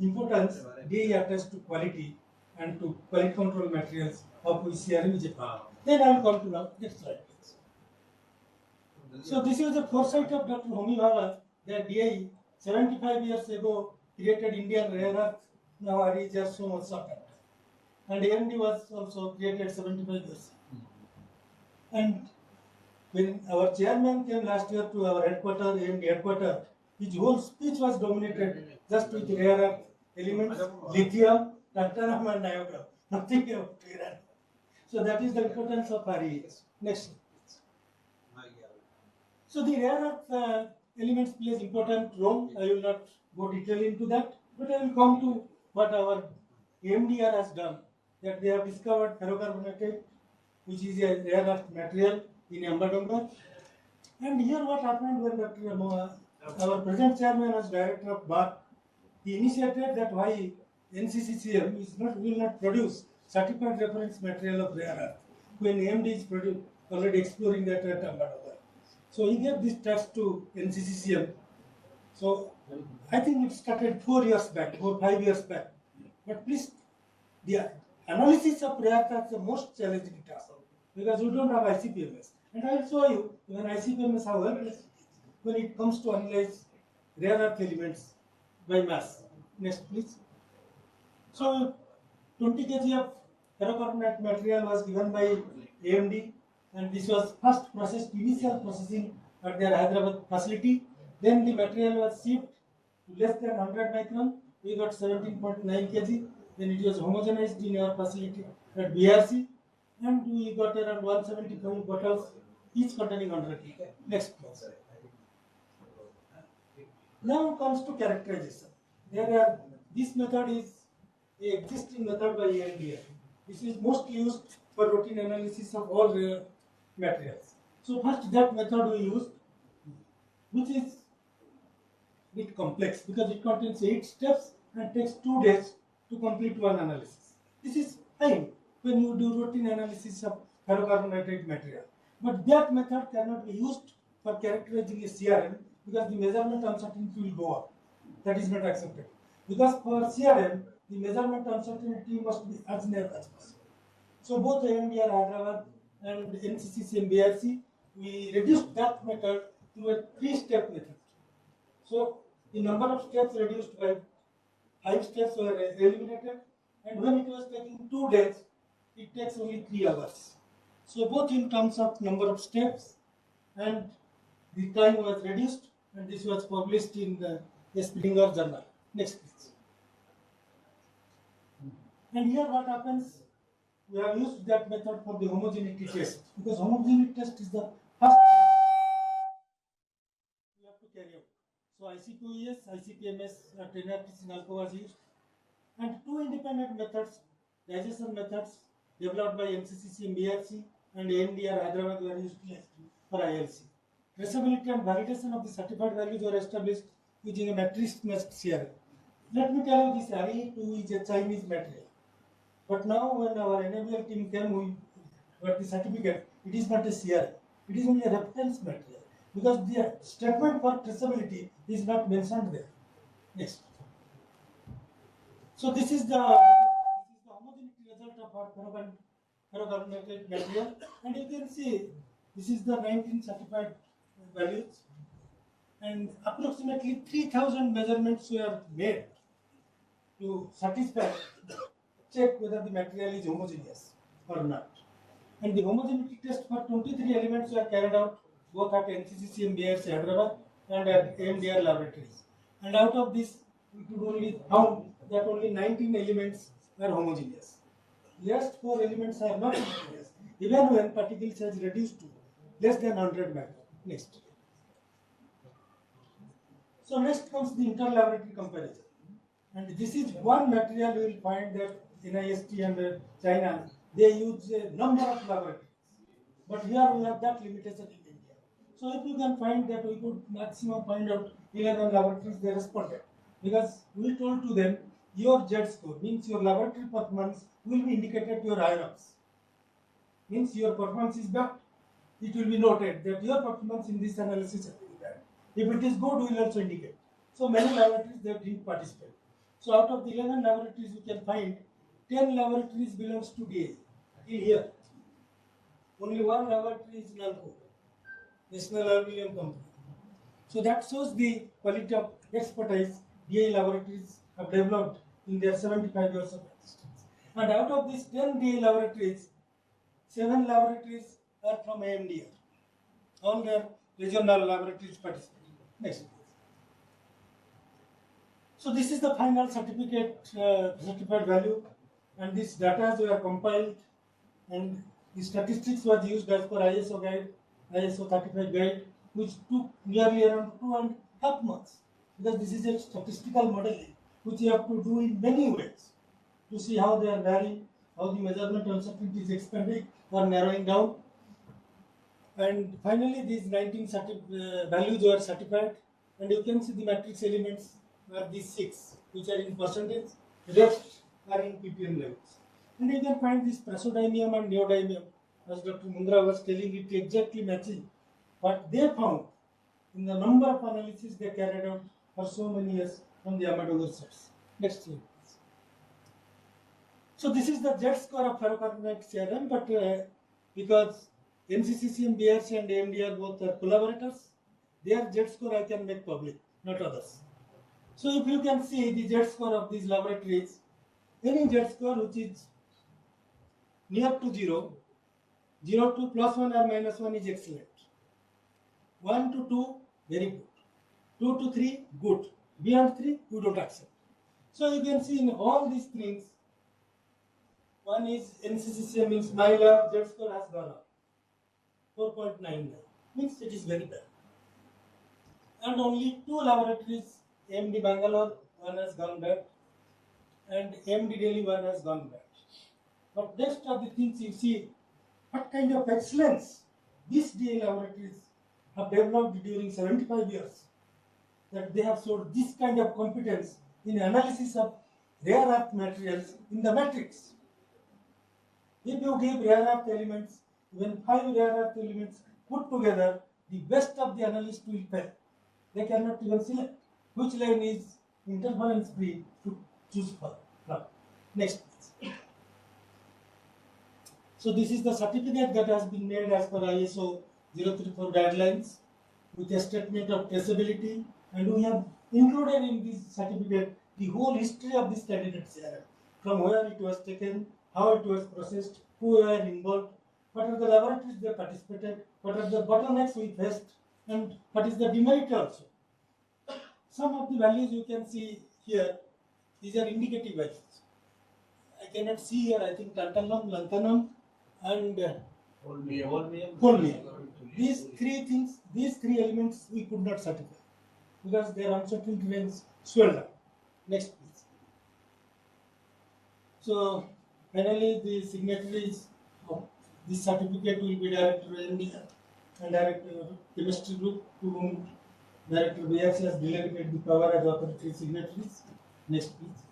importance they attach to quality and to quality control materials of which CRM is a part. Then I will come to now next slide, please. So this is the foresight of Dr. Homi Bhabha that DI 75 years ago created Indian rare earth. Now it is just so much shorter. And AMD was also created 75 years. And when our chairman came last year to our headquarters, AMD headquarters, his whole speech was dominated just with rare earth elements, lithium, tantalum and niobium. Nothing about uranium. So that is the importance of RES. Next. So the rare earth elements plays important role. I will not go detail into that, but I will come to what our AMDR has done. That they have discovered ferrocarbonatate, which is a rare earth material in Ambadongar. And here what happened when our present chairman was director of BARC, he initiated that why NCCCM will not produce certified reference material of rare earth when AMD is already exploring that at Ambadongar. So he gave this task to NCCCM. So I think it started 4 years back, 5 years back. But please, the analysis of rare earth is the most challenging task. because we don't have ICPMS. And I will show you when ICPMS how helpless when it comes to analyze rare earth elements by mass. Next, please. So, 20 kg of ferrocarbonate material was given by AMD, and this was first processed, initial processing at their Hyderabad facility. Then the material was shipped to less than 100 micron. We got 17.9 kg. Then it was homogenized in our facility at BRC, and we got around 175 bottles, each containing 100 kg. Next, please. Now comes to characterization. This method is an existing method by ANDR. This is mostly used for routine analysis of all rare materials. So first that method we used, which is a bit complex because it contains 8 steps and takes 2 days to complete one analysis. This is fine when you do routine analysis of ferrocarbonated material. But that method cannot be used for characterizing a CRM because the measurement uncertainty will go up. That is not accepted. Because for CRM, the measurement uncertainty must be as near as possible. So both AMDR Hyderabad and NCCC and BRC, we reduced that method to a 3-step method. So the number of steps reduced by 5 steps were eliminated, and when it was taking 2 days, it takes only 3 hours. So both in terms of number of steps and the time was reduced, and this was published in the Springer journal. Next, please. And here what happens, we have used that method for the homogeneity test, because homogeneity test is the first we have to carry out. So ICQES, ICPMS, NRTC NALCO was used, and 2 independent methods, digestion methods developed by NCCC and BRC and ANDR Hyderabad were used for ILC. Traceability and validation of the certified values were established using a matrix-based CRM. Let me tell you, this RE2 is a Chinese material. But now when our NABL team came, we got the certificate, it is not a CRM. It is only a reference material because the statement for traceability is not mentioned there. Next. So this is the homogeneity result of our ferrocarbonated material, and you can see this is the 19 certified values, and approximately 3,000 measurements were made to satisfy, check whether the material is homogeneous or not. And the homogeneity test for 23 elements were carried out both at NCCC and BRC Hyderabad and at AMDR laboratories. And out of this, we could only found that only 19 elements were homogeneous. Last 4 elements are not homogeneous, even when particle size reduced to less than 100 micron. Next. So next comes the inter-laboratory comparison. And this is one material you will find that NIST and China, they use a number of laboratories. But here we have that limitation in India. So if you can find that, we could maximum find out 11 laboratories they responded. Because we told to them, your Z score means your laboratory performance will be indicated to your IROPS. Means your performance is bad. It will be noted that your performance in this analysis has been bad. If it is good, we will also indicate. So many laboratories they didn't participate. So out of the 11 laboratories, you can find 10 laboratories belongs to DA in here. Only 1 laboratory is NALCO, National Aluminium Company. So that shows the quality of expertise DA laboratories have developed in their 75 years of existence. And out of these 10 DA laboratories, 7 laboratories are from AMDR. All their regional laboratories participate. Next. So this is the final certificate, certified value, and these data were compiled, and the statistics was used as per ISO guide, ISO 35 guide, which took nearly around 2.5 months, because this is a statistical modeling which you have to do in many ways to see how they are varying, how the measurement uncertainty is expanding or narrowing down. And finally, these 19 values were certified, and you can see the matrix elements are these 6, which are in percentage, rest are in ppm levels. And you can find this praseodymium and neodymium, as Dr. Mundra was telling, it exactly matching what they found in the number of analyses they carried out for so many years from the Amadogar sets. Next slide. So this is the Z score of ferrocarbonate CRM, but because NCCCM, BRC and AMD are both collaborators. Their Z score I can make public, not others. So if you can see the Z score of these laboratories, any Z score which is near to 0, 0 to +1 or -1 is excellent. 1 to 2, very good. 2 to 3, good. Beyond 3, we don't accept. So you can see in all these things, one is NCCCM means my lab Z score has gone up. 4.99 means it is very bad. And only 2 laboratories, AMD Bangalore, one has gone bad, and AMD Delhi, one has gone bad. But rest of the things you see, what kind of excellence these DA laboratories have developed during 75 years, that they have showed this kind of competence in analysis of rare earth materials in the matrix. If you give rare earth elements, even 5 rare earth elements put together, the best of the analysts will fail. They cannot even select which line is interference free to choose for. Now, next please. So this is the certificate that has been made as per ISO 034 guidelines with a statement of traceability, and we have included in this certificate the whole history of this candidate CRM, from where it was taken, how it was processed, who were involved, what are the laboratories they participated, what are the bottlenecks we faced, and what is the demerit also. Some of the values you can see here, these are indicative values. I cannot see here, I think tantalum, lanthanum, and holmium. These 3 things, these 3 elements we could not certify because their uncertainty range swelled up. Next please. So finally the signatories of this certificate will be Director India and Director Chemistry Group, to whom Director BRC has delegated the power as authority signatories. Next please.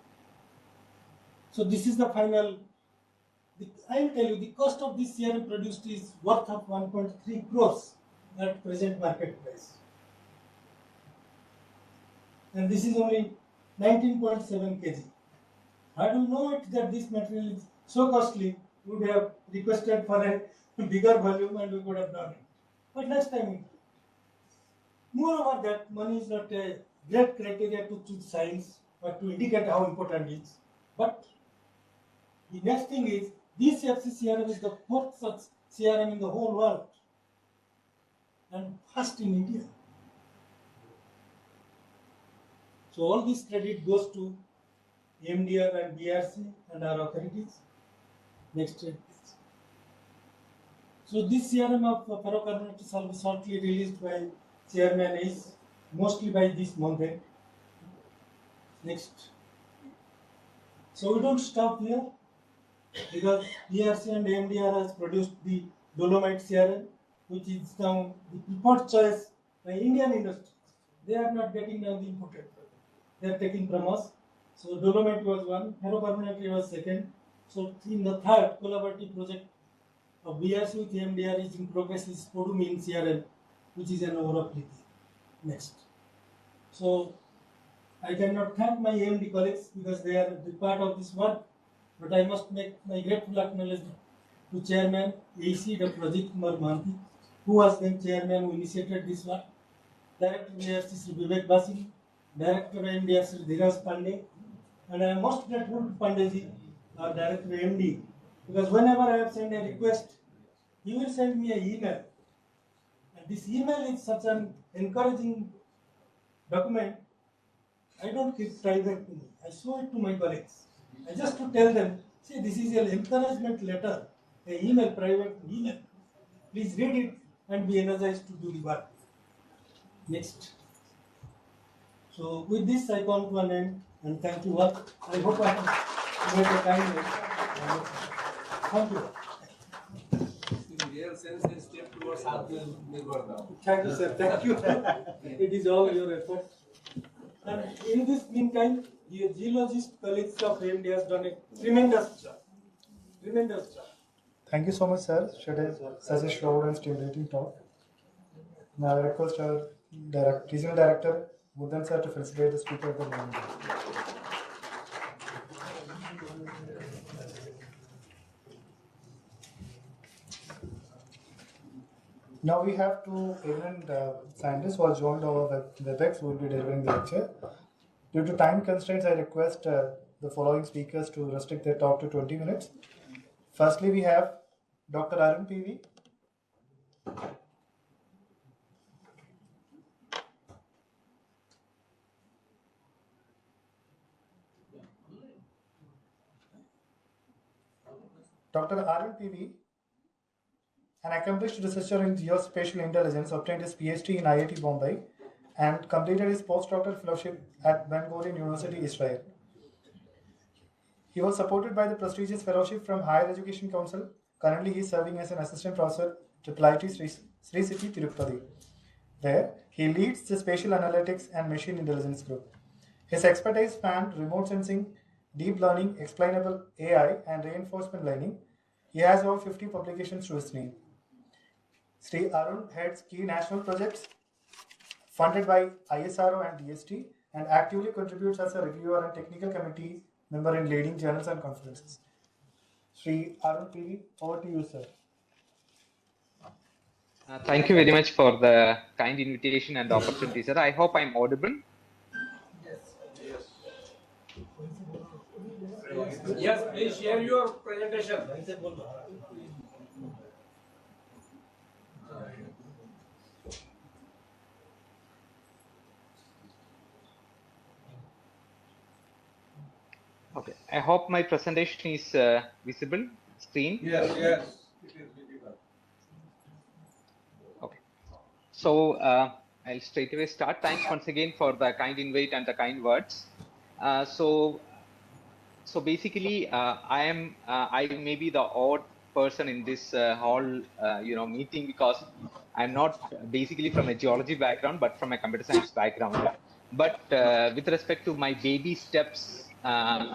So this is the final. I will tell you the cost of this CRM produced is worth of 1.3 crores at present market price. And this is only 19.7 kg. How do you know it that this material is so costly? We would have requested for a bigger volume and we could have done it. But next time we do. Moreover, that money is not a great criteria to choose science or to indicate how important it is. But the next thing is, this FCCRM is the 4th such CRM in the whole world and first in India. So all this credit goes to MDR and BRC and our authorities. Next slide please. So this CRM of ferrocarbonate shall be shortly released by chairman is mostly by this month end. Next. So we don't stop here, because BRC and AMDR has produced the dolomite CRM, which is now the preferred choice by Indian industries. They are not getting now the imported product. They are taking from us. So dolomite was one, ferrocarbonate was second. So in the third collaborative project of BRC with AMDR is in progress is spodumene CRM, which is an overall lithium. Next. So I cannot thank my AMD colleagues because they are the part of this work. But I must make my grateful acknowledgement to Chairman AC Dr. Ajit Kumar Mahanti, who was then Chairman who initiated this work, Director BRC Sri Vivek Basin, Director MDR Sri Dhiraj Pandey, and I am most grateful to Pandeyji, our Director MD, because whenever I have sent a request, he will send me an email. And this email is such an encouraging document, I don't keep private to me, I show it to my colleagues. I just to tell them, see, this is an encouragement letter, an email, private email. Please read it and be energized to do the work. Next. So with this, I come to an end and thank you all. I hope I have made a kind. Thank you. In real sense, a step towards Atmanirbharta. Thank you, sir. Thank you. It is all your effort. And in this meantime, the geologist colleagues of AMD has done a tremendous job. Tremendous job. Thank you so much, sir. Such a short and stimulating talk. Now I request our Regional Director, Buddhan sir, to facilitate the speaker of the morning. Now we have two eminent scientists who are joined over WebEx who will be delivering the lecture. Due to time constraints, I request the following speakers to restrict their talk to 20 minutes. Firstly, we have Dr. Arun PV. Dr. Arun PV, an accomplished researcher in geospatial intelligence, obtained his PhD in IIT Bombay and completed his postdoctoral fellowship at Ben Gurion University, Israel. He was supported by the prestigious fellowship from Higher Education Council. Currently, he is serving as an assistant professor at IIT Sri City, Tirupati, where he leads the spatial analytics and machine intelligence group. His expertise spanned remote sensing, deep learning, explainable AI, and reinforcement learning. He has over 50 publications to his name. Sri Arun heads key national projects funded by ISRO and DST and actively contributes as a reviewer and technical committee member in leading journals and conferences. Sri Arun PV, over to you, sir. Thank you very much for the kind invitation and opportunity, sir. I hope I'm audible. Yes, please share your presentation. Okay, I hope my presentation is visible. Screen. Yes, yes, it is visible. Okay, so I'll straight away start. Thanks once again for the kind invite and the kind words. So basically, I may be the odd person in this whole meeting because I'm not basically from a geology background, but from a computer science background. But with respect to my baby steps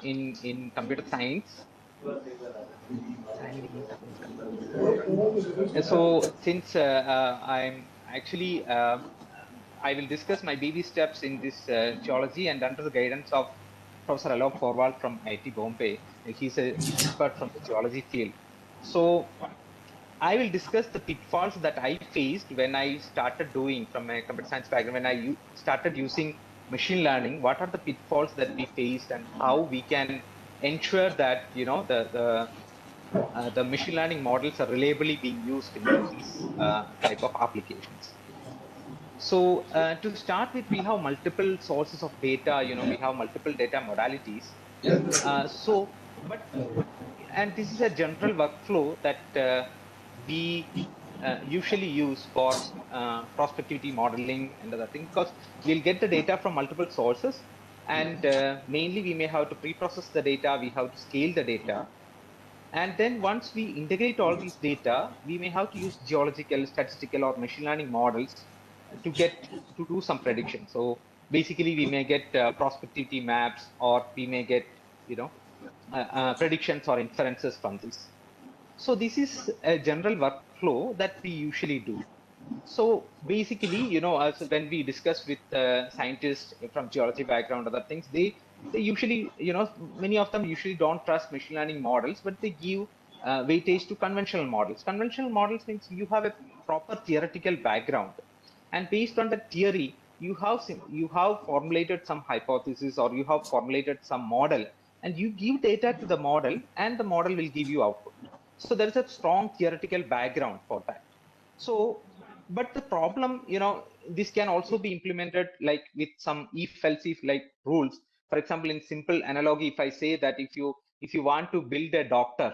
in computer science, so since I'm actually I will discuss my baby steps in this geology and under the guidance of Professor Alok Porwal from IIT Bombay. He's an expert from the geology field. So I will discuss the pitfalls that I faced when I started doing from a computer science background, when I started using machine learning. What are the pitfalls that we faced and how we can ensure that, the machine learning models are reliably being used in these type of applications. So to start with, we have multiple sources of data, we have multiple data modalities. And this is a general workflow that we usually use for prospectivity modeling and other things, because we'll get the data from multiple sources, and mainly we may have to pre-process the data, we have to scale the data. And then once we integrate all these data, we may have to use geological, statistical, or machine learning models to do some prediction. So basically, we may get prospectivity maps, or we may get predictions or inferences from this. So this is a general workflow that we usually do. So basically, as when we discuss with scientists from geology background, other things, they usually, many of them usually don't trust machine learning models, but they give weightage to conventional models. Conventional models means you have a proper theoretical background, and based on the theory, you have formulated some hypothesis, or you have formulated some model, and you give data to the model, and the model will give you output. So there is a strong theoretical background for that. So, but the problem, this can also be implemented like with some if else if like rules. For example, in simple analogy, if I say that if you want to build a doctor,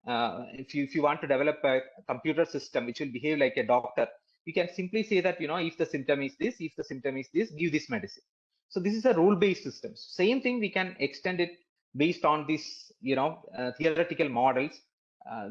if you want to develop a computer system which will behave like a doctor, you can simply say that, if the symptom is this, if the symptom is this, give this medicine. So this is a rule-based system. Same thing, we can extend it based on this, theoretical models.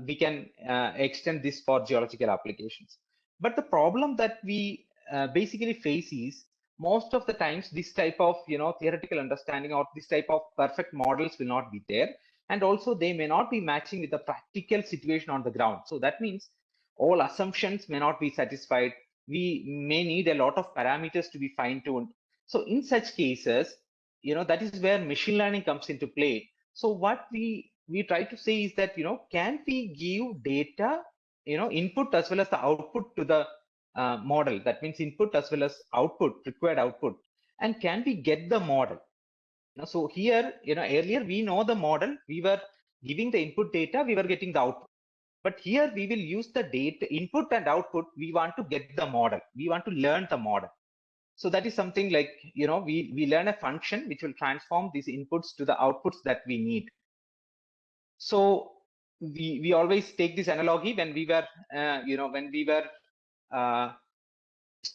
We can extend this for geological applications. But the problem that we basically face is, most of the times this type of theoretical understanding or this type of perfect models will not be there, and also they may not be matching with the practical situation on the ground. So that means all assumptions may not be satisfied. We may need a lot of parameters to be fine-tuned. So in such cases, that is where machine learning comes into play. So what we try to say is that, can we give data, input as well as the output to the model. That means input as well as output, required output. And can we get the model? So here, earlier we know the model, we were giving the input data, we were getting the output. But here we will use the data, input and output, we want to get the model. We want to learn the model. So that is something like, we learn a function which will transform these inputs to the outputs that we need. So we always take this analogy when we were, when we were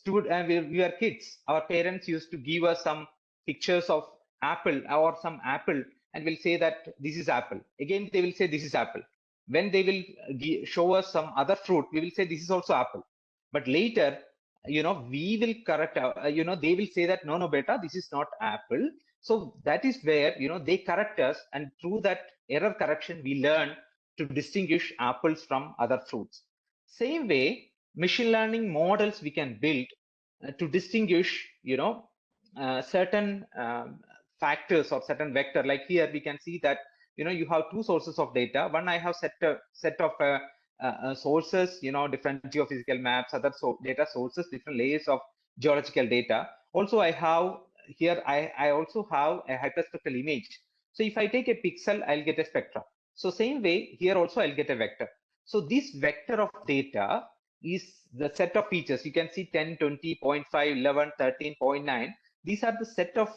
we were kids. Our parents used to give us some pictures of apple or some apple and will say that this is apple. Again, they will say this is apple. When they will show us some other fruit, we will say this is also apple. But later, we will correct, they will say that, no, beta, this is not apple. So that is where, they correct us, and through that error correction, we learn to distinguish apples from other fruits. Same way, machine learning models we can build to distinguish, certain factors or certain vector. Like here, we can see that, you have two sources of data. One, I have set of sources, different geophysical maps, other data sources, different layers of geological data. Also, I have here, I also have a hyperspectral image. So if I take a pixel, I'll get a spectra. So same way, here also I'll get a vector. So this vector of data is the set of features. You can see 10, 20, 0.5, 11, 13, 0.9. These are the set of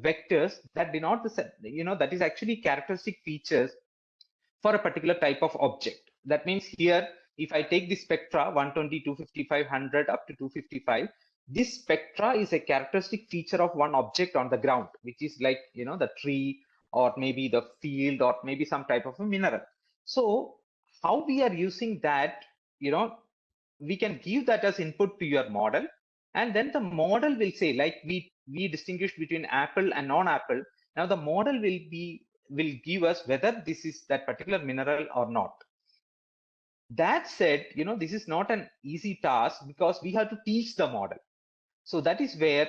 vectors that denote the set, that is actually characteristic features for a particular type of object. That means here, if I take the spectra 120, 255, 100 up to 255, this spectra is a characteristic feature of one object on the ground, which is like, the tree or maybe the field or maybe some type of a mineral. So how we are using that, we can give that as input to your model, and then the model will say, like we distinguish between apple and non-apple. Now the model will give us whether this is that particular mineral or not. That said, this is not an easy task because we have to teach the model. So that is where,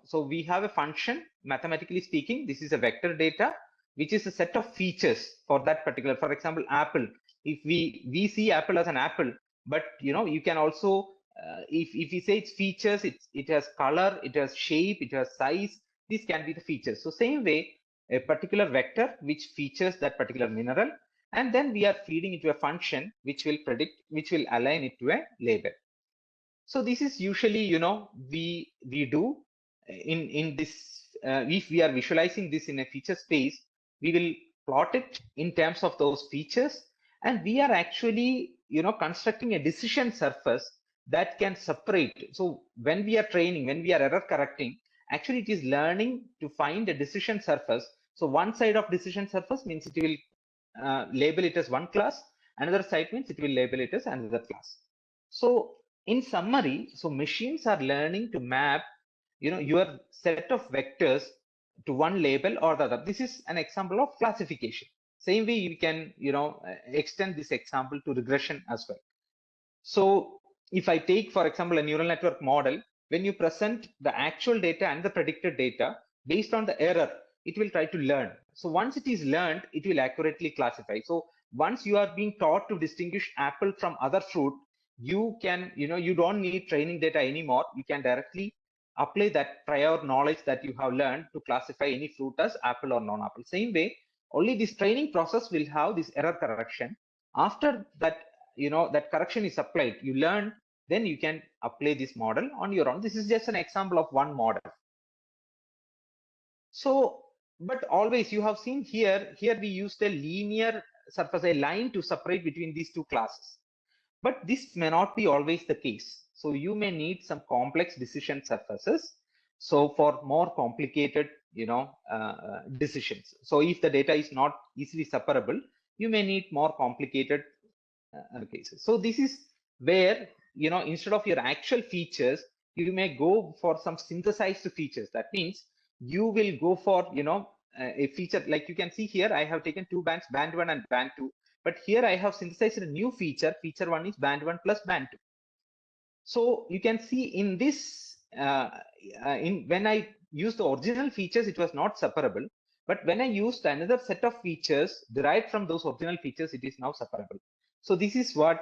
so we have a function, mathematically speaking, this is a vector data, which is a set of features for that particular, for example, apple. If we see apple as an apple, but you can also, if we say its features, it has color, it has shape, it has size, these can be the features. So same way, a particular vector which features that particular mineral, and then we are feeding into a function which will predict, which will align it to a label. So this is usually, we do in this, if we are visualizing this in a feature space, we will plot it in terms of those features, and we are actually, constructing a decision surface that can separate. So when we are training, when we are error correcting, actually it is learning to find a decision surface. So one side of decision surface means it will label it as one class, another side means it will label it as another class. So in summary, so machines are learning to map, your set of vectors to one label or the other. This is an example of classification. Same way you can, extend this example to regression as well. So if I take, for example, a neural network model, when you present the actual data and the predicted data, based on the error, it will try to learn. So once it is learned, it will accurately classify. So once you are being taught to distinguish apple from other fruit, you can, you don't need training data anymore. You can directly apply that prior knowledge that you have learned to classify any fruit as apple or non-apple. Same way, only this training process will have this error correction. After that, that correction is applied, you learn, then you can apply this model on your own. This is just an example of one model. So, but always you have seen here we used a linear surface, a line to separate between these two classes. But this may not be always the case. So you may need some complex decision surfaces. So for more complicated, decisions. So if the data is not easily separable, you may need more complicated cases. So this is where, instead of your actual features, you may go for some synthesized features. That means you will go for, a feature like you can see here, I have taken two bands, band 1 and band 2. But here I have synthesized a new feature. Feature 1 is band 1 plus band 2. So you can see in this, when I used the original features, it was not separable. But when I used another set of features derived from those original features, it is now separable. So this is what,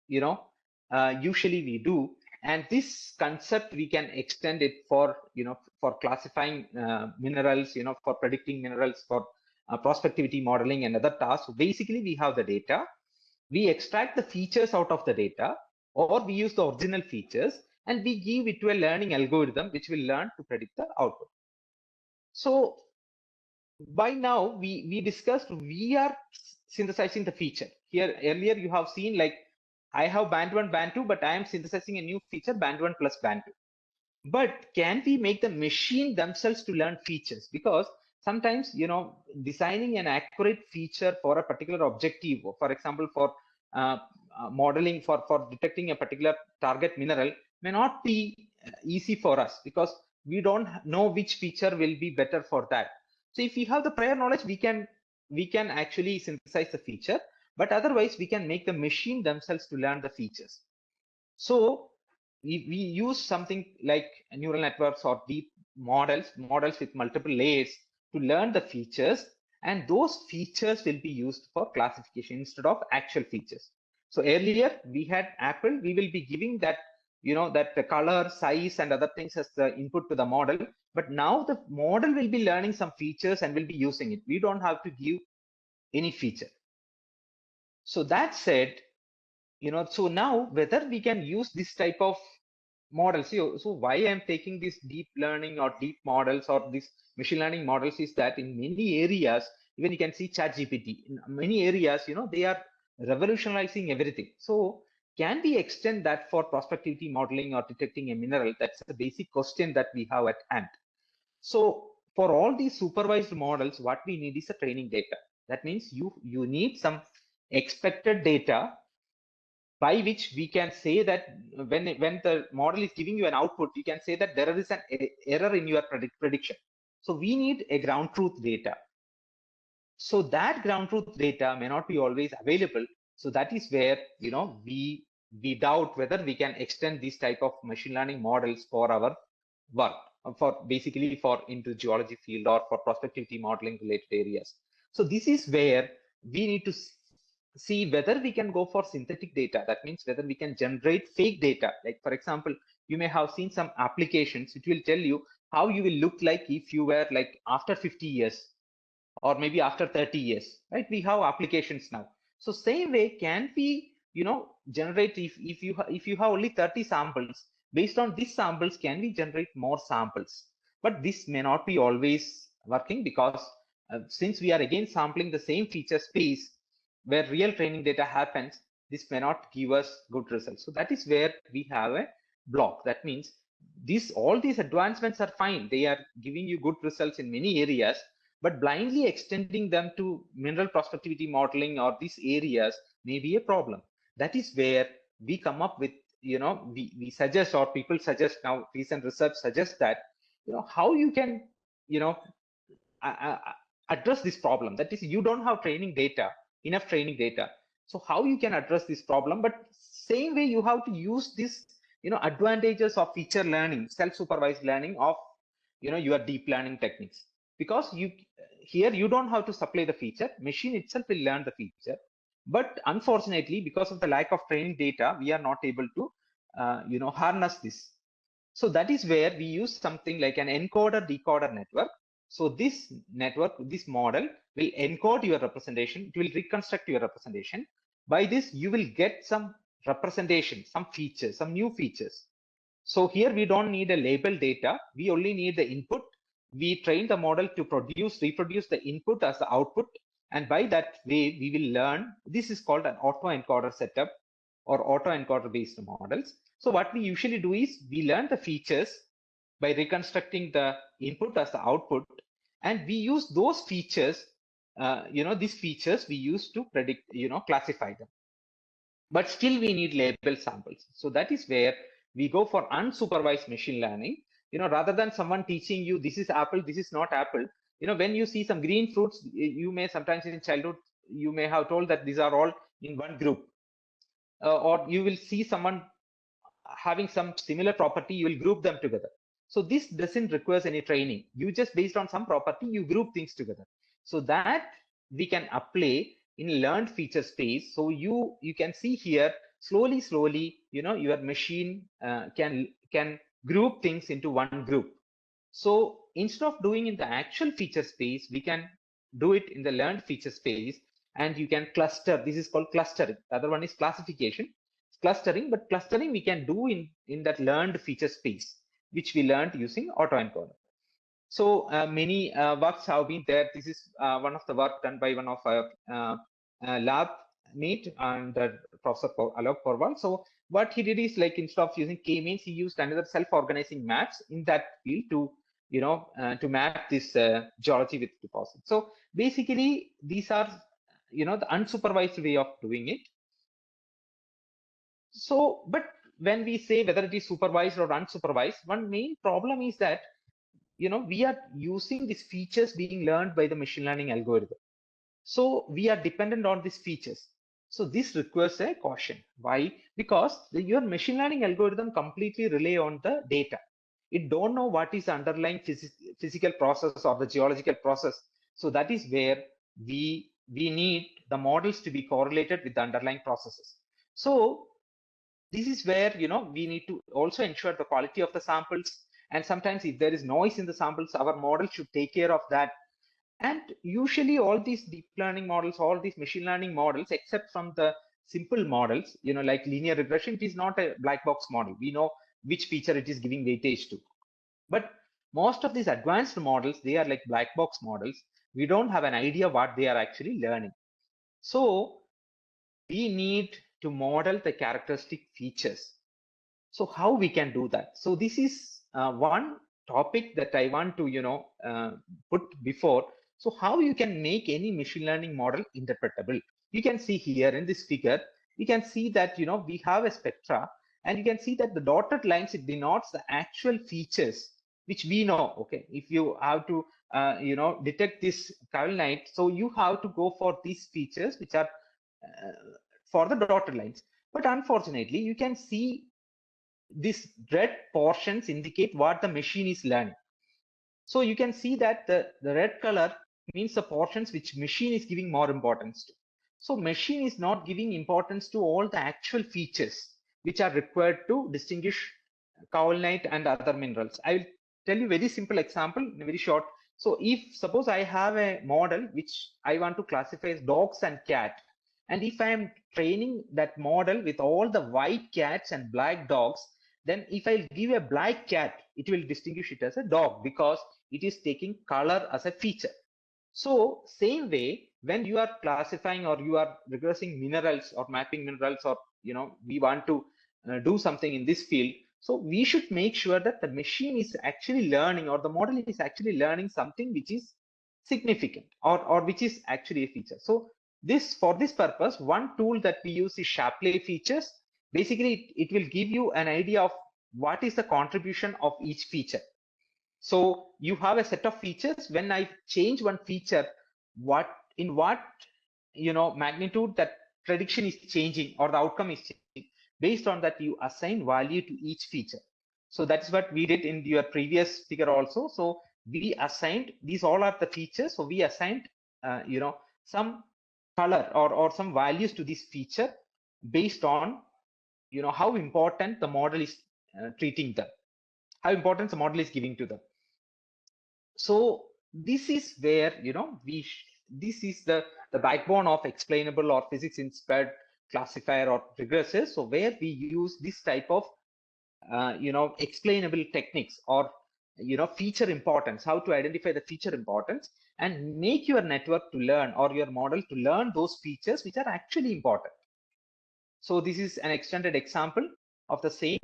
usually we do. And this concept, we can extend it for, for classifying minerals, for predicting minerals, for prospectivity modeling and other tasks. So basically, we have the data, we extract the features out of the data, or we use the original features, and we give it to a learning algorithm, which will learn to predict the output. So by now, we discussed we are synthesizing the feature. Here, earlier you have seen like, I have band 1, band 2, but I am synthesizing a new feature, band 1 plus band 2. But can we make the machine themselves to learn features? Because sometimes, designing an accurate feature for a particular objective, for example, for modeling, for detecting a particular target mineral, may not be easy for us, because we don't know which feature will be better for that. So if we have the prior knowledge, we can actually synthesize the feature, but otherwise we can make the machine themselves to learn the features. So we use something like neural networks or deep models with multiple layers to learn the features, and those features will be used for classification instead of actual features. So earlier we had apple, we will be giving that, that the color, size and other things as the input to the model, but now the model will be learning some features and will be using it. We don't have to give any feature. So that said, so now whether we can use this type of models, so why I'm taking this deep learning or deep models or this machine learning models is that in many areas, even you can see ChatGPT, in many areas, they are revolutionizing everything. So can we extend that for prospectivity modeling or detecting a mineral? That's the basic question that we have at hand. So for all these supervised models, what we need is a training data. That means you need some expected data by which we can say that when the model is giving you an output, you can say that there is an error in your prediction. So we need a ground truth data. So that ground truth data may not be always available. So that is where, we doubt whether we can extend this type of machine learning models for our work, for basically for into geology field or for prospectivity modeling related areas. So this is where we need to see whether we can go for synthetic data. That means whether we can generate fake data. Like for example, you may have seen some applications which will tell you how you will look like if you were like after 50 years or maybe after 30 years, right? We have applications now. So same way, can we, generate, if you have only 30 samples, based on these samples, can we generate more samples? But this may not be always working, because since we are again sampling the same feature space where real training data happens, this may not give us good results. So that is where we have a block. That means all these advancements are fine. They are giving you good results in many areas, but blindly extending them to mineral prospectivity modeling or these areas may be a problem. That is where we come up with, we suggest, or people suggest now, recent research suggests that, how you can, address this problem. That is, you don't have enough training data. So how you can address this problem? But same way, you have to use this, advantages of feature learning, self-supervised learning of, your deep learning techniques. Because here you don't have to supply the feature, machine itself will learn the feature. But unfortunately, because of the lack of training data, we are not able to, harness this. So that is where we use something like an encoder-decoder network. So this network, this model will encode your representation. It will reconstruct your representation. By this, you will get some representation, some features, some new features. So here we don't need a label data. We only need the input. We train the model to reproduce the input as the output. And by that way, we will learn. This is called an autoencoder setup or autoencoder based models. So what we usually do is we learn the features by reconstructing the input as the output. And we use those features, these features we use to predict, classify them. But still we need label samples. So that is where we go for unsupervised machine learning, rather than someone teaching you this is apple, this is not apple. When you see some green fruits, you may sometimes in childhood, you may have told that these are all in one group. Or you will see someone having some similar property, you will group them together. So this doesn't require any training. You just based on some property, you group things together. So that we can apply in learned feature space. So you can see here, slowly, your machine can group things into one group. So instead of doing in the actual feature space, we can do it in the learned feature space, and you can cluster. This is called clustering. The other one is classification, clustering, but clustering we can do in that learned feature space, which we learned using autoencoder. So many works have been there. This is one of the work done by one of our lab mate and Professor Alok Porwal. So what he did is, like, instead of using k-means, he used another self-organizing maps in that field to to map this geology with deposits. So basically, these are the unsupervised way of doing it. So, but when we say whether it is supervised or unsupervised, one main problem is that we are using these features being learned by the machine learning algorithm. So we are dependent on these features. So this requires a caution. Why? Because your machine learning algorithm completely rely on the data. It don't know what is the underlying physical process or the geological process. So that is where we need the models to be correlated with the underlying processes. So this is where we need to also ensure the quality of the samples. And sometimes if there is noise in the samples, our model should take care of that. And usually all these deep learning models, all these machine learning models, except from the simple models, like linear regression, it is not a black box model. We know which feature it is giving weightage to. But most of these advanced models, they are like black box models. We don't have an idea what they are actually learning. So we need to model the characteristic features. So how we can do that? So this is one topic that I want to put before. So how you can make any machine learning model interpretable? You can see here in this figure, you can see that we have a spectra, and you can see that the dotted lines, it denotes the actual features which we know. Okay, if you have to detect this kaolinite, so you have to go for these features which are for the dotted lines. But unfortunately, you can see these red portions indicate what the machine is learning. So you can see that the red color means the portions which machine is giving more importance to. So machine is not giving importance to all the actual features which are required to distinguish kaolinite and other minerals. I will tell you very simple example, very short. So if suppose I have a model which I want to classify as dogs and cat, and if I am training that model with all the white cats and black dogs, then if I give a black cat, it will distinguish it as a dog because it is taking color as a feature. So same way, when you are classifying or you are regressing minerals or mapping minerals, or we want to do something in this field, so we should make sure that the machine is actually learning, or the model is actually learning something which is significant or which is actually a feature. So for this purpose, one tool that we use is Shapley features. Basically, it will give you an idea of what is the contribution of each feature. So you have a set of features. When I change one feature, in what magnitude that prediction is changing or the outcome is changing. Based on that, you assign value to each feature. So that's what we did in your previous figure also. So we assigned, these all are the features. So we assigned some color or some values to this feature based on how important the model is treating them, how important the model is giving to them. So this is where this is the backbone of explainable or physics inspired classifier or regressors. So where we use this type of explainable techniques or feature importance, how to identify the feature importance and make your network to learn, or your model to learn those features which are actually important. So this is an extended example of the same.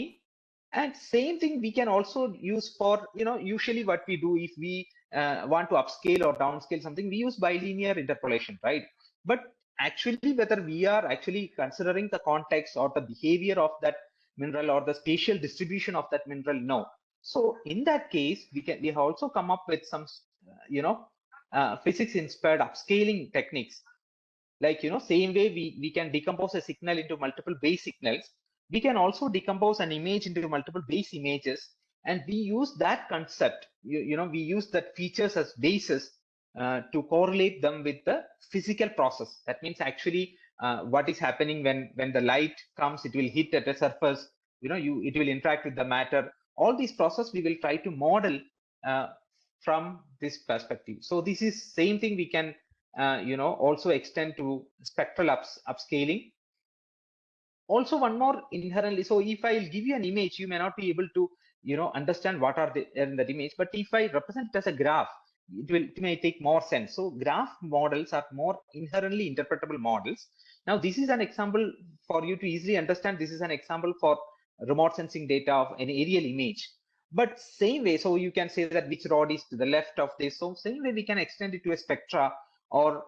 And same thing we can also use for, usually what we do if we want to upscale or downscale something, we use bilinear interpolation, right? But actually, whether we are actually considering the context or the behavior of that mineral or the spatial distribution of that mineral, no. So in that case, we have also come up with some, physics inspired upscaling techniques. Like, same way we can decompose a signal into multiple base signals, we can also decompose an image into multiple base images, and we use that concept, we use that features as basis to correlate them with the physical process. That means actually what is happening when the light comes, it will hit at a surface, it will interact with the matter. All these process we will try to model from this perspective. So this is same thing we can also extend to spectral upscaling. Also one more inherently, so if I'll give you an image, you may not be able to understand what are in that image, but if I represent it as a graph, it may take more sense. So graph models are more inherently interpretable models. Now this is an example for you to easily understand. This is an example for remote sensing data of an aerial image. But same way, so you can say that which rod is to the left of this. So same way we can extend it to a spectra or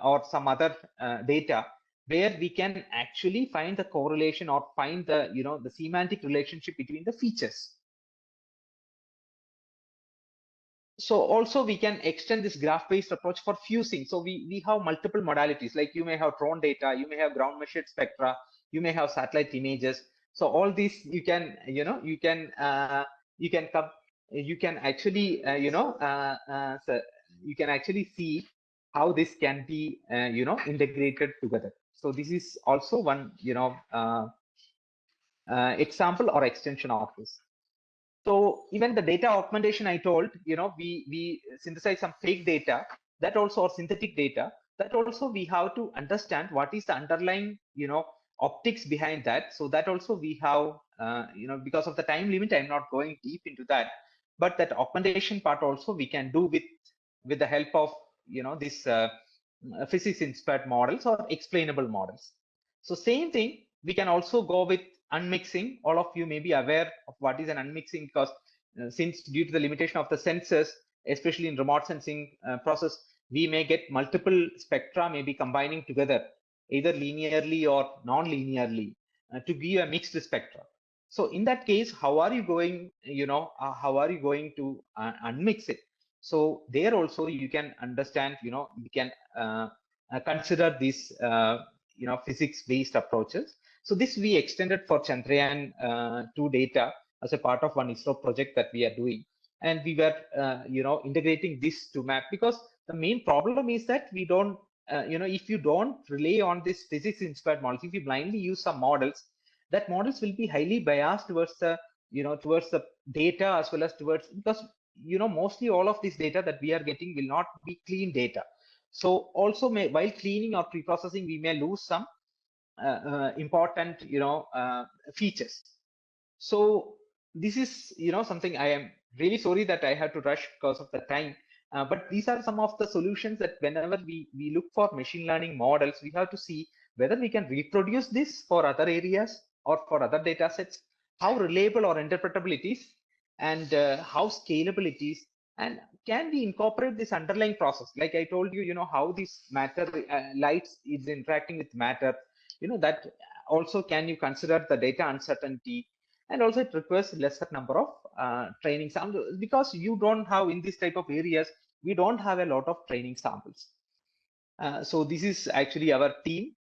or some other data, where we can actually find the correlation or find the the semantic relationship between the features. So also we can extend this graph-based approach for fusing. So we have multiple modalities, like you may have drone data, you may have ground measured spectra, you may have satellite images. So all these you can you can actually so you can actually see how this can be integrated together. So this is also one example or extension of this. So even the data augmentation I told, we synthesize some fake data, that also, or synthetic data, that also we have to understand what is the underlying optics behind that. So that also we have because of the time limit, I'm not going deep into that, but that augmentation part also we can do with the help of this physics inspired models or explainable models. So same thing, we can also go with unmixing. All of you may be aware of what is an unmixing, because since due to the limitation of the sensors, especially in remote sensing process, we may get multiple spectra maybe combining together, either linearly or non-linearly, to give a mixed spectra. So in that case, how are you going to unmix it? So there also you can understand, you can consider these physics based approaches. So this we extended for Chandrayaan 2 data as a part of one ISRO project that we are doing, and we were integrating this to map, because the main problem is that we don't if you don't rely on this physics inspired models, if you blindly use some models, that models will be highly biased towards the towards the data, as well as towards, because mostly all of this data that we are getting will not be clean data. So also while cleaning or pre-processing, we may lose some important features. So this is something I am really sorry that I had to rush because of the time, but these are some of the solutions that whenever we look for machine learning models, we have to see whether we can reproduce this for other areas or for other data sets, how reliable or interpretable it is, and how scalable it is, and can we incorporate this underlying process, like I told you, how this matter light is interacting with matter, that also can you consider the data uncertainty, and also it requires lesser number of training samples, because you don't have, in this type of areas, we don't have a lot of training samples. So this is actually our team.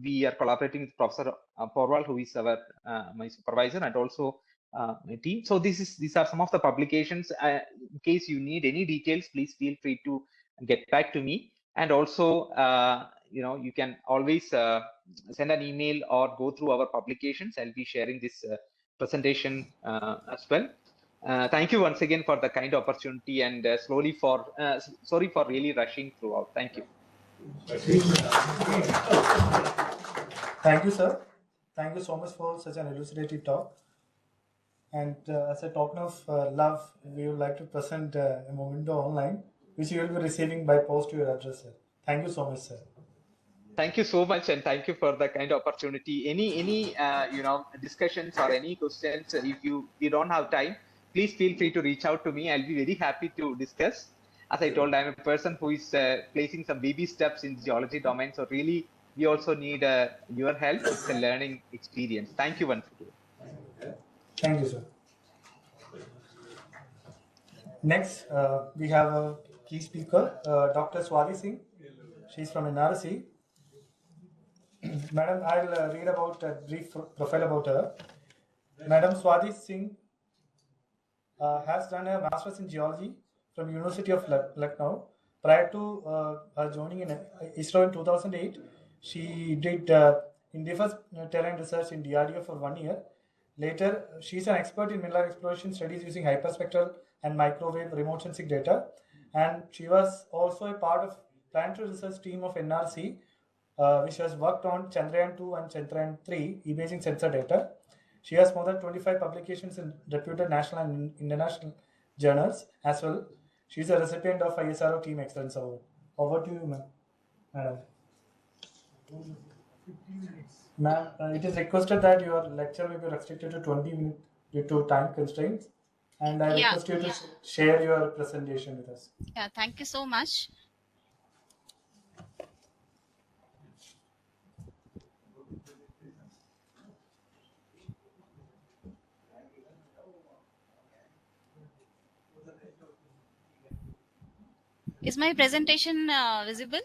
We are collaborating with Professor Porwal, who is our my supervisor, and also my team. So these are some of the publications. In case you need any details, please feel free to get back to me. And also, you can always send an email or go through our publications. I'll be sharing this presentation as well. Thank you once again for the kind opportunity, and sorry for really rushing throughout. Thank you. Thank you, sir. Thank you so much for such an elucidative talk. And as a token of love, we would like to present a memento online, which you will be receiving by post to your address, sir. Thank you so much, sir. Thank you so much, and thank you for the kind opportunity. Any discussions or any questions, if you don't have time, please feel free to reach out to me. I'll be very happy to discuss. As I told, I'm a person who is placing some baby steps in the geology domain. So really, we also need your help. It's a learning experience. Thank you once again. Thank you, sir. Next, we have a key speaker, Dr. Swati Singh. She's from NRC. Madam, I'll read about a brief profile about her. Madam Swati Singh has done a master's in geology from University of Lucknow. Prior to her joining in ISRO in 2008, She did in-depth terrain research in DRDO for 1 year. Later, she's an expert in mineral exploration studies using hyperspectral and microwave remote sensing data. And she was also a part of planetary research team of NRC, which has worked on Chandrayaan-2 and Chandrayaan-3 imaging sensor data. She has more than 25 publications in reputed national and international journals as well. She is a recipient of ISRO Team Excellence Award. Over to you, ma'am. Ma'am, it is requested that your lecture will be restricted to 20 minutes due to time constraints. And I request you to share your presentation with us. Yeah, thank you so much. Is my presentation visible?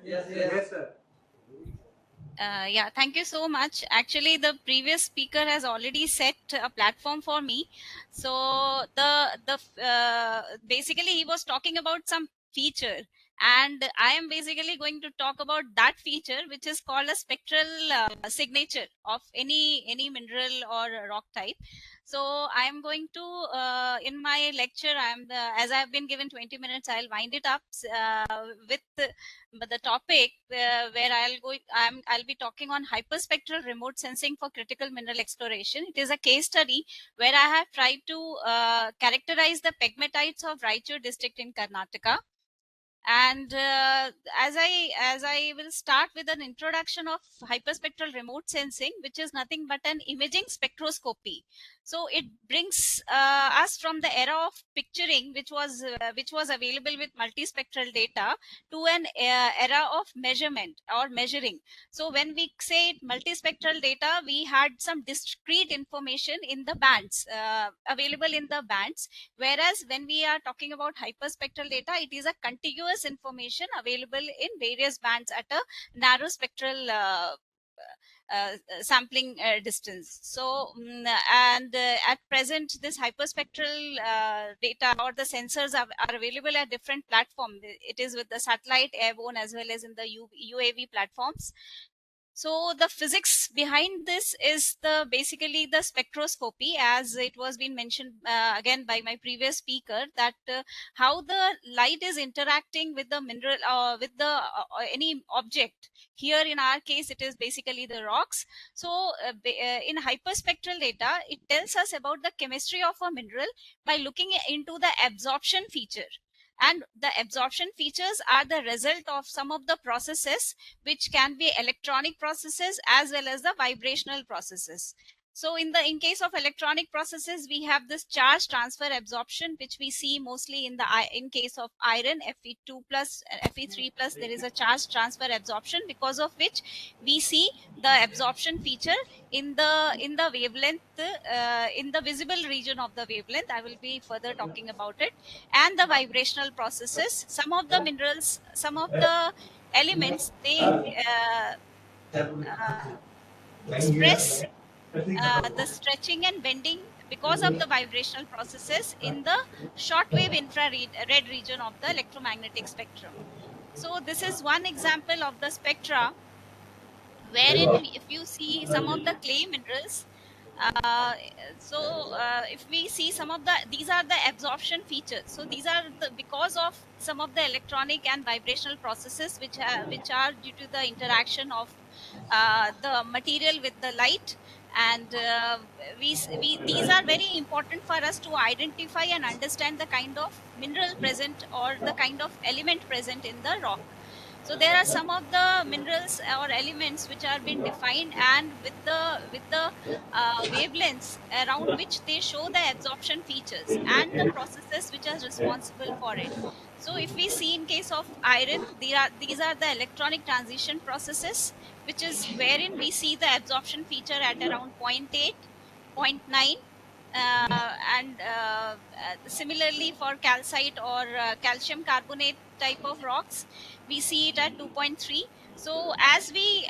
Yes, sir. Yeah, thank you so much. Actually, the previous speaker has already set a platform for me. So basically he was talking about some feature, and I am basically going to talk about that feature, which is called a spectral signature of any mineral or rock type. So I am going to in my lecture, as I have been given 20 minutes, I'll wind it up with the topic where I'll be talking on hyperspectral remote sensing for critical mineral exploration. It is a case study where I have tried to characterize the pegmatites of Raichur district in Karnataka. And as I will start with an introduction of hyperspectral remote sensing, which is nothing but an imaging spectroscopy. So it brings us from the era of picturing, which was available with multispectral data, to an era of measurement or measuring. So when we say multispectral data, we had some discrete information in the bands available in the bands, whereas when we are talking about hyperspectral data, it is a contiguous information available in various bands at a narrow spectral sampling distance. So at present, this hyperspectral data or the sensors are available at different platforms. It is with the satellite, airborne, as well as in the UAV platforms. So the physics behind this is basically the spectroscopy, as it was been mentioned again by my previous speaker, that how the light is interacting with the mineral with the any object. Here in our case, it is basically the rocks. So in hyperspectral data, it tells us about the chemistry of a mineral by looking into the absorption feature. And the absorption features are the result of some of the processes, which can be electronic processes as well as the vibrational processes. So in case of electronic processes, we have this charge transfer absorption, which we see mostly in case of iron, Fe2 plus, Fe3 plus. There is a charge transfer absorption, because of which we see the absorption feature in the wavelength, in the visible region of the wavelength. I will be further talking about it. And the vibrational processes. Some of the minerals, some of the elements, they express the stretching and bending because of the vibrational processes in the shortwave infrared region of the electromagnetic spectrum. So this is one example of the spectra, wherein if you see some of the clay minerals, if we see some of these are the absorption features. So these are because of some of the electronic and vibrational processes which are due to the interaction of the material with the light. And these are very important for us to identify and understand the kind of mineral present or the kind of element present in the rock. So there are some of the minerals or elements which are being defined, and with the wavelengths around which they show the absorption features and the processes which are responsible for it. So if we see in case of iron, these are the electronic transition processes, which is wherein we see the absorption feature at around 0.8, 0.9. And similarly for calcite or calcium carbonate type of rocks, we see it at 2.3. So as we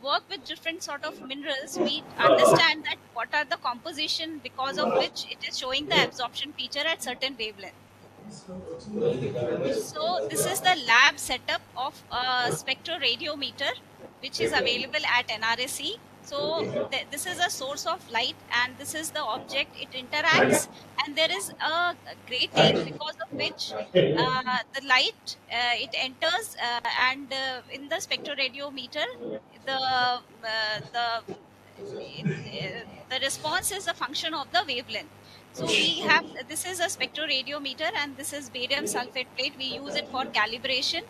work with different sort of minerals, we understand that what are the composition because of which it is showing the absorption feature at certain wavelength. So this is the lab setup of a spectroradiometer, which is available at NRSE. So this is a source of light, and this is the object. It interacts, and there is a grating because of which the light it enters, and in the spectroradiometer, the response is a function of the wavelength. So we have, this is a spectroradiometer, and this is barium sulfate plate. We use it for calibration,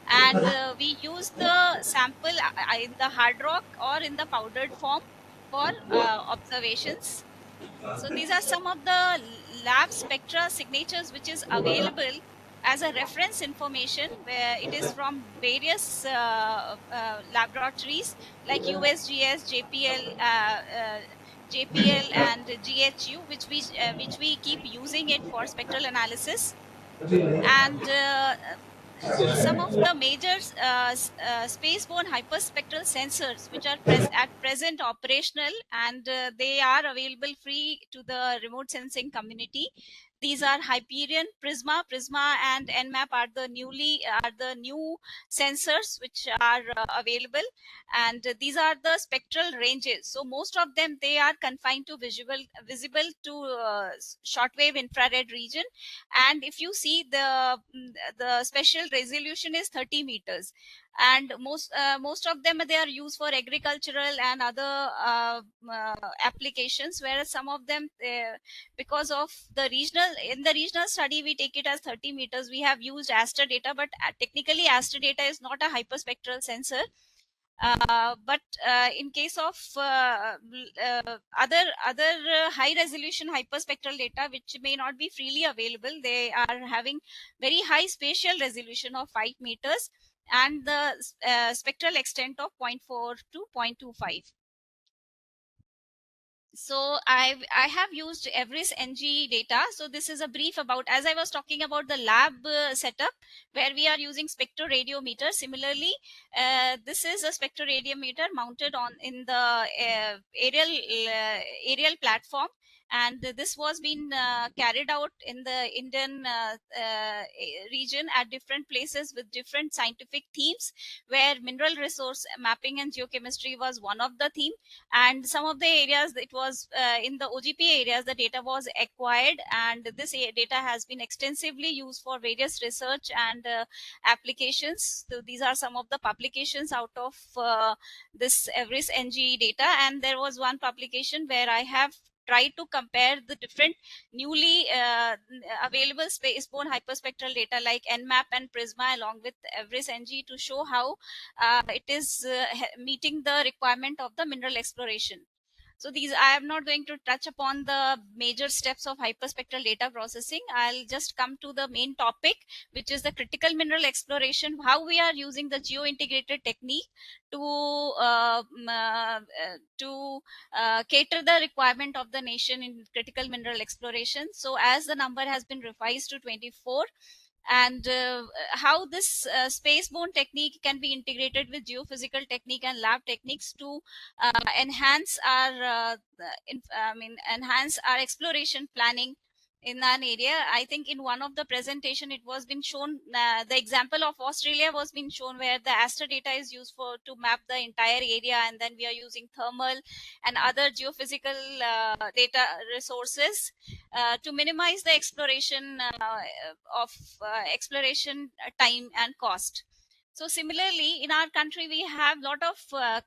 and we use the sample in the hard rock or in the powdered form for observations. So these are some of the lab spectra signatures which is available as a reference information, where it is from various laboratories like USGS, JPL and GHU, which we keep using it for spectral analysis. And some of the major spaceborne hyperspectral sensors which are at present operational, and they are available free to the remote sensing community. These are Hyperion, Prisma and Nmap are the new sensors which are available, and these are the spectral ranges. So most of them, they are confined to visible to shortwave infrared region, and if you see the special resolution is 30 meters, and most of them, they are used for agricultural and other applications, whereas some of them, because of the regional study, we take it as 30 meters. We have used Aster data, but technically Aster data is not a hyperspectral sensor. But in case of other high resolution hyperspectral data which may not be freely available, they are having very high spatial resolution of 5 meters and the spectral extent of 0.4 to 0.25. So I have used Everest NG data. So this is a brief about, as I was talking about the lab setup where we are using spectroradiometer. Similarly, this is a spectroradiometer mounted on in the aerial platform, and this was being carried out in the Indian region at different places with different scientific themes, where mineral resource mapping and geochemistry was one of the theme, and some of the areas, it was in the OGP areas, the data was acquired, and this data has been extensively used for various research and applications. So these are some of the publications out of this Everest NG data, and there was one publication where I have tried to compare the different newly available spaceborne hyperspectral data like Nmap and Prisma along with Everest NG to show how it is meeting the requirement of the mineral exploration. So these, I am not going to touch upon the major steps of hyperspectral data processing. I'll just come to the main topic, which is the critical mineral exploration, how we are using the geo-integrated technique to cater the requirement of the nation in critical mineral exploration. So as the number has been revised to 24, and how this spaceborne technique can be integrated with geophysical technique and lab techniques to enhance our enhance our exploration planning in an area. I think in one of the presentation it was been shown, the example of Australia was been shown, where the Aster data is used for to map the entire area, and then we are using thermal and other geophysical data resources to minimize the exploration exploration time and cost. So similarly, in our country, we have a lot of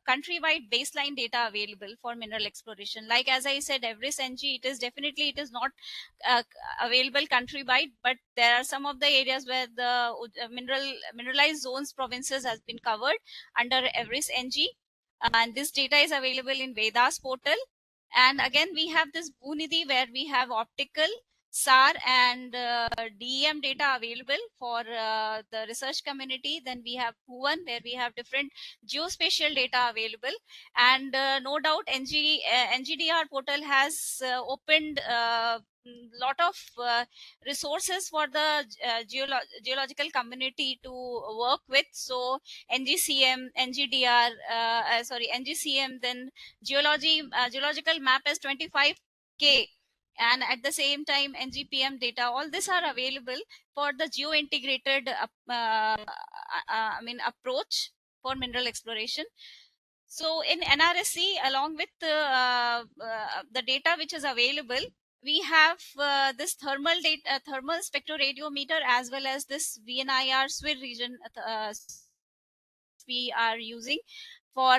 countrywide baseline data available for mineral exploration. Like as I said, Everest NG, it is not available countrywide, but there are some of the areas where the mineralized zones provinces has been covered under Everest NG, and this data is available in Vedas portal. And again, we have this Bhunidhi where we have optical, SAR and DEM data available for the research community. Then we have Bhuvan where we have different geospatial data available. And no doubt NGDR portal has opened lot of resources for the geological community to work with. So NGCM, NGDR, NGCM, then geological map is 25K and at the same time NGPM data. All these are available for the geo-integrated approach for mineral exploration. So in NRSC, along with the data which is available, we have this thermal data, thermal spectroradiometer, as well as this VNIR SWIR region we are using for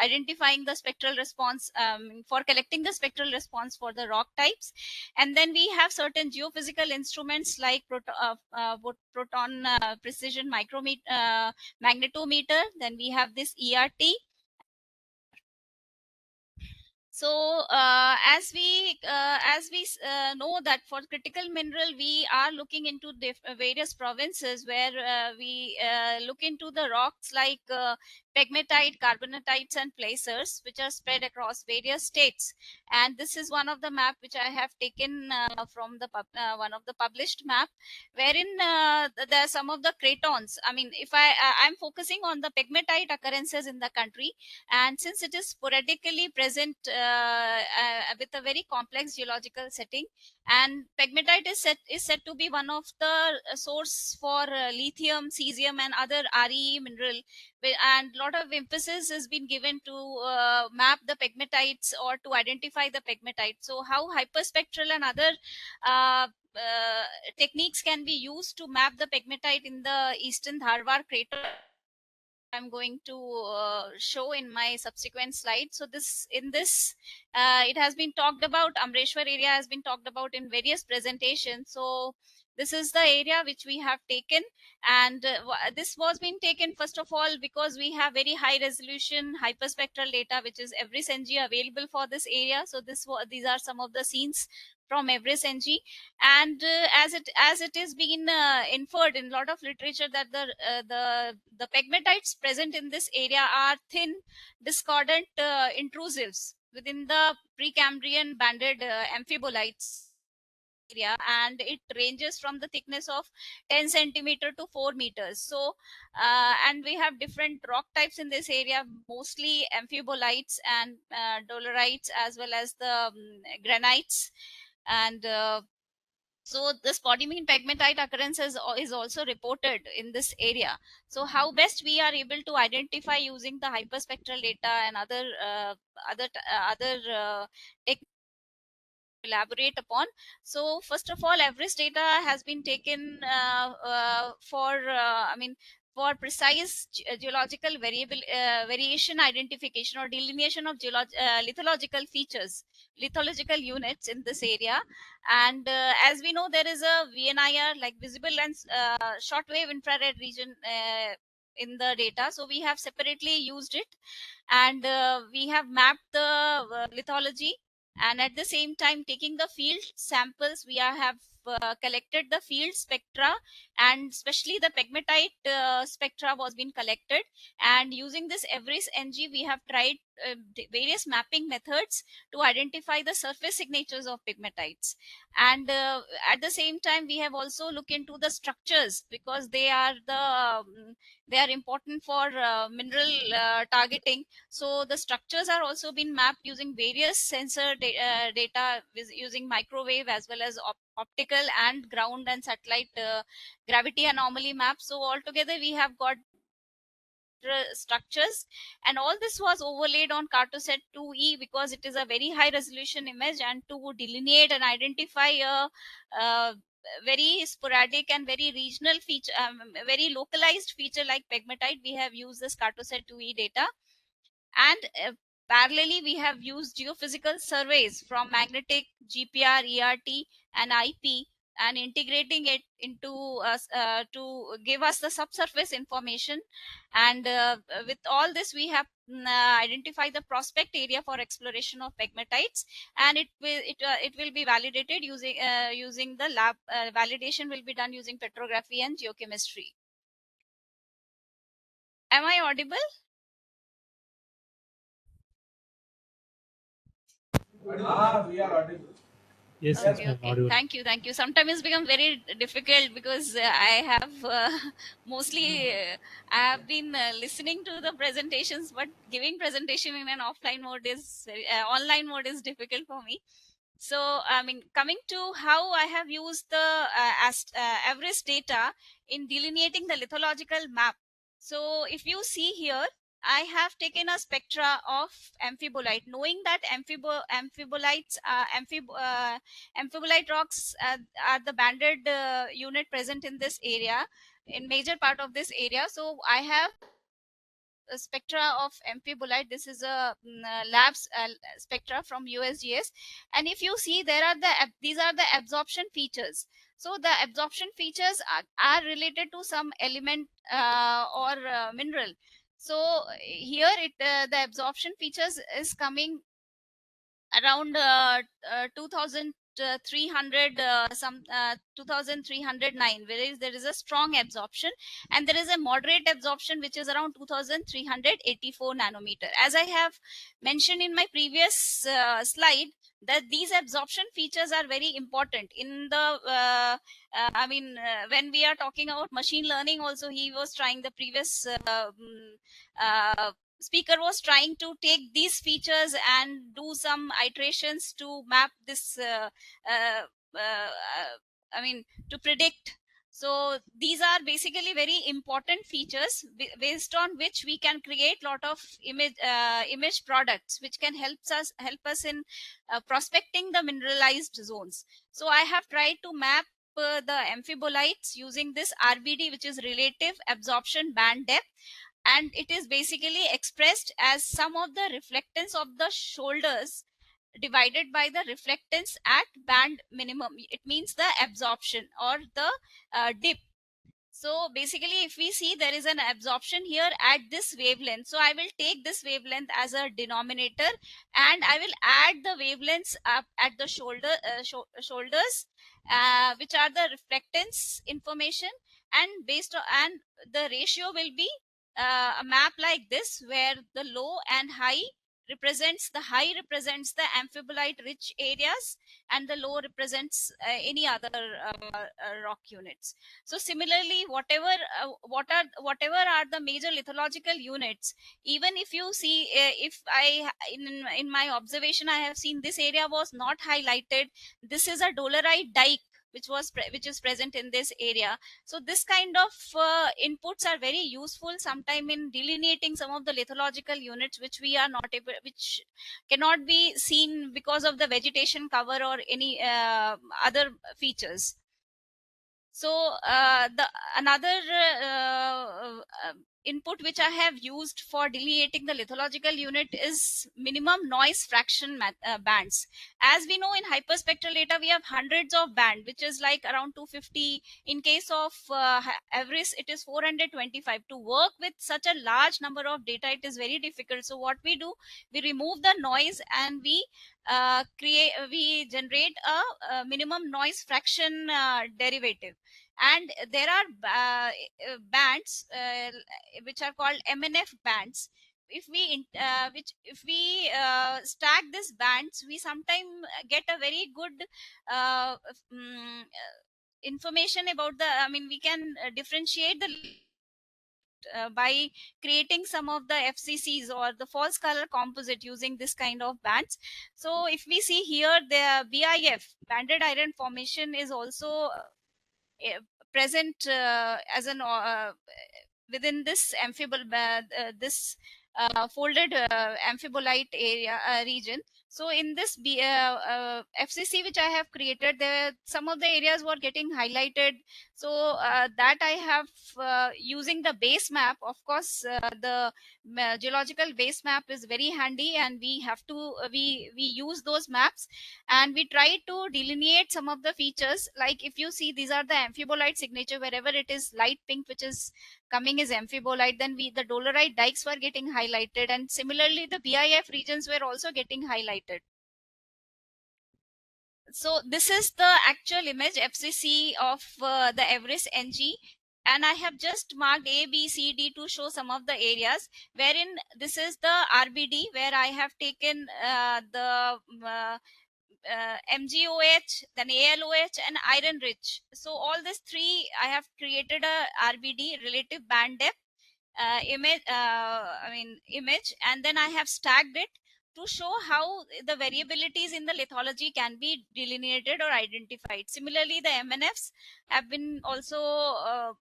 identifying the spectral response, for collecting the spectral response for the rock types. And then we have certain geophysical instruments like proton precision magnetometer. Then we have this ERT. So as we know that for critical mineral, we are looking into various provinces where we look into the rocks like pegmatite, carbonatites, and placers, which are spread across various states. And this is one of the map which I have taken from the one of the published map, wherein there are some of the cratons. I mean, if I'm focusing on the pegmatite occurrences in the country, and since it is sporadically present with a very complex geological setting, and pegmatite is said to be one of the source for lithium, cesium, and other RE mineral, and lot of emphasis has been given to map the pegmatites or to identify the pegmatite. So how hyperspectral and other techniques can be used to map the pegmatite in the eastern Dharwar crater, I'm going to show in my subsequent slide. So it has been talked about, Amreshwar area has been talked about in various presentations. So this is the area which we have taken, and this was being taken first of all because we have very high resolution hyperspectral data, which is every NG available for this area. So these are some of the scenes from Everest NG, and as it is being inferred in a lot of literature that the pegmatites present in this area are thin, discordant intrusives within the Precambrian banded amphibolites area, and it ranges from the thickness of 10 centimeter to 4 meters. So and we have different rock types in this area, mostly amphibolites and dolerites, as well as the granites. And so the spodumene pegmatite occurrence is also reported in this area. So how best we are able to identify using the hyperspectral data and other techniques elaborate upon. So first of all, Everest data has been taken for precise geological variation identification or delineation of lithological features, lithological units in this area. And as we know, there is a VNIR, like visible and shortwave infrared region in the data. So we have separately used it, and we have mapped the lithology, and at the same time taking the field samples, we have collected the field spectra, and especially the pegmatite spectra was being collected. And using this Everest NG, we have tried various mapping methods to identify the surface signatures of pegmatites. And at the same time, we have also looked into the structures, because they are important for mineral targeting. So the structures are also been mapped using various sensor data using microwave, as well as optical and ground and satellite gravity anomaly maps. So altogether we have got structures, and all this was overlaid on Cartosat 2E, because it is a very high resolution image, and to delineate and identify a very sporadic and very regional feature, very localized feature like pegmatite, we have used this Cartosat 2E data. And parallelly, we have used geophysical surveys from magnetic, GPR, ERT, and IP, and integrating it into to give us the subsurface information. And with all this, we have identified the prospect area for exploration of pegmatites, and it will be validated using the lab. Validation will be done using petrography and geochemistry. Am I audible? We are audible. Yes, Okay, yes, ma'am. okay. Audible. Thank you. Sometimes it's become very difficult because I have mostly I have been listening to the presentations, but giving presentation in an offline mode is very, online mode is difficult for me. So, I mean, coming to how I have used the Everest data in delineating the lithological map. So, if you see here, I have taken a spectra of amphibolite, knowing that amphibolite rocks are the banded unit present in this area, in major part of this area. So, I have a spectra of amphibolite. This is a labs spectra from USGS, and if you see, these are the absorption features. So the absorption features are related to some element or mineral. So here the absorption features is coming around 2300 2309, whereas there is a strong absorption and there is a moderate absorption which is around 2384 nanometer. As I have mentioned in my previous slide, that these absorption features are very important in the when we are talking about machine learning also, he was trying, the previous speaker was trying to take these features and do some iterations to map this uh, to predict. So these are basically very important features based on which we can create lot of image products which can help us in prospecting the mineralized zones. So I have tried to map the amphibolites using this RBD, which is relative absorption band depth, and it is basically expressed as sum of the reflectance of the shoulders divided by the reflectance at band minimum. It means the absorption or the dip. So basically, if we see, there is an absorption here at this wavelength. So I will take this wavelength as a denominator and I will add the wavelengths up at the shoulders, which are the reflectance information, and based on, and the ratio will be a map like this, where the low and high represents, the high represents the amphibolite rich areas and the low represents any other rock units. So similarly, whatever are the major lithological units, even if you see, if I in my observation I have seen this area was not highlighted. This is a dolerite dike which is present in this area. So this kind of inputs are very useful sometime in delineating some of the lithological units which we are not able, which cannot be seen because of the vegetation cover or any other features. So the another input which I have used for delineating the lithological unit is minimum noise fraction bands. As we know, in hyperspectral data we have hundreds of band, which is like around 250. In case of Everest, it is 425. To work with such a large number of data, it is very difficult. So what we do, we remove the noise and we generate a minimum noise fraction derivative. And there are bands which are called MNF bands. If we stack these bands, we sometimes get a very good information about the, we can differentiate the by creating some of the FCCs or the false color composite using this kind of bands. So if we see here, the BIF, banded iron formation, is also present as an within this this folded amphibolite area region. So in this FCC which I have created, there some of the areas were getting highlighted. So that I have using the base map. Of course, the geological base map is very handy, and we have to we use those maps and we try to delineate some of the features. Like if you see, these are the amphibolite signature. Wherever it is light pink, which is coming is amphibolite, then the dolerite dikes were getting highlighted, and similarly the BIF regions were also getting highlighted. So this is the actual image FCC of the Everest NG, and I have just marked A, B, C, D to show some of the areas wherein this is the RBD, where I have taken the MgOH, then AlOH, and iron rich. So all these three, I have created a RBD, relative band depth image, and then I have stacked it to show how the variabilities in the lithology can be delineated or identified. Similarly, the MNFs have been also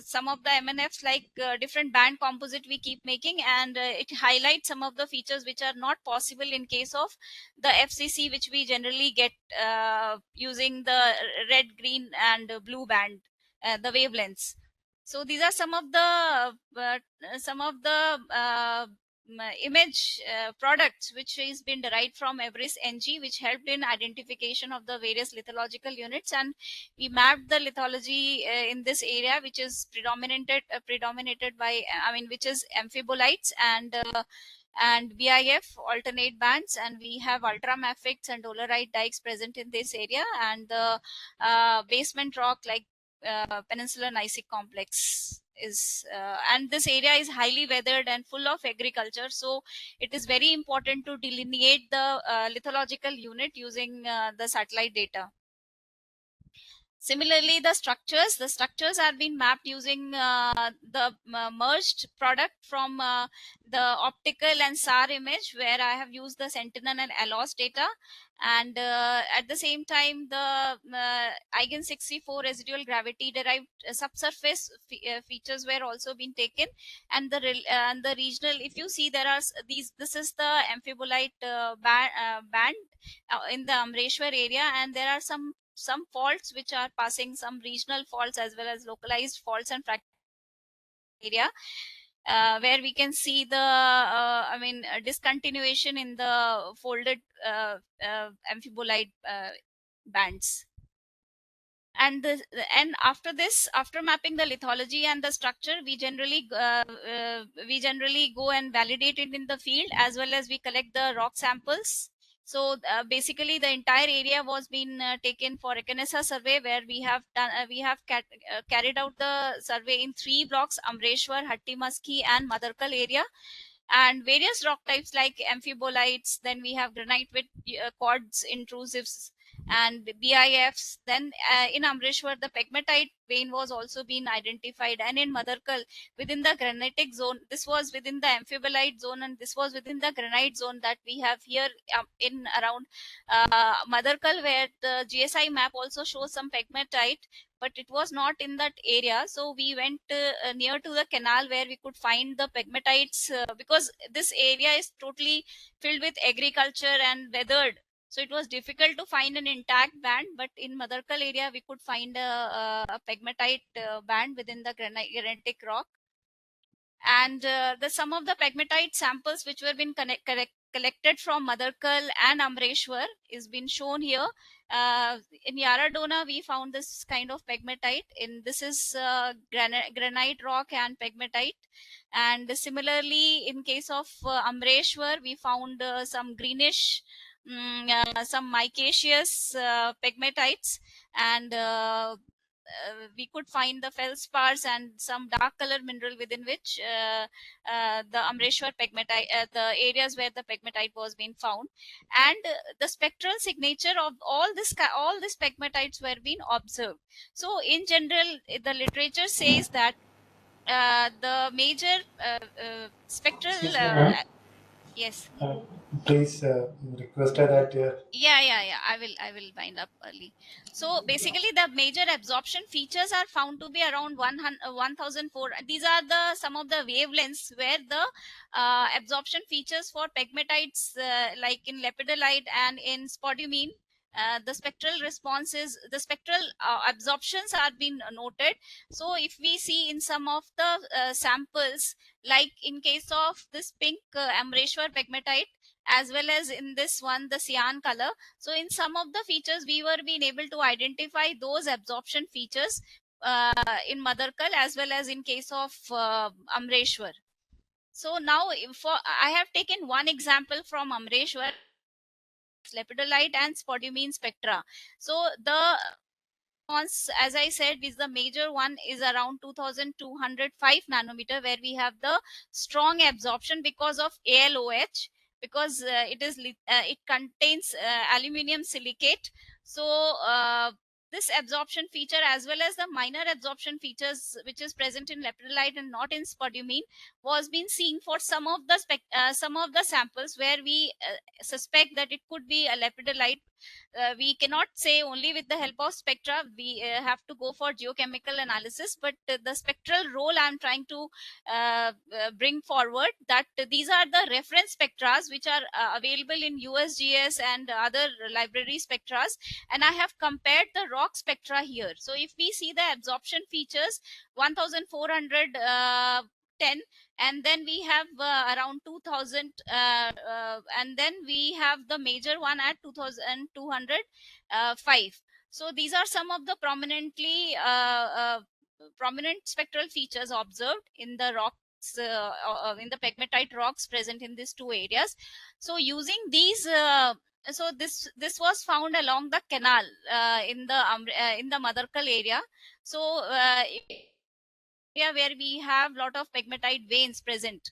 some of the MNFs, like different band composite we keep making, and it highlights some of the features which are not possible in case of the FCC, which we generally get using the red, green, and blue band, the wavelengths. So these are some of the image products which is been derived from Everest NG, which helped in identification of the various lithological units, and we mapped the lithology in this area, which is predominated by which is amphibolites and BIF alternate bands, and we have ultramafics and dolerite dikes present in this area, and the basement rock like Peninsular Gneissic complex is and this area is highly weathered and full of agriculture, so it is very important to delineate the lithological unit using the satellite data. Similarly, the structures are being mapped using the merged product from the optical and SAR image, where I have used the Sentinel and ALOS data, and at the same time the Eigen 64 residual gravity derived subsurface features were also being taken, and the regional, if you see, there are this is the amphibolite band in the Amreshwar area, and there are some faults which are passing, some regional faults as well as localized faults and fractures area, where we can see the discontinuation in the folded amphibolite bands. And after mapping the lithology and the structure, we generally go and validate it in the field, as well as we collect the rock samples. So basically, the entire area was being taken for Reconnaissance survey, where we have carried out the survey in 3 blocks: Amreshwar, Hattimaski, and Madarkal area, and various rock types like amphibolites. Then we have granite with quartz intrusives and BIFs. Then in Amreshwar, the pegmatite vein was also being identified, and in Madarkal, within the granitic zone, this was within the amphibolite zone, and this was within the granite zone that we have here in around Madarkal, where the GSI map also shows some pegmatite, but it was not in that area. So we went near to the canal, where we could find the pegmatites, because this area is totally filled with agriculture and weathered, so it was difficult to find an intact band. But in Madarkal area, we could find a pegmatite band within the granitic rock. And some of the pegmatite samples which were been collected from Madarkal and Amreshwar is been shown here. In Yaradona, we found this kind of pegmatite. This is granite rock and pegmatite. And similarly, in case of Amreshwar, we found some greenish, some micaceous pegmatites, and we could find the feldspars and some dark color mineral, within which the Amreshwar pegmatite, the areas where the pegmatite was being found, and the spectral signature of all these pegmatites were being observed. So in general, the literature says that the major spectral Excuse me, ma'am. yes. Please requested that. Yeah. I will wind up early. So basically, the major absorption features are found to be around 1004. These are some of the wavelengths where the absorption features for pegmatites, like in lepidolite and in spodumene, the spectral absorptions are being noted. So if we see in some of the samples, like in case of this pink Amreshwar pegmatite, as well as in this one, the cyan color, so in some of the features we were being able to identify those absorption features in Madarkal, as well as in case of Amreshwar. So now I have taken one example from Amreshwar, lepidolite and spodumene spectra. So the as I said, is the major one is around 2205 nanometer, where we have the strong absorption because of ALOH, because it contains aluminium silicate. So this absorption feature, as well as the minor absorption features which is present in lepidolite and not in spodumene, was been seen for some of the samples where we suspect that it could be a lepidolite. We cannot say only with the help of spectra. We have to go for geochemical analysis, but the spectral role I'm trying to bring forward, that these are the reference spectras which are available in USGS and other library spectras, and I have compared the rock spectra here. So if we see the absorption features, 1410, and then we have around 2000, and then we have the major one at 2205. So these are some of the prominent spectral features observed in the rocks, in the pegmatite rocks present in these two areas. So using these so this was found along the canal in the Madarkal area. So area where we have lot of pegmatite veins present.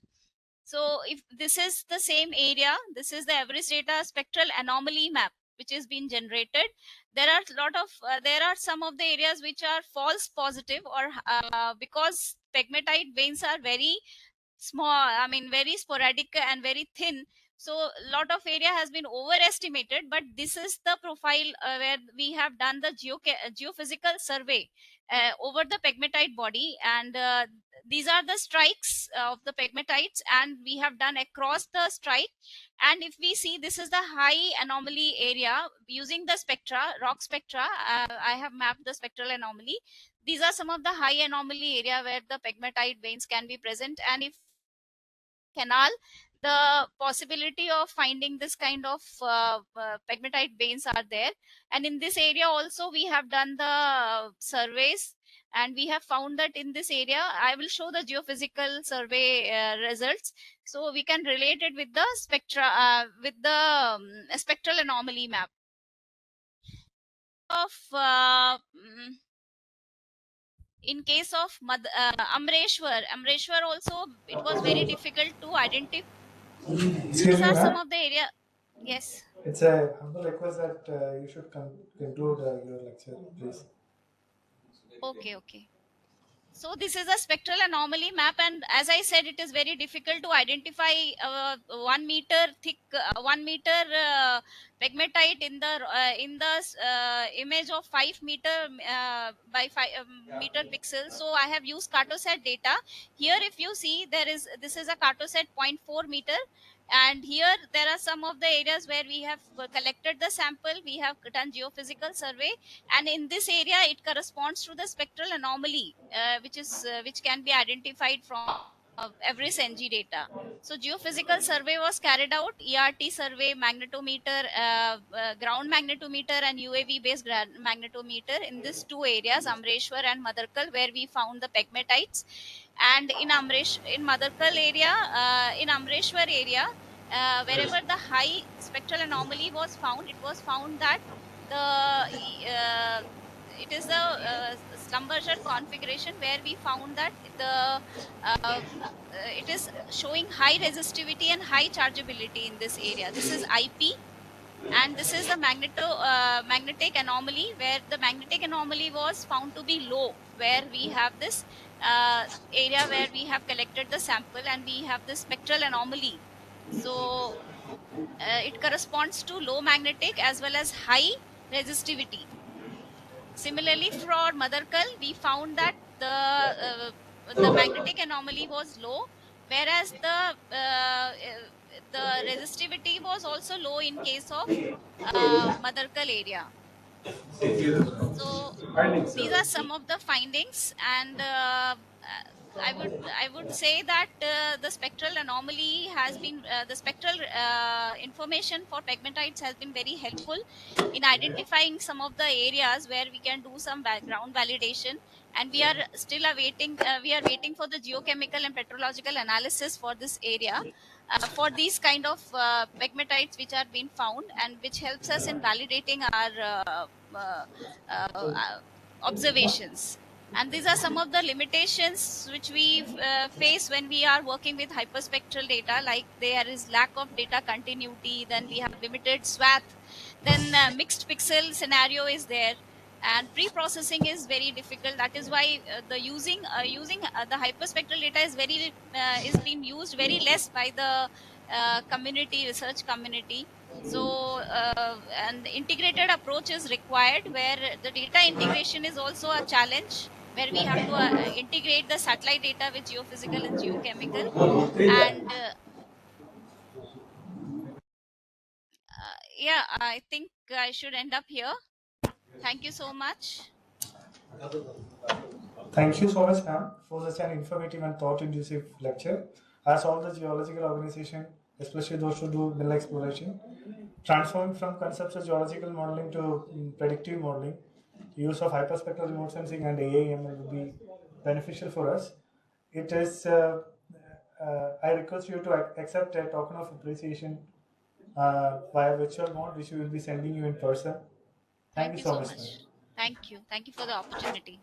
So if this is the same area, this is the Everest data spectral anomaly map which is being generated. There are some of the areas which are false positive, or because pegmatite veins are very small, I mean very sporadic and very thin, so a lot of area has been overestimated. But this is the profile where we have done the geophysical survey over the pegmatite body, and these are the strikes of the pegmatites, and we have done across the strike. And if we see, this is the high anomaly area using the rock spectra. I have mapped the spectral anomaly. These are some of the high anomaly area where the pegmatite veins can be present, and if canal, the possibility of finding this kind of pegmatite veins are there. And in this area also we have done the surveys, and we have found that in this area, I will show the geophysical survey results, so we can relate it with the spectral anomaly map of in case of Amreshwar also, it was very difficult to identify. Excuse These me, are some ma'am. of the area. Yes. It's a humble request that you should conclude your lecture, please. Okay. So this is a spectral anomaly map, and as I said, it is very difficult to identify 1 meter thick, 1 meter pegmatite in the image of 5 meter by 5 meter pixels. So I have used cartosat data. Here, if you see, this is a cartosat 0.4 meter. And here there are some of the areas where we have collected the sample, we have done geophysical survey, and in this area it corresponds to the spectral anomaly which can be identified from every NG data. So geophysical survey was carried out, ERT survey, magnetometer, ground magnetometer, and UAV based magnetometer in these two areas, Amreshwar and Madarkal, where we found the pegmatites. And in Madarkal area, in Amreshwar area, wherever the high spectral anomaly was found, it was found that it is the Schlumberger configuration, where we found that it is showing high resistivity and high chargeability in this area. This is IP, and this is the magnetic anomaly, where the magnetic anomaly was found to be low, where we have this area where we have collected the sample and we have this spectral anomaly. So it corresponds to low magnetic as well as high resistivity. Similarly, for Madarkal, we found that the magnetic anomaly was low, whereas the resistivity was also low in case of Madarkal area. So these are some of the findings, and I would say that the spectral anomaly has been the spectral information for pegmatites has been very helpful in identifying some of the areas where we can do some background validation, and we are still waiting for the geochemical and petrological analysis for this area, for these kind of pegmatites which are being found, and which helps us in validating our observations. And these are some of the limitations which we face when we are working with hyperspectral data, like there is lack of data continuity, then we have limited swath, then mixed pixel scenario is there, and pre-processing is very difficult. That is why the using the hyperspectral data is being used very less by the research community. So an integrated approach is required, where the data integration is also a challenge, where we have to integrate the satellite data with geophysical and geochemical. And yeah, I think I should end up here. Thank you so much. Thank you so much, ma'am, for such an informative and thought-inducive lecture. As all the geological organizations, especially those who do mineral exploration, transforming from concepts of geological modeling to predictive modeling, use of hyperspectral remote sensing and AIML will be beneficial for us. It is, I request you to accept a token of appreciation via virtual mode, which we will be sending you in person. Thank you so much, ma'am. Thank you. Thank you for the opportunity.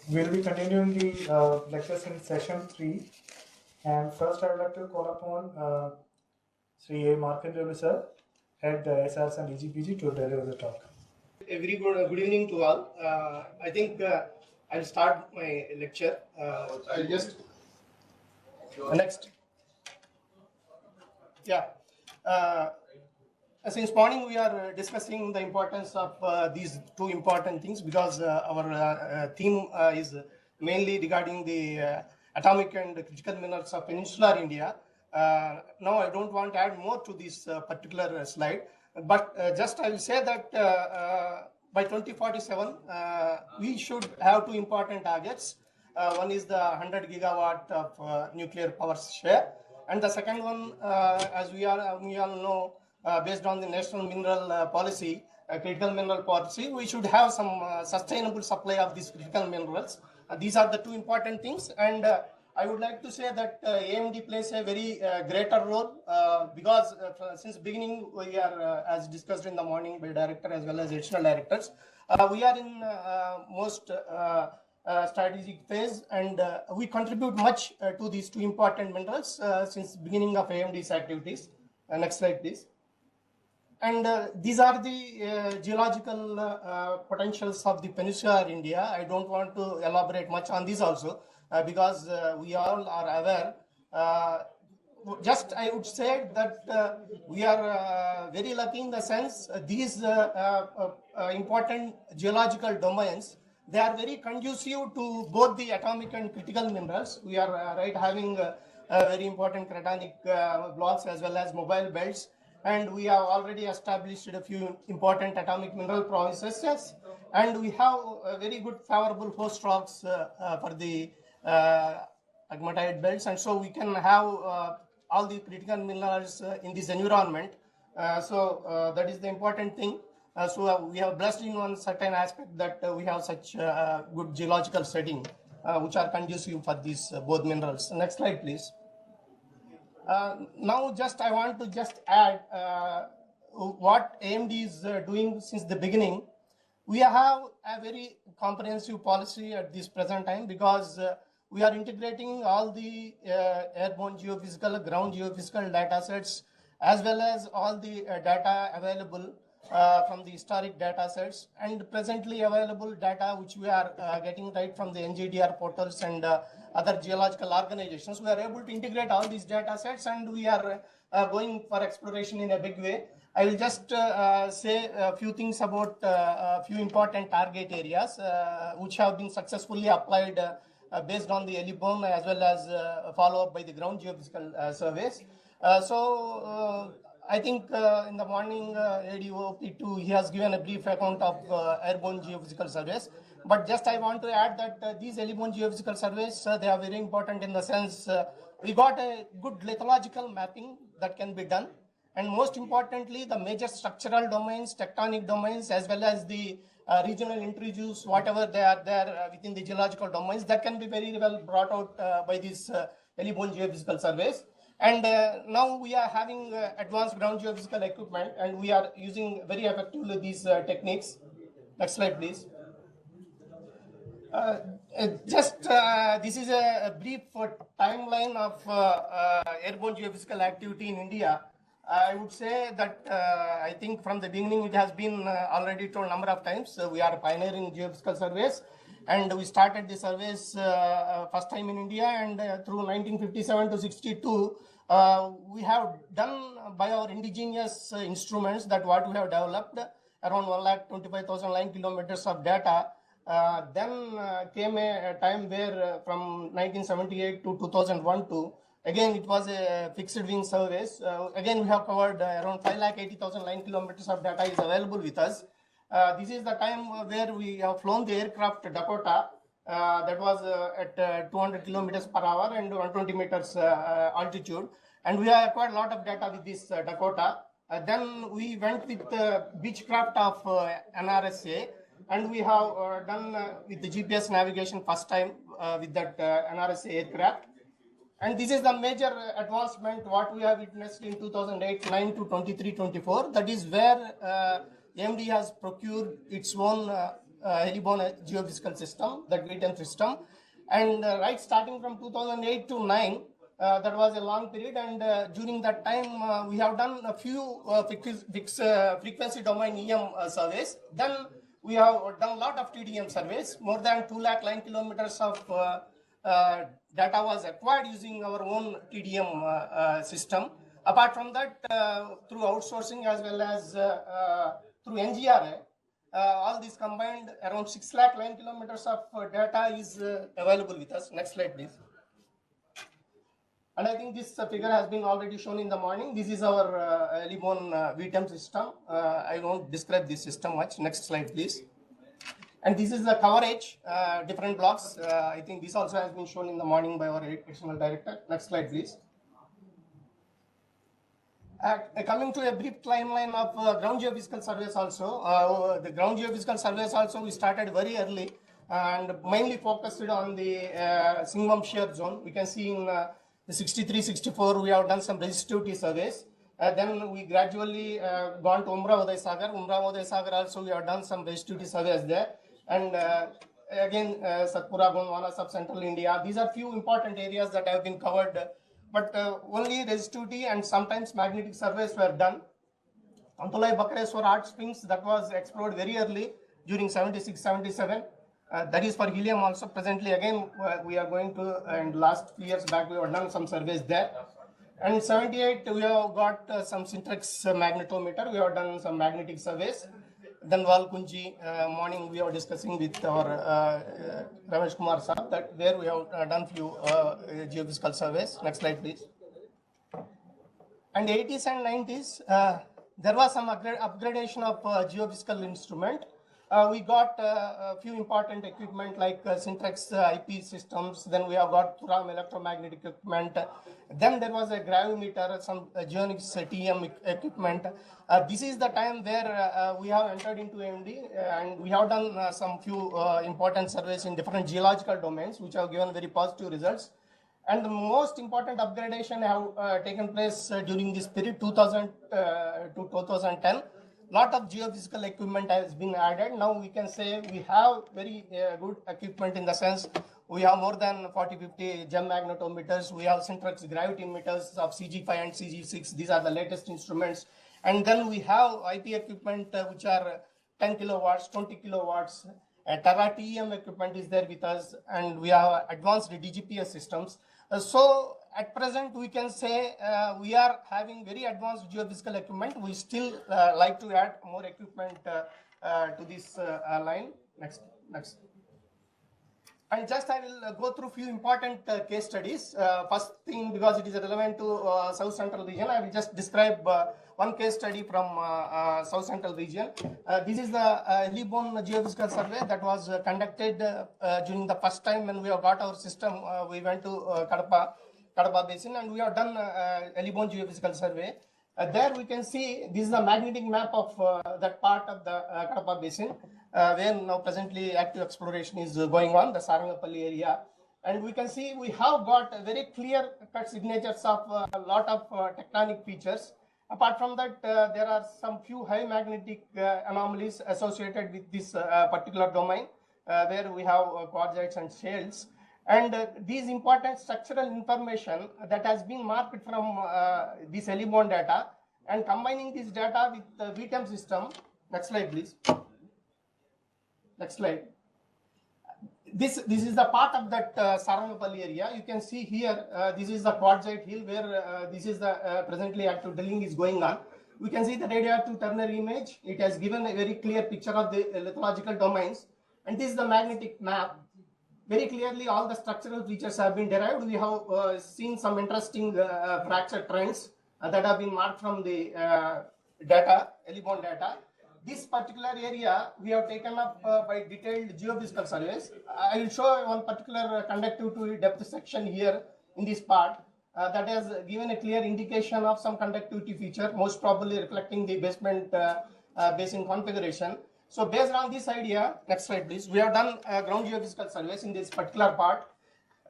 We'll be continuing the lectures in session 3. And first, I would like to call upon Sri A. Markandevu sir, head SRs and EGPG, to deliver the talk. A very good evening to all. I think I'll start my lecture. I'll just next. Yeah. Since morning we are discussing the importance of these two important things, because our theme is mainly regarding the atomic and critical minerals of Peninsular India. Now I don't want to add more to this particular slide, but just I will say that by 2047 we should have two important targets. One is the 100 gigawatt of nuclear power share, and the second one, as we all know, based on the national mineral policy, critical mineral policy, we should have some sustainable supply of these critical minerals. These are the two important things, and I would like to say that AMD plays a very greater role, because since beginning we are, as discussed in the morning by director as well as additional directors, we are in most strategic phase, and we contribute much to these two important minerals since beginning of AMD's activities. Next slide, please. And these are the geological potentials of the Peninsular India. I don't want to elaborate much on this also, because we all are aware. Just I would say that we are very lucky in the sense these important geological domains, they are very conducive to both the atomic and critical minerals. We are having very important cratonic blocks as well as mobile belts, and we have already established a few important atomic mineral processes, and we have very good favorable host rocks for the pegmatite belts, and so we can have all the critical minerals in this environment. So that is the important thing. So we have blessed in one certain aspect that we have such good geological setting which are conducive for these both minerals. Next slide, please. Now just I want to just add what AMD is doing since the beginning. We have a very comprehensive policy at this present time, because we are integrating all the airborne geophysical, ground geophysical data sets, as well as all the data available from the historic data sets, and presently available data which we are getting right from the NGDR portals and other geological organizations. We are able to integrate all these data sets, and we are going for exploration in a big way. I will just say a few things about a few important target areas which have been successfully applied based on the airborne as well as follow up by the ground geophysical surveys. I think in the morning ADO-P2, he has given a brief account of airborne geophysical surveys. But just I want to add that these airborne geophysical surveys, they are very important in the sense we got a good lithological mapping that can be done. And most importantly, the major structural domains, tectonic domains, as well as the regional intrusions, whatever they are there within the geological domains, that can be very well brought out by these airborne geophysical surveys. And now we are having advanced ground geophysical equipment, and we are using very effectively these techniques. Next slide, please. This is a brief timeline of airborne geophysical activity in India. I would say that I think from the beginning it has been already told a number of times. We are pioneering geophysical surveys, and we started the surveys first time in India, and through 1957 to 62, we have done by our indigenous instruments that what we have developed around 1,25,000 line kilometers of data. Then came a time where from 1978 to 2001 to again it was a fixed wing surveys. Again we have covered around 5,80,000 line kilometers of data is available with us. This is the time where we have flown the aircraft Dakota. That was at 200 kilometers per hour and 120 meters altitude, and we have acquired a lot of data with this Dakota. Then we went with the Beechcraft of NRSA, and we have done with the GPS navigation first time with that NRSA aircraft. And this is the major advancement what we have witnessed in 2008-9 to 23-24. That is where AMD has procured its own airborne geophysical system, the GRETEM system. And right starting from 2008 to 9, that was a long period, and during that time we have done a few fixed frequency domain EM surveys. Then we have done a lot of TDM surveys. More than 2 lakh line kilometers of data was acquired using our own TDM system. Apart from that, through outsourcing as well as through NGRA, all these combined, around 6 lakh line kilometers of data is available with us. Next slide, please. And I think this figure has been already shown in the morning. This is our airborne VTEM system. I won't describe this system much. Next slide, please. And this is the coverage, different blocks. I think this also has been shown in the morning by our external director. Next slide, please. Coming to a brief timeline of ground geophysical surveys also. The ground geophysical surveys also we started very early and mainly focused on the Singam shear zone. We can see in the 63-64 we have done some resistivity surveys. Then we gradually gone to Umra Uday Sagar also we have done some resistivity surveys there. And again Satpura, Gondwana, sub-central India. These are few important areas that have been covered. But only resistivity and sometimes magnetic surveys were done. Antolai Bakreswar art springs that was explored very early during 76-77. That is for helium also. Presently again we are going to, and last few years back we have done some surveys there. And 78 we have got some Syntrax magnetometer. We have done some magnetic surveys. Then Valkunji morning we are discussing with our Ramesh Kumar Saab that where we have done few geophysical surveys. Next slide, please. And 80s and 90s there was some upgradation of geophysical instrument. We got a few important equipment like Syntrax IP systems. Then we have got Thuram electromagnetic equipment. Then there was a gravimeter, some geonics TM equipment. This is the time where we have entered into AMD and we have done some few important surveys in different geological domains which have given very positive results. And the most important upgradation have taken place during this period 2000 to 2010. Lot of geophysical equipment has been added. Now we can say we have very good equipment in the sense we have more than 40-50 gem magnetometers. We have Syntrax gravity meters of CG5 and CG6. These are the latest instruments. And then we have IP equipment which are 10 kilowatts, 20 kilowatts. Tera TEM equipment is there with us, and we have advanced DGPS systems. So at present we can say we are having very advanced geophysical equipment. We still like to add more equipment to this line. Next. And just I will go through few important case studies. First thing, because it is relevant to South Central region, I will just describe one case study from South Central region. This is the airborne geophysical survey that was conducted during the first time when we have got our system. We went to Kadapa Basin and we have done airborne geophysical survey. There we can see this is the magnetic map of that part of the Kadapa Basin where now presently active exploration is going on, the Sarangapalli area. And we can see we have got very clear cut signatures of a lot of tectonic features. Apart from that, there are some few high magnetic anomalies associated with this particular domain. where we have quartzites and shales. And these important structural information that has been marked from this airborne data, and combining this data with the VTEM system. Next slide, please. Next slide. This is the part of that Sarangapalli area. You can see here, this is the quartzite hill where this is the presently active drilling is going on. We can see the radioactive ternary image. It has given a very clear picture of the lithological domains. And this is the magnetic map. Very clearly, all the structural features have been derived. We have seen some interesting fracture trends that have been marked from the data, airborne data. This particular area we have taken up by detailed geophysical surveys. I will show one particular conductivity depth section here in this part that has given a clear indication of some conductivity feature, most probably reflecting the basement basin configuration. So based on this idea, next slide please, we have done ground geophysical surveys in this particular part.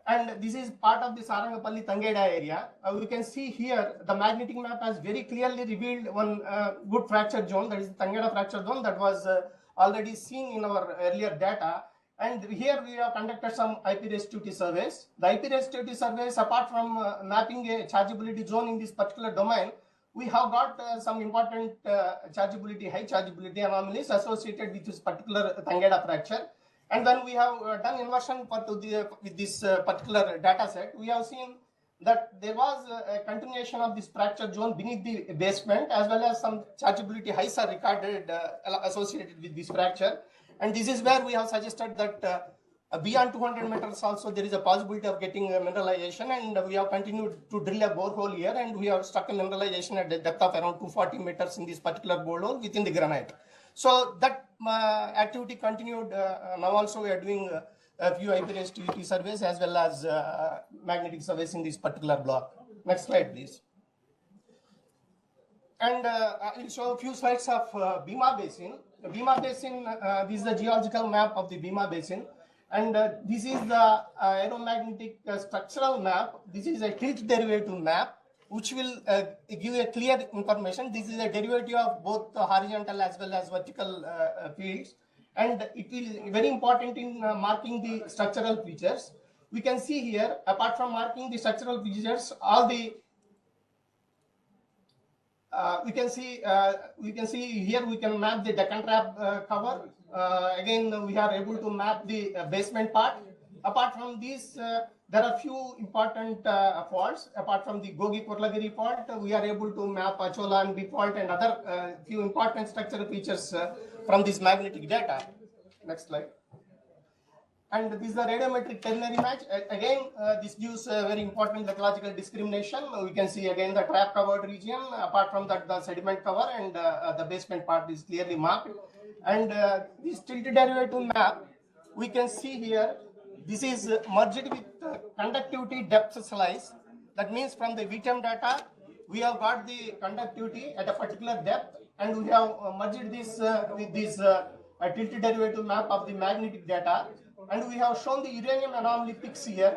And this is part of the Sarangapalli Tangeda area. We can see here the magnetic map has very clearly revealed one good fracture zone, that is the Tangeda fracture zone that was already seen in our earlier data. And here we have conducted some IP resistivity surveys. The IP resistivity surveys, apart from mapping a chargeability zone in this particular domain, we have got some important chargeability, high chargeability anomalies associated with this particular Tangeda fracture. And when we have done inversion with this particular data set, we have seen that there was a continuation of this fracture zone beneath the basement, as well as some chargeability highs are recorded associated with this fracture. And this is where we have suggested that beyond 200 meters also there is a possibility of getting mineralization, and we have continued to drill a borehole here, and we have struck a mineralization at a depth of around 240 meters in this particular borehole within the granite. So that activity continued. Now also we are doing a few IP resistivity surveys as well as magnetic surveys in this particular block. Next slide, please. And I will show a few slides of Bhima Basin. The Bhima Basin, this is the geological map of the Bhima Basin. And this is the aeromagnetic structural map. This is a tilt derivative map, which will give a clear information. This is a derivative of both the horizontal as well as vertical fields. And it is very important in marking the structural features. We can see here, apart from marking the structural features, all the we can see here we can map the Deccan Trap cover. Again, we are able to map the basement part. Apart from this, there are few important faults. Apart from the Gogi-Kurlagiri fault, we are able to map Achola and B fault and other few important structural features from this magnetic data. Next slide. And this is the radiometric ternary match. Again, this gives a very important lithological discrimination. We can see again the trap covered region. Apart from that, the sediment cover and the basement part is clearly marked. And this tilted derivative map, we can see here, this is merged with conductivity depth slice. That means from the VTEM data, we have got the conductivity at a particular depth, and we have merged this with this tilted derivative map of the magnetic data. And we have shown the uranium anomaly peaks here.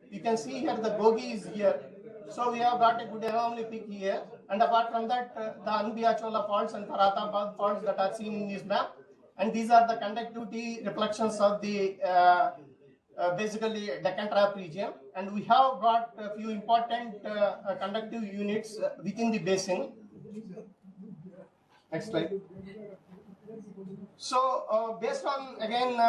You can see here the Gogi is here. So we have got a good anomaly peak here. And apart from that, the Anbi-Achola faults and Paratabad faults that are seen in this map. And these are the conductivity reflections of the basically Deccan Trap region. And we have got a few important conductive units within the basin. Next slide. So based on again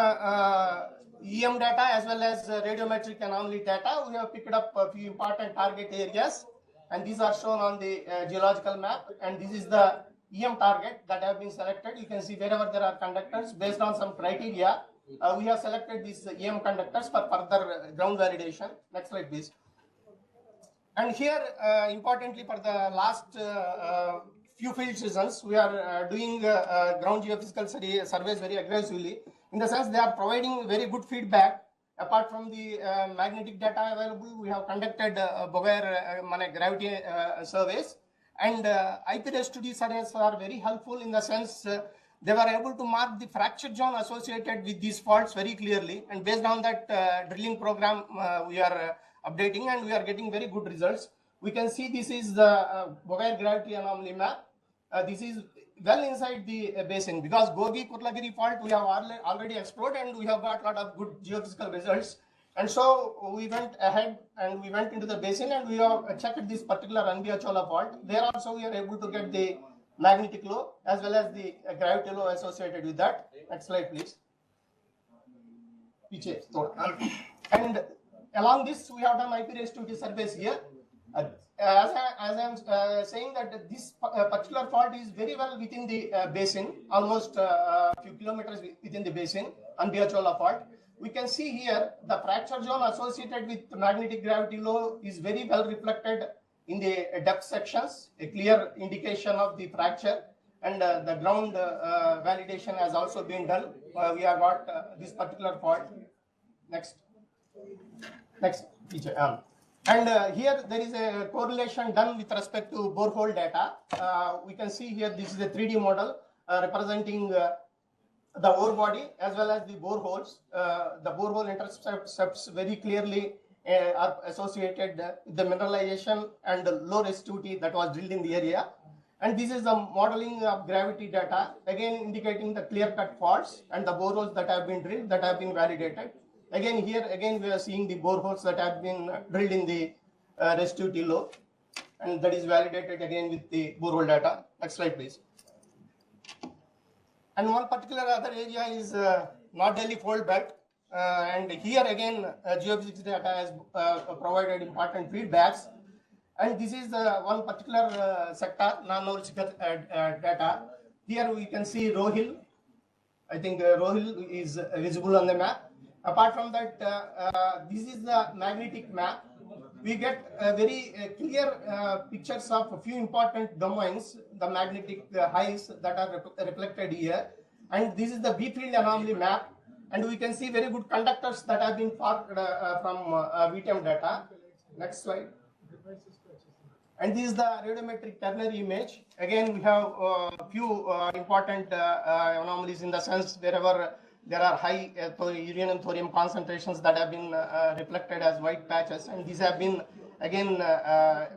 EM data as well as radiometric anomaly data, we have picked up a few important target areas, and these are shown on the geological map. And this is the EM target that have been selected. You can see wherever there are conductors, based on some criteria, we have selected these EM conductors for further ground validation. Next slide, please. And here, importantly, for the last few field seasons, we are doing ground geophysical surveys very aggressively. In the sense, they are providing very good feedback. Apart from the magnetic data available, we have conducted gravity surveys. And IP resistivity surveys are very helpful in the sense they were able to mark the fracture zone associated with these faults very clearly. And based on that drilling program, we are updating, and we are getting very good results. We can see this is the Bogair gravity anomaly map. This is well inside the basin, because Gogi-Kurlagiri fault we have already explored and we have got a lot of good geophysical results. And so we went ahead and we went into the basin and we have checked this particular Anbiachola fault. There also we are able to get the magnetic low as well as the gravity low associated with that. Next slide, please. And along this, we have done IP raised to surveys here. As I am saying that this particular fault is very well within the basin, almost a few kilometers within the basin, Anbiachola fault. We can see here the fracture zone associated with magnetic gravity low is very well reflected in the depth sections, a clear indication of the fracture, and the ground validation has also been done. We have got this particular fault. Next feature. And here there is a correlation done with respect to borehole data. We can see here this is a 3D model representing the ore body as well as the boreholes. The borehole intercepts very clearly are associated with the mineralization and the low resistivity that was drilled in the area. And this is the modeling of gravity data, again indicating the clear-cut faults and the boreholes that have been drilled, that have been validated. Again, here again we are seeing the boreholes that have been drilled in the resistivity low, and that is validated again with the borehole data. Next slide, please. And one particular other area is North Delhi Fold Belt, and here again geophysics data has provided important feedbacks. And this is one particular sector, non-knowledgeable data. Here we can see Rohil. I think Rohil is visible on the map. Apart from that, this is the magnetic map. We get very clear pictures of a few important domains, the magnetic highs that are reflected here. And this is the B field anomaly map. And we can see very good conductors that have been formed from VTM data. Next slide. And this is the radiometric ternary image. Again, we have a few important anomalies in the sense wherever there are high uranium thorium concentrations that have been reflected as white patches, and these have been again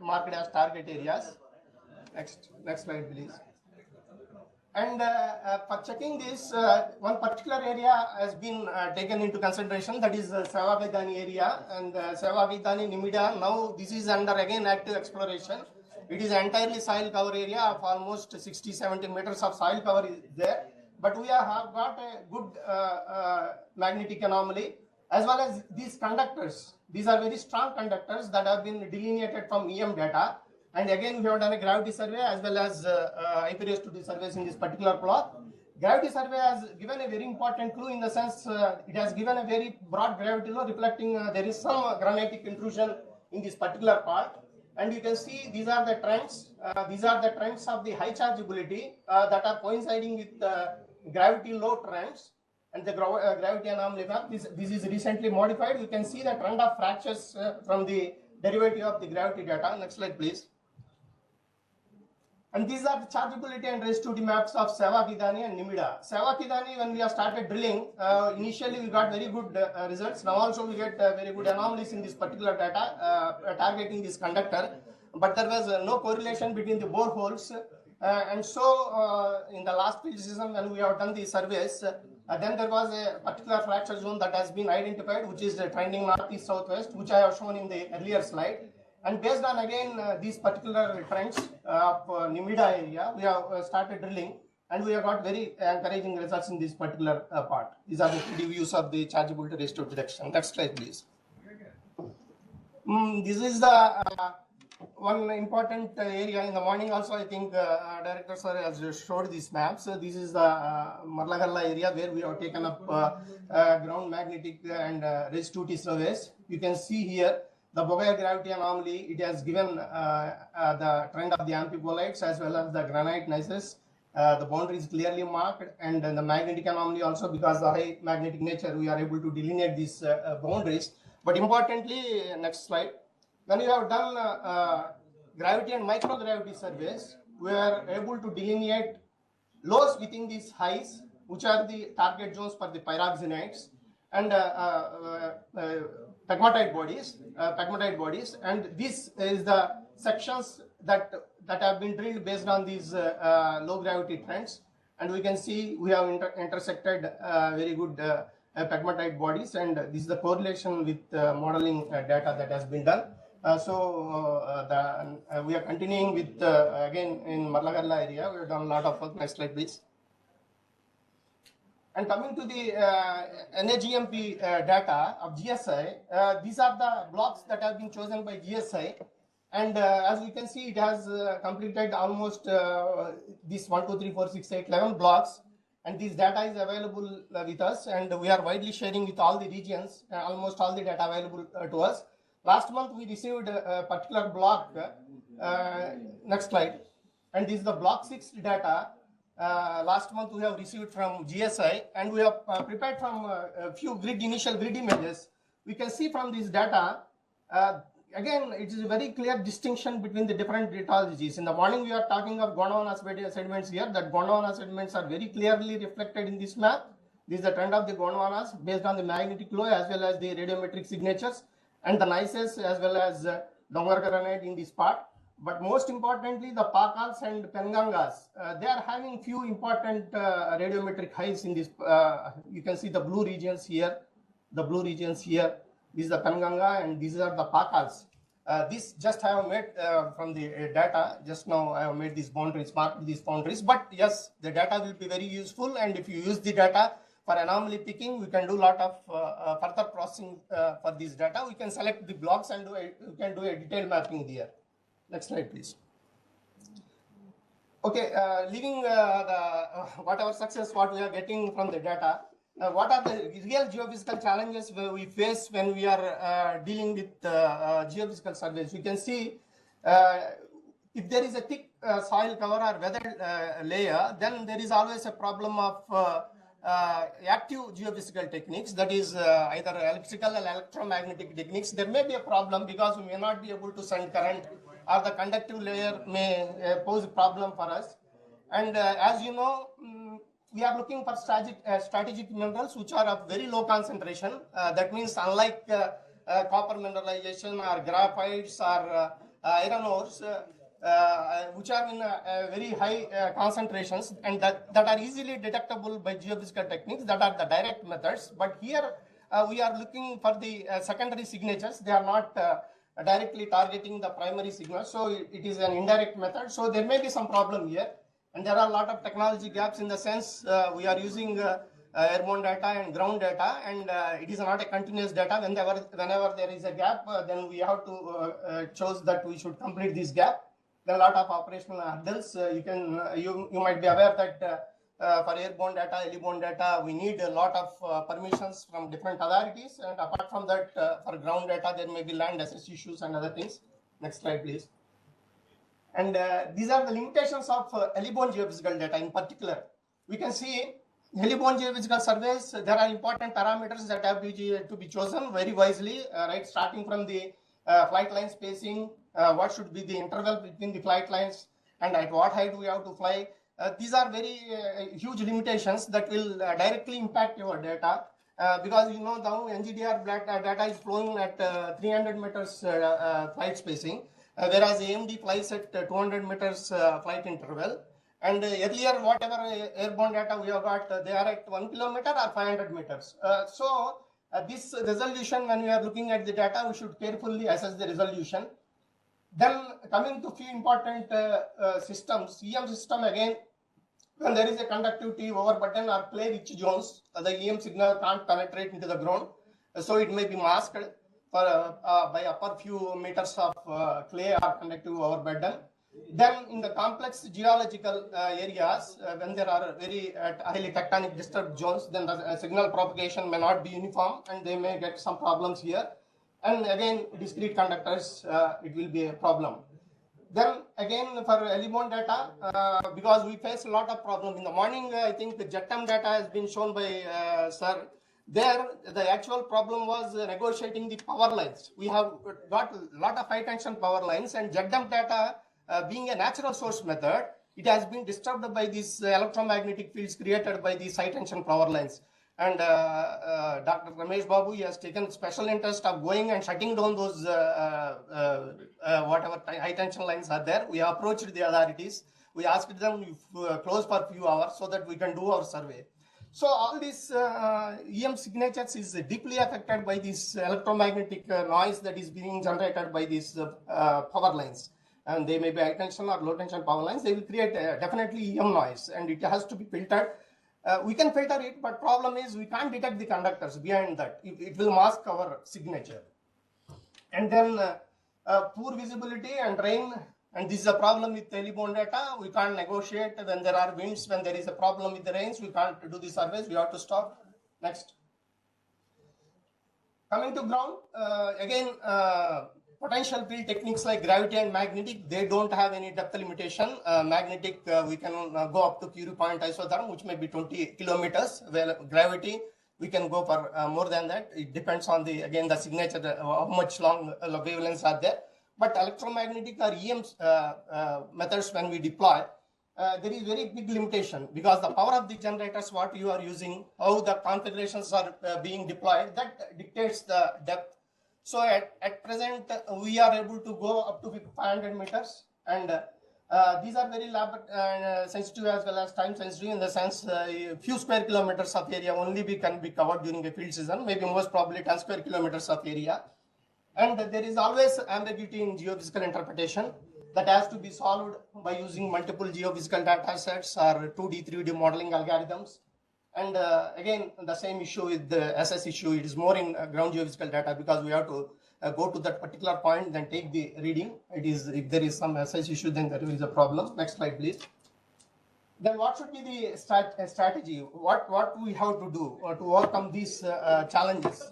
marked as target areas. Next slide, please. And for checking this, one particular area has been taken into consideration, that is the Seva-Vaidani area, and Seva-Vaidani, Nimida. Now this is under again active exploration. It is entirely soil cover area of almost 60-70 meters of soil cover is there. But we have got a good magnetic anomaly, as well as these conductors. These are very strong conductors that have been delineated from EM data. And again, we have done a gravity survey as well as IP raised to the surveys in this particular plot. Gravity survey has given a very important clue in the sense it has given a very broad gravity low reflecting there is some granitic intrusion in this particular part. And you can see these are the trends. These are the trends of the high chargeability that are coinciding with gravity low trends and the gravity anomaly map. This is recently modified. You can see the trend of fractures from the derivative of the gravity data. Next slide, please. And these are the chargeability and resistivity maps of Seva-Vaidani and Nimida. Seva-Vaidani, when we have started drilling, initially we got very good results. Now also we get very good anomalies in this particular data targeting this conductor. But there was no correlation between the boreholes. And so in the last field season when we have done the surveys, then there was a particular fracture zone that has been identified, which is trending northeast southwest, which I have shown in the earlier slide. And based on again these particular trends of Nimida area, we have started drilling, and we have got very encouraging results in this particular part. These are the 3D views of the chargeability resistive direction. Next slide, please. This is the one important area. In the morning also, I think Director Sir has showed these maps. This is the Marlagalla area where we have taken up ground magnetic and resistivity surveys. You can see here the Bogaya gravity anomaly. It has given the trend of the amphibolites as well as the granite gneisses. The boundary is clearly marked, and the magnetic anomaly also, because the high magnetic nature, we are able to delineate these boundaries. But importantly, next slide, when you have done gravity and microgravity surveys, we are able to delineate lows within these highs, which are the target zones for the pyroxenites and pegmatite bodies, and this is the sections that have been drilled based on these low gravity trends, and we can see we have intersected very good pegmatite bodies, and this is the correlation with modeling data that has been done. We are continuing with again in Marlagarla area. We have done a lot of work. Next slide, please. And coming to the NAGMP data of GSI, these are the blocks that have been chosen by GSI. And as we can see, it has completed almost these 1, 2, 3, 4, 6, 8, 11 blocks. And this data is available with us, and we are widely sharing with all the regions, almost all the data available to us. Last month, we received a particular block. Next slide. And this is the block 6 data. Last month, we have received from GSI, and we have prepared from a few initial grid images. We can see from this data, again, it is a very clear distinction between the different lithologies. In the morning, we are talking of Gondwana sediments here. That Gondwana sediments are very clearly reflected in this map. This is the trend of the Gondwanas based on the magnetic flow as well as the radiometric signatures, and the gneisses as well as Dongar granite in this part. But most importantly, the Pakals and Pengangas, they are having few important radiometric highs in this. You can see the blue regions here, the blue regions here. This is the Penganga, and these are the Pakals. This just I have made from the data. Just now I have made these boundaries, marked these boundaries. But yes, the data will be very useful, and if you use the data for anomaly picking, we can do a lot of further processing for this data. We can select the blocks and we can do a detailed mapping here. Next slide, please. Okay, leaving whatever success what we are getting from the data, what are the real geophysical challenges we face when we are dealing with geophysical surveys? We can see if there is a thick soil cover or weathered layer, then there is always a problem of active geophysical techniques, that is either electrical or electromagnetic techniques. There may be a problem because we may not be able to send current, or the conductive layer may pose a problem for us. And as you know, we are looking for strategic minerals which are of very low concentration. That means unlike copper mineralization or graphites or iron ores, which are in very high concentrations and that are easily detectable by geophysical techniques, that are the direct methods. But here we are looking for the secondary signatures. They are not directly targeting the primary signal, so it is an indirect method. So there may be some problem here, and there are a lot of technology gaps in the sense we are using airborne data and ground data, and it is not a continuous data. Whenever there is a gap, then we have to choose that we should complete this gap. There are a lot of operational hurdles. You might be aware that for airborne data, heliborne data, we need a lot of permissions from different authorities, and apart from that, for ground data, there may be land access issues and other things. Next slide, please. And these are the limitations of heliborne geophysical data in particular. We can see heliborne geophysical surveys, there are important parameters that have to be chosen very wisely, right? Starting from the flight line spacing, what should be the interval between the flight lines, and at what height we have to fly. These are very huge limitations that will directly impact your data, because you know now NGDR data is flowing at 300 meters flight spacing, whereas AMD flies at 200 meters flight interval. And earlier, whatever airborne data we have got, they are at 1 kilometer or 500 meters. So this resolution, when we are looking at the data, we should carefully assess the resolution. Then coming to few important systems, EM system again, when there is a conductivity overburden or clay-rich zones, the EM signal can't penetrate into the ground, so it may be masked for, by upper few meters of clay or conductive overburden. Then in the complex geological areas, when there are very highly tectonic disturbed zones, then the signal propagation may not be uniform and they may get some problems here. And again, discrete conductors, it will be a problem. Then again, for heliborne data, because we face a lot of problems. In the morning, I think the JETM data has been shown by Sir. There, the actual problem was negotiating the power lines. We have got a lot of high tension power lines, and JETM data, being a natural source method, it has been disturbed by these electromagnetic fields created by these high tension power lines. And Dr. Ramesh Babu, he has taken special interest of going and shutting down those whatever high tension lines are there. We approached the authorities. We asked them to close for a few hours so that we can do our survey. So all these EM signatures is deeply affected by this electromagnetic noise that is being generated by these power lines. And they may be high tension or low tension power lines. They will create definitely EM noise, and it has to be filtered. We can filter it, but problem is we can't detect the conductors behind that. It will mask our signature. And then poor visibility and rain, and this is a problem with telephone data. We can't negotiate when there are winds. When there is a problem with the rains, we can't do the surveys. We have to stop. Next. Coming to ground, again, potential field techniques like gravity and magnetic, they don't have any depth limitation. Magnetic, we can go up to Curie point isotherm, which may be 20 kilometers. Well, gravity, we can go for more than that. It depends on the, again, the signature, how much long wavelengths are there. But electromagnetic or EM methods, when we deploy, there is very big limitation, because the power of the generators, what you are using, how the configurations are being deployed, that dictates the depth. So at present, we are able to go up to 500 meters, and these are very lab sensitive as well as time sensitive, in the sense a few square kilometers of area only can be covered during a field season, maybe most probably 10 square kilometers of area. And there is always ambiguity in geophysical interpretation that has to be solved by using multiple geophysical data sets or 2D, 3D modeling algorithms. And again, the same issue with the SS issue, it is more in ground geophysical data, because we have to go to that particular point, then take the reading. It is, if there is some SS issue, then there is a problem. Next slide, please. Then what should be the strategy? What we have to do to overcome these challenges?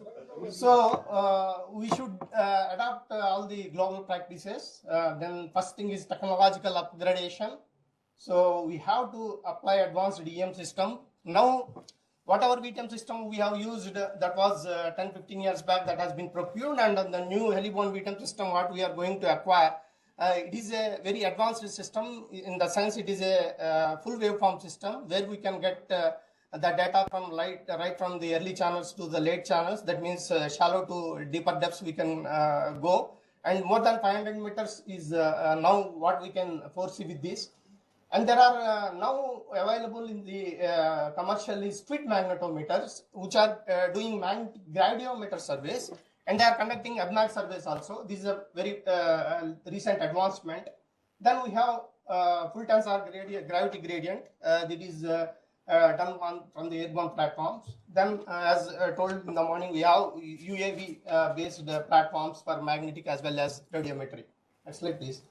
So we should adopt all the global practices. Then first thing is technological upgradation. So we have to apply advanced EM system. Now, whatever VTM system we have used, that was 10-15 years back, that has been procured, and the new airborne VTM system, what we are going to acquire, it is a very advanced system, in the sense it is a full waveform system, where we can get the data from right from the early channels to the late channels. That means shallow to deeper depths we can go, and more than 500 meters is now what we can foresee with this. And there are now available in the commercially split magnetometers, which are doing gradiometer surveys, and they are conducting ABMAG surveys also. This is a very recent advancement. Then we have full tensor gravity gradient. That is done from the airborne platforms. Then, as told in the morning, we have UAV based platforms for magnetic as well as radiometry. Next slide, please.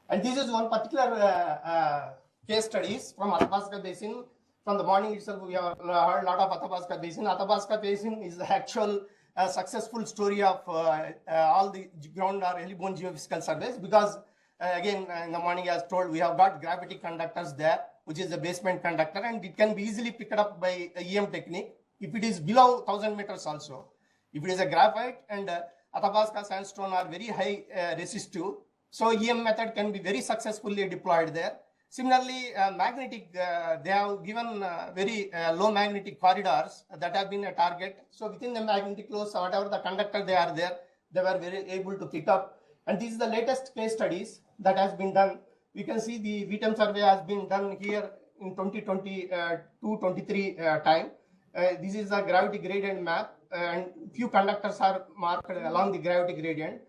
And this is one particular case studies from Athabasca Basin. From the morning itself, we have heard a lot of Athabasca Basin. Athabasca Basin is the actual successful story of all the ground or airborne geophysical surveys, because again, in the morning as told, we have got gravity conductors there, which is a basement conductor, and it can be easily picked up by a EM technique if it is below 1000 meters also. If it is a graphite, and Athabasca sandstone are very high resistive, so EM method can be very successfully deployed there. Similarly, magnetic, they have given very low magnetic corridors that have been a target. So within the magnetic loss, whatever the conductor they are there, they were very able to pick up. And this is the latest case studies that has been done. We can see the VTM survey has been done here in 2022-23 time. This is a gravity gradient map, and few conductors are marked along the gravity gradient.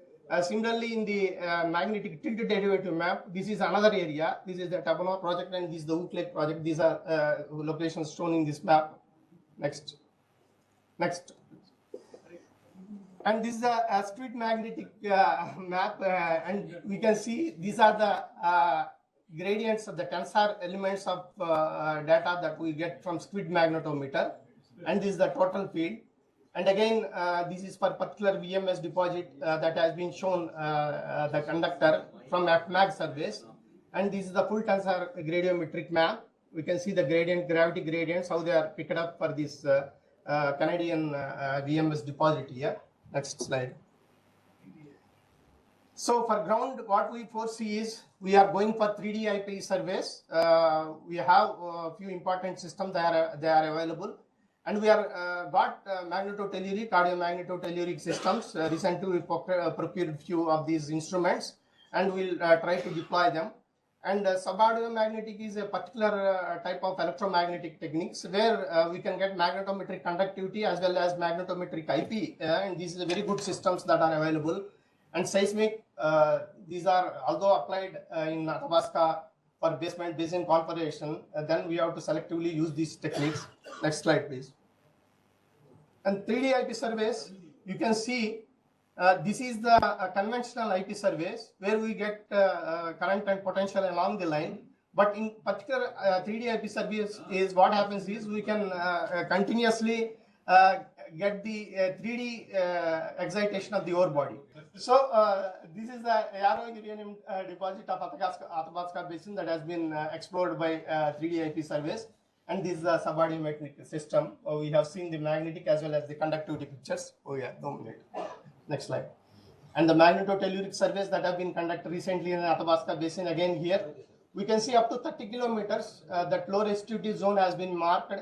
Similarly, in the magnetic tilt derivative map, this is another area. This is the Tabano project, and this is the Hook Lake project. These are locations shown in this map. Next. Next. And this is a street magnetic map, and we can see these are the gradients of the tensor elements of data that we get from squid magnetometer, and this is the total field. And again, this is for particular VMS deposit that has been shown the conductor from ABMAG surveys. And this is the full tensor gradiometric map. We can see the gradient, gravity gradients, how they are picked up for this Canadian VMS deposit here. Next slide. So for ground, what we foresee is we are going for 3D IP surveys. We have a few important systems that are available. And we are got magnetotelluric, cardiomagnetotelluric systems. Recently we procured few of these instruments, and we'll try to deploy them. And magnetic is a particular type of electromagnetic techniques where we can get magnetometric conductivity as well as magnetometric IP, and these are very good systems that are available. And seismic, these are although applied in Athabasca for basement basin configuration, then we have to selectively use these techniques. Next slide, please. And 3D IP surveys, you can see this is the conventional IP surveys where we get current and potential along the line. But in particular, 3D IP surveys is what happens is we can continuously get the 3D excitation of the ore body. So this is the Yarrow uranium deposit of Athabasca Basin that has been explored by 3D IP surveys. And this is the subardiometric system. We have seen the magnetic as well as the conductivity pictures. Oh yeah, dominate. Next slide. And the magnetotelluric surveys that have been conducted recently in the Athabasca Basin, again here, we can see up to 30 kilometers that low resistivity zone has been marked,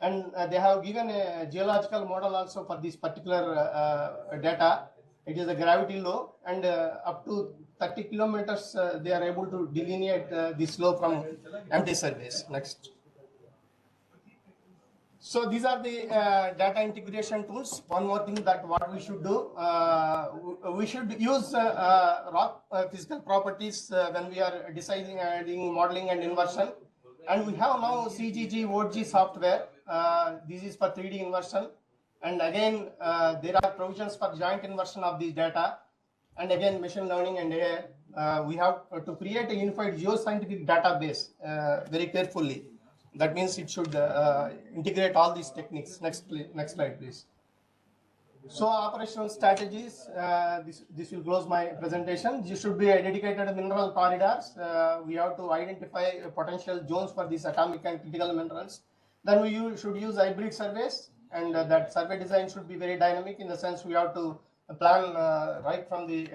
and they have given a geological model also for this particular data. It is a gravity low, and up to 30 kilometers they are able to delineate this low from empty surveys. Next. So these are the data integration tools. One more thing that what we should do, we should use rock physical properties when we are deciding modeling and inversion. And we have now CGG, OG software. This is for 3D inversion. And again, there are provisions for joint inversion of these data. And again, machine learning and AI. We have to create a unified geoscientific database very carefully. That means it should integrate all these techniques. Next slide, please. So operational strategies, this will close my presentation. This should be a dedicated mineral corridors. We have to identify potential zones for these atomic and critical minerals. Then we should use hybrid surveys, and that survey design should be very dynamic in the sense we have to plan right from the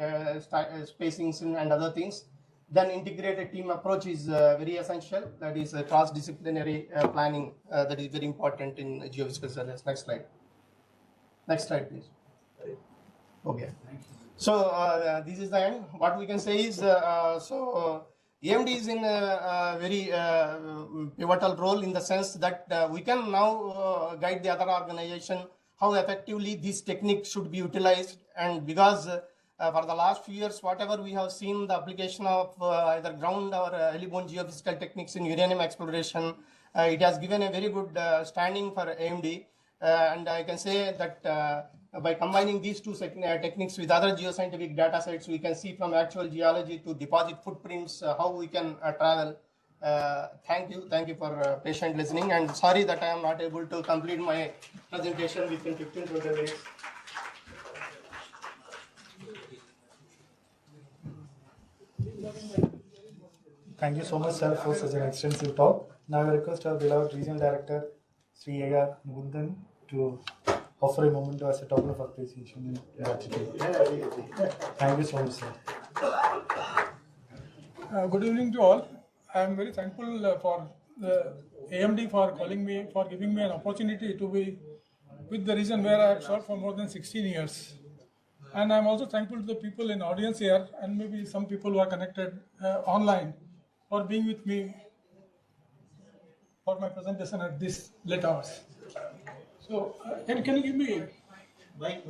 spacings and other things. Then integrated team approach is very essential. That is cross-disciplinary planning that is very important in geophysical surveys. Next slide. Next slide, please. Okay. So this is the end. What we can say is, AMD is in a very pivotal role in the sense that we can now guide the other organization how effectively this technique should be utilized, and because for the last few years, whatever we have seen the application of either ground or airborne geophysical techniques in uranium exploration, it has given a very good standing for AMD. And I can say that by combining these two techniques with other geoscientific data sets, we can see from actual geology to deposit footprints how we can travel. Thank you for patient listening, and sorry that I am not able to complete my presentation within 15-20 minutes. Thank you so much, sir, for such an extensive talk. Now I request our beloved Regional Director, Sri A.R. Mukundan, to offer a moment as a token of appreciation and gratitude. Thank you so much, sir. Good evening to all. I am very thankful for the AMD for calling me, for giving me an opportunity to be with the region where I have served for more than 16 years. And I am also thankful to the people in audience here, and maybe some people who are connected online, for being with me for my presentation at this late hours. So, can you give me mic?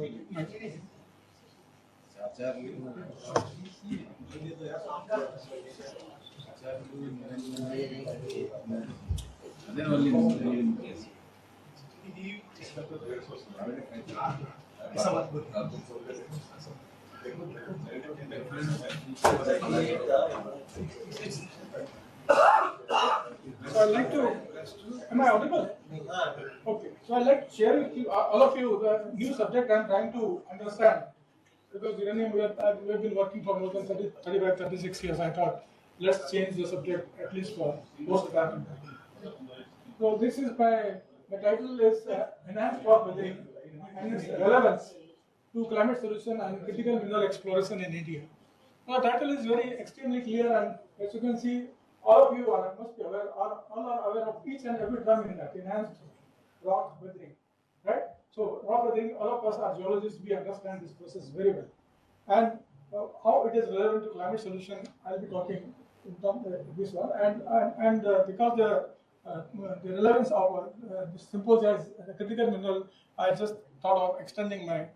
So I'd like to, am I audible? Okay, so I'd like to share with you, all of you, the new subject I'm trying to understand. Because uranium, we have been working for more than 35, 36 years. I thought, let's change the subject at least for post-atomic. So this is the title is Enhanced Rock Weathering and its relevance to climate solution and critical mineral exploration in India. Now, the title is very extremely clear, and as you can see, all of you must be aware, all are aware of each and every term in that, enhanced rock weathering, right? So rock weathering, all of us are geologists, we understand this process very well. And how it is relevant to climate solution, I'll be talking in terms of this one. And because the relevance of this symposia is critical mineral, I just thought of extending my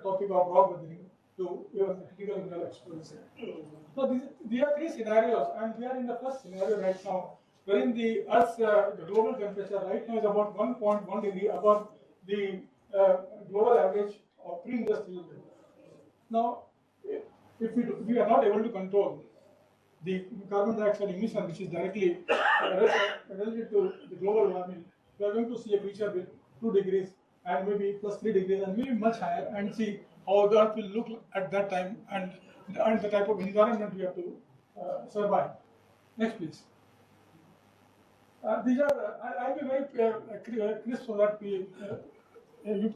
topic of rock weathering to even the critical mineral exploration. So these are three scenarios, and we are in the first scenario right now, wherein the Earth's the global temperature right now is about 1.1 degree above the global average of pre-industrial level. Now, if we are not able to control the carbon dioxide emission, which is directly related to the global warming, we are going to see a future with 2 degrees and maybe plus 3 degrees and maybe much higher, and see how the Earth will look at that time and the type of environment we have to survive. Next, please. These are, I'll be very crisp so that you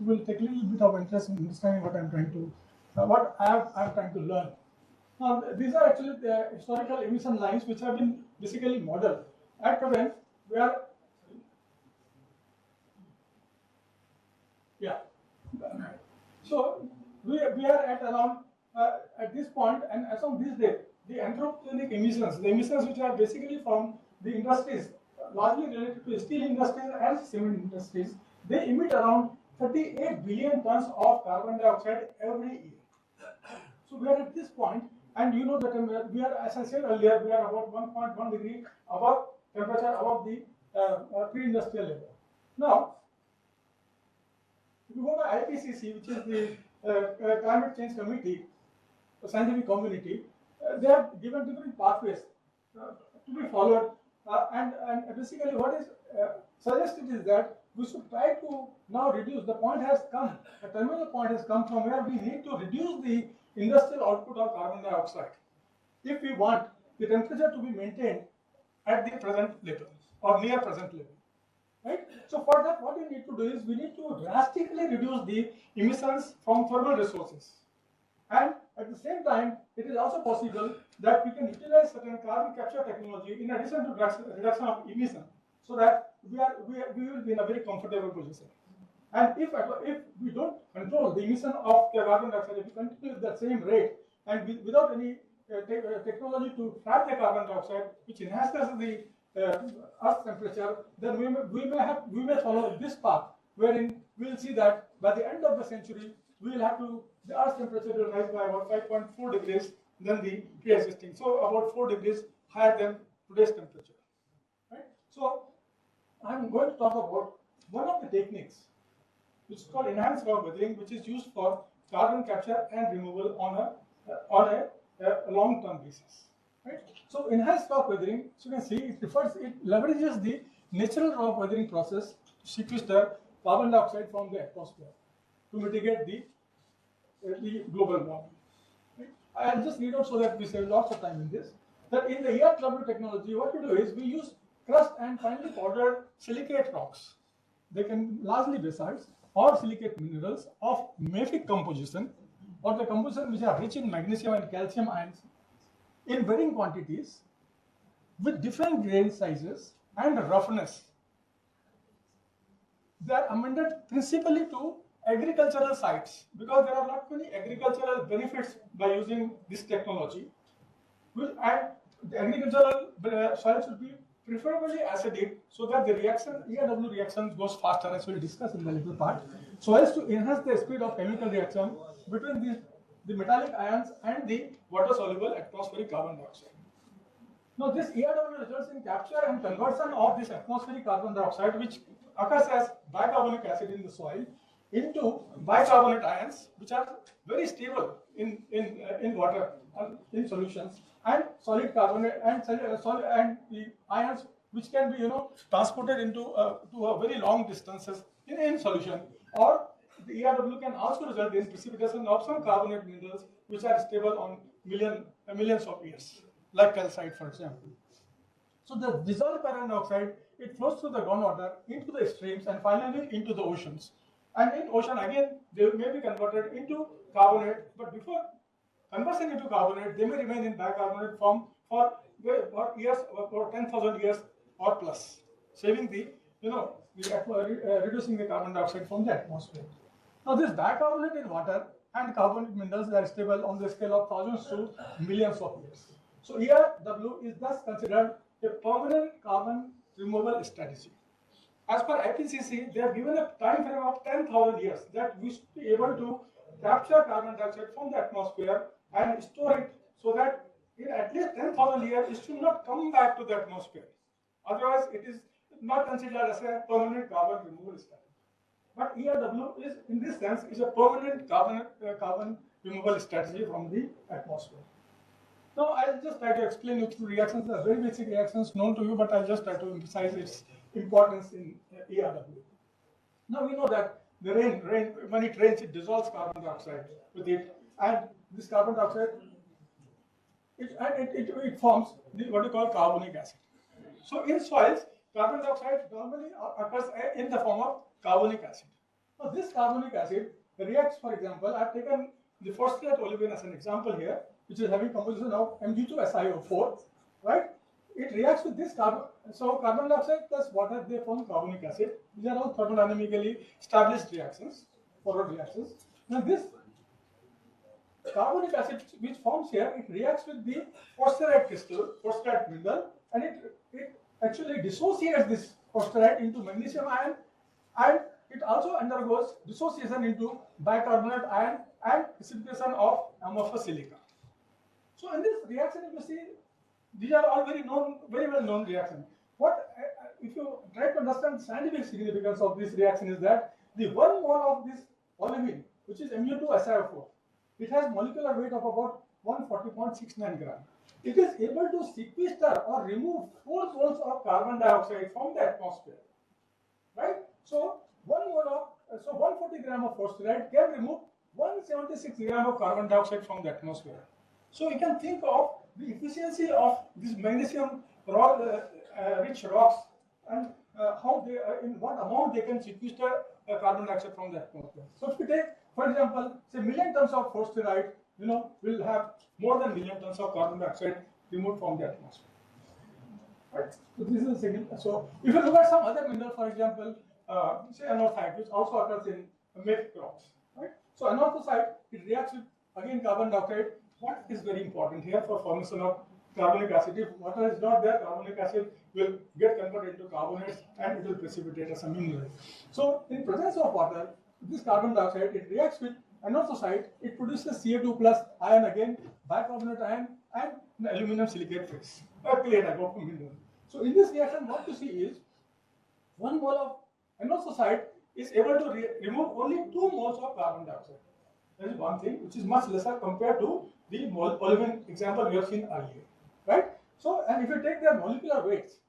will take a little bit of interest in understanding what I'm trying to, I'm trying to learn. Now, these are actually the historical emission lines which have been basically modeled. At present, we are, yeah. So we are at around at this point, and as of this day, the anthropogenic emissions, the emissions which are basically from the industries, largely related to steel industries and cement industries, they emit around 38 billion tons of carbon dioxide every year. So we are at this point, and you know that we are, as I said earlier, we are about 1.1 degree above temperature above the pre-industrial level. Now, if you go to IPCC, which is the Climate Change Committee, the scientific community, they have given different pathways to be followed, and basically what is suggested is that we should try to now reduce. The point has come, the terminal point has come from where we need to reduce the industrial output of carbon dioxide if we want the temperature to be maintained at the present level or near present level. Right? So for that, what we need to do is we need to drastically reduce the emissions from thermal resources. And at the same time, it is also possible that we can utilize certain carbon capture technology in addition to reduction of emission, so that we will be in a very comfortable position. And if we don't control the emission of the carbon dioxide, if we continue at the same rate and without any technology to trap the carbon dioxide, which enhances the Earth's temperature, then we may follow this path, wherein we will see that by the end of the century, we will have to, the Earth's temperature will rise by about 5.4 degrees than the pre-existing. So about 4 degrees higher than today's temperature. Right? So I'm going to talk about one of the techniques, which is called enhanced rock weathering, which is used for carbon capture and removal on a long-term basis. Right? So enhanced rock weathering, as you can see, it leverages the natural rock weathering process to sequester carbon dioxide from the atmosphere to mitigate the global warming. Right? I'll just read out so that we save lots of time in this. That in the ERW technology, what we do is we use crushed and finely powdered silicate rocks. They can largely basalts or silicate minerals of mafic composition, or the composition which are rich in magnesium and calcium ions in varying quantities with different grain sizes and roughness. They are amended principally to agricultural sites because there are not many agricultural benefits by using this technology. And the agricultural soil should be preferably acidic so that the reaction, ERW reaction goes faster, as we'll discuss in the later part, so as to enhance the speed of chemical reaction between the metallic ions and the water-soluble atmospheric carbon dioxide. Now, this ERW results in capture and conversion of this atmospheric carbon dioxide, which occurs as bicarbonic acid in the soil, into bicarbonate ions, which are very stable in water, in solutions, and solid carbonate and the ions which can be transported into to a very long distances in solution. Or the ERW can also result in precipitation of some carbonate minerals which are stable on millions of years, like calcite, for example. So the dissolved carbon dioxide, it flows through the groundwater into the streams and finally into the oceans. And in ocean again, they may be converted into carbonate, but before conversion into carbonate, they may remain in bicarbonate form for years, for 10,000 years or plus, saving the reducing the carbon dioxide from the atmosphere. Now, this bicarbonate in water and carbonate minerals are stable on the scale of thousands to millions of years. So here, W is thus considered a permanent carbon removal strategy. As per IPCC, they have given a time frame of 10,000 years that we should be able to capture carbon dioxide from the atmosphere and store it so that in at least 10,000 years it should not come back to the atmosphere. Otherwise, it is not considered as a permanent carbon removal strategy. But ERW is, in this sense, is a permanent carbon removal strategy from the atmosphere. Now, I'll just try to explain you through reactions. They are very basic reactions known to you, but I'll just try to emphasize its importance in ERW. Now, we know that the rain, when it rains, it dissolves carbon dioxide with it, and this carbon dioxide, it forms what you call carbonic acid. So, in soils, carbon dioxide normally occurs in the form of carbonic acid. Now, this carbonic acid reacts, for example, I've taken the phosphate olivine as an example here, which is having composition of Mg2SiO4, right? It reacts with this carbon. So, carbon dioxide plus water, they form carbonic acid. These are all thermodynamically established reactions, forward reactions. Now, this carbonic acid which forms here, it reacts with the phosphorite crystal, phosphorite mineral, and it actually dissociates this phosphorite into magnesium ion, and it also undergoes dissociation into bicarbonate ion and precipitation of amorphous silica. So in this reaction, if you see, these are all very well known reactions. What if you try to understand the scientific significance of this reaction is that the 1 mole of this olivine, which is Mu2SiO4, it has molecular weight of about 140.69 gram. It is able to sequester or remove 4 moles of carbon dioxide from the atmosphere, right? So 140 gram of phosphorite can remove 176 gram of carbon dioxide from the atmosphere. So you can think of the efficiency of these magnesium rich rocks and how they, in what amount they can sequester carbon dioxide from the atmosphere. So if we take, for example, say million tons of phosphorite, will have more than million tons of carbon dioxide removed from the atmosphere. Right? So this is the second. So if you look at some other mineral, for example, say anorthite, which also occurs in meth rocks, right? So anorthosite, it reacts with again carbon dioxide. What is very important here for formation of carbonic acid? If water is not there, carbonic acid will get converted into carbonates and it will precipitate as a mineral. So in presence of water, this carbon dioxide, it reacts with anorthosite, it produces Ca2 plus ion again, bicarbonate ion, and the aluminum silicate phase, a clay type of mineral. So in this reaction, what you see is 1 mole of anorthosite is able to remove only 2 moles of carbon dioxide. That is one thing, which is much lesser compared to the olivine example we have seen earlier, right? So, and if you take their molecular weights,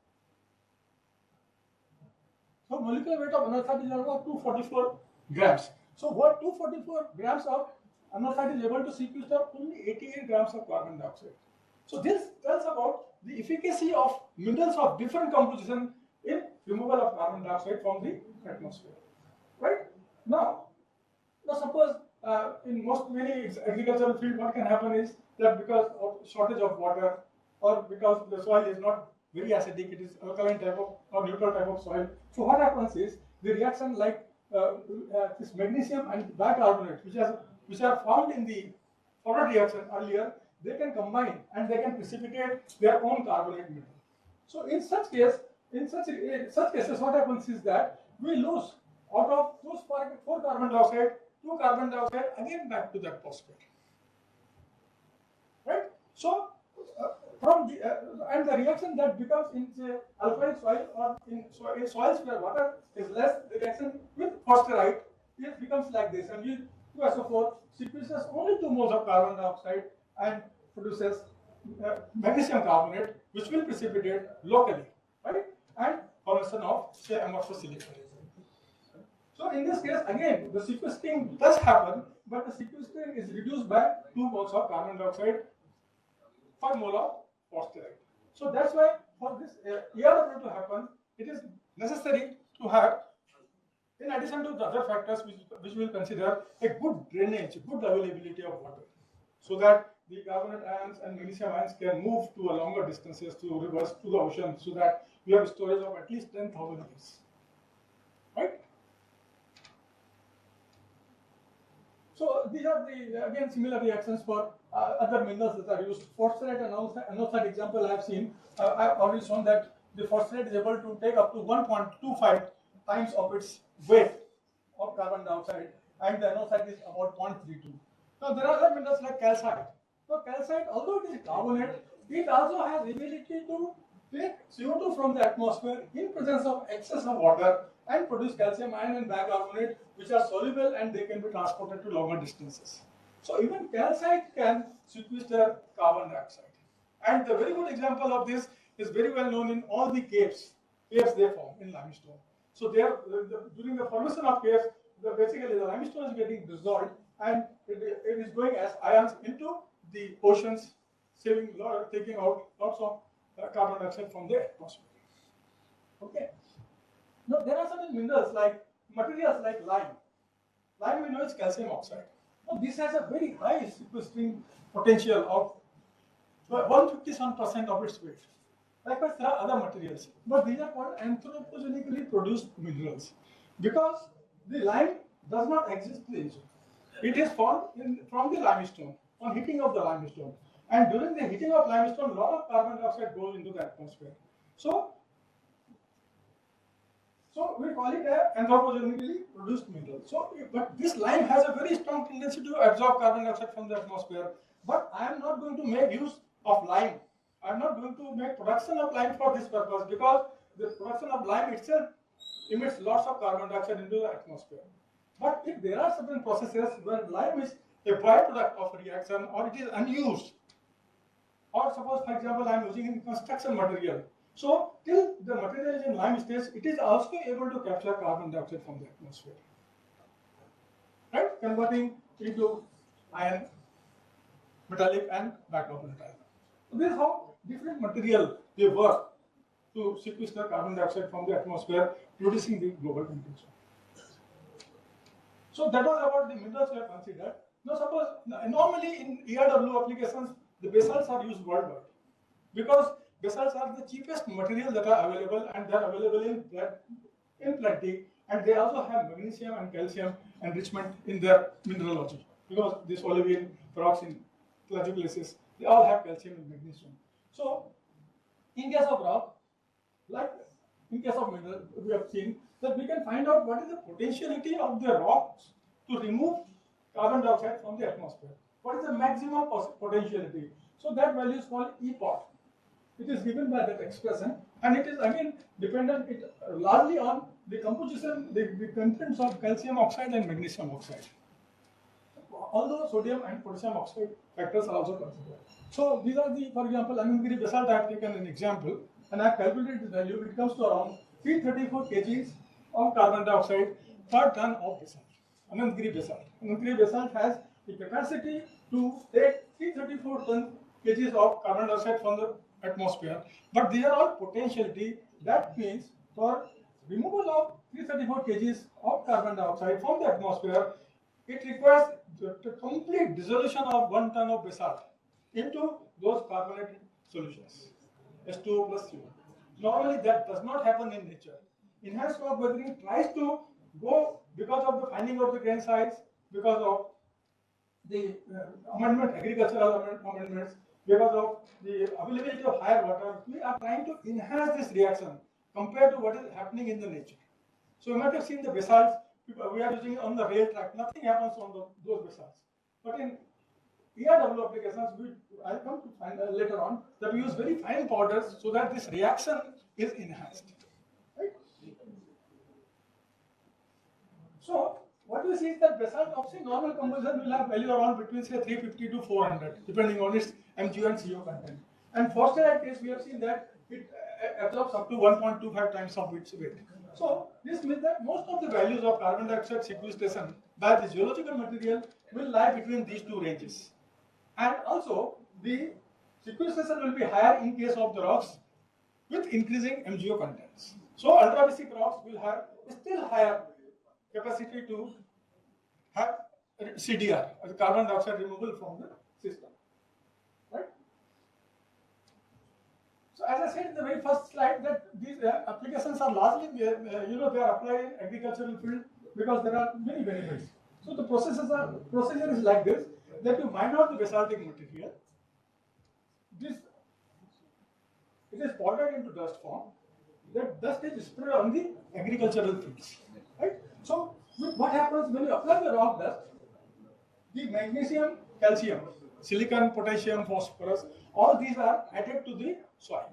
so molecular weight of anorthite is about 244 grams. So, what 244 grams of anorthite is able to sequester only 88 grams of carbon dioxide. So, this tells about the efficacy of minerals of different composition in removal of carbon dioxide from the atmosphere, right? Now suppose in many agricultural field, what can happen is that because of shortage of water or because the soil is not very acidic, it is alkaline type of or neutral type of soil. So what happens is the reaction like this magnesium and bicarbonate, which are found in the forward reaction earlier, they can combine and they can precipitate their own carbonate mineral. So in such cases, what happens is that we lose out of those 4 carbon dioxide, 2 carbon dioxide again back to the atmosphere, right? So from the and the reaction that becomes in say alkaline soil or in soils where water is less, the reaction with phosphorite, it becomes like this, and U2SO4 sequesters only 2 moles of carbon dioxide and produces magnesium carbonate, which will precipitate locally, right? And formation of say amorphous silica. So in this case, again, the sequestering does happen, but the sequestering is reduced by 2 moles of carbon dioxide per mole of phosphorite. So that's why for this ERW to happen, it is necessary to have, in addition to the other factors which we will consider, a good drainage, good availability of water, so that the carbonate ions and magnesium ions can move to a longer distances to rivers, to the ocean, so that we have storage of at least 10,000 years. So these are the again similar reactions for other minerals that are used. Phosphate and anosite example I have seen. I have already shown that the phosphate is able to take up to 1.25 times of its weight of carbon dioxide, and the anosite is about 0.32. Now there are other minerals like calcite. So calcite, although it is carbonate, it also has ability to take CO2 from the atmosphere in presence of excess of water and produce calcium ion and bicarbonate, which are soluble and they can be transported to longer distances. So even calcite can sequester carbon dioxide. And the very good example of this is very well known in all the caves they form in limestone. So they are, during the formation of caves, basically the limestone is getting dissolved and it is going as ions into the oceans, taking out lots of carbon dioxide from the atmosphere. Okay. Now there are certain minerals like materials like lime. Lime we know is calcium oxide. Now this has a very high sequestering potential of 157% of its weight. Likewise, there are other materials, but these are called anthropogenically produced minerals because the lime does not exist in nature. It is formed from the limestone on heating of the limestone, and during the heating of limestone, a lot of carbon dioxide goes into the atmosphere. So we call it an anthropogenically produced mineral. So, but this lime has a very strong tendency to absorb carbon dioxide from the atmosphere. But I am not going to make use of lime. I am not going to make production of lime for this purpose because the production of lime itself emits lots of carbon dioxide into the atmosphere. But if there are certain processes where lime is a byproduct of a reaction or it is unused, or suppose for example I am using in construction material. So till the material is in lime stage, it is also able to capture carbon dioxide from the atmosphere, right? Converting into iron, metallic and bicarbonate ion. So this is how different material they work to sequester carbon dioxide from the atmosphere, reducing the global temperature. So that was about the minerals we have considered. Now suppose normally in ERW applications, the basalts are used worldwide because basalts are the cheapest material that are available and they are available in plenty, and they also have magnesium and calcium enrichment in their mineralogy because this olivine, pyroxene, plagioclases, they all have calcium and magnesium. So in case of rock, like in case of mineral, we have seen that we can find out what is the potentiality of the rocks to remove carbon dioxide from the atmosphere. What is the maximum potentiality? So that value is called EPOT. It is given by that expression, and it is again dependent largely on the composition, the contents of calcium oxide and magnesium oxide. Although sodium and potassium oxide factors are also considered. So these are the, for example, Anandgiri basalt I have taken an example, and I have calculated the value. It comes to around 334 kgs of carbon dioxide per ton of basalt. Anandgiri basalt. Anandgiri basalt has the capacity to take 334 kgs of carbon dioxide from the atmosphere, but these are all potentiality. That means for removal of 334 kgs of carbon dioxide from the atmosphere, it requires the complete dissolution of 1 ton of basalt into those carbonated solutions, H2O plus CO. Normally that does not happen in nature. Enhanced rock weathering tries to go because of the finding of the grain size, because of the agricultural amendments, because of the availability of higher water. We are trying to enhance this reaction compared to what is happening in the nature. So you might have seen the basalts we are using on the rail track. Nothing happens on those basalts. But in ERW applications, I'll come to find later on that we use very fine powders so that this reaction is enhanced. Right? So what we see is that basalt obviously normal composition will have value around between say 350 to 400 depending on its MgO and CO content. And phosphate case we have seen that it absorbs up to 1.25 times of its weight. So this means that most of the values of carbon dioxide sequestration by the geological material will lie between these two ranges. And also the sequestration will be higher in case of the rocks with increasing MgO contents. So ultra-basic rocks will have still higher capacity to have CDR, the carbon dioxide removal from the system. Right? So as I said in the very first slide that these applications are largely, they are applied in agricultural field because there are many benefits. So the procedure is like this, that you mine out the basaltic material. It is powdered into dust form. That dust is spread on the agricultural fields. Right? So what happens when you apply the rock dust? The magnesium, calcium, silicon, potassium, phosphorus, all these are added to the soil.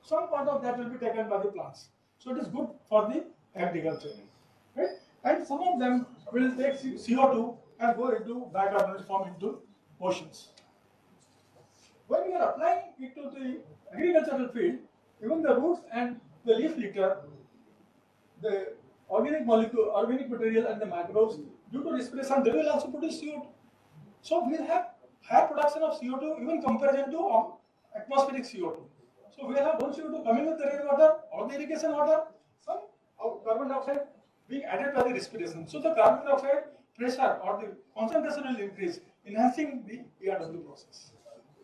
Some part of that will be taken by the plants. So it is good for the agriculture. Right? And some of them will take CO2 and go into bicarbonate form into oceans. When we are applying it to the agricultural field, even the roots and the leaf litter, the organic molecule, organic material and the microbes, due to respiration, they will also produce CO2. So we will have higher production of CO2 even comparison to atmospheric CO2. So we will have one CO2 coming with the rainwater or the irrigation water, some carbon dioxide being added by the respiration. So the carbon dioxide pressure or the concentration will increase, enhancing the ERW process.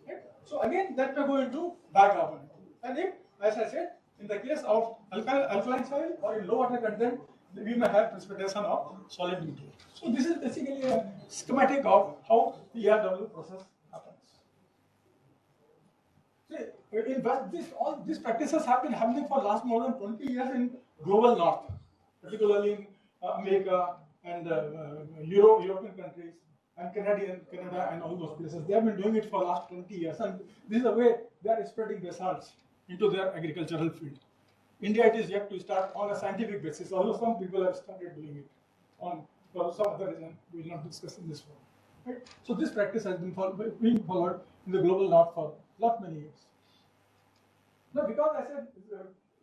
Right? So again, that may go into bicarbonate. And if, as I said, in the case of alkaline soil or in low water content, we may have precipitation of solid material. So this is basically a schematic of how the ERW process happens. See, in fact, all these practices have been happening for last more than 20 years in global north, particularly in America and European countries and Canada and all those places. They have been doing it for the last 20 years, and this is the way they are spreading basalts into their agricultural field. India, it is yet to start on a scientific basis, although some people have started doing it for some other reason we will not discuss in this forum. Right? So this practice has been being followed in the global north for many years. Now, because I said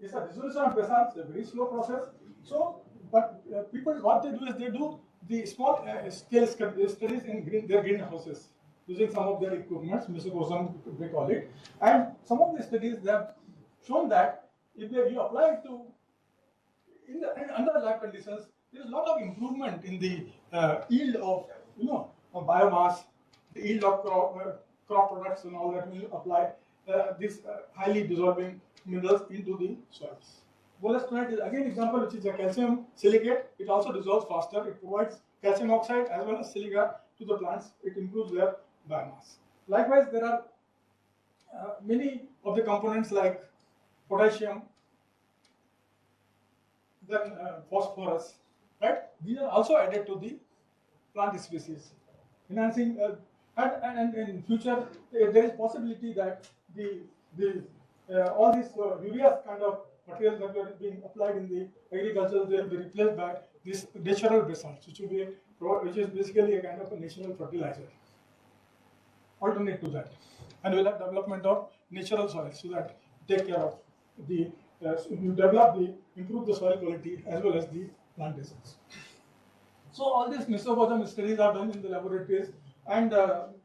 it's a dissolution of basalts, a very slow process. So, but people, what they do is they do the small scale studies in their greenhouses using some of their equipments, mesocosm they call it, and some of the studies they have shown that if you apply it to under lab conditions, there is a lot of improvement in the yield of biomass, the yield of crop products and all that when you apply these highly dissolving minerals into the soils. Wollastonite is again example, which is a calcium silicate. It also dissolves faster. It provides calcium oxide as well as silica to the plants. It improves their biomass. Likewise, there are many of the components like potassium, then phosphorus, right? These are also added to the plant species, enhancing. And in future, there is possibility that all these urea kind of materials that are being applied in the agriculture, they will be replaced by this natural basalts, which is basically a kind of a natural fertilizer. Alternate to that, and we'll have development of natural soils so that take care of the improve the soil quality as well as the plantations. So all these mesocosm studies are done in the laboratories, and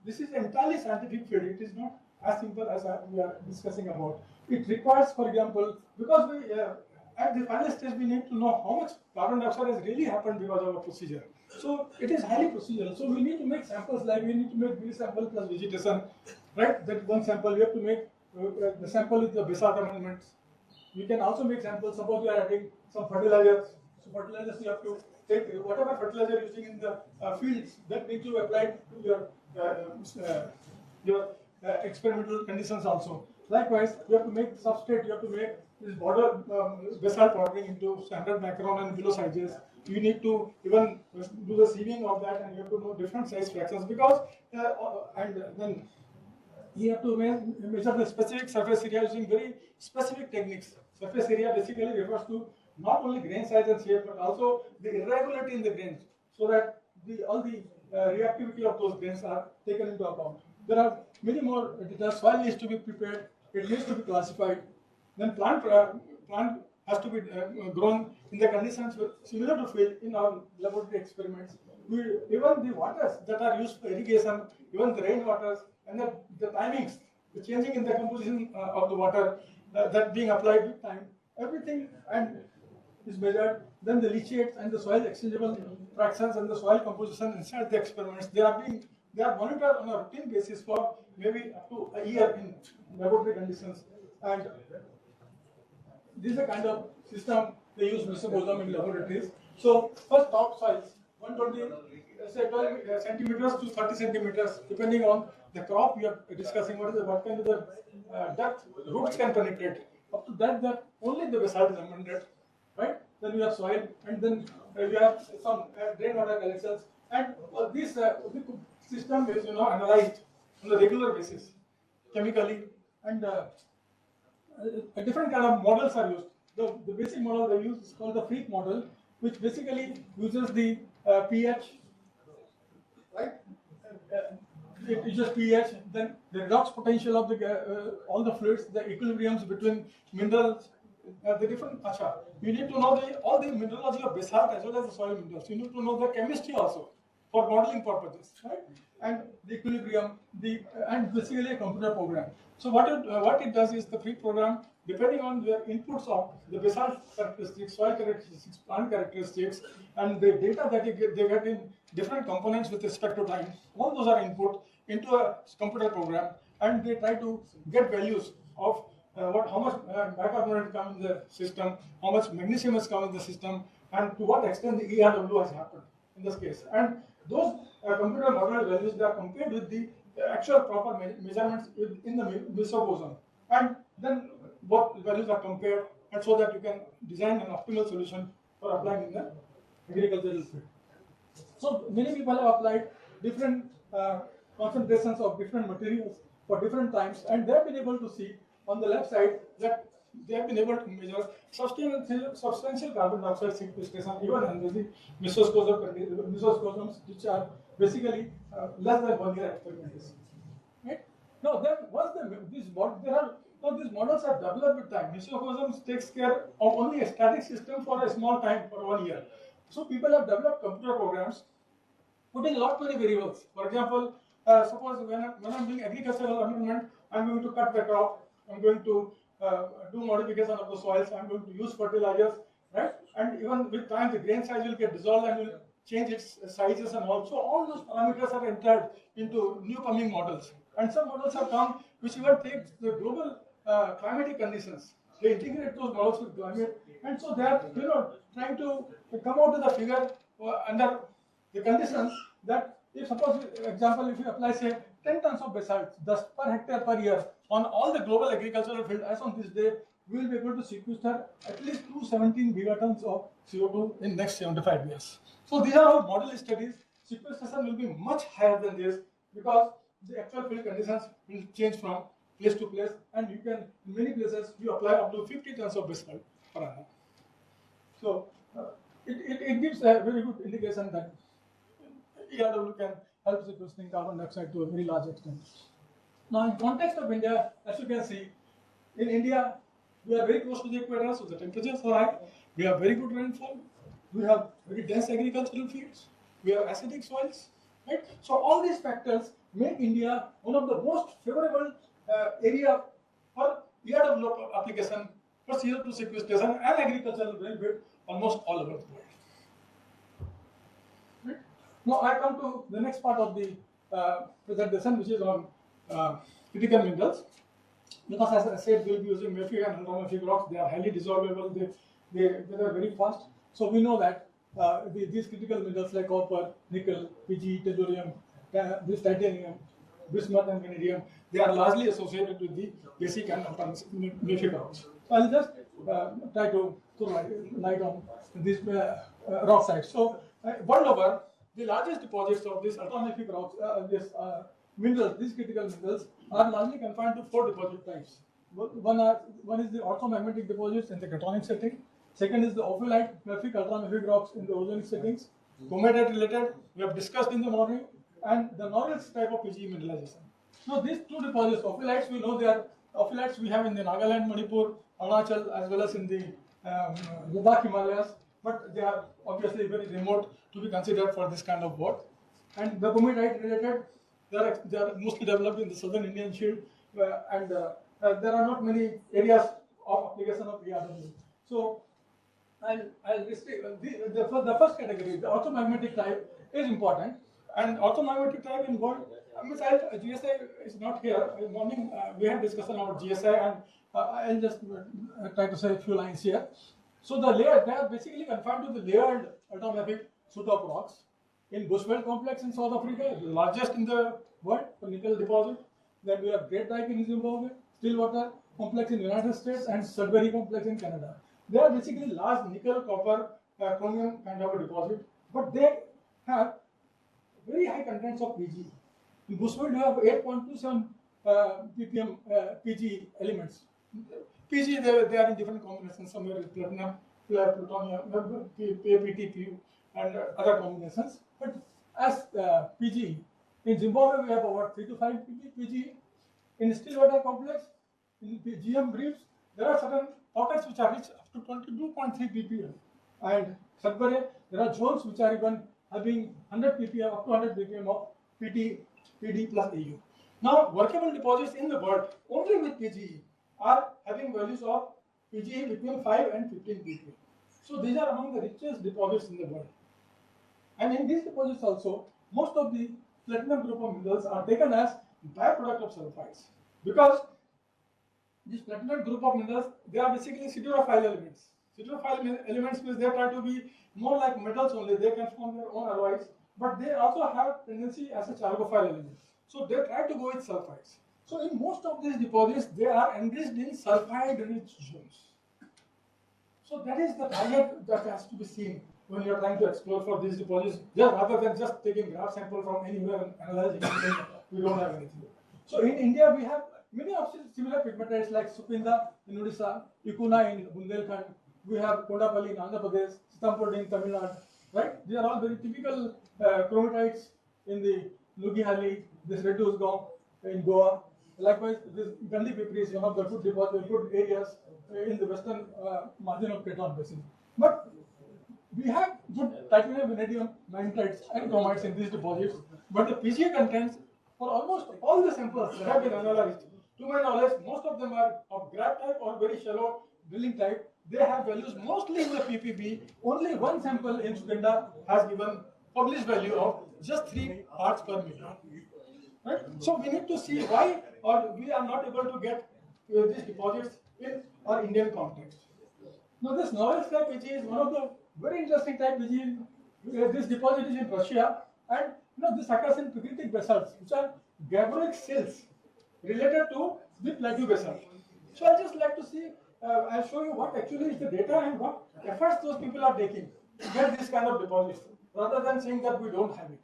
this is entirely scientific field. It is not as simple as we are discussing about. It requires, for example, because we at the final stage we need to know how much carbon dioxide has really happened because of a procedure. So it is highly procedural. So we need to make samples, like we need to make B sample plus vegetation, right? That one sample we have to make the sample with the basalt amendments. We can also make samples. Suppose we are adding some fertilizers. So fertilizers you have to take whatever fertilizer using in the fields that need to apply to your experimental conditions also. Likewise, you have to make substrate. You have to make this border basalt powdering into standard micron and below sizes. You need to even do the sieving of that, and you have to know different size fractions because and then you have to measure the specific surface area using very specific techniques. Surface area basically refers to not only grain size and shape, but also the irregularity in the grains, so that all the reactivity of those grains are taken into account. There are many more details. Soil needs to be prepared. It needs to be classified. Then plant has to be grown in the conditions similar to field in our laboratory experiments. Even the waters that are used for irrigation, even the rain waters, and the timings, the changing in the composition of the water that being applied with time, everything and is measured. Then the leachates and the soil exchangeable fractions and the soil composition inside the experiments, they are monitored on a routine basis for maybe up to a year in laboratory conditions. And this is a kind of system they use mesocosm in laboratories. So first top soils, 120 say 12 centimeters to 30 centimeters, depending on the crop you are discussing. What kind of the depth roots can penetrate. Up to that only the basalt is amended, right? Then you have soil, and then you have some rainwater collections, and this system is analyzed on a regular basis, chemically, and a different kind of models are used. The basic model they use is called the freak model, which basically uses the pH, right? It uses pH, then the redox potential of the all the fluids, the equilibriums between minerals, the different. You need to know all the mineralogy of basalt as well as the soil minerals. You need to know the chemistry also for modeling purposes, right? And the equilibrium, and basically a computer program. So what it does is the free program, depending on their inputs of the basalt characteristics, soil characteristics, plant characteristics, and the data that they get in different components with respect to time. All those are input into a computer program, and they try to get values of how much bicarbonate come in the system, how much magnesium has come in the system, and to what extent the ERW has happened in this case. And those computer model values, they are compared with the actual proper measurements in the mesocosm, and then both values are compared, and so that you can design an optimal solution for applying in the agricultural field. So many people have applied different concentrations of different materials for different times, and they have been able to see on the left side that they have been able to measure substantial carbon dioxide sequestration even under the mesocosms, which are basically less than 1 year experimentation. Right? Now, then once these models are developed with time. Mesocosms takes care of only a static system for a small time, for 1 year. So people have developed computer programs putting many variables. For example, suppose when I'm doing agricultural amendment, I'm going to cut the crop, I'm going to do modification of the soils, I'm going to use fertilizers, right? And even with time, the grain size will get dissolved and will change its sizes and all. So all those parameters are entered into new coming models. And some models have come which even take the global climatic conditions. They integrate those models with climate, and so they are trying to come out with a figure under the conditions that if suppose example if you apply say 10 tons of basalt dust per hectare per year on all the global agricultural field as on this day, we will be able to sequester at least 217 gigatons of CO2 in next 75 years. So these are all model studies. Sequestration will be much higher than this because the actual field conditions will change from place to place, and you can in many places you apply up to 50 tons of basalt per annum. So it gives a very good indication that ERW can help sequestering carbon dioxide to a very large extent. Now, in context of India, as you can see, in India, we are very close to the equator, so the temperatures are high. We have very good rainfall. We have very dense agricultural fields. We have acidic soils, right? So all these factors make India one of the most favorable area for ERW application for CO2 sequestration and agricultural benefit almost all over the world. Right? Now I come to the next part of the presentation, which is on critical minerals. Because as I said, we'll be using mafic and ultramafic rocks. They are highly dissolvable. They are very fast. So we know that these critical minerals like copper, nickel, Pg, tellurium, this titanium, bismuth, and vanadium, they are largely associated with the basic and ultramafic rocks. So I'll just try to throw light on these rock sites. So world over, the largest deposits of these ultramafic rocks, minerals, these critical minerals, are largely confined to 4 deposit types. One is the orthomagmatic deposits in the cratonic setting. Second is the ophiolite, mafic, ultramafic rocks in the ozonic settings. Pegmatite related, we have discussed in the morning, and the Norwich type of PGE mineralization. Now these 2 deposits, ophiolites, we know they are ophiolites we have in the Nagaland, Manipur, Arunachal, as well as in the Ladakh Himalayas, but they are obviously very remote to be considered for this kind of work. And the pegmatite related, they are mostly developed in the southern Indian shield, and there are not many areas of application of ERW. So I'll restrict the first category, the orthomagmatic type, is important. And orthomagmatic type involved, GSI is not here. In morning we had discussion about GSI, and I'll just try to say a few lines here. So the layer, they are basically confined to the layered ultramafic suit of rocks in Bushveld complex in South Africa, the largest in the world for nickel deposit. Then we have Great Dyke in Zimbabwe, Stillwater complex in the United States, and Sudbury complex in Canada. They are basically large nickel, copper, chromium kind of a deposit, but they have very high contents of PGE. In Bushveld, you have 8.27 ppm PGE elements. PGE, they are in different combinations. Somewhere is platinum, plutonium, PPTPU, and other combinations. But as PGE, in Zimbabwe, we have about 3 to 5 PGE. In Stillwater complex, in the GM briefs, there are certain pockets which are rich up to 22.3 ppm. And Sudbury, there are zones which are even having 100 ppm, up to 100 ppm of PD plus AU. Now, workable deposits in the world only with PGE are having values of PGE between 5 and 15 ppm. So these are among the richest deposits in the world. And in these deposits also, most of the platinum group of minerals are taken as byproduct of sulfides, because this platinum group of minerals, they are basically siderophile elements. Siderophile elements means they try to be more like metals only. They can form their own alloys, but they also have tendency as a chalcophile element. So they try to go with sulfides. So in most of these deposits, they are enriched in sulfide-rich zones. So that is the target that has to be seen when you are trying to explore for these deposits, rather than just taking graph sample from anywhere and analyzing it. We don't have anything. So in India, we have many of similar pegmatites like Supinda in Odisha, Ikuna in Bundelkhand. We have Kondapalli in Andhra Pradesh, Sitampur in Tamil Nadu. Right? These are all very typical chromatites in the Nugihalli, this Redusgaon in Goa. Likewise, this Gandhi Pipri is one of the good areas in the western margin of Teton Basin. But we have good titanium, vanadium, magnetites, and chromites in these deposits. But the PGA contents for almost all the samples that have been analyzed, to my knowledge, most of them are of grab type or very shallow drilling type. They have values mostly in the PPB. Only one sample in Supinda has given published value of just 3 parts per million. Right? So we need to see why, or we are not able to get these deposits in our Indian context. Now this Norilsk type PG is one of the very interesting type PG. This deposit is in Russia, and this occurs in pegmatic basalts, which are gabbroic sills related to the plateau basalt. So I just like to see, I'll show you what actually is the data and what efforts those people are taking to get this kind of deposits, rather than saying that we don't have it.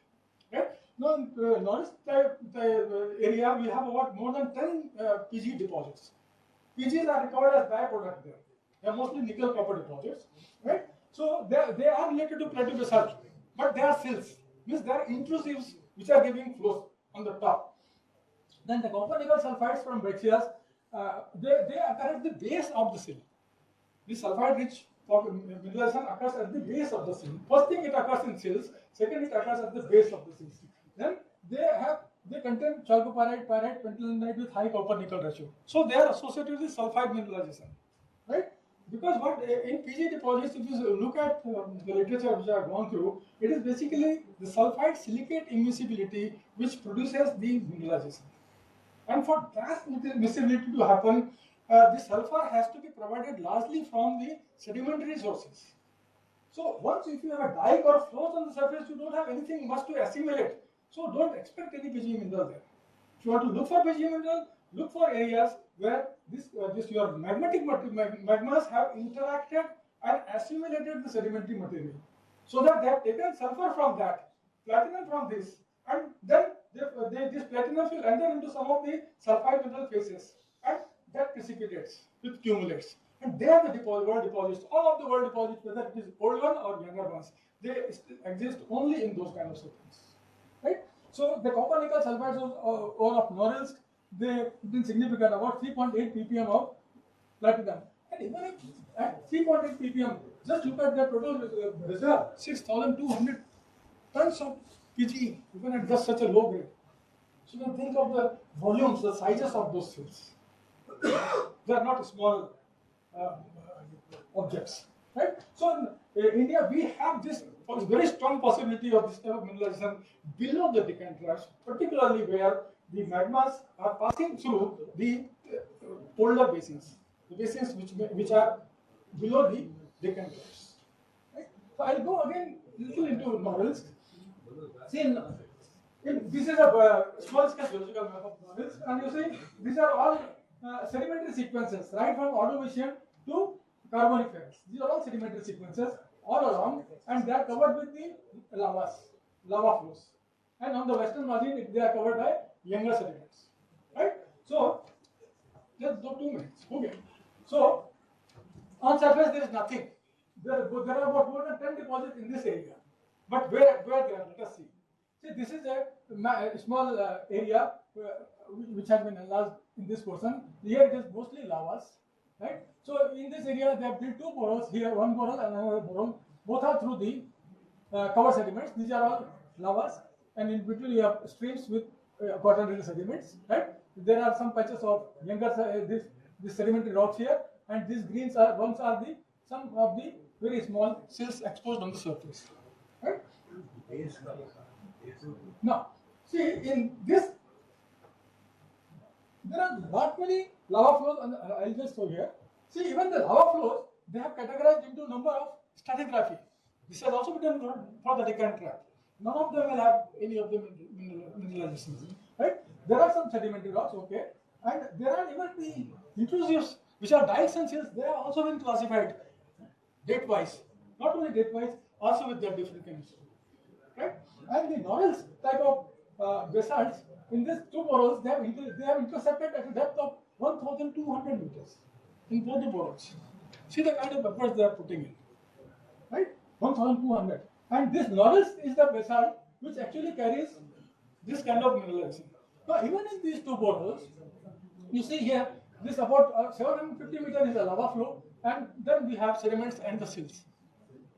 Right? Now in Norilsk type area, we have about more than 10 PG deposits. PGs are recovered as byproduct there. They are mostly nickel copper deposits, right? So they are related to plateau basalt, but they are sills, means they are intrusives which are giving flows on the top. Then the copper nickel sulfides from breccias, they occur at the base of the sill. This sulfide-rich mineralization occurs at the base of the sill. First thing, it occurs in sills. Second, it occurs at the base of the sills. Then they contain chalcopyrite, pyrite, pentylenite with high copper nickel ratio. So they are associated with sulfide mineralization, right? Because what in PG deposits, if you look at the literature which I have gone through, it is basically the sulfide silicate immiscibility which produces the mineralization. And for that miscibility to happen, the sulfur has to be provided largely from the sedimentary sources. So once if you have a dike or flows on the surface, you don't have anything much to assimilate. So don't expect any PG mineral there. If you want to look for PG mineral, look for areas where your magmatic magmas have interacted and assimilated the sedimentary material, so that they have taken sulfur from that, platinum from this, and then these platinums will enter into some of the sulfide mineral phases, and that precipitates with cumulates. And they are the world deposits. All of the world deposits, whether it is old one or younger ones, they exist only in those kind of settings, right? So the copper nickel sulfides of Norilsk, they've been significant, about 3.8 ppm of platinum. And even if at 3.8 ppm, just look at the total reserve, 6,200 tons of PGE, even at just such a low grade. So you can think of the volumes, the sizes of those fields. They are not small objects, right? So in India, we have this very strong possibility of this type of mineralization below the deccan troughs, particularly where the magmas are passing through the polar basins, the basins which are below the deccan troughs. Right? So I'll go again little into Norilsk. See, this is a small scale geological map of nodules, and you see these are all sedimentary sequences, right from Ordovician to Carboniferous. These are all sedimentary sequences all along, and they are covered with the lava flows. And on the western margin, they are covered by younger sediments, right? So, just do 2 minutes. Okay. So, on surface there is nothing. There are about more than 10 deposits in this area. But where they are? Let us see. See, this is a small area which has been enlarged in this portion. Here it is mostly lavas, right? So in this area they have built 2 boreholes. Here one borehole and another borehole. Both are through the cover sediments. These are all lavas, and in between you have streams with quaternary sediments, right? There are some patches of younger this sedimentary rocks here, and these greens ones are some of the very small sills exposed on the surface, right? Now, see in this, there are not many lava flows, and I'll just show here. See, even the lava flows, they have categorized into number of stratigraphy. This has also been done for the Deccan Tract. None of them will have any of the mineralizations, right? There are some sedimentary rocks, okay, and there are even the intrusives, which are dikes and sills. They have also been classified date-wise. Not only date-wise, also with their different chemistry, right? And the nodules type of basalts in these 2 boreholes, they have intercepted at a depth of 1,200 meters in both the boreholes. See the kind of efforts they are putting in, right? 1,200. And this nodules is the basalt which actually carries this kind of mineralization. Now, even in these 2 boreholes, you see here, this about 750 meters is a lava flow, and then we have sediments and the sills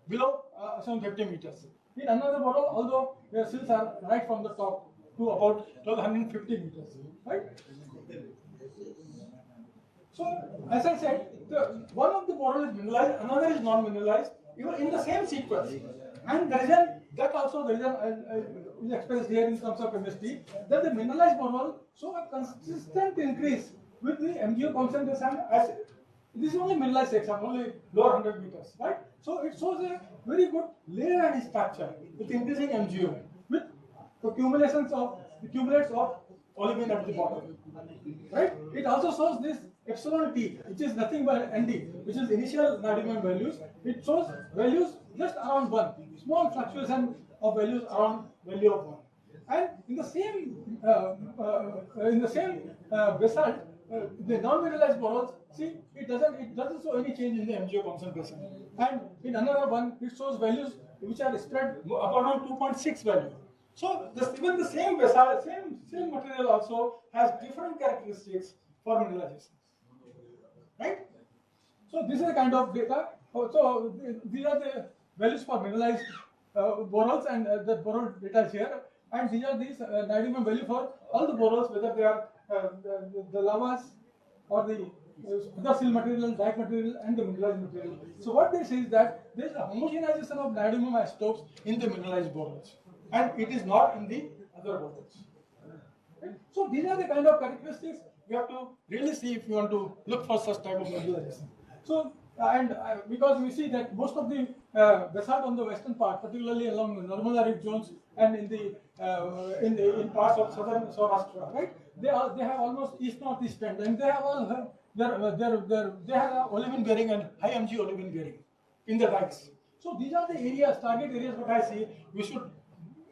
below 750 meters. In another borehole, although their sills are right from the top to about 1250 meters, right? So, as I said, one of the boreholes is mineralized, another is non-mineralized, even in the same sequence. And the reason that also the reason is expressed here in terms of chemistry, that the mineralized borehole show a consistent increase with the MgO concentration as this is only mineralized section, only lower 100 meters, right? So it shows a very good layer and structure with increasing MgO, with accumulates of olivine at the bottom, right? It also shows this epsilon T, which is nothing but ND, which is initial niobium values. It shows values just around 1, small fluctuation of values around value of 1. And in the same basalt, the non-mineralized boreholes, see, it doesn't show any change in the MgO concentration. And in another one, it shows values which are spread around 2.6 value. So even the same basalt, same material also has different characteristics for mineralization, right? So this is a kind of data. So these are the values for mineralized boreholes, and the borehole data is here. And these are these niobium value for all the boreholes, whether they are the lavas or the other sill material, dike material, and the mineralized material. So what they say is that there is a homogenization of niobium isotopes in the mineralized boreholes, and it is not in the other boreholes. Okay? So these are the kind of characteristics you have to really see if you want to look for such type of mineralization. So because we see that most of the basalt on the western part, particularly along the normal arid zones and in parts of southern Saurashtra, right? They have almost east-northeast trend, and they have all they have olivine bearing and high Mg olivine bearing in the dikes. So these are the areas, target areas, what I see we should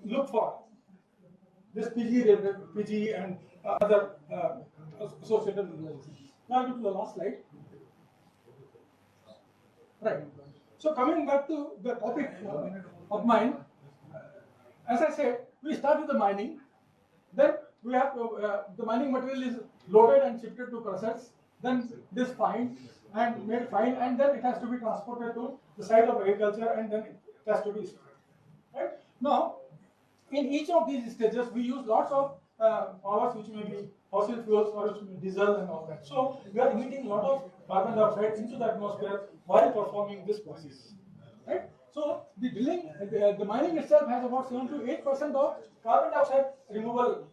look for. This PG and other associated mineralizations. Now I go to the last slide. Right. So coming back to the topic of mine, as I said, we start with the mining. Then we have the mining material is loaded and shifted to crushers. Then this made fine, and then it has to be transported to the site of agriculture, and then it has to be stored. Right. Now, in each of these stages, we use lots of powers, which may be fossil fuels or which may be diesel and all that. So we are emitting a lot of carbon dioxide into the atmosphere while performing this process, right? So the mining itself has about 7 to 8% of carbon dioxide removal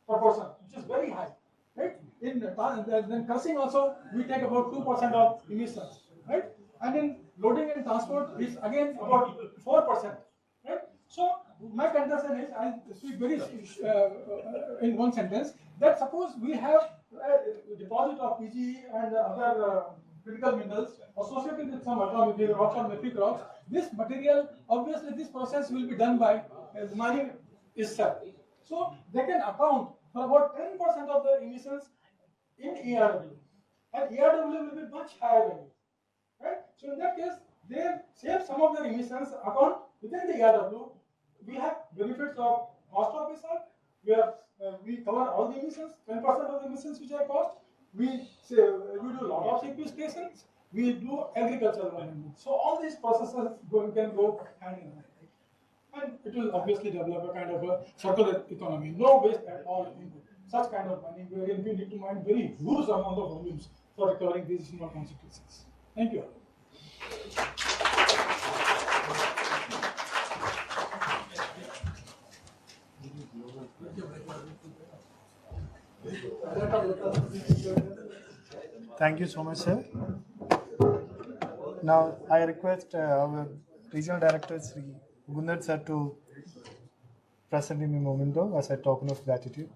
proportion, which is very high, right? Then crushing also, we take about 2% of emissions, right? And in loading and transport is again about 4%, right? So my concern is, I'll speak very in one sentence, that suppose we have a deposit of PGE and other critical minerals associated with some atomic rocks or mafic rocks. This material, obviously, this process will be done by mining itself. So they can account for about 10% of the emissions in ERW, and ERW will be much higher value, right? So in that case, they save some of their emissions account within the ERW. We have benefits of cost of research. We cover all the emissions, 10% of the emissions which are cost. We do lot of sequestrations. We do agricultural management. So all these processes can go hand in hand. And it will obviously develop a kind of a circular economy. No waste at all in such kind of mining, wherein we need to mine very huge amount of volumes for recovering these small consequences. Thank you. Thank you so much, sir. Now, I request our Regional Director, Sri Gunnar sir, to present in a momento as a token of gratitude.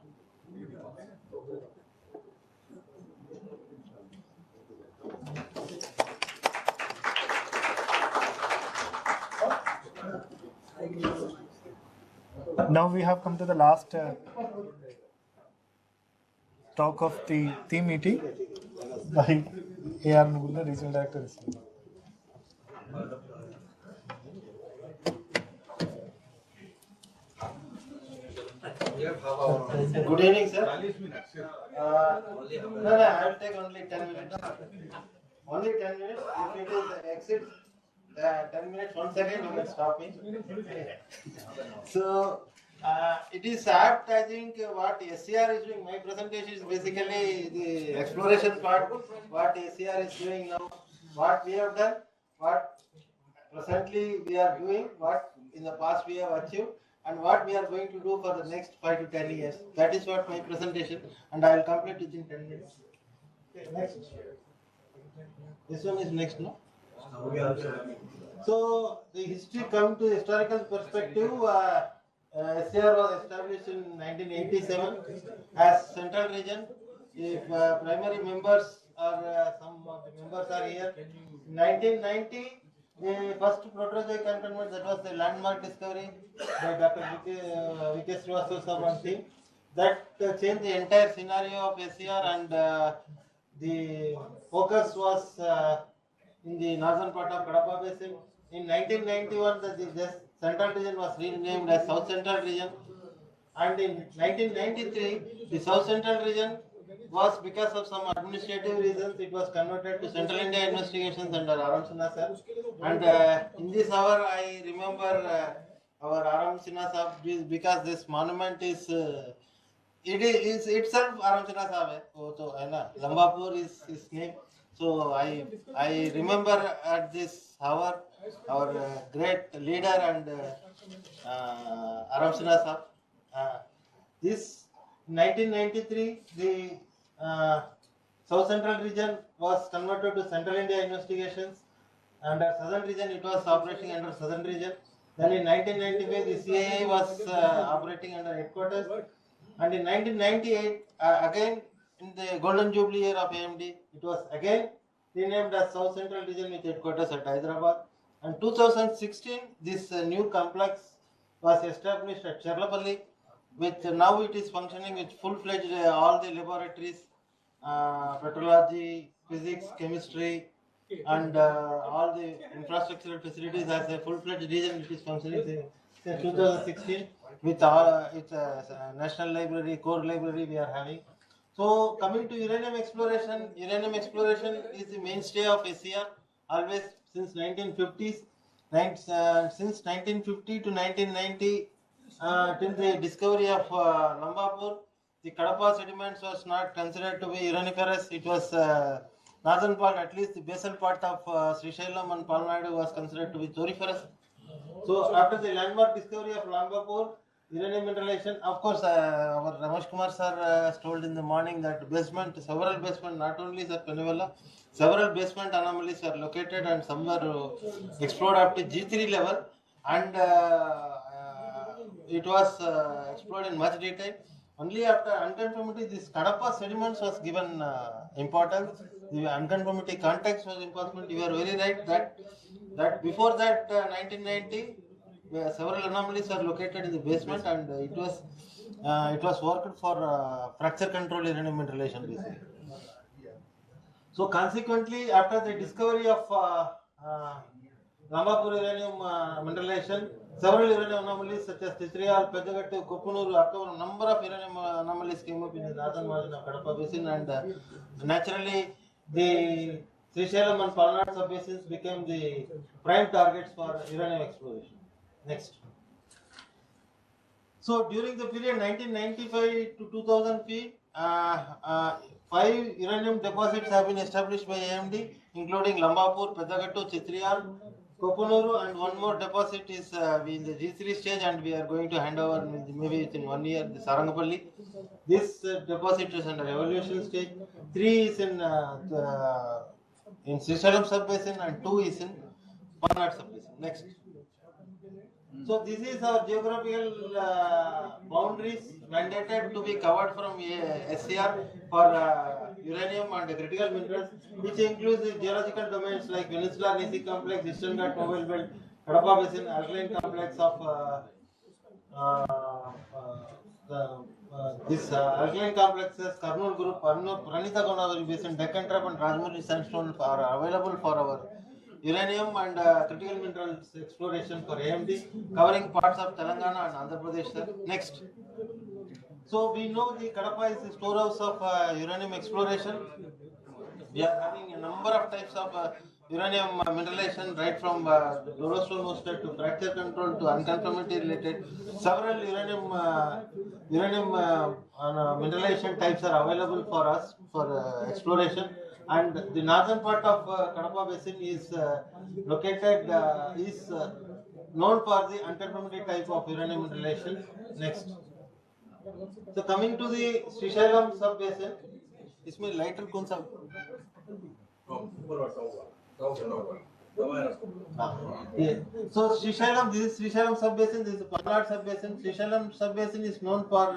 Now we have come to the last talk of the theme meeting by A.R. Nugunda, Regional Director. Good evening, sir. No, I will take only 10 minutes. Only 10 minutes. If it is exceeds 10 minutes, 1 second, you can stop me. So, it is apt, I think, what SCR is doing. My presentation is basically the exploration part, what SCR is doing now, what we have done, what presently we are doing, what in the past we have achieved, and what we are going to do for the next 5 to 10 years. That is what my presentation, and I will complete within 10 minutes. Okay, next. This one is next, no? So, the history come to historical perspective. SCR was established in 1987 as Central Region. If primary members or some of the members are here, in 1990, the first protozoic cantonment, that was the landmark discovery by Dr. V.K. Srivastava team. That changed the entire scenario of SCR, and the focus was in the northern part of Kadapa Basin. In 1991, the Central Region was renamed as South Central Region, and in 1993, the South Central Region was, because of some administrative reasons, it was converted to Central India Investigations under Aram Sinha sir. And in this hour, I remember our Aram Sinha sir, because this monument is it is itself Aram Sinha Sahab. So, Lambapur is his name. So I remember at this hour our great leader and Aram Sinha Sahab. This 1993, the South Central Region was converted to Central India Investigations. Under Southern Region, it was operating under Southern Region. Then in 1995, the CIA was operating under headquarters. And in 1998, again in the Golden Jubilee year of AMD, it was again renamed as South Central Region with headquarters at Hyderabad. And 2016, this new complex was established at Cherlapalli, with now it is functioning with full-fledged all the laboratories, petrology, physics, chemistry, and all the infrastructural facilities as a full-fledged region. It is functioning since 2016 with all its national library, core library we are having. So coming to uranium exploration is the mainstay of SCR always since 1950s. Since 1950 to 1990, till the discovery of Lambapur, the Kadapa sediments was not considered to be uraniferous. It was northern part, at least the basal part of Srisailam and Palnadu was considered to be thoriferous. So after the landmark discovery of Lambapur, uranium mineralization, of course, our Ramesh Kumar sir has told in the morning that several basement, not only the Penivella, several basement anomalies are located and some were explored up to G3 level, and it was explored in much detail. Only after unconformity, this Kadapa sediments was given importance. The unconformity context was important. You are very right that before that 1990, several anomalies are located in the basement, and it was worked for fracture control uranium mineralization basically. So consequently, after the discovery of Lambapur uranium mineralization, several uranium anomalies such as Titrial, Pedagattu, Kopunuru, October, number of uranium anomalies came up in the northern margin of Kadapa basin, and naturally the Srisailam and Palnad subbasins became the prime targets for uranium exploration. Next. So during the period 1995 to 2003, 5 uranium deposits have been established by AMD, including Lambapur, Pedagattu, Chitrial, Kopunuru, and one more deposit is in the G3 stage, and we are going to hand over maybe within 1 year the Sarangapalli. This deposit is under evaluation stage. 3 is in Srisailam subbasin and 2 is in Palnad subbasin. Next. So this is our geographical boundaries mandated to be covered from SCR for uranium and critical minerals, which includes the geological domains like Peninsular India complex, Eastern Ghat Mobile Belt, Kadapa Basin, alkaline complex of this alkaline complexes, Karnool Group, Pranita Godavari Basin, Deccan Trap and Rajmuri Sandstone are available for our uranium and critical minerals exploration for AMD, covering parts of Telangana and Andhra Pradesh. Next. So we know the Kadapa is the storehouse of uranium exploration. We are having a number of types of uranium mineralization, right from dorostone hosted to fracture control to unconformity related. Several uranium mineralization types are available for us for exploration. And the northern part of Kadapa basin is located, is known for the unconformity type of uranium mineralization. Next. So coming to the Srisailam sub-basin, इसमें lighter कौन सा? Yeah. So Srisailam, this is Srisailam sub-basin, this is Palnad sub-basin. Srisailam sub-basin is known for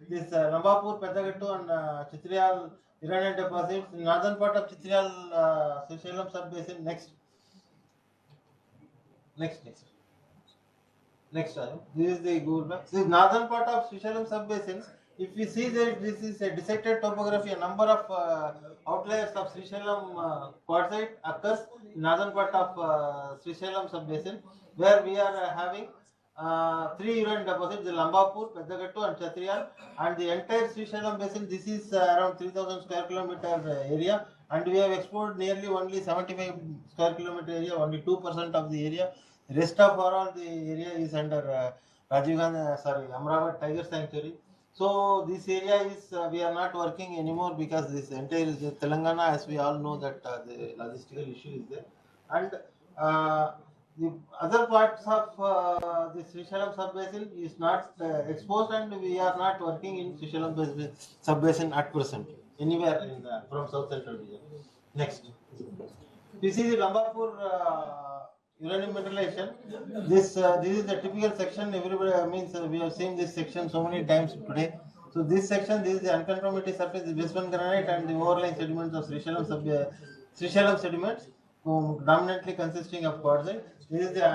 this Lambapur, Pedagattu and Chitrial uranium deposits. In northern part of Chitrial Srisailam sub-basin. Next. Next, this is the Google map. This is northern part of Srisailam sub-basin. If we see that this is a dissected topography, a number of outliers of Srisailam quartzite occurs in northern part of Srisailam sub-basin, where we are having 3 uranium deposits, the Lambapur, Pedagattu and Chatrial, and the entire Srisailam basin. This is around 3000 square kilometer area, and we have explored nearly only 75 square kilometer area, only 2% of the area. Rest of all the area is under Rajiv Gandhi, Amravati Tiger Sanctuary. So this area is we are not working anymore because this entire is Telangana, as we all know that the logistical issue is there, and the other parts of the Srisailam sub-basin is not exposed, and we are not working in Srisailam sub-basin at present anywhere in from South Central region. Next, this is the Lambapur uranium mineralization. This is the typical section. Everybody means we have seen this section so many times today. So this section, this is the unconformity surface, the basement granite and the overlying sediments of Srisailam sediments, dominantly consisting of quartzite. This is the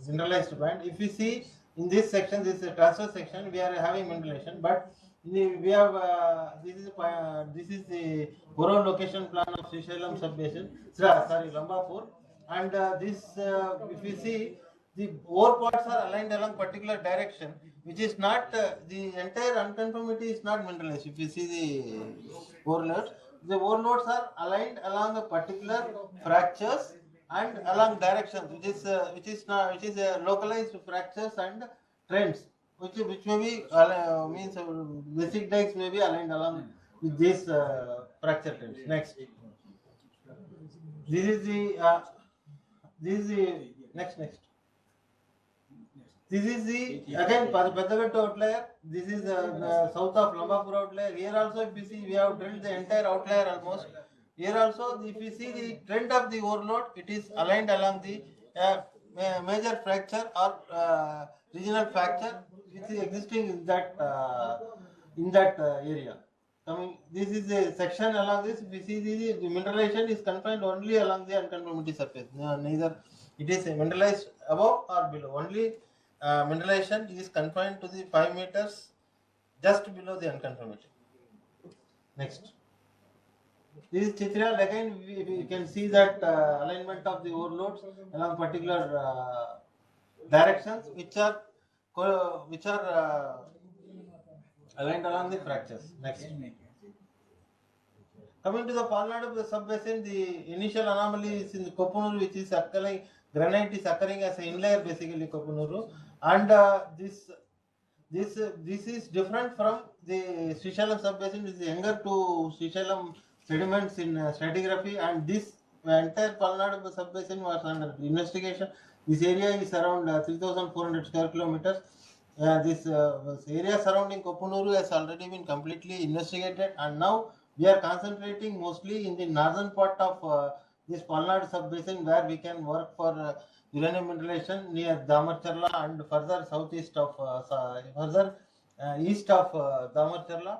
mineralized band. If we see in this section, this is a transverse section, we are having mineralization, but we have this is the overall location plan of Srisailam subbasin. Sorry, Lambapur. And this, if you see, the ore parts are aligned along particular direction, which is not the entire unconformity is not mineralized. If you see the ore loads, the ore loads are aligned along a particular fractures and along directions, which is localized fractures and trends, which may be means basic dikes may be aligned along with these fracture trends. Next, this is the next. This is the again Pedagattu outlier. This is the south of Lambapur outlier. Here also, if you see, we have drilled the entire outlier almost. Here also, if you see the trend of the overload, it is aligned along the major fracture or regional fracture which is existing in that area. This is a section along this. We see the mineralization is confined only along the unconformity surface. Neither it is mineralized above or below. Only mineralization is confined to the 5 meters just below the unconformity. Next. This chitra again we can see that alignment of the overloads along particular directions which are aligned along the fractures. Next. Coming to the Palnadu sub-basin, the initial anomaly is in Kopunuru, which is occurring, granite is occurring as an inlayer basically Kopunuru, and this is different from the Srisailam sub-basin, which is younger to Srisailam sediments in stratigraphy, and this entire Palnadu sub-basin was under investigation. This area is around 3,400 square kilometers. This area surrounding Kopunuru has already been completely investigated, and now we are concentrating mostly in the northern part of this Palnadu sub-basin, where we can work for uranium mineralization near Damarcharla and further southeast of east of Damarcharla,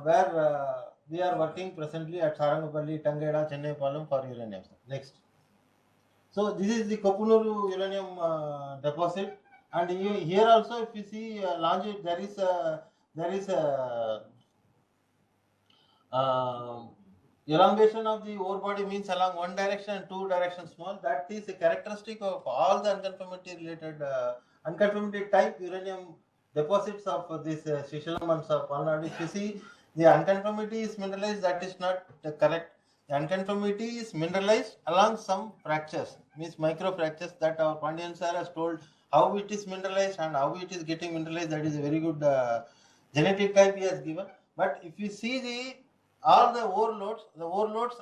where we are working presently at Sarangapalli, Tangeda, Chennai, Palam for uranium. Next. So this is the Kopunuru uranium deposit, and here also if you see longitude, there is a elongation of the ore body, means along one direction and two directions small. That is a characteristic of all the unconformity related unconformity type uranium deposits of this Srisailam and Palnadu. If you see the unconformity is mineralized, that is not correct. The unconformity is mineralized along some fractures, means micro fractures, that our Pandian sir has told how it is mineralized and how it is getting mineralized. That is a very good genetic type he has given. But if you see all the overloads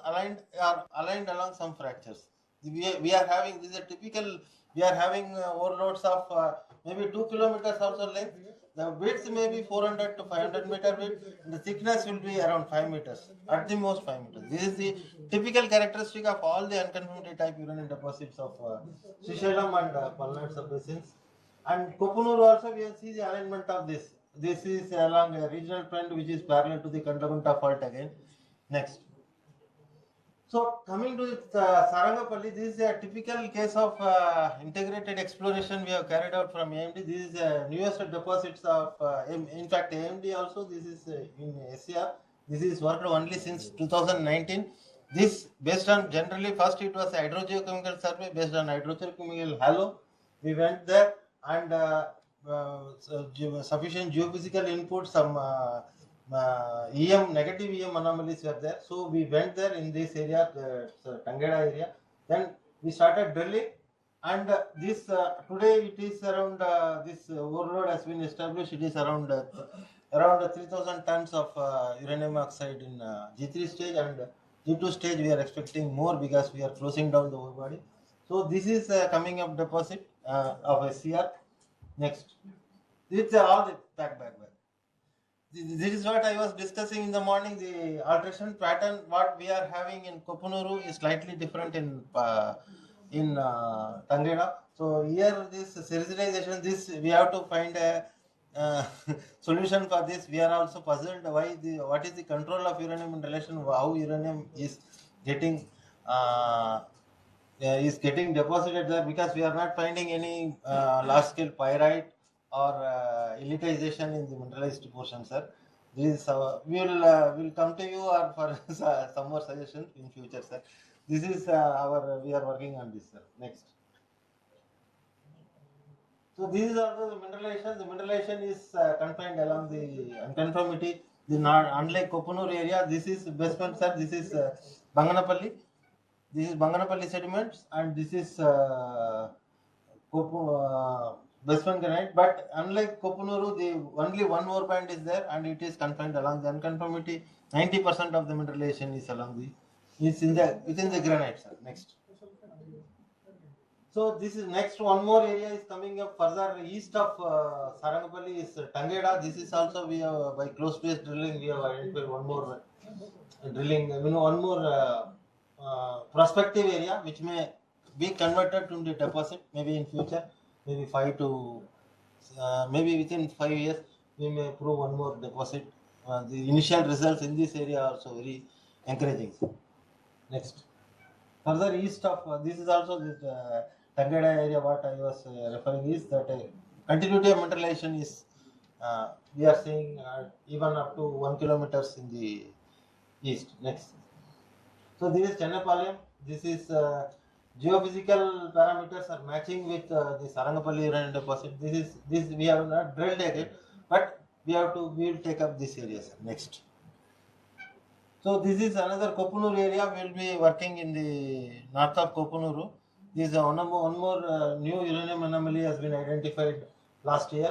are aligned along some fractures. We are having, this is a typical, we are having overloads of maybe 2 kilometers also length. The width may be 400 to 500 meter width, and the thickness will be around 5 meters, at the most 5 meters. This is the typical characteristic of all the unconformity type uranium deposits of Srisailam and Palnadu sub-basins. And Kopunuru also we will see the alignment of this. This is along a regional trend which is parallel to the Kandagunta fault again. Next. So coming to Sarangapalli, this is a typical case of integrated exploration we have carried out from AMD. This is newest deposits of, in fact AMD also, this is in SCR. This is worked only since 2019. This based on, generally first it was a hydrogeochemical survey based on hydrogeochemical halo. We went there and sufficient geophysical input, some negative EM anomalies were there. So we went there in this area, Tangeda area. Then we started drilling, and this today it is around this overload has been established. It is around 3,000 tons of uranium oxide in G3 stage, and G2 stage we are expecting more because we are closing down the ore body. So this is coming up deposit of SCR. Next. This is all the back. This is what I was discussing in the morning. The alteration pattern what we are having in Kopunuru is slightly different in Tangeda. So here this serialization, this we have to find a solution for this. We are also puzzled what is the control of uranium in relation how uranium is getting deposited there, because we are not finding any large scale pyrite or elitization in the mineralized portion, sir. This we will come to you or for some more suggestions in future, sir. This is we are working on this, sir. Next. So this is also the mineralization. The mineralization is confined along the unconformity. Unlike Kopunuru area, this is basement, sir. This is Banganapalli. This is Banganapalli sediments, and this is basement granite. But unlike Kopunuru, only one ore band is there, and it is confined along the unconformity. 90% of the mineralization is within the granite, sir. Next. So this is next one more area is coming up further east of Sarangapalli is Tangeda. This is also we have by close space drilling we have identified one more drilling, one more prospective area which may be converted into deposit. Maybe in future, maybe maybe within 5 years, we may prove one more deposit. The initial results in this area are also very encouraging. Next. Further east of this is also the Tangada area. What I was referring is that continuity of mineralization is we are seeing even up to 1 kilometers in the east. Next. So this is Chennapalem. This is geophysical parameters are matching with the Sarangapalli uranium deposit. This we have not drilled again, but we will take up this area. Sir. Next. So this is another Kopunuru area. We will be working in the north of Kopunuru. This is one more new uranium anomaly has been identified last year.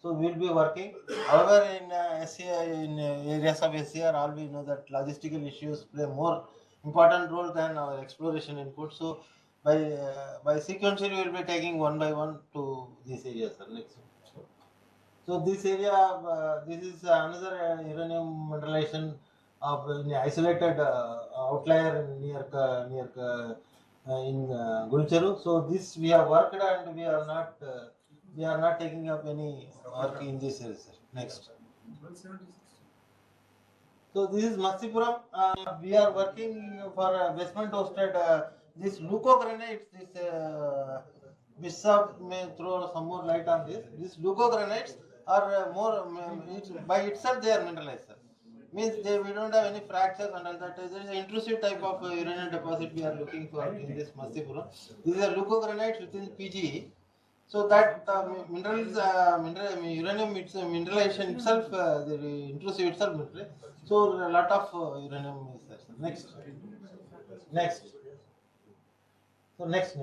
So we will be working. However, in SCR, in areas of SCR, all we know that logistical issues play more important role than our exploration input. So by sequentially, we will be taking one by one to these areas. Next. So this area, this is another uranium mineralization of an isolated outlier near in Gulcheru. So this we have worked and we are not taking up any work in this area. Next. So this is Matsipuram. We are working for basement hosted this leucogranites. Bishop may throw some more light on this. These leucogranites are more by itself they are mineralized. Means we don't have any fractures and all that. There is an intrusive type of uranium deposit we are looking for in this Matsipuram. These are leucogranites within PGE. So that uranium mineralization itself, the intrusive itself mineralized. So a lot of uranium is there. Next. So next.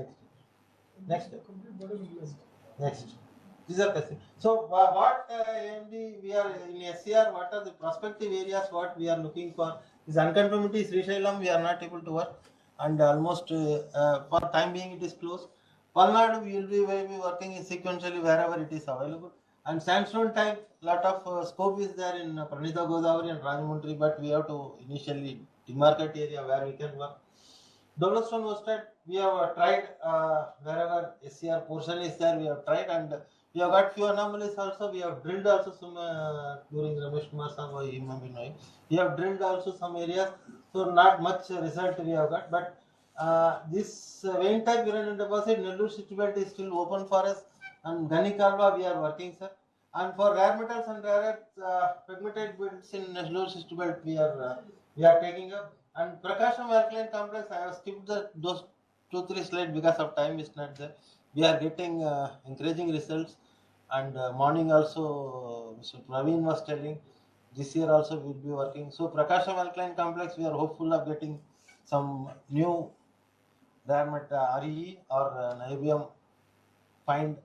These are questions. So what AMD we are in SCR, what are the prospective areas what we are looking for? Is unconformity Srisailam we are not able to work, and almost for time being it is closed. Palnadu we will be working in sequentially wherever it is available. And sandstone type, lot of scope is there in Pranita Godavari and Rajamundry, but we have to initially demarcate area where we can work. Dolostone hosted, we have tried wherever SCR portion is there, we have tried, and we have got few anomalies also. We have drilled also some during Ramesh Kumar Sahab, he may be knowing. We have drilled also some areas, so not much result we have got. But this vein type uranium deposit, Nellore City belt is still open for us, and Gani Kalva we are working, sir. And for rare metals and rare earth pegmatite belts in Nellore City belt we are taking up. And Prakasham alkaline complex, I have skipped those 2-3 slides because of time is not there. We are getting encouraging results, and morning also Mr. Praveen was telling this year also we will be working. So Prakasham alkaline complex, we are hopeful of getting some new rare metal RE or niobium find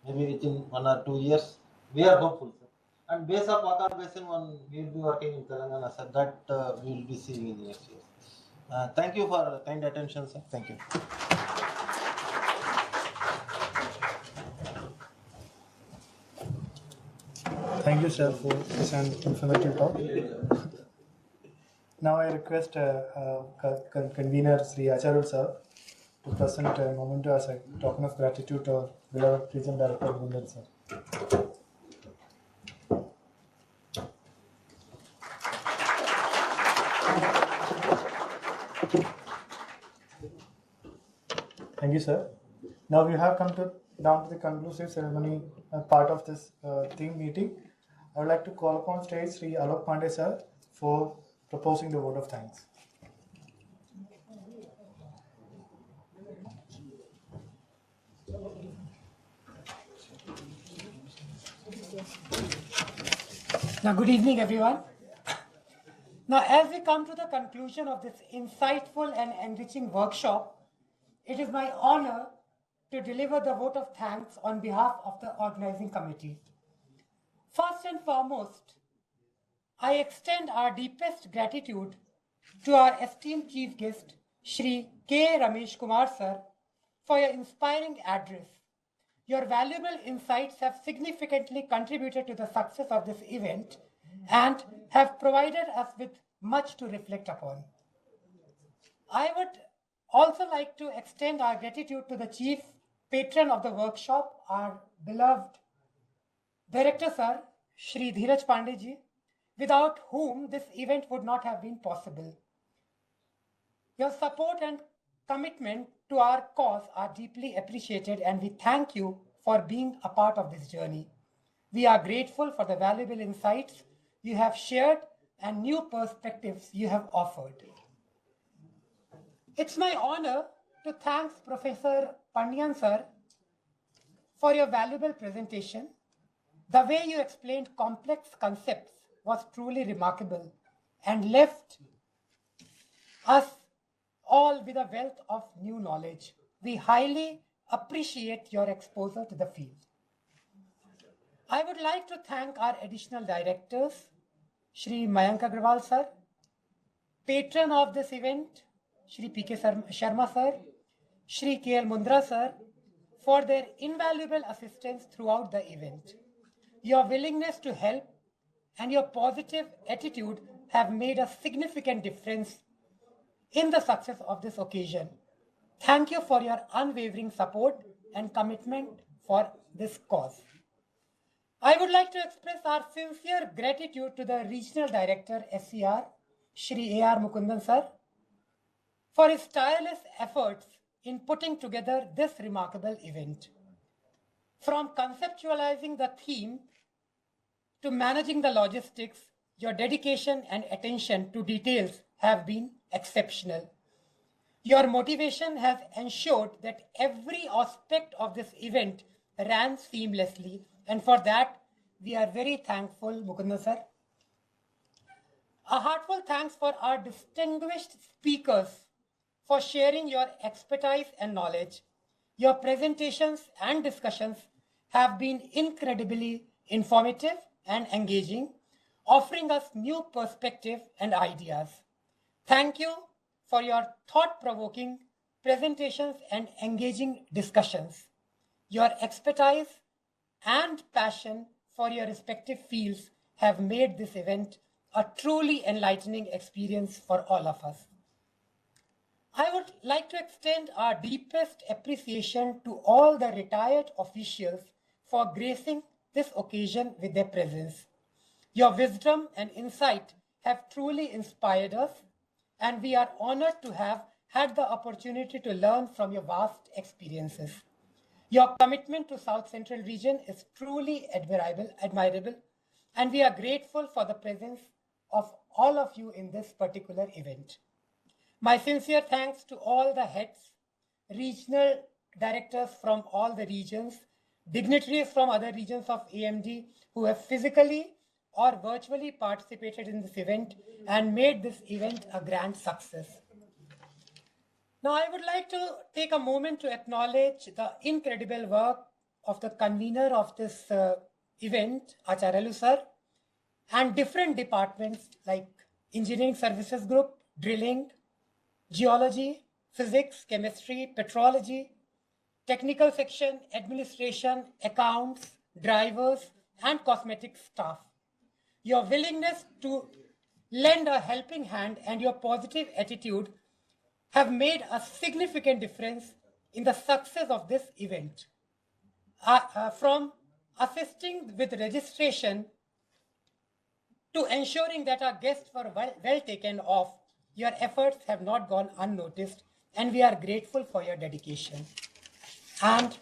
maybe within 1 or 2 years. We are hopeful. And base of Pakar Basin one we will be working in Telangana, sir. That we will be seeing in the next year. Thank you for kind attention, sir. Thank you. Thank you, sir, for this informative talk. Now I request convener Sri Acharya sir to present a memento as a token of gratitude to our beloved Regional Director Bundal sir. Thank you, sir. Now we have come down to the conclusive ceremony part of this team meeting. I would like to call upon stage Sri Alok Pandey sir for proposing the vote of thanks. Now, good evening, everyone. Now, as we come to the conclusion of this insightful and enriching workshop, it is my honor to deliver the vote of thanks on behalf of the organizing committee. First and foremost, I extend our deepest gratitude to our esteemed chief guest, Shri K. Ramesh Kumar sir, for your inspiring address. Your valuable insights have significantly contributed to the success of this event and have provided us with much to reflect upon. I would Also like to extend our gratitude to the chief patron of the workshop, our beloved Director Sir, Shri Dheeraj Pandey ji, without whom this event would not have been possible. Your support and commitment to our cause are deeply appreciated, and we thank you for being a part of this journey. We are grateful for the valuable insights you have shared and new perspectives you have offered. It's my honor to thank Professor Pandian sir for your valuable presentation. The way you explained complex concepts was truly remarkable and left us all with a wealth of new knowledge. We highly appreciate your exposure to the field. I would like to thank our additional directors, Shri Mayank Agrawal sir, patron of this event, Shri P.K. Sharma sir, Shri K.L. Mundra sir, for their invaluable assistance throughout the event. Your willingness to help and your positive attitude have made a significant difference in the success of this occasion. Thank you for your unwavering support and commitment for this cause. I would like to express our sincere gratitude to the Regional Director, SCR, Shri A.R. Mukundan sir, for his tireless efforts in putting together this remarkable event. From conceptualizing the theme to managing the logistics, your dedication and attention to details have been exceptional. Your motivation has ensured that every aspect of this event ran seamlessly, and for that, we are very thankful, Mukunda sir. A heartfelt thanks for our distinguished speakers for sharing your expertise and knowledge. Your presentations and discussions have been incredibly informative and engaging, offering us new perspective and ideas. Thank you for your thought-provoking presentations and engaging discussions. Your expertise and passion for your respective fields have made this event a truly enlightening experience for all of us. I would like to extend our deepest appreciation to all the retired officials for gracing this occasion with their presence. Your wisdom and insight have truly inspired us, and we are honored to have had the opportunity to learn from your vast experiences. Your commitment to South Central region is truly admirable, and we are grateful for the presence of all of you in this particular event. My sincere thanks to all the heads, regional directors from all the regions, dignitaries from other regions of AMD who have physically or virtually participated in this event and made this event a grand success. Now, I would like to take a moment to acknowledge the incredible work of the convener of this event, Acharyalu sir, and different departments like Engineering Services Group, Drilling, Geology, Physics, Chemistry, Petrology, Technical Section, Administration, Accounts, Drivers, and Cosmetic staff. Your willingness to lend a helping hand and your positive attitude have made a significant difference in the success of this event. From assisting with registration to ensuring that our guests were well taken off, your efforts have not gone unnoticed, and we are grateful for your dedication. And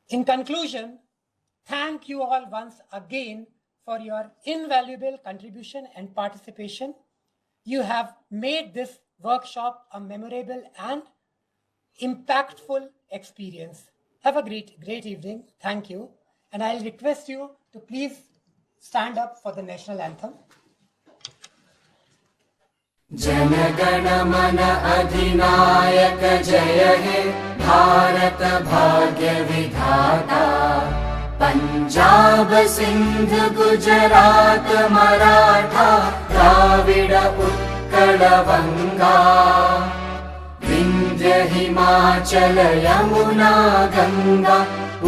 in conclusion, thank you all once again for your invaluable contribution and participation. You have made this workshop a memorable and impactful experience. Have a great evening. Thank you. And I'll request you to please stand up for the national anthem. जनगण मन अधिनायक जय हे भारत भाग्य विधाता पंजाब सिंध गुजरात मराठा द्राविड उत्कल बंगा विंध्य हिमाचल यमुना गंगा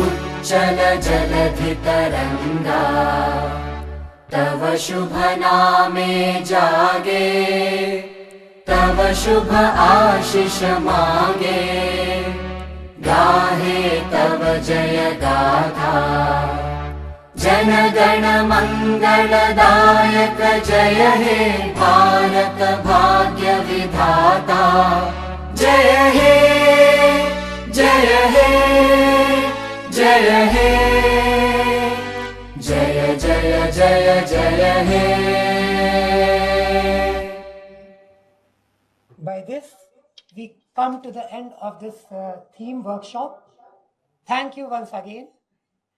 उच्चल जलधि तरंगा तव शुभ नामे जागे तव शुभ आशिष मागे, गाहे तव जय गाथा। जन गण मंगलदायक जय हे भारत भाग्य विधाता। जय हे जय हे जय हे, जय जय जय जय हे। By this, we come to the end of this theme workshop. Thank you once again.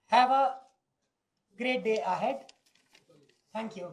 Have a great day ahead. Thank you.